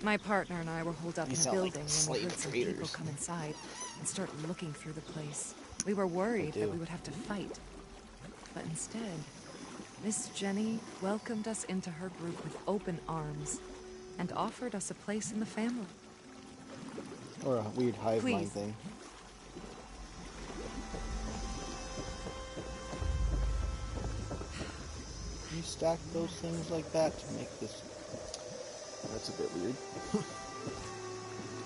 My partner and I were holed up in a building when we heard some people come inside and start looking through the place. We were worried that we would have to fight. But instead, Miss Jenny welcomed us into her group with open arms and offered us a place in the family. Or a weird hive mind thing. You stack those things like that to make this. That's a bit weird.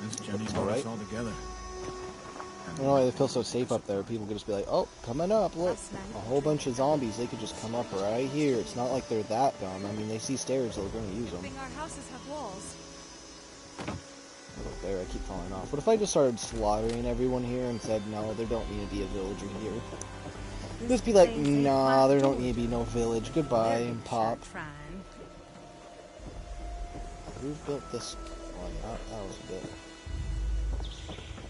This Jenny's got us all together. I don't know why they feel so safe up there. People could just be like, oh, coming up, look. A whole bunch of zombies. They could just come up right here. It's not like they're that dumb. I mean, they see stairs, they're going to use them. Our houses have walls. Look there, I keep falling off. What if I just started slaughtering everyone here and said, no, there don't need to be a villager here? Just be like, nah, there don't need to be no village. Goodbye, and pop. Who built this one? That was a bit...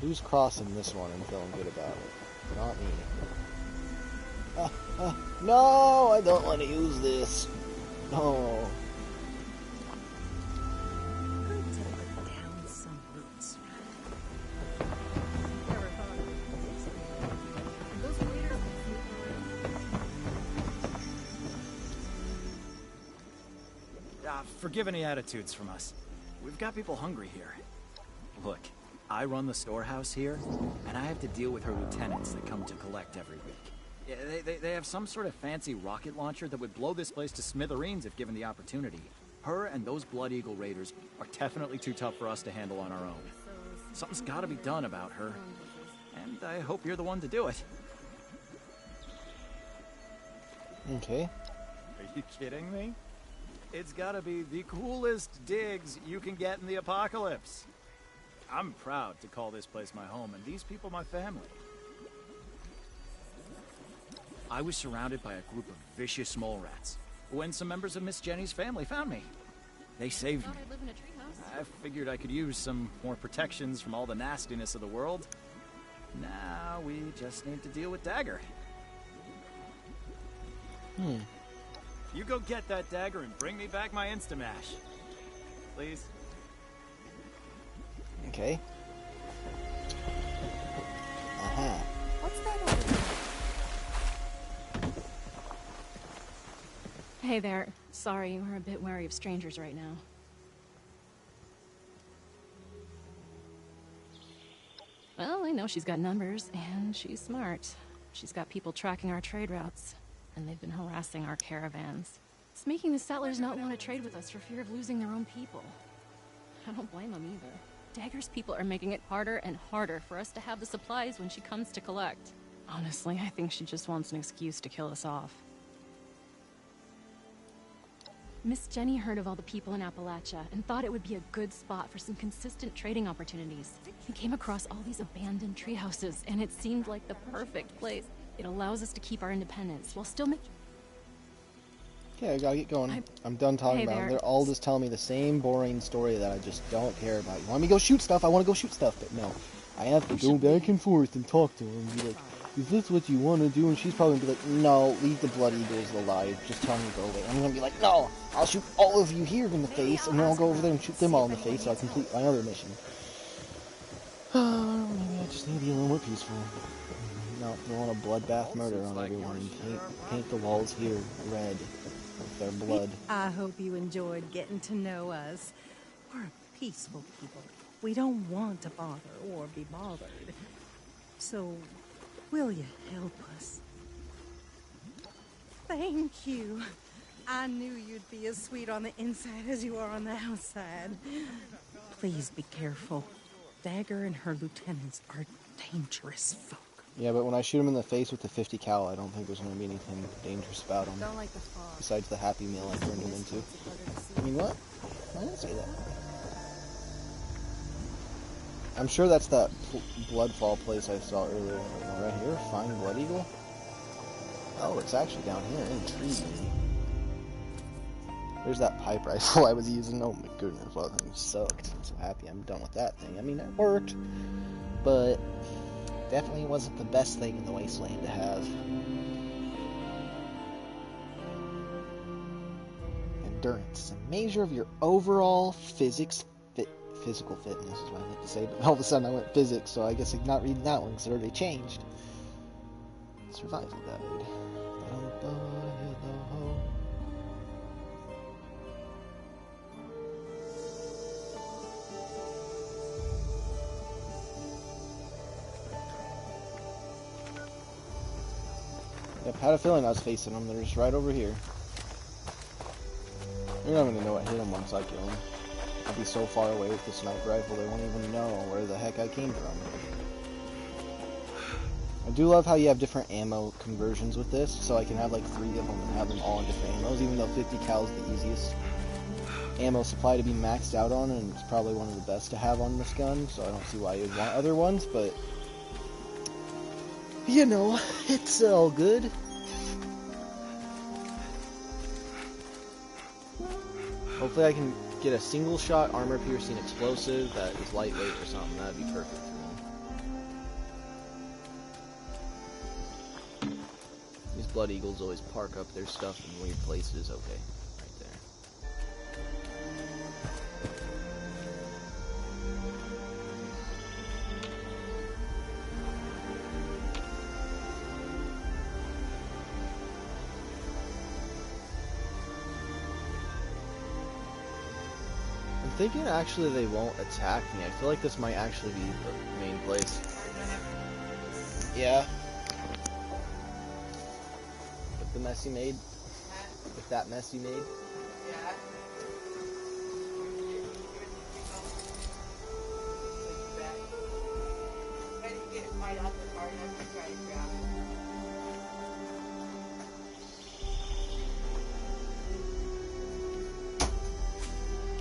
Who's crossing this one and feeling good about it? Not me. No, I don't want to use this. No. Forgive any attitudes from us. We've got people hungry here. Look, I run the storehouse here, and I have to deal with her lieutenants that come to collect every week. Yeah, they have some sort of fancy rocket launcher that would blow this place to smithereens if given the opportunity. Her and those Blood Eagle raiders are definitely too tough for us to handle on our own. Something's got to be done about her, and I hope you're the one to do it. Okay. Are you kidding me? It's gotta be the coolest digs you can get in the apocalypse. I'm proud to call this place my home and these people my family. I was surrounded by a group of vicious mole rats when some members of Miss Jenny's family found me. They saved me. I figured I could use some more protections from all the nastiness of the world. Now we just need to deal with Dagger. You go get that dagger and bring me back my Instamash. Please. Okay. What's that over there? Hey there. Sorry, we're a bit wary of strangers right now. Well, I know she's got numbers, and she's smart. She's got people tracking our trade routes, and they've been harassing our caravans. It's making the settlers not want to trade with us for fear of losing their own people. I don't blame them either. Dagger's people are making it harder and harder for us to have the supplies when she comes to collect. Honestly, I think she just wants an excuse to kill us off. Miss Jenny heard of all the people in Appalachia and thought it would be a good spot for some consistent trading opportunities. We came across all these abandoned treehouses, and it seemed like the perfect place. It allows us to keep our independence while still making... Okay, I gotta get going. I'm done talking about them. They're all just telling me the same boring story that I just don't care about. You want me to go shoot stuff? I want to go shoot stuff, but no. I have to go back and forth and talk to her and be like, is this what you want to do? And she's probably gonna be like, no, leave the Blood Eagles alive. Just tell me to go away. I'm gonna be like, no, I'll shoot all of you here in the face, and then I'll go over there and shoot them all in the face so I complete my other mission. Maybe I just need to be a little more peaceful. No, don't want a bloodbath murder on everyone. Paint the walls here red with their blood. I hope you enjoyed getting to know us. We're a peaceful people. We don't want to bother or be bothered. So, will you help us? Thank you. I knew you'd be as sweet on the inside as you are on the outside. Please be careful. Dagger and her lieutenants are dangerous folk. Yeah, but when I shoot him in the face with the 50 cal, I don't think there's going to be anything dangerous about him. Besides the Happy Meal I turned him into. I mean, what? I didn't say that. I'm sure that's that Bloodfall place I saw earlier. Right here, find Blood Eagle. Oh, it's actually down here. Intriguing. There's that pipe rifle I was using. Oh my goodness, well, that thing sucked. I'm so happy I'm done with that thing. I mean, it worked, but definitely wasn't the best thing in the wasteland to have. Endurance, a measure of your overall physical fitness is what I meant to say, but all of a sudden I went physics, so I guess I'm not reading that one because it already changed. Survival guide. Yep, had a feeling I was facing them. They're just right over here. You're not gonna know what hit them once I kill them. I'll be so far away with the sniper rifle they won't even know where the heck I came from. I do love how you have different ammo conversions with this, so I can have like 3 of them and have them all in different ammos, even though 50 cal is the easiest ammo supply to be maxed out on, and it's probably one of the best to have on this gun, so I don't see why you'd want other ones, but you know, it's all good. Hopefully I can get a single shot armor piercing explosive that is lightweight or something. That'd be perfect for me. Blood Eagles always park up their stuff in weird places. Okay, right there. I'm thinking actually they won't attack me. I feel like this might actually be the main place. Yeah. With the mess he made? With that mess he made?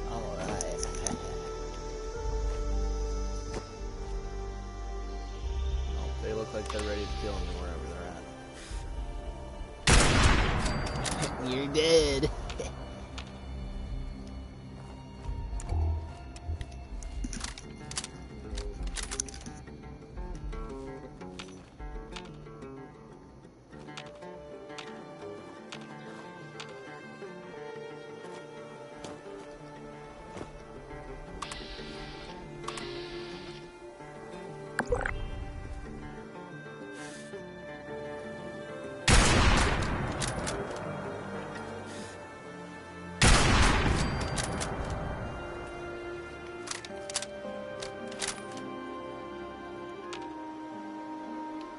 Alright. Oh, they look like they're ready to kill me wherever they're at. You're dead.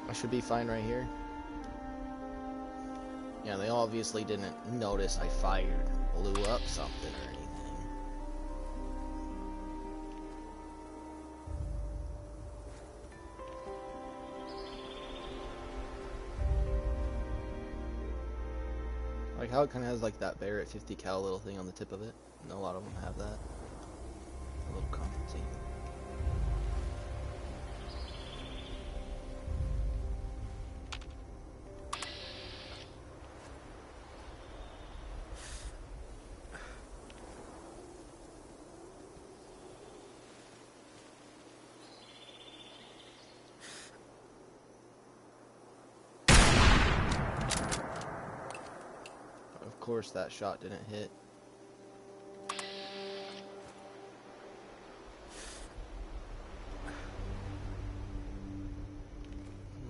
I should be fine right here. Yeah, they obviously didn't notice I fired, blew up something or anything. Like how it kind of has like that Barrett 50 cal little thing on the tip of it. And a lot of them have that. A little compensating. Of course that shot didn't hit. Come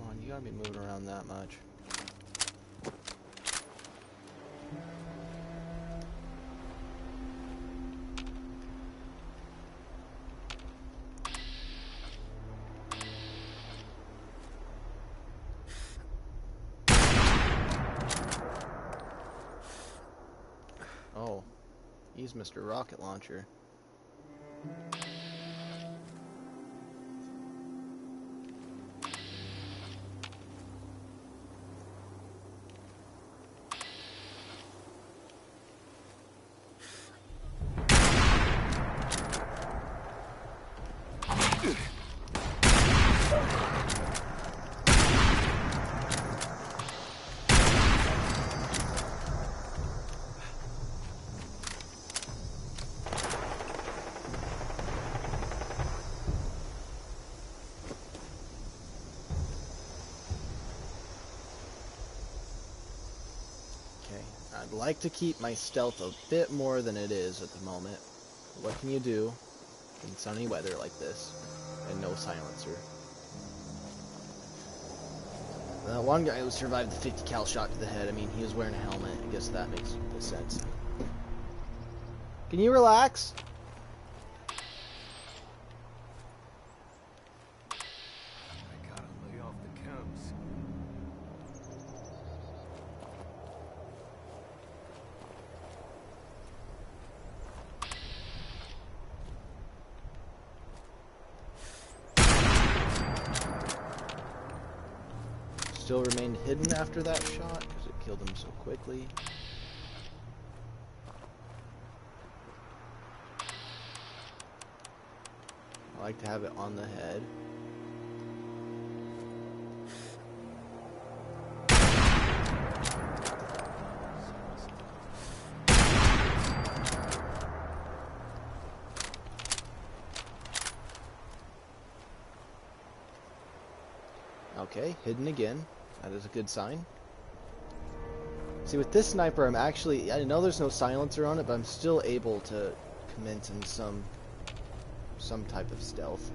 on, you gotta be moving around that much. Oh, he's Mr. Rocket Launcher. I'd like to keep my stealth a bit more than it is at the moment. What can you do in sunny weather like this and no silencer? That one guy who survived the 50 cal shot to the head, I mean, he was wearing a helmet. I guess that makes sense. Can you relax? I gotta lay off the chems. Still remained hidden after that shot because it killed him so quickly. I like to have it on the head. Okay, hidden again. That is a good sign. See, with this sniper, I'm actually, I know there's no silencer on it, but I'm still able to commence in some type of stealth.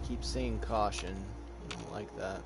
Keep saying caution. I don't like that.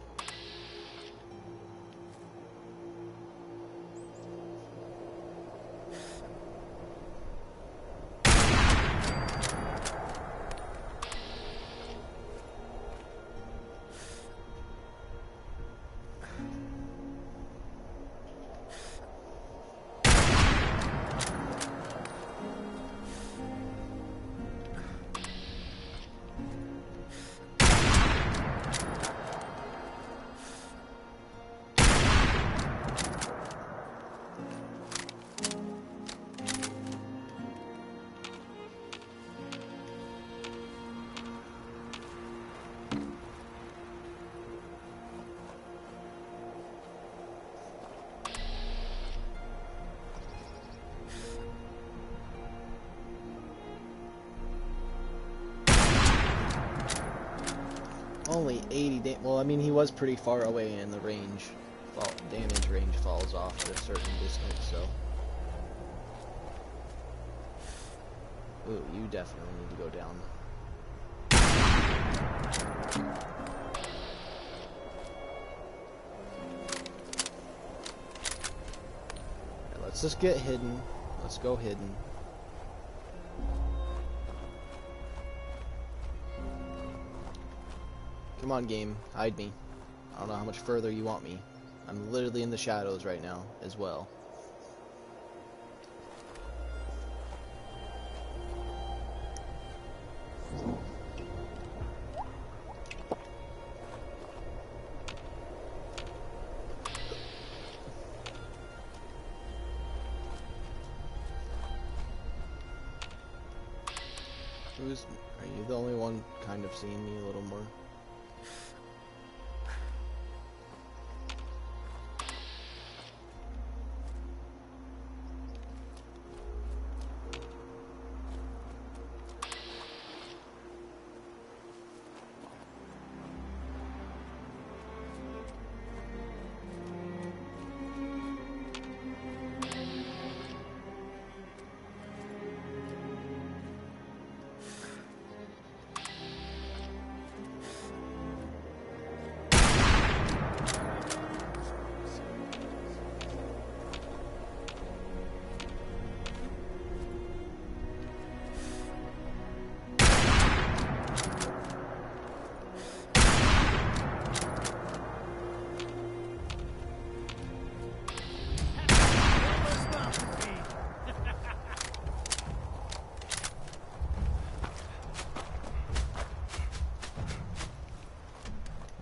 Only 80 well, I mean, he was pretty far away and the range, damage range falls off at a certain distance, so. Ooh, you definitely need to go down. Right, let's just get hidden. Let's go hidden. Come on, game. Hide me. I don't know how much further you want me. I'm literally in the shadows right now, as well. Are you the only one kind of seeing me a little more?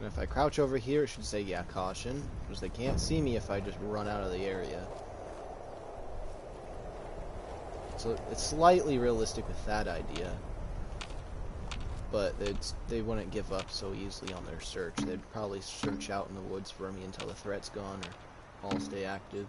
And if I crouch over here, it should say, yeah, caution, because they can't see me if I just run out of the area. So it's slightly realistic with that idea, but they wouldn't give up so easily on their search. They'd probably search out in the woods for me until the threat's gone, or I'll stay active.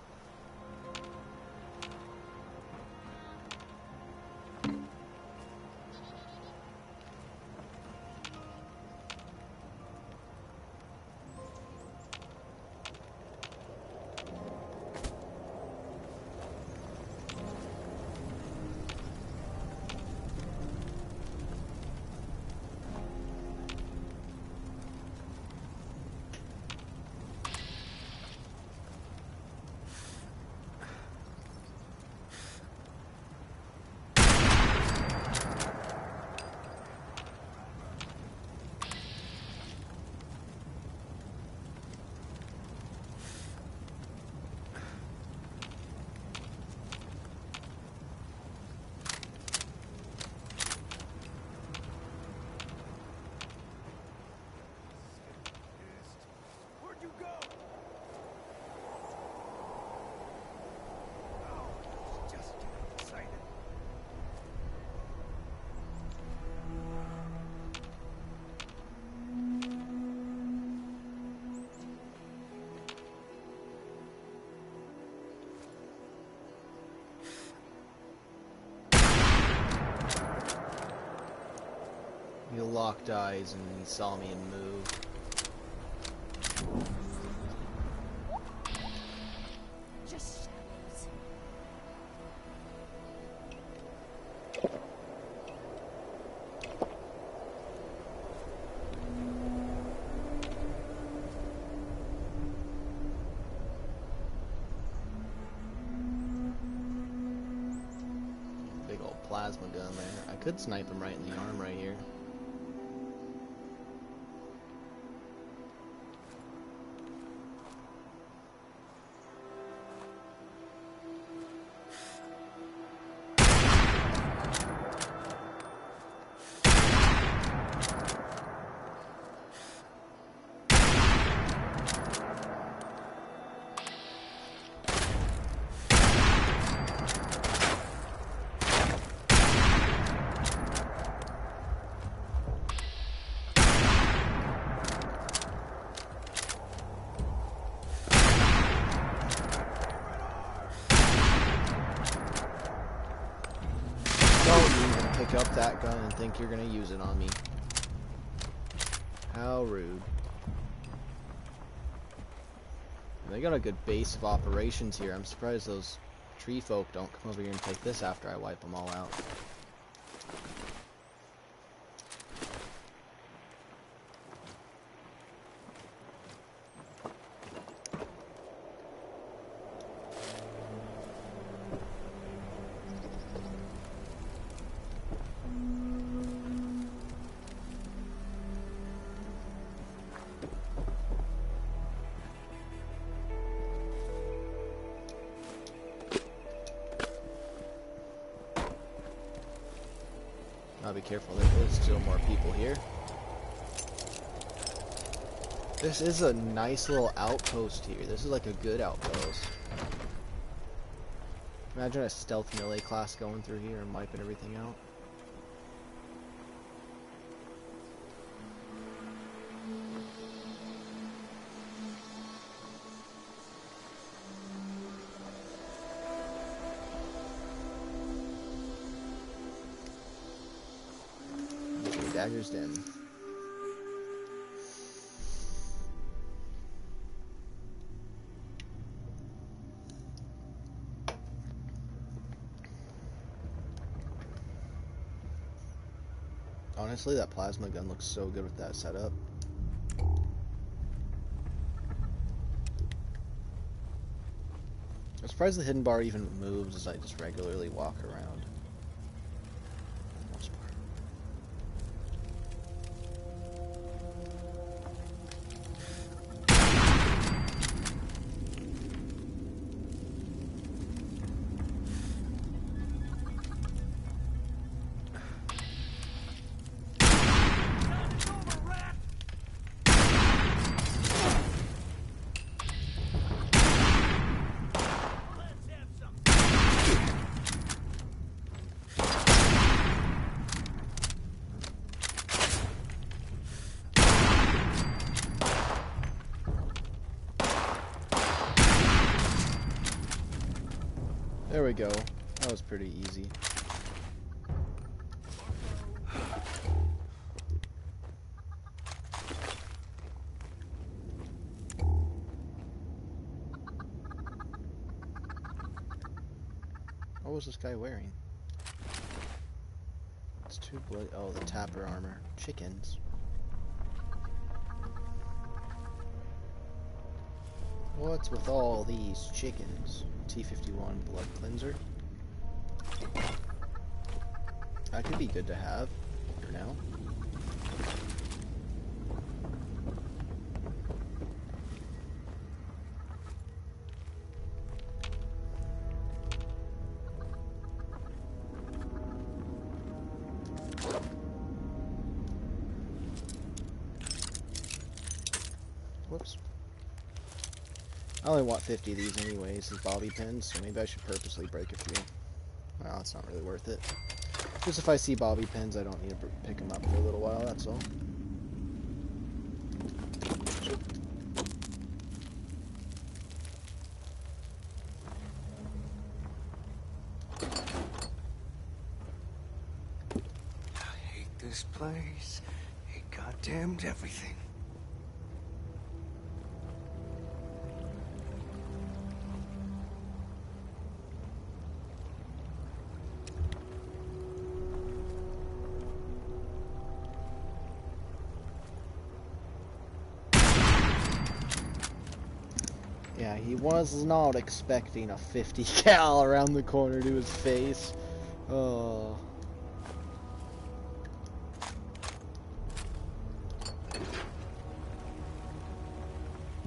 locked eyes and he saw me and moved. Just shadows. Big old plasma gun there. I could snipe him right in the arm right here. Pick up that gun and think you're gonna use it on me. How rude. They got a good base of operations here. I'm surprised those tree folk don't come over here and take this after I wipe them all out. I'll be careful, there is still more people here. This is a nice little outpost here. This is like a good outpost. Imagine a stealth melee class going through here and wiping everything out. Dagger's Den. Honestly, that plasma gun looks so good with that setup. I'm surprised the hidden bar even moves as I just regularly walk around. There we go. That was pretty easy. What was this guy wearing? It's too bloody. Oh, the tapper armor. Chickens. What's with all these chickens? T51 blood cleanser. That could be good to have for now. Whoops. I only want 50 of these anyways, as bobby pins, so maybe I should purposely break a few. Well, it's not really worth it. Just if I see bobby pins, I don't need to pick them up for a little while, that's all. I hate this place. goddamned everything. Yeah, he was not expecting a 50 cal around the corner to his face. Oh.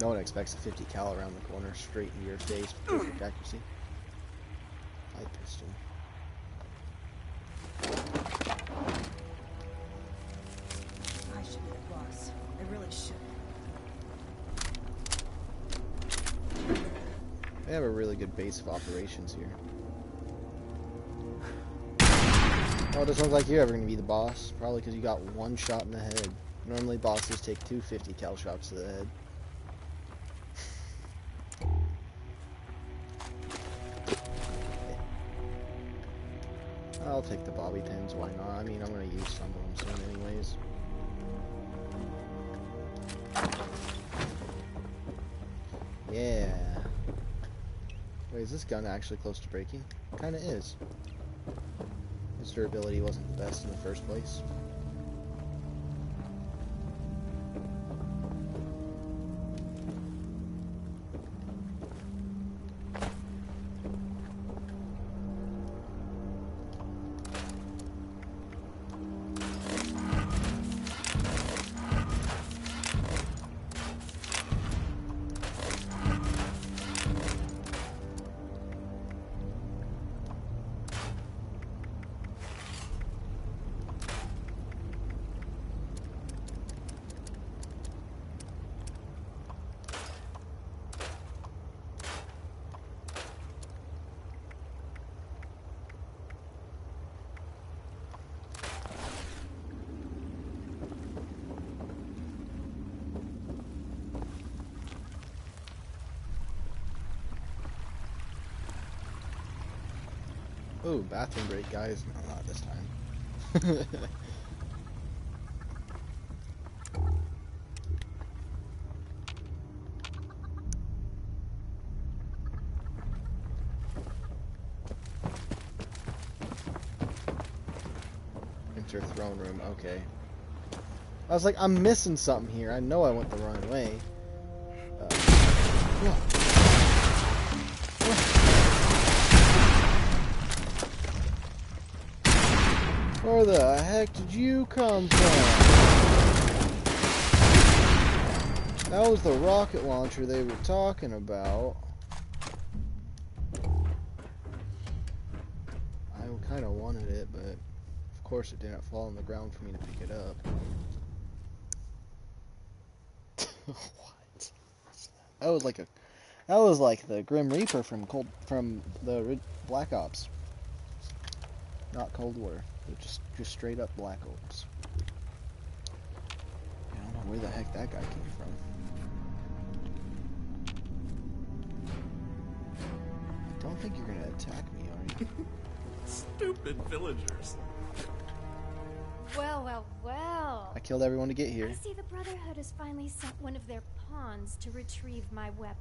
No one expects a 50 cal around the corner straight into your face with perfect accuracy. Light pistol. I should be the boss. I really should. They have a really good base of operations here. Oh, it doesn't look like you're ever going to be the boss. Probably because you got one shot in the head. Normally bosses take 250 cal shots to the head. I'll take the bobby pins, why not? I mean, I'm going to use some of them soon anyways. Yeah. Wait, is this gun actually close to breaking? Kinda is. Its durability wasn't the best in the first place. Ooh, bathroom break, guys. No, not this time. Enter throne room, okay. I was like, I'm missing something here. I know I went the wrong way. Where the heck did you come from? That was the rocket launcher they were talking about. I kind of wanted it, but of course it didn't fall on the ground for me to pick it up. What? That was like the Grim Reaper from the Black Ops. Not Cold War, but just straight up Black Ops. I don't know where the heck that guy came from. I don't think you're gonna attack me, are you? Stupid villagers. Well, well, well. I killed everyone to get here. I see the Brotherhood has finally sent one of their pawns to retrieve my weapons.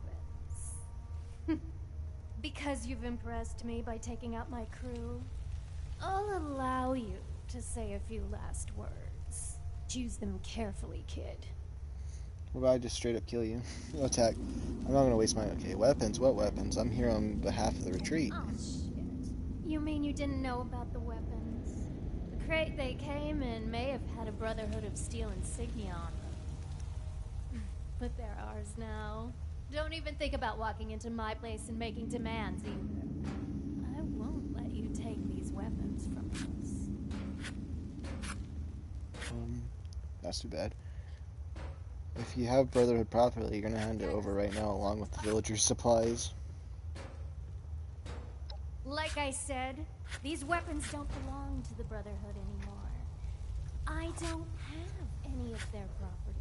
Because you've impressed me by taking out my crew, I'll allow you to say a few last words. Choose them carefully, kid. What about I just straight up kill you? No attack. I'm not gonna waste my... Okay, weapons. What weapons? I'm here on behalf of the retreat. Oh, shit. You mean you didn't know about the weapons? The crate they came in may have had a Brotherhood of Steel insignia on them. But they're ours now. Don't even think about walking into my place and making demands either. I won't let you take these weapons from us. That's too bad. If you have Brotherhood properly, you're gonna hand it over right now along with the villagers' supplies. Like I said, these weapons don't belong to the Brotherhood anymore. I don't have any of their property.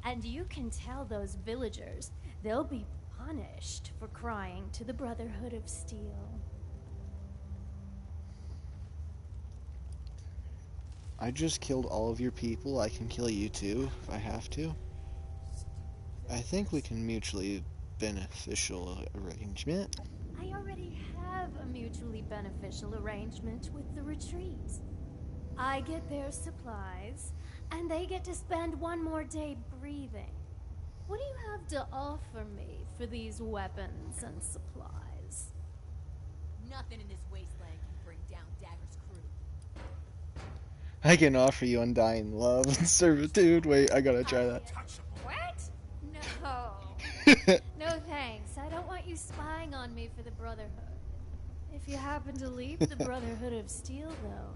And you can tell those villagers they'll be punished for crying to the Brotherhood of Steel. I just killed all of your people. I can kill you too if I have to. I think we can mutually beneficial arrangement. I already have a mutually beneficial arrangement with the retreat. I get their supplies, and they get to spend one more day breathing. What do you have to offer me for these weapons and supplies? Nothing in this wasteland can bring down Dagger's crew. I can offer you undying love and servitude. Wait, I gotta try that. What? No. No thanks. I don't want you spying on me for the Brotherhood. If you happen to leave the Brotherhood of Steel, though.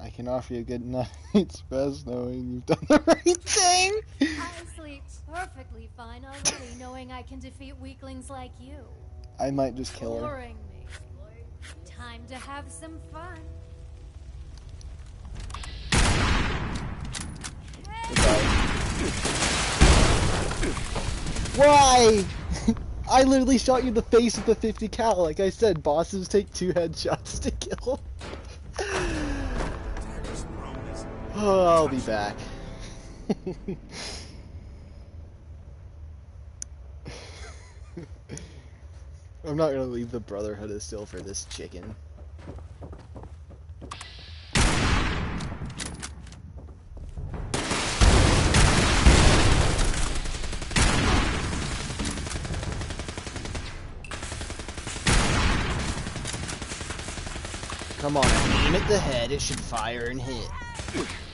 I can offer you a good night's rest knowing you've done the right thing. I sleep perfectly fine already, knowing I can defeat weaklings like you. I might just kill her. Boring me. Time to have some fun. Why? I literally shot you in the face with the 50 cal. Like I said, bosses take 2 headshots to kill. Oh, I'll be back. I'm not gonna leave the Brotherhood of Steel for this chicken. Come on, aim at the head, it should fire and hit.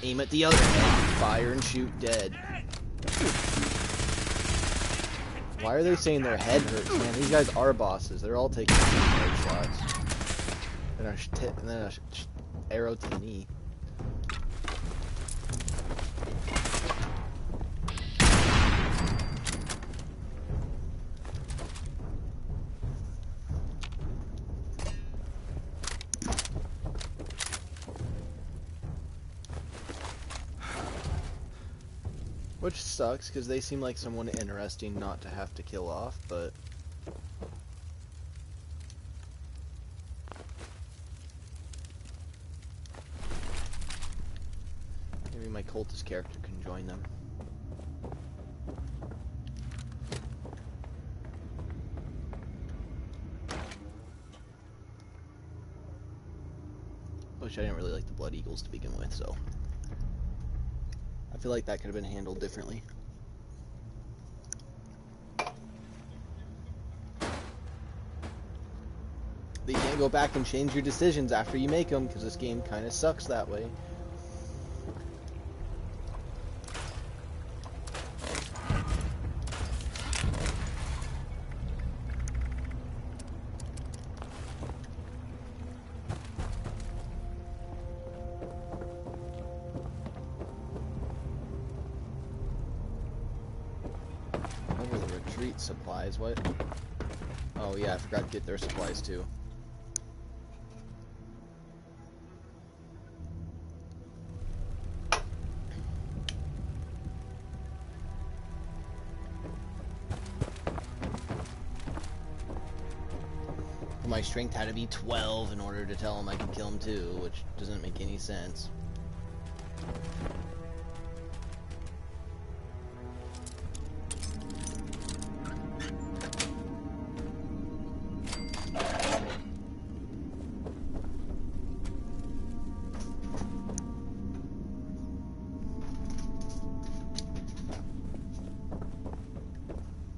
Aim at the other head, fire and shoot dead. Why are they saying their head hurts, man? These guys are bosses. They're all taking headshots. And then a arrow to the knee. Which sucks, because they seem like someone interesting not to have to kill off, but... maybe my cultist character can join them. Which I didn't really like the Blood Eagles to begin with, so... I feel like that could have been handled differently. But you can't go back and change your decisions after you make them, because this game kind of sucks that way. Supplies, what? Oh yeah, I forgot to get their supplies too. My strength had to be 12 in order to tell him I could kill him too, which doesn't make any sense.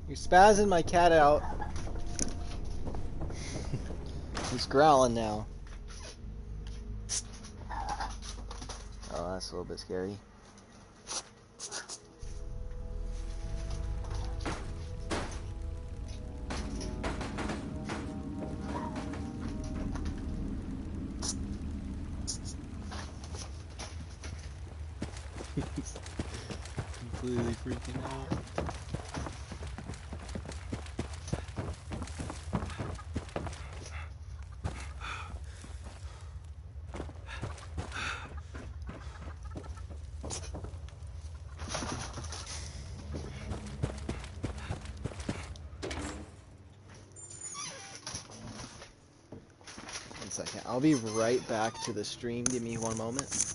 You're spazzing my cat out. He's growling now. Oh, that's a little bit scary. He's completely freaking out. second. I'll be right back to the stream. Give me one moment.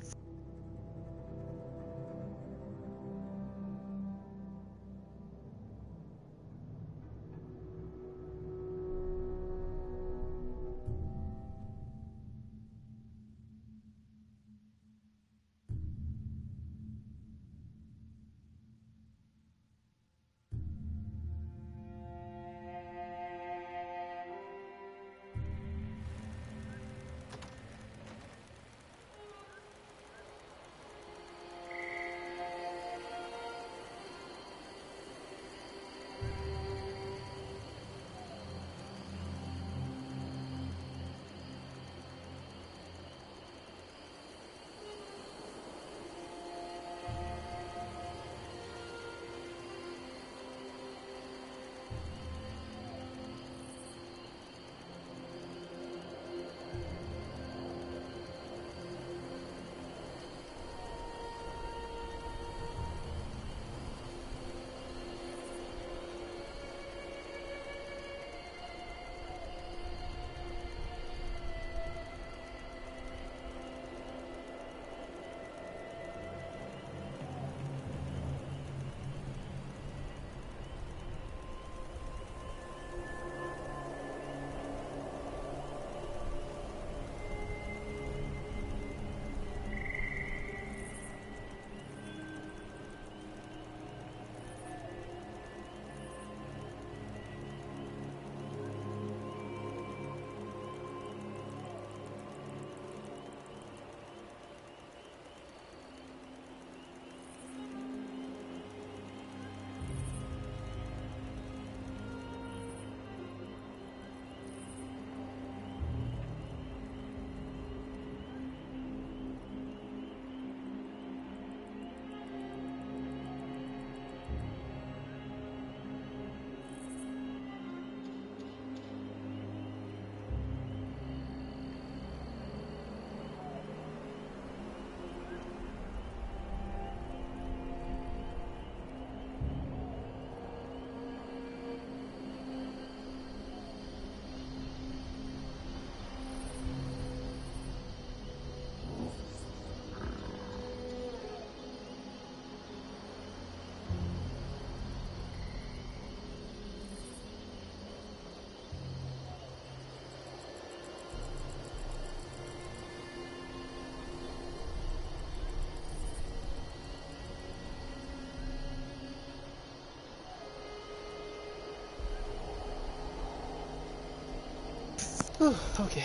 Whew, okay.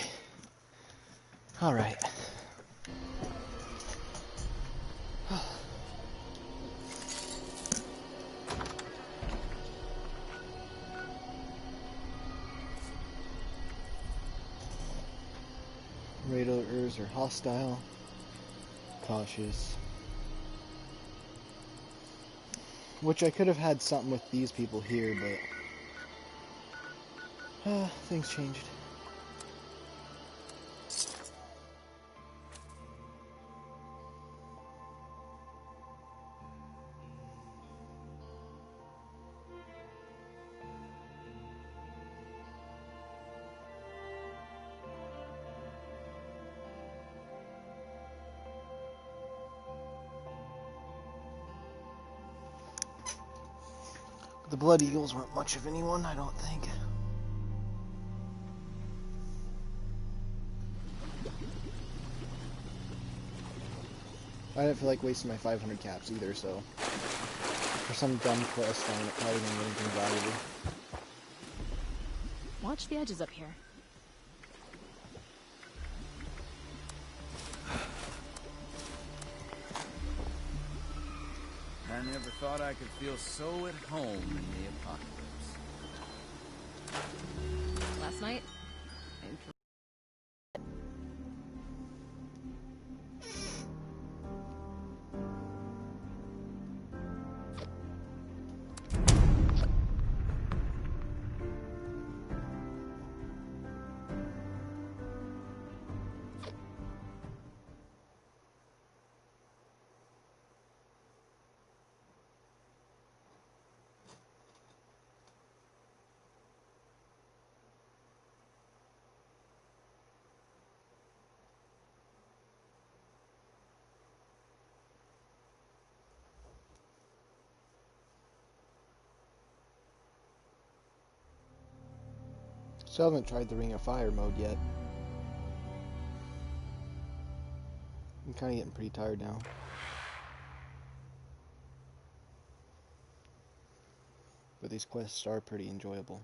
All right. Raiders are hostile, cautious. Which I could have had something with these people here, but things changed. The Blood Eagles weren't much of anyone, I don't think. I didn't feel like wasting my 500 caps either, so for some dumb quest line, it probably didn't get anything valuable. Watch the edges up here. I never thought I could feel so at home in the apocalypse. Last night, Still haven't tried the Ring of Fire mode yet. I'm kind of getting pretty tired now. But these quests are pretty enjoyable.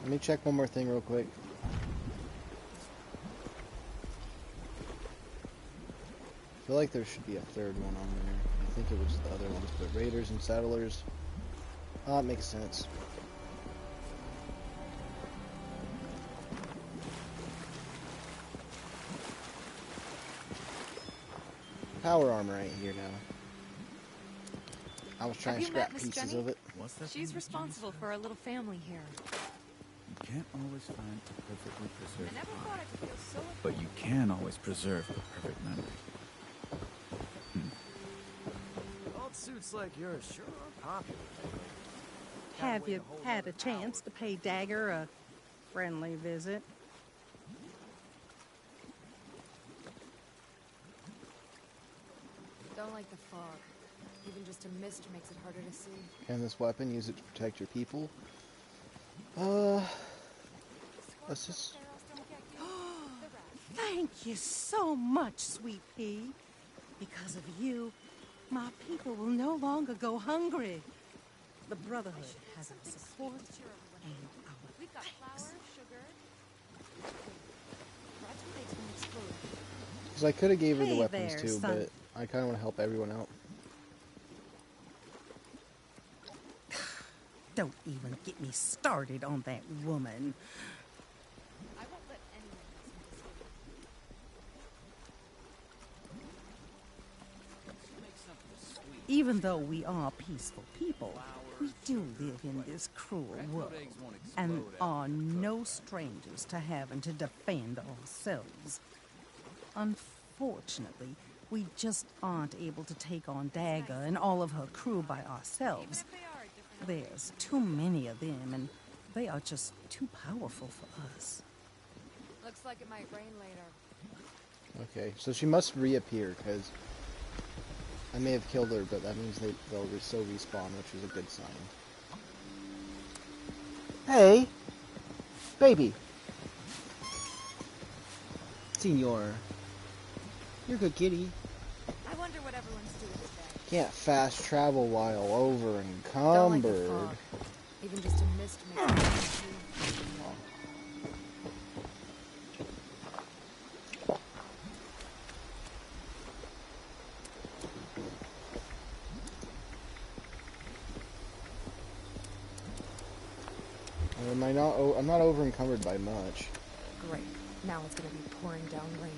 Let me check one more thing real quick. I feel like there should be a third one on there. I think it was the other ones, but Raiders and Settlers. It makes sense. Power armor ain't here now. I was trying to scrap pieces of it. What's that? She's responsible for our little family here. You can't always find a perfectly preserved I never thought I could feel so but you can always preserve a perfect memory. Old suits like yours sure are popular. Have you had a chance to pay Dagger a friendly visit? Don't like the fog. Even just a mist makes it harder to see. Can this weapon use it to protect your people? Let's just... Thank you so much, Sweet Pea. Because of you, my people will no longer go hungry. The Brotherhood has our support and our We've got flour, sugar. That's what makes them explode. Because I could have gave her the Hey weapons there, too, son. but I kind of want to help everyone out. Don't even get me started on that woman. I won't let anyone listen to Even though we are peaceful people, we do live in this cruel world and are no strangers to having to defend ourselves. Unfortunately, we just aren't able to take on Dagger and all of her crew by ourselves. There's too many of them, and they are just too powerful for us. Looks like it might rain later. Okay, so she must reappear, because I may have killed her, but that means they'll still respawn, which is a good sign. Hey! Baby! Senor. You're a good kitty. I wonder what everyone's doing today. Can't fast travel while over Don't like the encumbered. fog. Even just a mist makes it hard to see. I'm not over encumbered by much. Great. Now it's gonna be pouring down rain.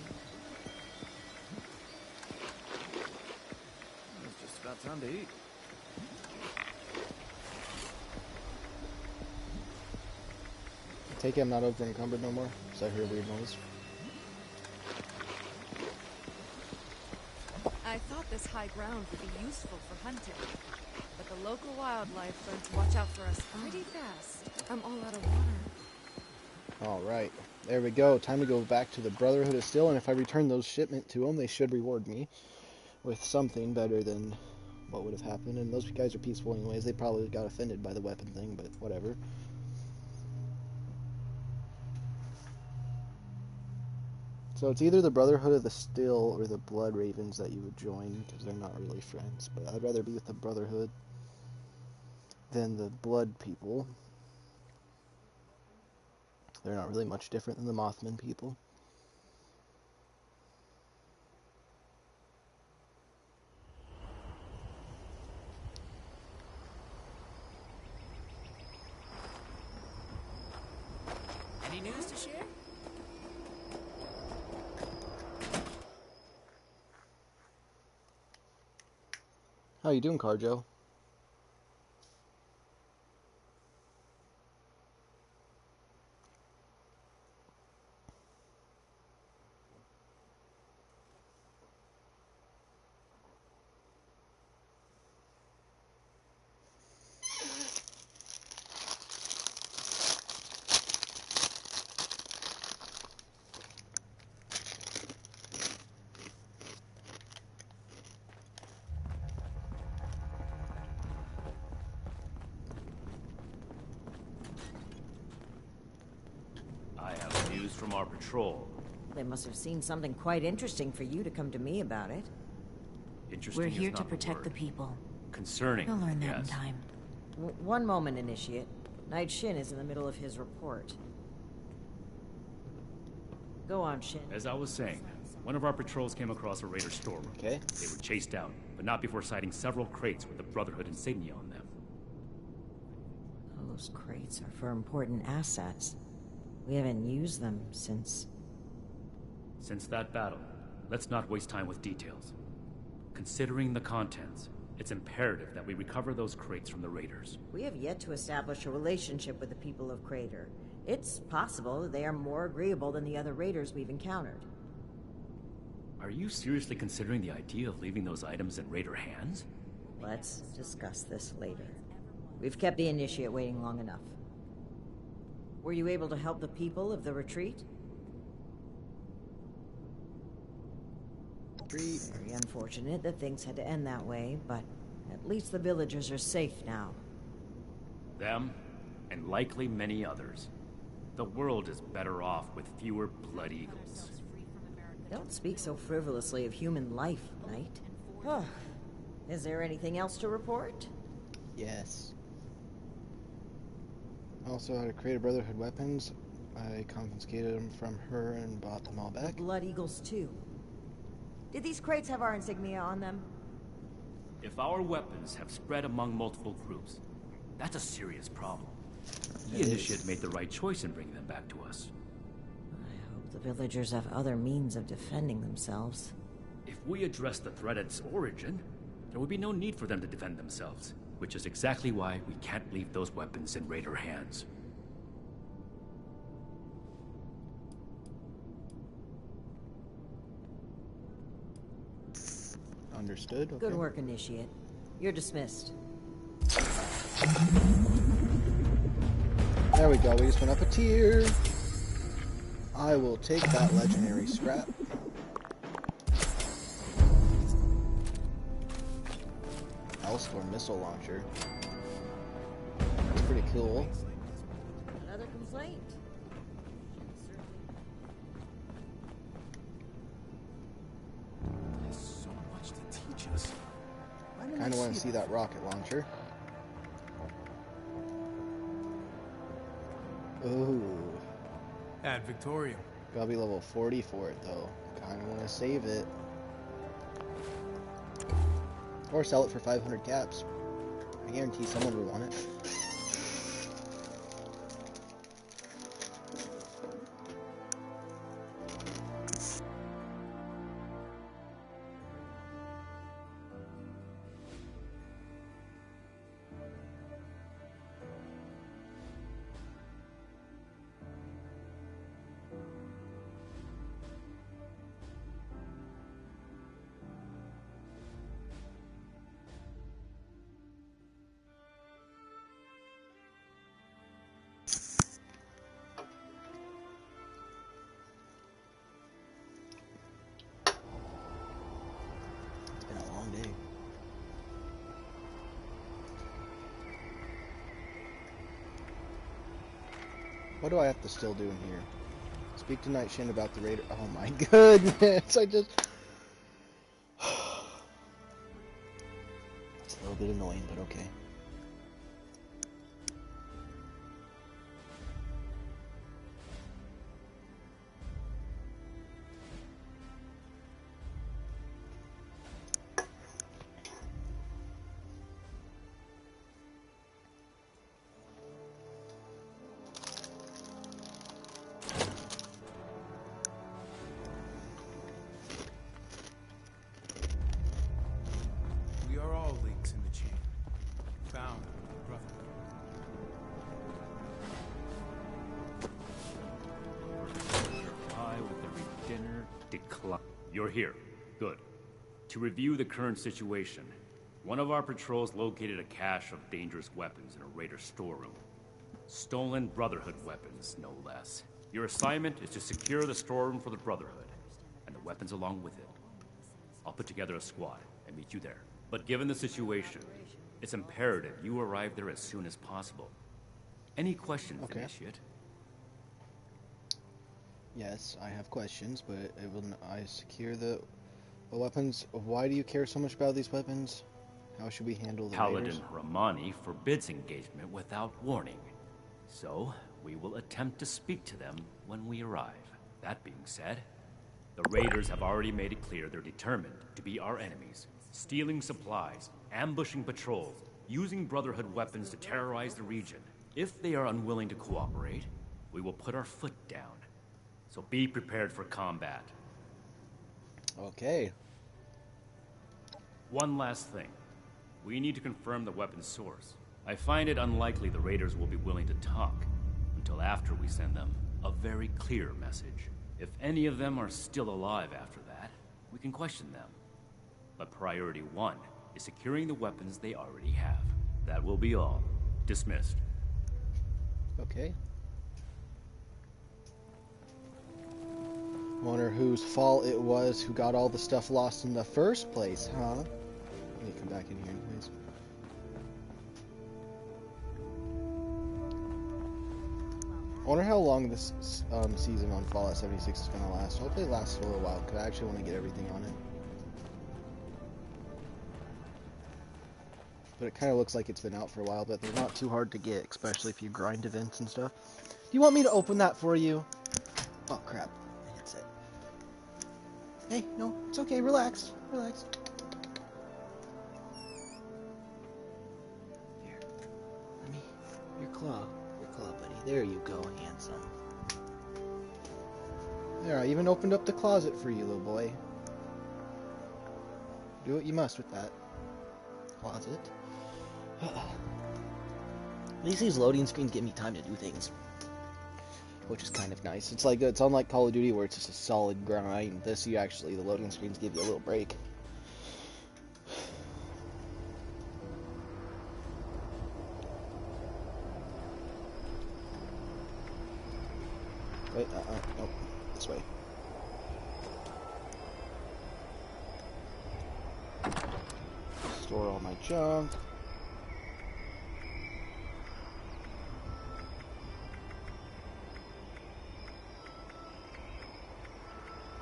It's just about time to eat. I take it I'm not over encumbered no more, because I hear a weird noise. I thought this high ground would be useful for hunting, but the local wildlife learned to watch out for us pretty fast. I'm all out of water. Alright, there we go. Time to go back to the Brotherhood of Steel, and if I return those shipment to them, they should reward me with something better than what would have happened. And those guys are peaceful anyways. They probably got offended by the weapon thing, but whatever. So it's either the Brotherhood of the Steel or the Blood Ravens that you would join, because they're not really friends. But I'd rather be with the Brotherhood than the Blood people. They're not really much different than the Mothman people. Any news to share? How you doing, Carjo? news from our patrol. They must have seen something quite interesting for you to come to me about it. Interesting We're is here not to the protect the word. people. Concerning, You'll learn that in yes. time. One moment, Initiate. Knight Shin is in the middle of his report. Go on, Shin. As I was saying, one of our patrols came across a raider storeroom. Okay. They were chased down, but not before sighting several crates with the Brotherhood insignia on them. Those crates are for important assets. We haven't used them since... Since that battle, let's not waste time with details. Considering the contents, it's imperative that we recover those crates from the raiders. We have yet to establish a relationship with the people of Crater. It's possible that they are more agreeable than the other raiders we've encountered. Are you seriously considering the idea of leaving those items in raider hands? Let's discuss this later. We've kept the Initiate waiting long enough. Were you able to help the people of the retreat? Very unfortunate that things had to end that way, but at least the villagers are safe now. Them, and likely many others. The world is better off with fewer blood eagles. Don't speak so frivolously of human life, Knight. Is there anything else to report? Yes. Also, how to create a Brotherhood weapons. I confiscated them from her and bought them all back. Blood Eagles, too. Did these crates have our insignia on them? If our weapons have spread among multiple groups, that's a serious problem. The Initiate made the right choice in bringing them back to us. I hope the villagers have other means of defending themselves. If we address the threat at its origin, there would be no need for them to defend themselves, which is exactly why we can't leave those weapons in raider hands. Understood. Okay. Good work, Initiate. You're dismissed. There we go. We just went up a tier. I will take that legendary scrap. Hellstorm missile launcher. That's pretty cool. Another complaint. There's so much to teach us. Kind of want to see that rocket launcher. Ooh. At Victorium. Gotta be level 40 for it though. Kind of want to save it. Or sell it for 500 caps. I guarantee someone would want it. It's been a long day. What do I have to still do in here? Speak to Night Shin about the raider. Oh my goodness! I just. It's a little bit annoying, but okay. We are all links in the chain. Bound with the Brotherhood. I with every dinner decline. You're here. Good. To review the current situation, one of our patrols located a cache of dangerous weapons in a raider storeroom. Stolen Brotherhood weapons, no less. Your assignment is to secure the storeroom for the Brotherhood, and the weapons along with it. I'll put together a squad and meet you there. But given the situation, it's imperative you arrive there as soon as possible. Any questions, Okay. Initiate? Yes, I have questions, but it will. I secure the weapons. Why do you care so much about these weapons? How should we handle the raiders? Paladin Ramani forbids engagement without warning. So, we will attempt to speak to them when we arrive. That being said, the raiders have already made it clear they're determined to be our enemies, stealing supplies, ambushing patrols, using Brotherhood weapons to terrorize the region. If they are unwilling to cooperate, we will put our foot down. So be prepared for combat. Okay. One last thing. We need to confirm the weapon's source. I find it unlikely the raiders will be willing to talk until after we send them a very clear message. If any of them are still alive after that, we can question them. But priority one is securing the weapons they already have. That will be all. Dismissed. Okay. Wonder whose fault it was who got all the stuff lost in the first place, huh? Let me come back in here anyways. I wonder how long this season on Fallout 76 is going to last. Hopefully it lasts for a while, because I actually want to get everything on it. But it kind of looks like it's been out for a while, but they're not too hard to get, especially if you grind events and stuff. Do you want me to open that for you? Oh, crap. That's it. Hey, no, it's okay. Relax. Relax. Here. Let me... Your claw. Your claw, buddy. There you go, handsome. There, I even opened up the closet for you, little boy. Do what you must with that closet. At least these loading screens give me time to do things, which is kind of nice. It's like, it's unlike Call of Duty where it's just a solid grind. This, you actually, the loading screens give you a little break. Wait, nope, this way. Store all my junk.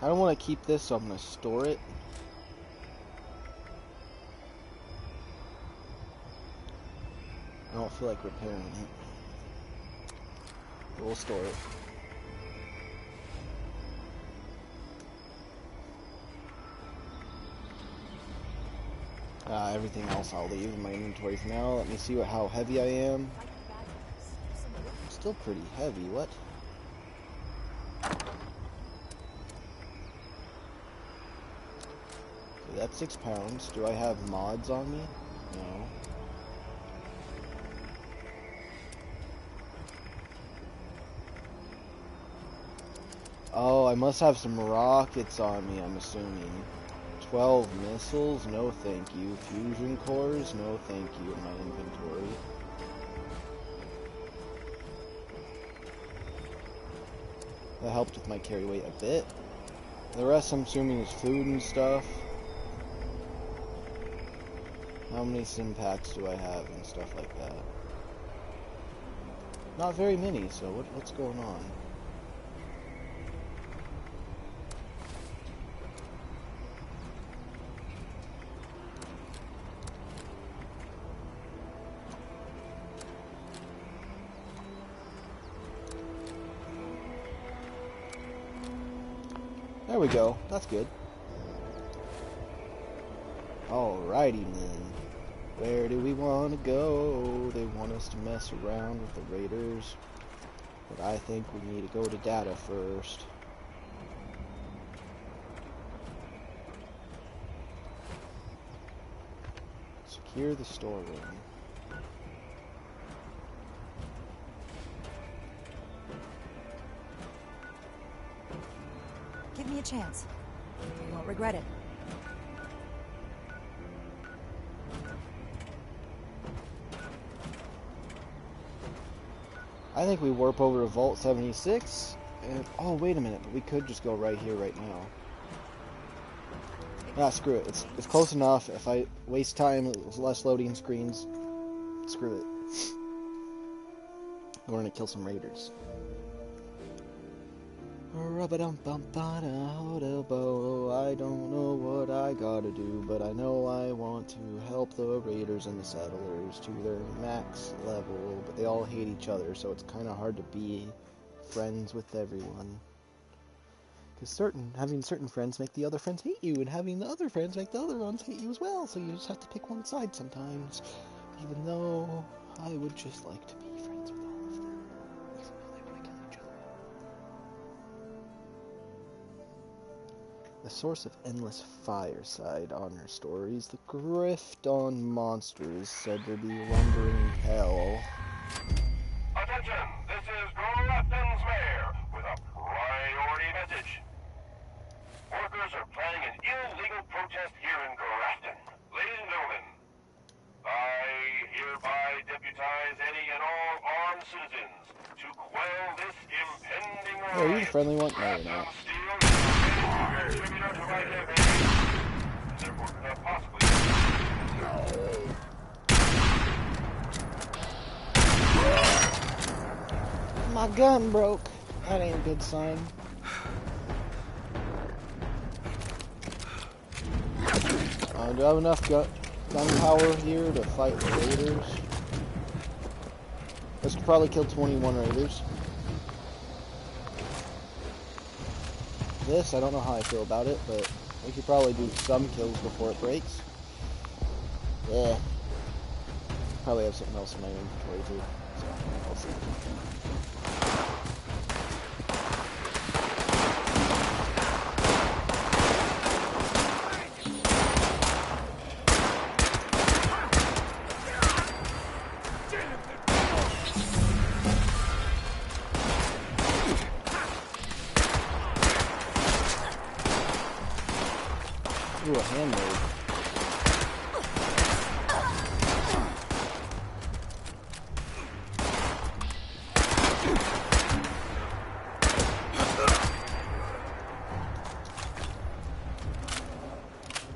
I don't want to keep this, so I'm going to store it. I don't feel like repairing it. But we'll store it. Everything else I'll leave in my inventory for now. Let me see how heavy I am. I'm still pretty heavy. What? Okay, that's 6 pounds. Do I have mods on me? No. Oh, I must have some rockets on me, I'm assuming. 12 missiles? No thank you. Fusion cores? No thank you in my inventory. That helped with my carry weight a bit. The rest I'm assuming is food and stuff. How many sim packs do I have and stuff like that? Not very many, so what's going on? There we go. That's good. Alrighty then. Where do we want to go? They want us to mess around with the raiders. But I think we need to go to data first. Secure the storeroom. Give me a chance. You won't regret it. I think we warp over to Vault 76. And, oh, wait a minute. But we could just go right here, right now. Ah, screw it. It's close enough. If I waste time, less loading screens. Screw it. We're gonna kill some raiders. I don't know what I gotta do, but I know I want to help the raiders and the settlers to their max level, but they all hate each other, so it's kind of hard to be friends with everyone. Because having certain friends make the other friends hate you, and having the other friends make the other ones hate you as well, so you just have to pick one side sometimes, even though I would just like to be friends with all of them, even though they want to kill each other. The source of endless fireside honor stories, the grift on monsters said to be lumbering hell. Attention, this is Grafton's mayor with a priority message. Workers are planning an illegal protest here in Grafton. Ladies and gentlemen, I hereby deputize any and all armed citizens to quell this impending riot. Oh, are you the friendly one? No, you're not. Contributor to my campaign, therefore could not possibly. My gun broke. That ain't a good sign. Do I have enough gun power here to fight the raiders? This could probably kill 21 raiders. This, I don't know how I feel about it, but we could probably do some kills before it breaks. Yeah. Probably have something else in my inventory too, so I'll see. Ooh, a handmade.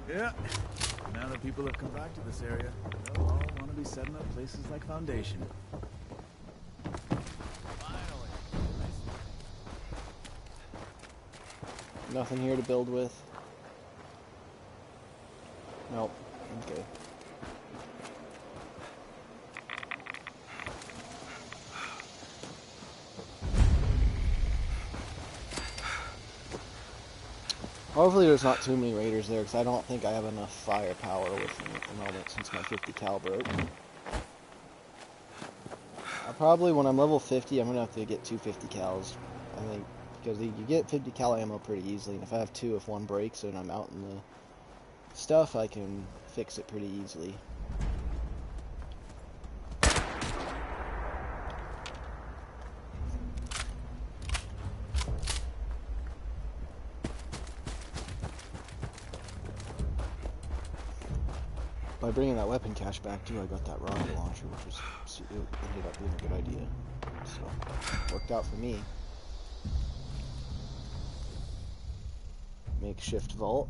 Yeah. Now that people have come back to this area, they'll all want to be setting up places like Foundation. Nothing here to build with. Nope. Okay. Hopefully there's not too many raiders there, because I don't think I have enough firepower with me at the moment since my 50 cal broke. I'll probably, when I'm level 50, I'm going to have to get 250 cals. I think, because you get 50 cal ammo pretty easily, and if I have two, if one breaks and I'm out in the stuff, I can fix it pretty easily. By bringing that weapon cache back too, I got that rocket launcher, which was, it ended up being a good idea. So, worked out for me. Makeshift vault.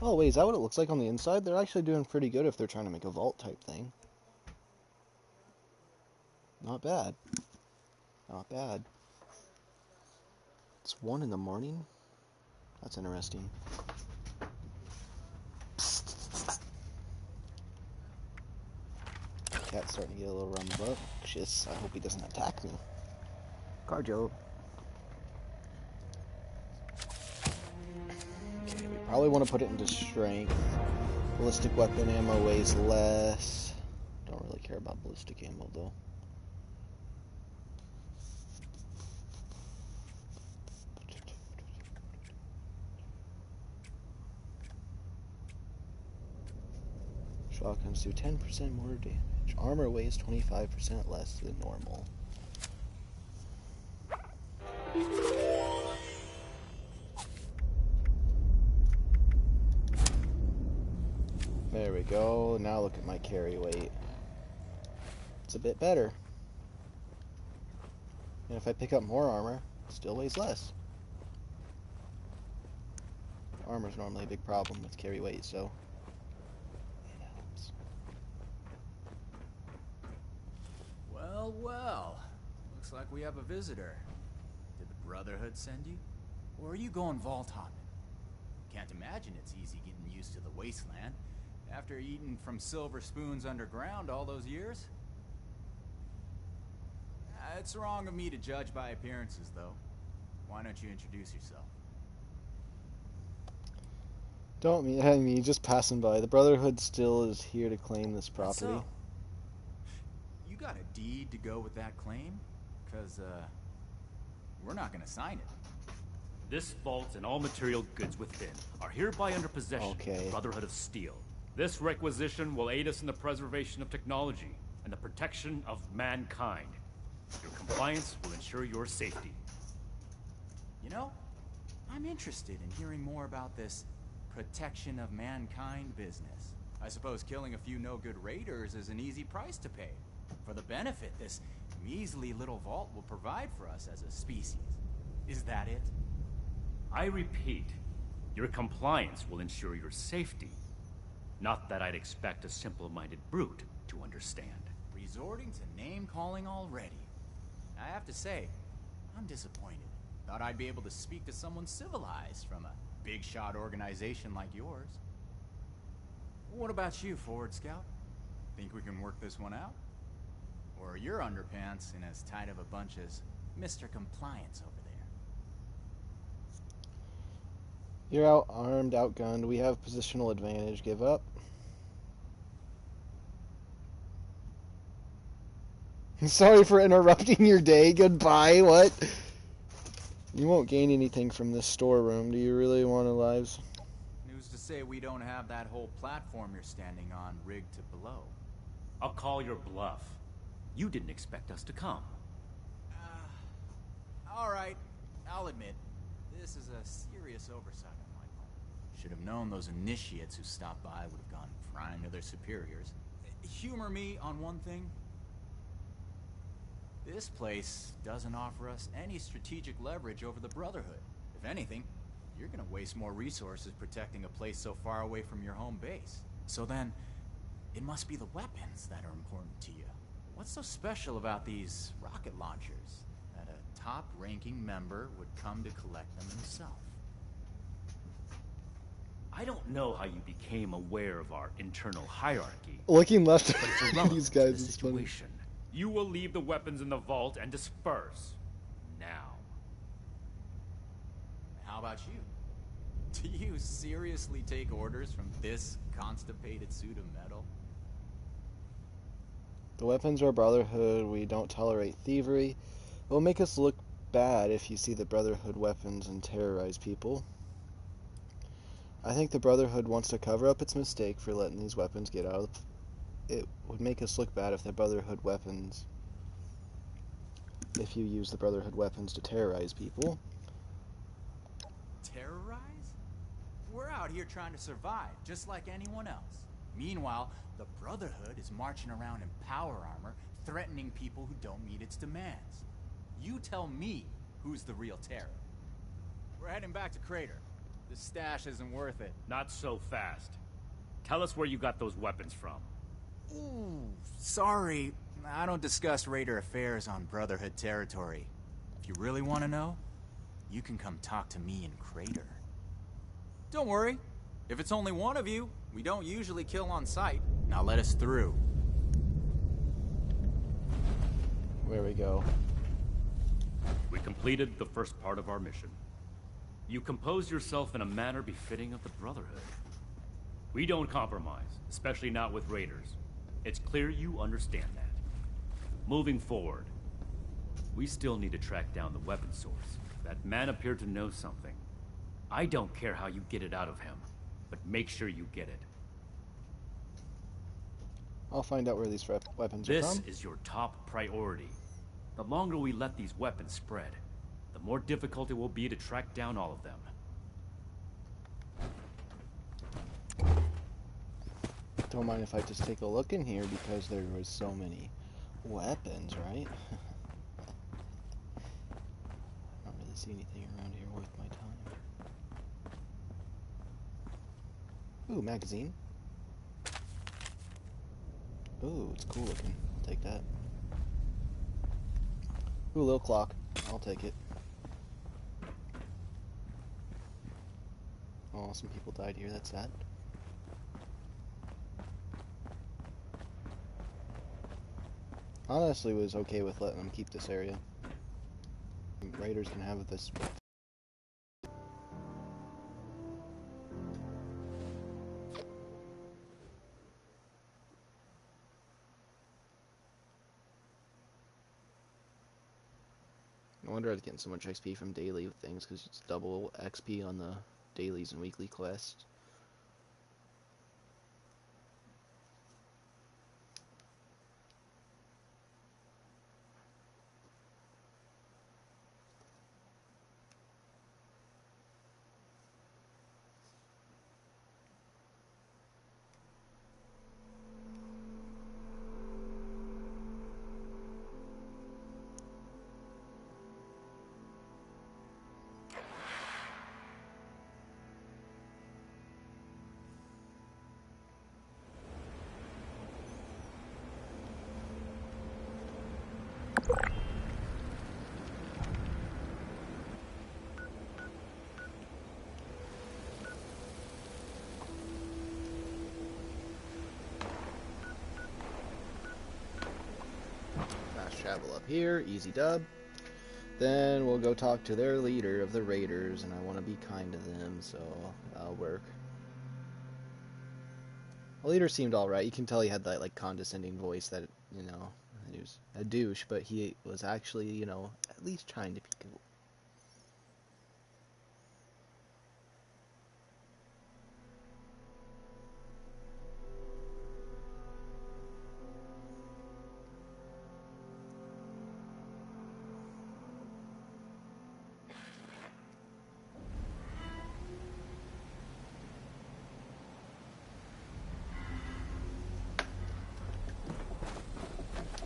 Oh wait, is that what it looks like on the inside? They're actually doing pretty good if they're trying to make a vault type thing. Not bad. Not bad. It's 1 in the morning? That's interesting. Cat's starting to get a little rambunctious. I hope he doesn't attack me. Carjo. Okay, we probably want to put it into strength. Ballistic weapon ammo weighs less. Don't really care about ballistic ammo though. Shotguns do 10% more damage. Armor weighs 25% less than normal. There we go. Now look at my carry weight. It's a bit better. And if I pick up more armor, it still weighs less. Armor's normally a big problem with carry weight, so it helps. Well, well. Looks like we have a visitor. Did the Brotherhood send you? Or are you going vault hopping? Can't imagine it's easy getting used to the wasteland after eating from silver spoons underground all those years. It's wrong of me to judge by appearances, though. Why don't you introduce yourself? Don't mean, I mean, just passing by. The Brotherhood still is here to claim this property. So, you got a deed to go with that claim? Because, we're not gonna sign it. This vault and all material goods within are hereby under possession of the Brotherhood of Steel. This requisition will aid us in the preservation of technology and the protection of mankind. Your compliance will ensure your safety. You know, I'm interested in hearing more about this protection of mankind business. I suppose killing a few no-good raiders is an easy price to pay for the benefit this measly little vault will provide for us as a species. Is that it? I repeat, your compliance will ensure your safety. Not that I'd expect a simple-minded brute to understand. Resorting to name-calling already. I have to say, I'm disappointed. Thought I'd be able to speak to someone civilized from a big-shot organization like yours. What about you, Forward Scout? Think we can work this one out? Or are your underpants in as tight of a bunch as Mr. Compliance over there? You're out-armed, outgunned. We have positional advantage. Give up. Sorry for interrupting your day. Goodbye. What? You won't gain anything from this storeroom. Do you really want to lives? Who's to say we don't have that whole platform you're standing on rigged to blow? I'll call your bluff. You didn't expect us to come. Alright, I'll admit, this is a serious oversight on my part. Should have known those initiates who stopped by would have gone crying to their superiors. Humor me on one thing. This place doesn't offer us any strategic leverage over the Brotherhood. If anything, you're gonna waste more resources protecting a place so far away from your home base. So then, it must be the weapons that are important to you. What's so special about these rocket launchers that a top-ranking member would come to collect them himself? I don't know how you became aware of our internal hierarchy. Looking left but it's at irrelevant these to guys the is funny. situation. You will leave the weapons in the vault and disperse. Now. How about you? Do you seriously take orders from this constipated suit of metal? The weapons are Brotherhood. We don't tolerate thievery. It will make us look bad if you see the Brotherhood weapons and terrorize people. I think the Brotherhood wants to cover up its mistake for letting these weapons get out of it would make us look bad if the Brotherhood weapons, if you use the Brotherhood weapons to terrorize people. Terrorize? We're out here trying to survive, just like anyone else. Meanwhile, the Brotherhood is marching around in power armor, threatening people who don't meet its demands. You tell me who's the real terror. We're heading back to Crater. This stash isn't worth it. Not so fast. Tell us where you got those weapons from. Ooh, sorry. I don't discuss Raider affairs on Brotherhood territory. If you really want to know, you can come talk to me in Crater. Don't worry. If it's only one of you, we don't usually kill on sight. Now let us through. Where we go. We completed the first part of our mission. You compose yourself in a manner befitting of the Brotherhood. We don't compromise, especially not with raiders. It's clear you understand that. Moving forward, we still need to track down the weapon source. That man appeared to know something. I don't care how you get it out of him, but make sure you get it. I'll find out where these weapons are This from. is your top priority. The longer we let these weapons spread, the more difficult it will be to track down all of them. Don't mind if I just take a look in here because there was so many weapons, right? I don't really see anything around here worth my time. Ooh, magazine. Ooh, it's cool looking. I'll take that. Ooh, little clock. I'll take it. Oh, some people died here. That's sad. Honestly, was okay with letting them keep this area. Raiders can have this. No wonder I was getting so much XP from daily things, because it's double XP on the dailies and weekly quests. Fast travel up here, easy dub. Then we'll go talk to their leader of the Raiders, and I want to be kind to them, so that'll work. The leader seemed alright. You can tell he had that, like, condescending voice that, you know, he was a douche, but he was actually, you know, at least trying to be cool.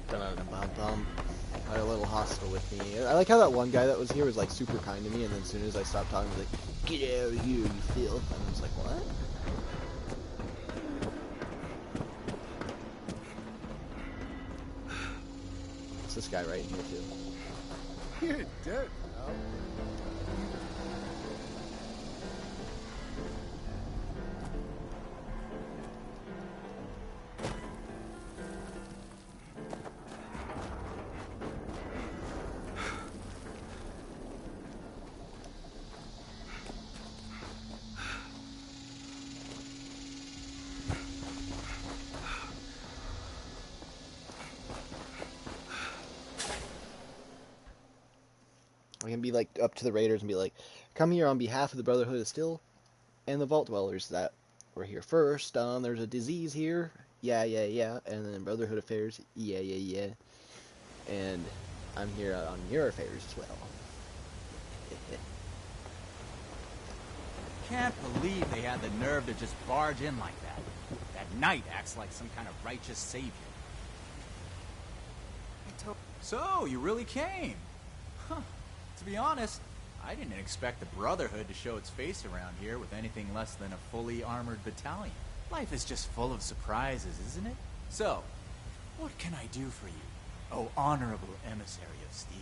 Dum-dum-bum-bum. Got a little hostile with me. I like how that one guy that was here was like super kind to me, and then as soon as I stopped talking, he was like, "Get out of here, you filth!" And I was like, "What?" It's this guy right in here too. You're dead now. I can be like up to the Raiders and be like, "Come here on behalf of the Brotherhood of Steel and the Vault Dwellers that were here first. There's a disease here. Yeah, yeah, yeah. And then Brotherhood Affairs. Yeah, yeah, yeah. And I'm here on your affairs as well." Can't believe they had the nerve to just barge in like that. That knight acts like some kind of righteous savior. So, you really came? Huh. To be honest, I didn't expect the Brotherhood to show its face around here with anything less than a fully armored battalion. Life is just full of surprises, isn't it? So, what can I do for you, oh honorable emissary of steel?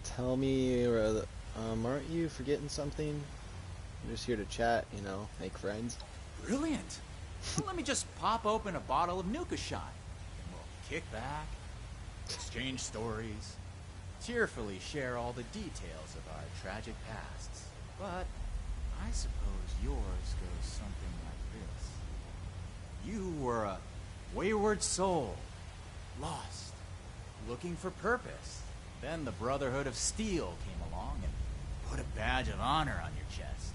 Tell me, aren't you forgetting something? I'm just here to chat, you know, make friends. Brilliant! Well, let me just pop open a bottle of Nuka Shine, and we'll kick back, exchange stories, tearfully share all the details of our tragic pasts. But I suppose yours goes something like this. You were a wayward soul, lost, looking for purpose. Then the Brotherhood of Steel came along and put a badge of honor on your chest.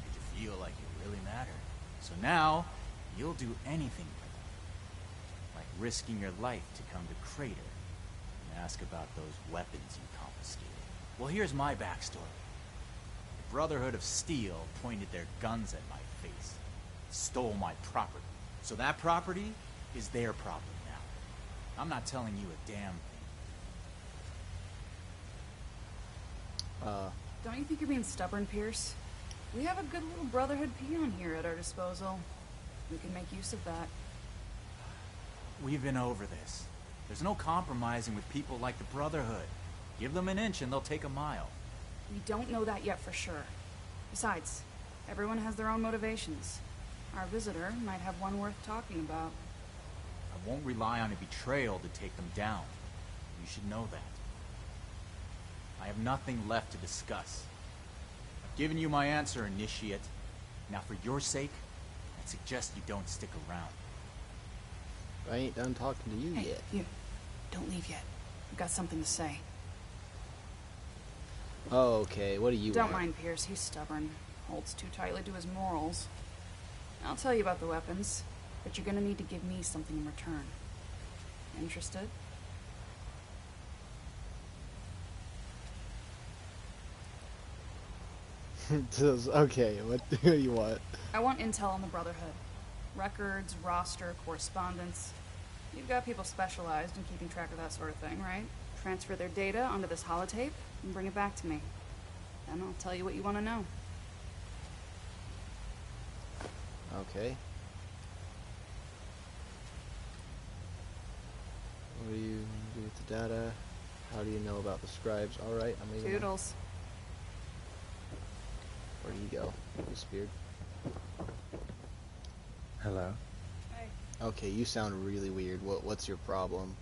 Made you feel like you really mattered. So now, you'll do anything for them. Like risking your life to come to Crater and ask about those weapons you confiscated. Well, here's my backstory. The Brotherhood of Steel pointed their guns at my face, stole my property. So that property is their problem now. I'm not telling you a damn thing. Don't you think you're being stubborn, Pierce? We have a good little Brotherhood peon here at our disposal. We can make use of that. We've been over this. There's no compromising with people like the Brotherhood. Give them an inch and they'll take a mile. We don't know that yet for sure. Besides, everyone has their own motivations. Our visitor might have one worth talking about. I won't rely on a betrayal to take them down. You should know that. I have nothing left to discuss. I've given you my answer, Initiate. Now for your sake, I'd suggest you don't stick around. I ain't done talking to you yet. You. Don't leave yet. I've got something to say. Oh, okay. What do you Don't want? mind Pierce, he's stubborn. Holds too tightly to his morals. I'll tell you about the weapons, but you're gonna need to give me something in return. Interested? Okay, what do you want? I want intel on the Brotherhood. Records, roster, correspondence. You've got people specialized in keeping track of that sort of thing, right? Transfer their data onto this holotape and bring it back to me. Then I'll tell you what you want to know. Okay. What do you do with the data? How do you know about the scribes? Alright, I'm leaving. Toodles. Where do you go? Disappeared. Hello? Hey. Okay, you sound really weird. What's your problem?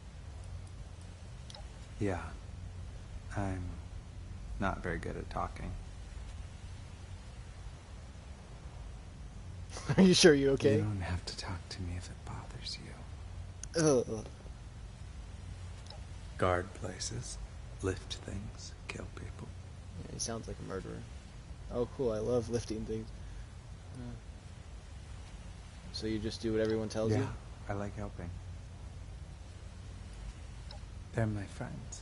Yeah. I'm not very good at talking. Are you sure you're okay? You don't have to talk to me if it bothers you. Ugh. Guard places, lift things, kill people. Yeah, he sounds like a murderer. Oh, cool. I love lifting things. So you just do what everyone tells you? Yeah, I like helping. They're my friends.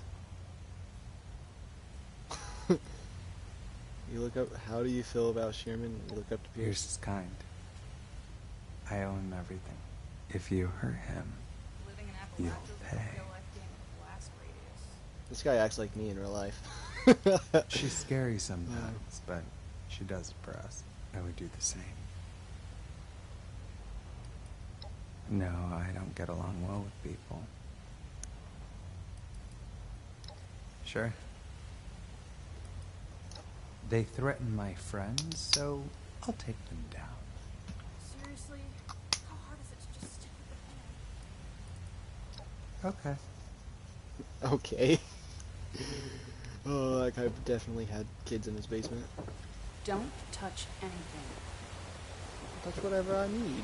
You look up. How do you feel about Sherman? You look up to Pierce. Pierce is kind. I owe him everything. If you hurt him, you'll pay. This guy acts like me in real life. She's scary sometimes, but she does it for us. I would do the same. No, I don't get along well with people. Sure. They threaten my friends, so I'll take them down. Seriously? How hard is it to just stick with the plan? Okay. Okay. Oh, that guy definitely had kids in his basement. Don't touch anything. Touch whatever I need.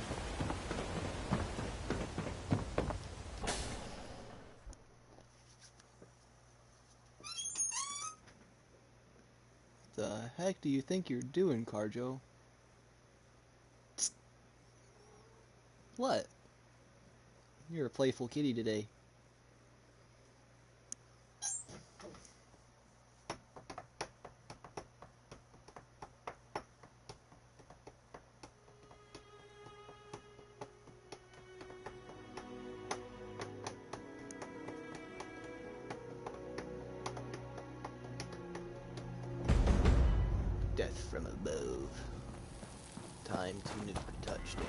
The heck do you think you're doing, Carjo? Psst. What? You're a playful kitty today. Death from above. Time to nuke touchdown.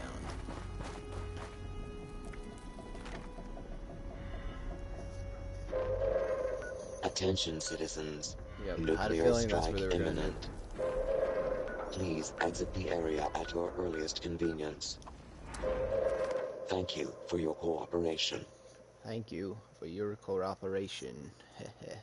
Attention, citizens. Yep, Nuclear strike imminent. Please exit the area at your earliest convenience. Thank you for your cooperation. Thank you for your cooperation. Heh.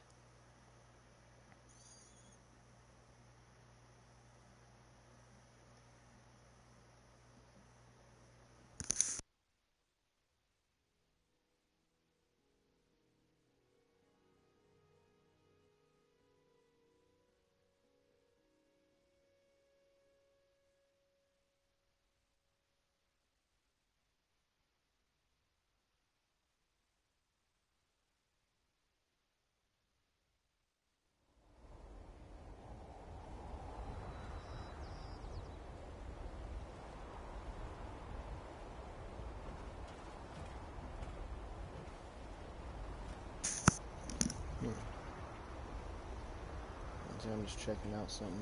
I'm just checking out something.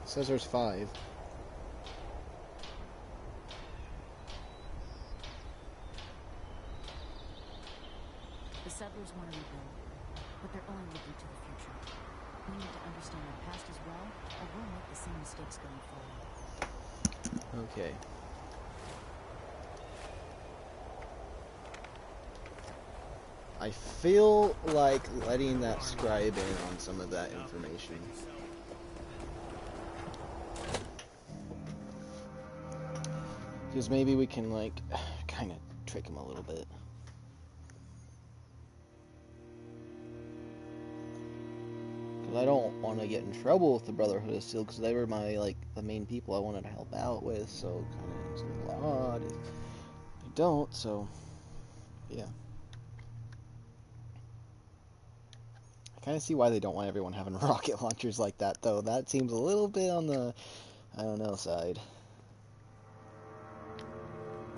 It says there's 5. The settlers wanted looking to the future. We need to understand our past as well, or we'll make the same mistakes going forward. Okay. I feel like letting that scribe in on some of that information. Because maybe we can, like, kind of trick him a little bit. Because I don't want to get in trouble with the Brotherhood of Steel, because they were my, like, the main people I wanted to help out with, so kind of it's a little odd if I don't, so, yeah. I kind of see why they don't want everyone having rocket launchers like that, though. That seems a little bit on the, I don't know, side.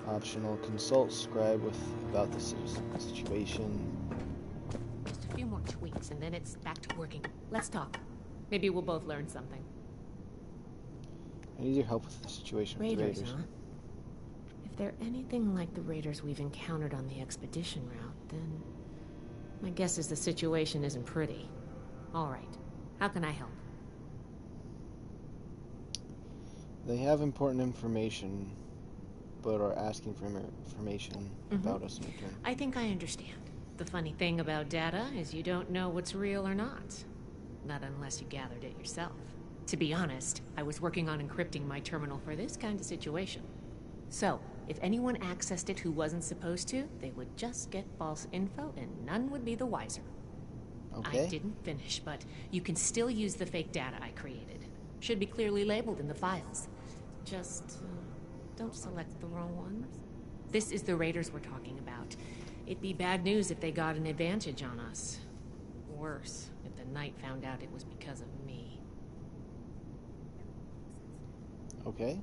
Optional, consult scribe with about the situation. Just a few more tweaks, and then it's back to working. Let's talk. Maybe we'll both learn something. I need your help with the situation with the Raiders. Huh? If they're anything like the Raiders we've encountered on the expedition route, then my guess is the situation isn't pretty. All right. How can I help? They have important information, but are asking for information about us in return. I think I understand. The funny thing about data is you don't know what's real or not. Not unless you gathered it yourself. To be honest, I was working on encrypting my terminal for this kind of situation. So, if anyone accessed it who wasn't supposed to, they would just get false info and none would be the wiser. Okay. I didn't finish, but you can still use the fake data I created. Should be clearly labeled in the files. Just don't select the wrong ones. This is the Raiders we're talking about. It'd be bad news if they got an advantage on us. Worse, if the Knight found out it was because of me. Okay.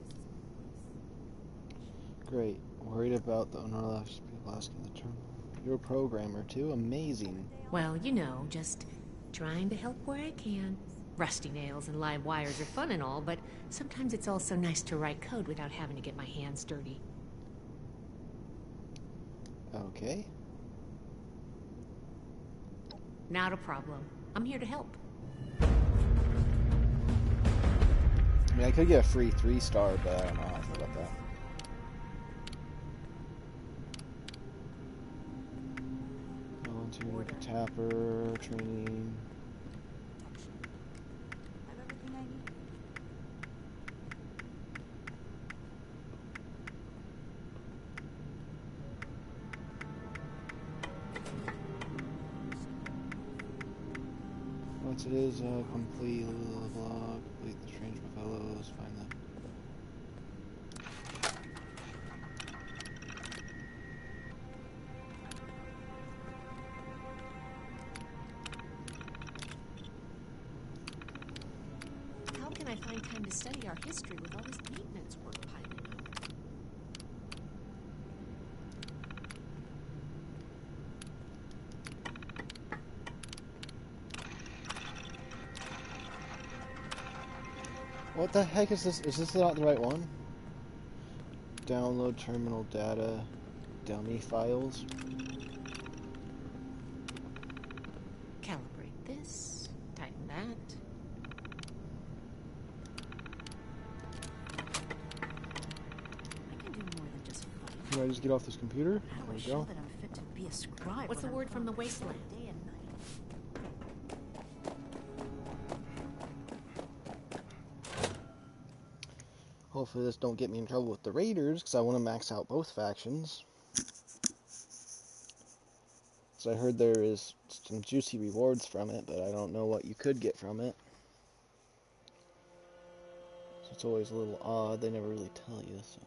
Great. Worried about the unorthodox people asking the term. You're a programmer too? Amazing. Well, you know, just trying to help where I can. Rusty nails and live wires are fun and all, but sometimes it's also nice to write code without having to get my hands dirty. Okay. Not a problem. I'm here to help. I mean, I could get a free 3-star, but I don't know how I feel about that. Volunteer, tapper, training. Once it is complete, blah, blah, blah, complete the strange buffaloes, find them. How can I find time to study our history with all this maintenance work piling up? What the heck is this? Is this not the right one? Download terminal data, dummy files. Calibrate this, tighten that. I can do more than just fight. Can I just get off this computer? How do There I we show go. that I'm fit to be a scribe? What's the word from the wasteland? Day and night. Hopefully this don't get me in trouble with the Raiders, because I want to max out both factions. So I heard there is some juicy rewards from it, but I don't know what you could get from it. So it's always a little odd, they never really tell you, so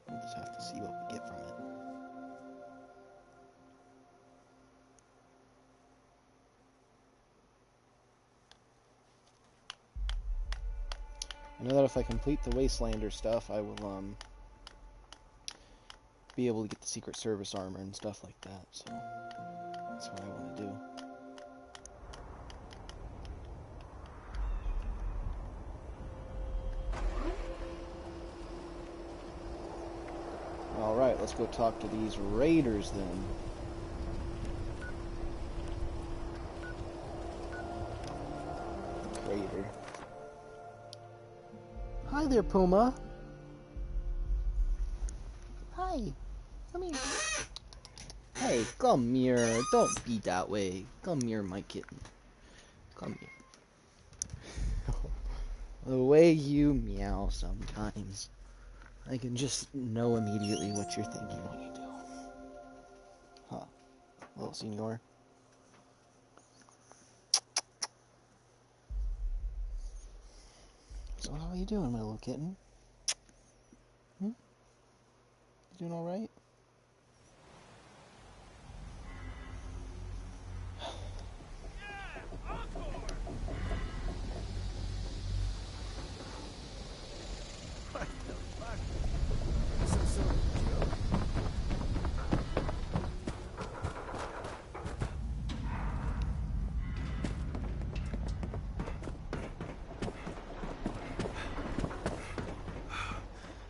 we'll just have to see what we get from it. I know that if I complete the Wastelander stuff, I will be able to get the Secret Service armor and stuff like that, so that's what I want to do. Alright, let's go talk to these Raiders then. raider. Hi there, Puma. Hi. Come here. Hey, come here. Don't be that way. Come here, my kitten. Come here. The way you meow sometimes, I can just know immediately what you're thinking when you do. Huh. Little senor. So how are you doing, my little kitten? Hmm? You doing alright? What the fuck? Some sort of joke?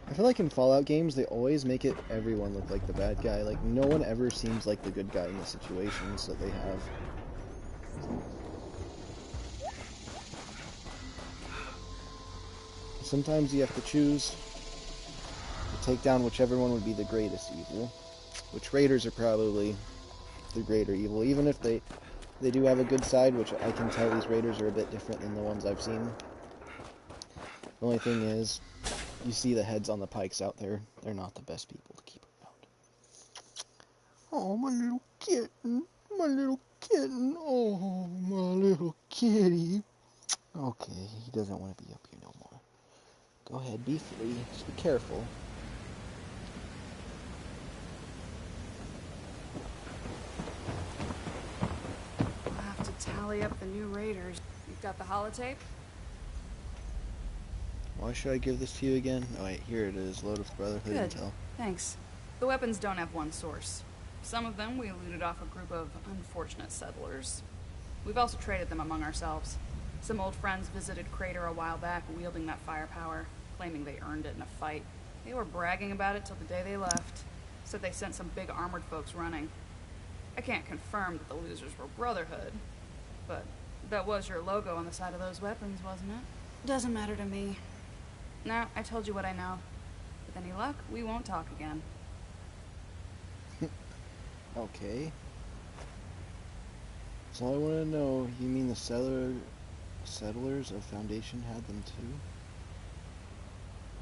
I feel like in Fallout games, they always make it everyone look like the bad guy. Like, no one ever seems like the good guy in the situations that they have. Sometimes you have to choose to take down whichever one would be the greatest evil. Which raiders are probably the greater evil, even if they do have a good side, which I can tell these raiders are a bit different than the ones I've seen. The only thing is, you see the heads on the pikes out there, they're not the best people to keep around. Oh, my little kitten, my little kitten, oh, my little kitty. Okay, he doesn't want to be up here no more. Go ahead, be free, just be careful. I'll have to tally up the new raiders. You've got the holotape? Why should I give this to you again? Oh wait, here it is, load of Brotherhood Good. intel. Thanks. The weapons don't have one source. Some of them we looted off a group of unfortunate settlers. We've also traded them among ourselves. Some old friends visited Crater a while back wielding that firepower, claiming they earned it in a fight. They were bragging about it till the day they left. Said they sent some big armored folks running. I can't confirm that the losers were Brotherhood, but that was your logo on the side of those weapons, wasn't it? Doesn't matter to me. Now, I told you what I know. With any luck, we won't talk again. Okay. So I want to know, you mean the settlers of Foundation had them too?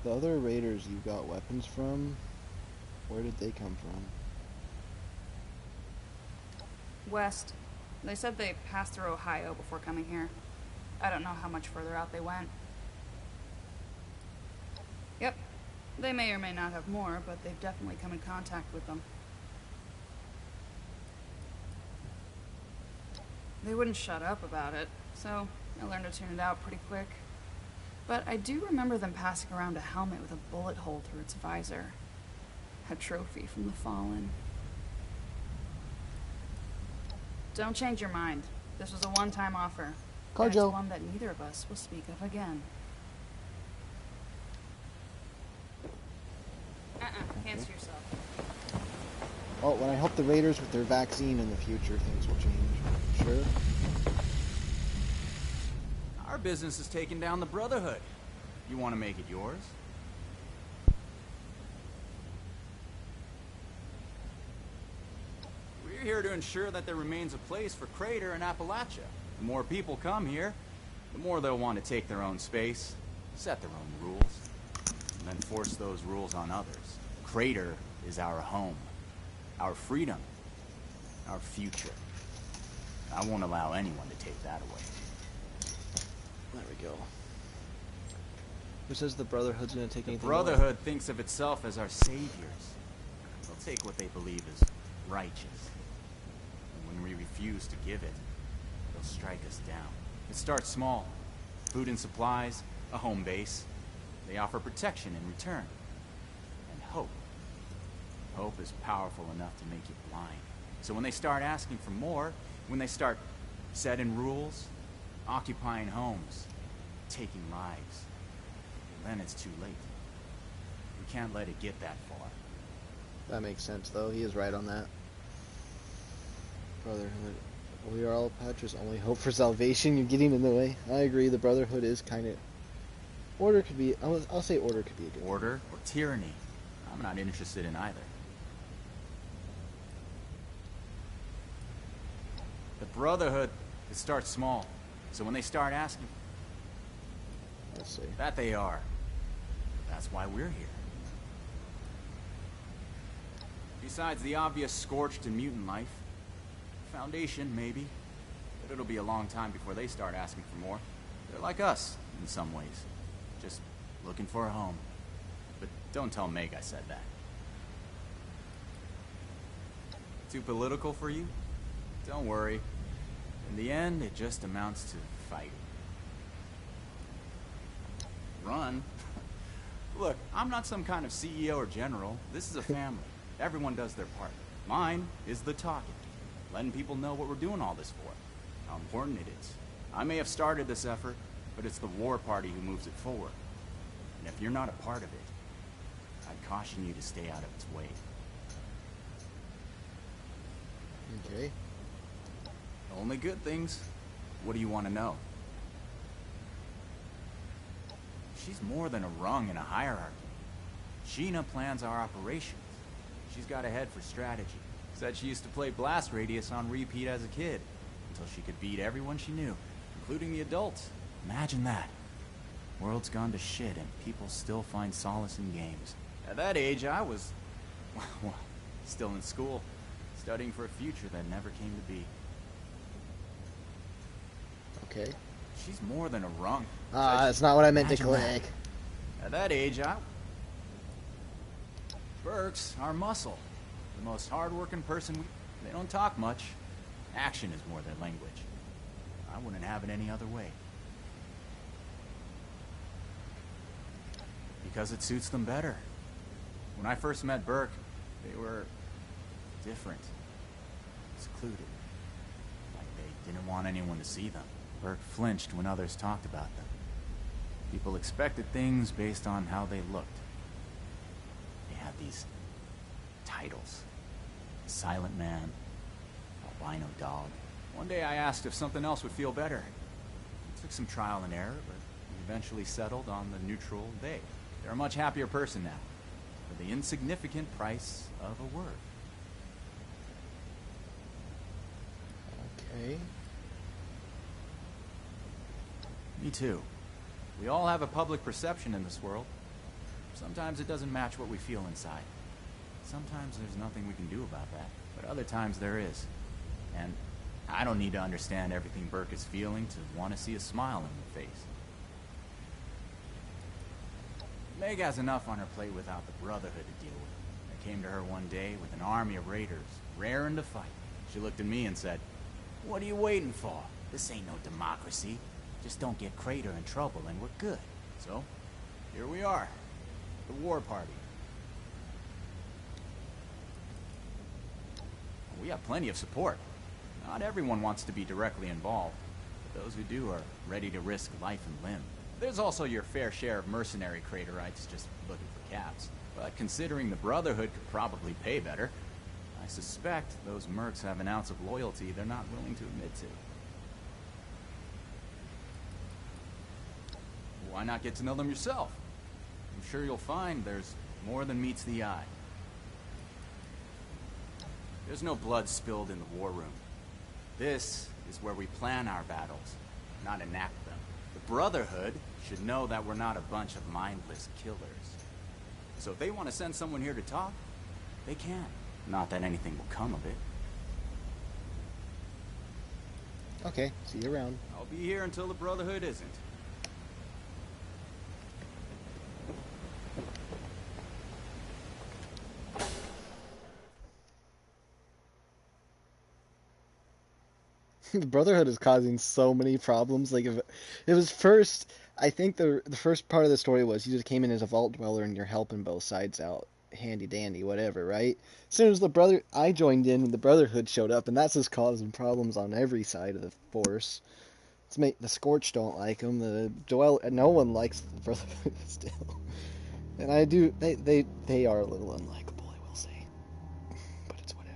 The other raiders you got weapons from, where did they come from? West. They said they passed through Ohio before coming here. I don't know how much further out they went. Yep. They may or may not have more, but they've definitely come in contact with them. They wouldn't shut up about it, so I learned to tune it out pretty quick. But I do remember them passing around a helmet with a bullet hole through its visor. A trophy from the fallen. Don't change your mind. This was a one-time offer. And it's one that neither of us will speak of again. Hands to yourself. Oh, when I help the raiders with their vaccine in the future, things will change. Sure? Our business is taking down the Brotherhood. You want to make it yours? We're here to ensure that there remains a place for Crater in Appalachia. The more people come here, the more they'll want to take their own space, set their own rules, and then force those rules on others. Crater is our home, our freedom, our future. I won't allow anyone to take that away. There we go. Who says the Brotherhood's gonna take anything away? Brotherhood thinks of itself as our saviors. They'll take what they believe is righteous. And when we refuse to give it, they'll strike us down. It starts small. Food and supplies, a home base. They offer protection in return. And hope. Hope is powerful enough to make you blind. So when they start asking for more, when they start setting rules, occupying homes, taking lives, then it's too late. We can't let it get that far. That makes sense, though. He is right on that. Brotherhood. We are all Patra's only hope for salvation. You're getting in the way. I agree. The Brotherhood is kind of... Order could be... I'll say order could be a good Order or tyranny? I'm not interested in either. The Brotherhood, it starts small. So when they start asking... Let's see. That they are. That's why we're here. Besides the obvious scorched and mutant life, Foundation, maybe. But it'll be a long time before they start asking for more. They're like us, in some ways. Just looking for a home. But don't tell Meg I said that. Too political for you? Don't worry. In the end, it just amounts to fight. Run? Look, I'm not some kind of CEO or general. This is a family. Everyone does their part. Mine is the talking. Letting people know what we're doing all this for. How important it is. I may have started this effort, but it's the war party who moves it forward. And if you're not a part of it, I'd caution you to stay out of its way. Okay. Only good things. What do you want to know? She's more than a rung in a hierarchy. Sheena plans our operations. She's got a head for strategy. Said she used to play Blast Radius on repeat as a kid, until she could beat everyone she knew, including the adults. Imagine that. World's gone to shit and people still find solace in games. At that age, I was, well, still in school, studying for a future that never came to be. Okay. She's more than a rung. That's not what I meant to click. At that age, Burke's our muscle. The most hard-working person they don't talk much. Action is more their language. I wouldn't have it any other way. Because it suits them better. When I first met Burke, they were different. Secluded. Like they didn't want anyone to see them. Burke flinched when others talked about them. People expected things based on how they looked. They had these titles. Silent Man, albino dog. One day I asked if something else would feel better. It took some trial and error, but we eventually settled on the neutral they. They're a much happier person now, for the insignificant price of a word. Okay. Me too. We all have a public perception in this world. Sometimes it doesn't match what we feel inside. Sometimes there's nothing we can do about that, but other times there is. And I don't need to understand everything Burke is feeling to want to see a smile on your face. Meg has enough on her plate without the Brotherhood to deal with. I came to her one day with an army of raiders, raring to fight. She looked at me and said, "What are you waiting for? This ain't no democracy. Just don't get Crater in trouble and we're good." So, here we are. The war party. We have plenty of support. Not everyone wants to be directly involved, but those who do are ready to risk life and limb. There's also your fair share of mercenary Craterites just looking for caps. But considering the Brotherhood could probably pay better, I suspect those mercs have an ounce of loyalty they're not willing to admit to. Why not get to know them yourself? I'm sure you'll find there's more than meets the eye. There's no blood spilled in the war room. This is where we plan our battles, not enact them. The Brotherhood should know that we're not a bunch of mindless killers. So if they want to send someone here to talk, they can. Not that anything will come of it. Okay, see you around. I'll be here until the Brotherhood isn't. The Brotherhood is causing so many problems. Like, if it was first, I think the first part of the story was you just came in as a vault dweller and you're helping both sides out, handy dandy, whatever, right? As soon as I joined in, the Brotherhood showed up, and that's just causing problems on every side of the force. The Scorch don't like them. No one likes the Brotherhood still. And they are a little unlikable, I will say. But it's whatever.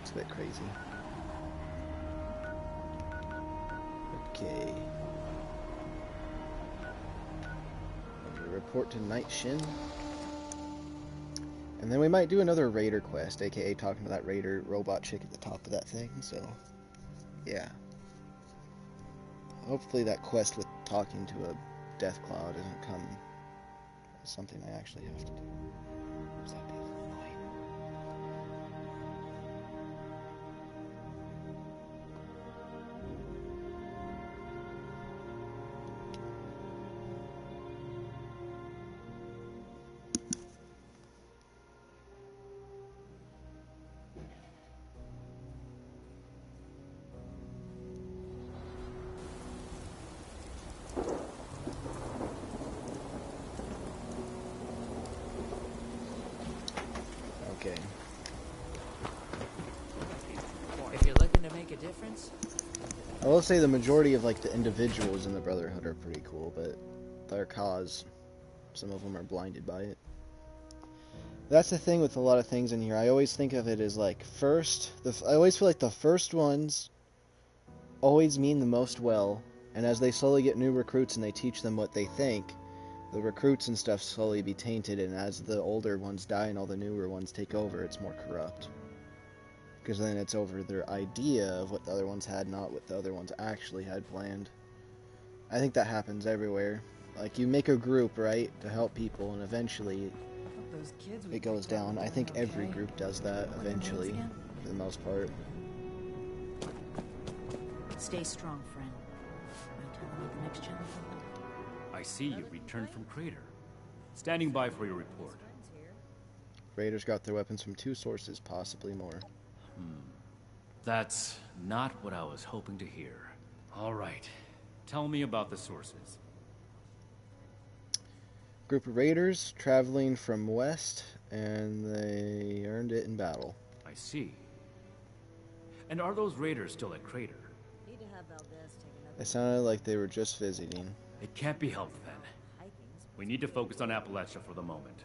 It's a bit crazy. Okay. Report to Night Shin. And then we might do another raider quest, aka talking to that raider robot chick at the top of that thing, so yeah. Hopefully that quest with talking to a death cloud doesn't come as something I actually have to do. Is that being annoying? Okay. If you're looking to make a difference, I will say the majority of like the individuals in the Brotherhood are pretty cool, but their cause, some of them are blinded by it. That's the thing with a lot of things in here. I always think of it as like I always feel like the first ones always mean the most well, and as they slowly get new recruits and they teach them what they think, the recruits and stuff slowly be tainted, and as the older ones die and all the newer ones take over, it's more corrupt. Because then it's over their idea of what the other ones had, not what the other ones actually had planned. I think that happens everywhere. Like, you make a group, right, to help people, and eventually it goes down. I think every group does that eventually, for the most part. Stay strong, friend. Mind telling me the next challenge? I see you returned from Crater. Standing by for your report. Raiders got their weapons from 2 sources, possibly more. That's not what I was hoping to hear. All right. Tell me about the sources. Group of raiders traveling from west, and they earned it in battle. I see. And are those raiders still at Crater? It sounded like they were just visiting. It can't be helped then. We need to focus on Appalachia for the moment.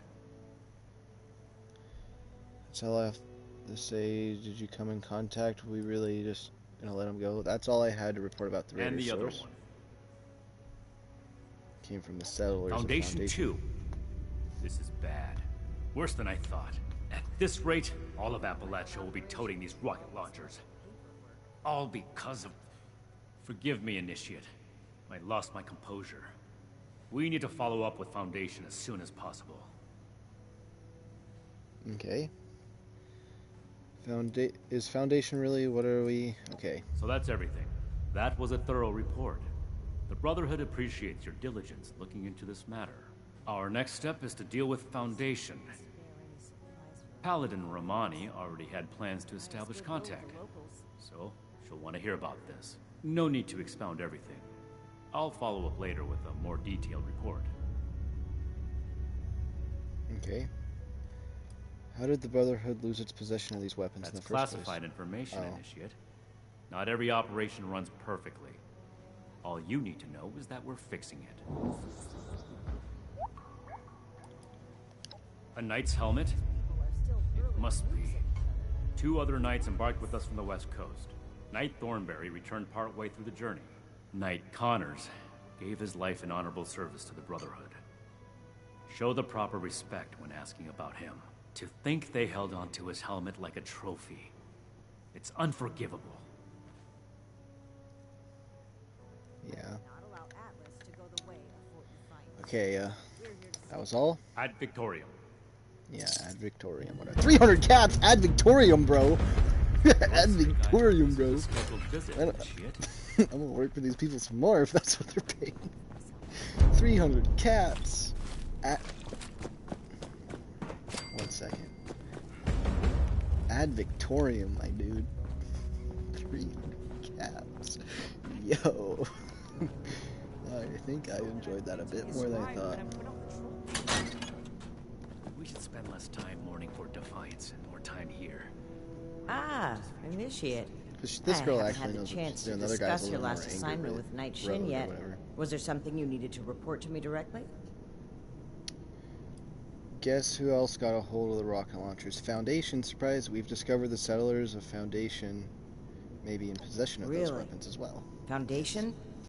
That's all I have to say. Did you come in contact? We really just gonna let them go? That's all I had to report about the raiders. And the other source. one. Came from the settlers. Foundation 2. This is bad. Worse than I thought. At this rate, all of Appalachia will be toting these rocket launchers. All because of... Forgive me, Initiate. I lost my composure. We need to follow up with Foundation as soon as possible. Okay. Is Foundation really... What are we... Okay. So that's everything. That was a thorough report. The Brotherhood appreciates your diligence looking into this matter. Our next step is to deal with Foundation. Paladin Romani already had plans to establish contact, so she'll want to hear about this. No need to expound everything. I'll follow up later with a more detailed report. Okay. How did the Brotherhood lose its possession of these weapons in the first place? That's classified information, Initiate. Not every operation runs perfectly. All you need to know is that we're fixing it. A knight's helmet? It must be. 2 other knights embarked with us from the west coast. Knight Thornberry returned partway through the journey. Knight Connors gave his life in honorable service to the Brotherhood. Show the proper respect when asking about him. To think they held onto his helmet like a trophy. It's unforgivable. Yeah. Okay, that was all? Ad Victorium. Yeah, Ad Victorium. Whatever. 300 caps! Ad Victorium, bro! Ad Victorium, bro. I'm gonna work for these people some more if that's what they're paying. 300 caps! One second. Ad Victorium, my dude. 300 caps. Yo. I think I enjoyed that a bit more than I thought. We should spend less time mourning for Defiance and more time here. Ah, Initiate. This girl I actually haven't had knows the what chance she's to doing. The other guy's discuss a your little last more assignment angry with Night road Shin or yet. whatever. Was there something you needed to report to me directly? Guess who else got a hold of the rocket launchers? Foundation. Surprise, we've discovered the settlers of Foundation may be in possession of those weapons as well. Foundation?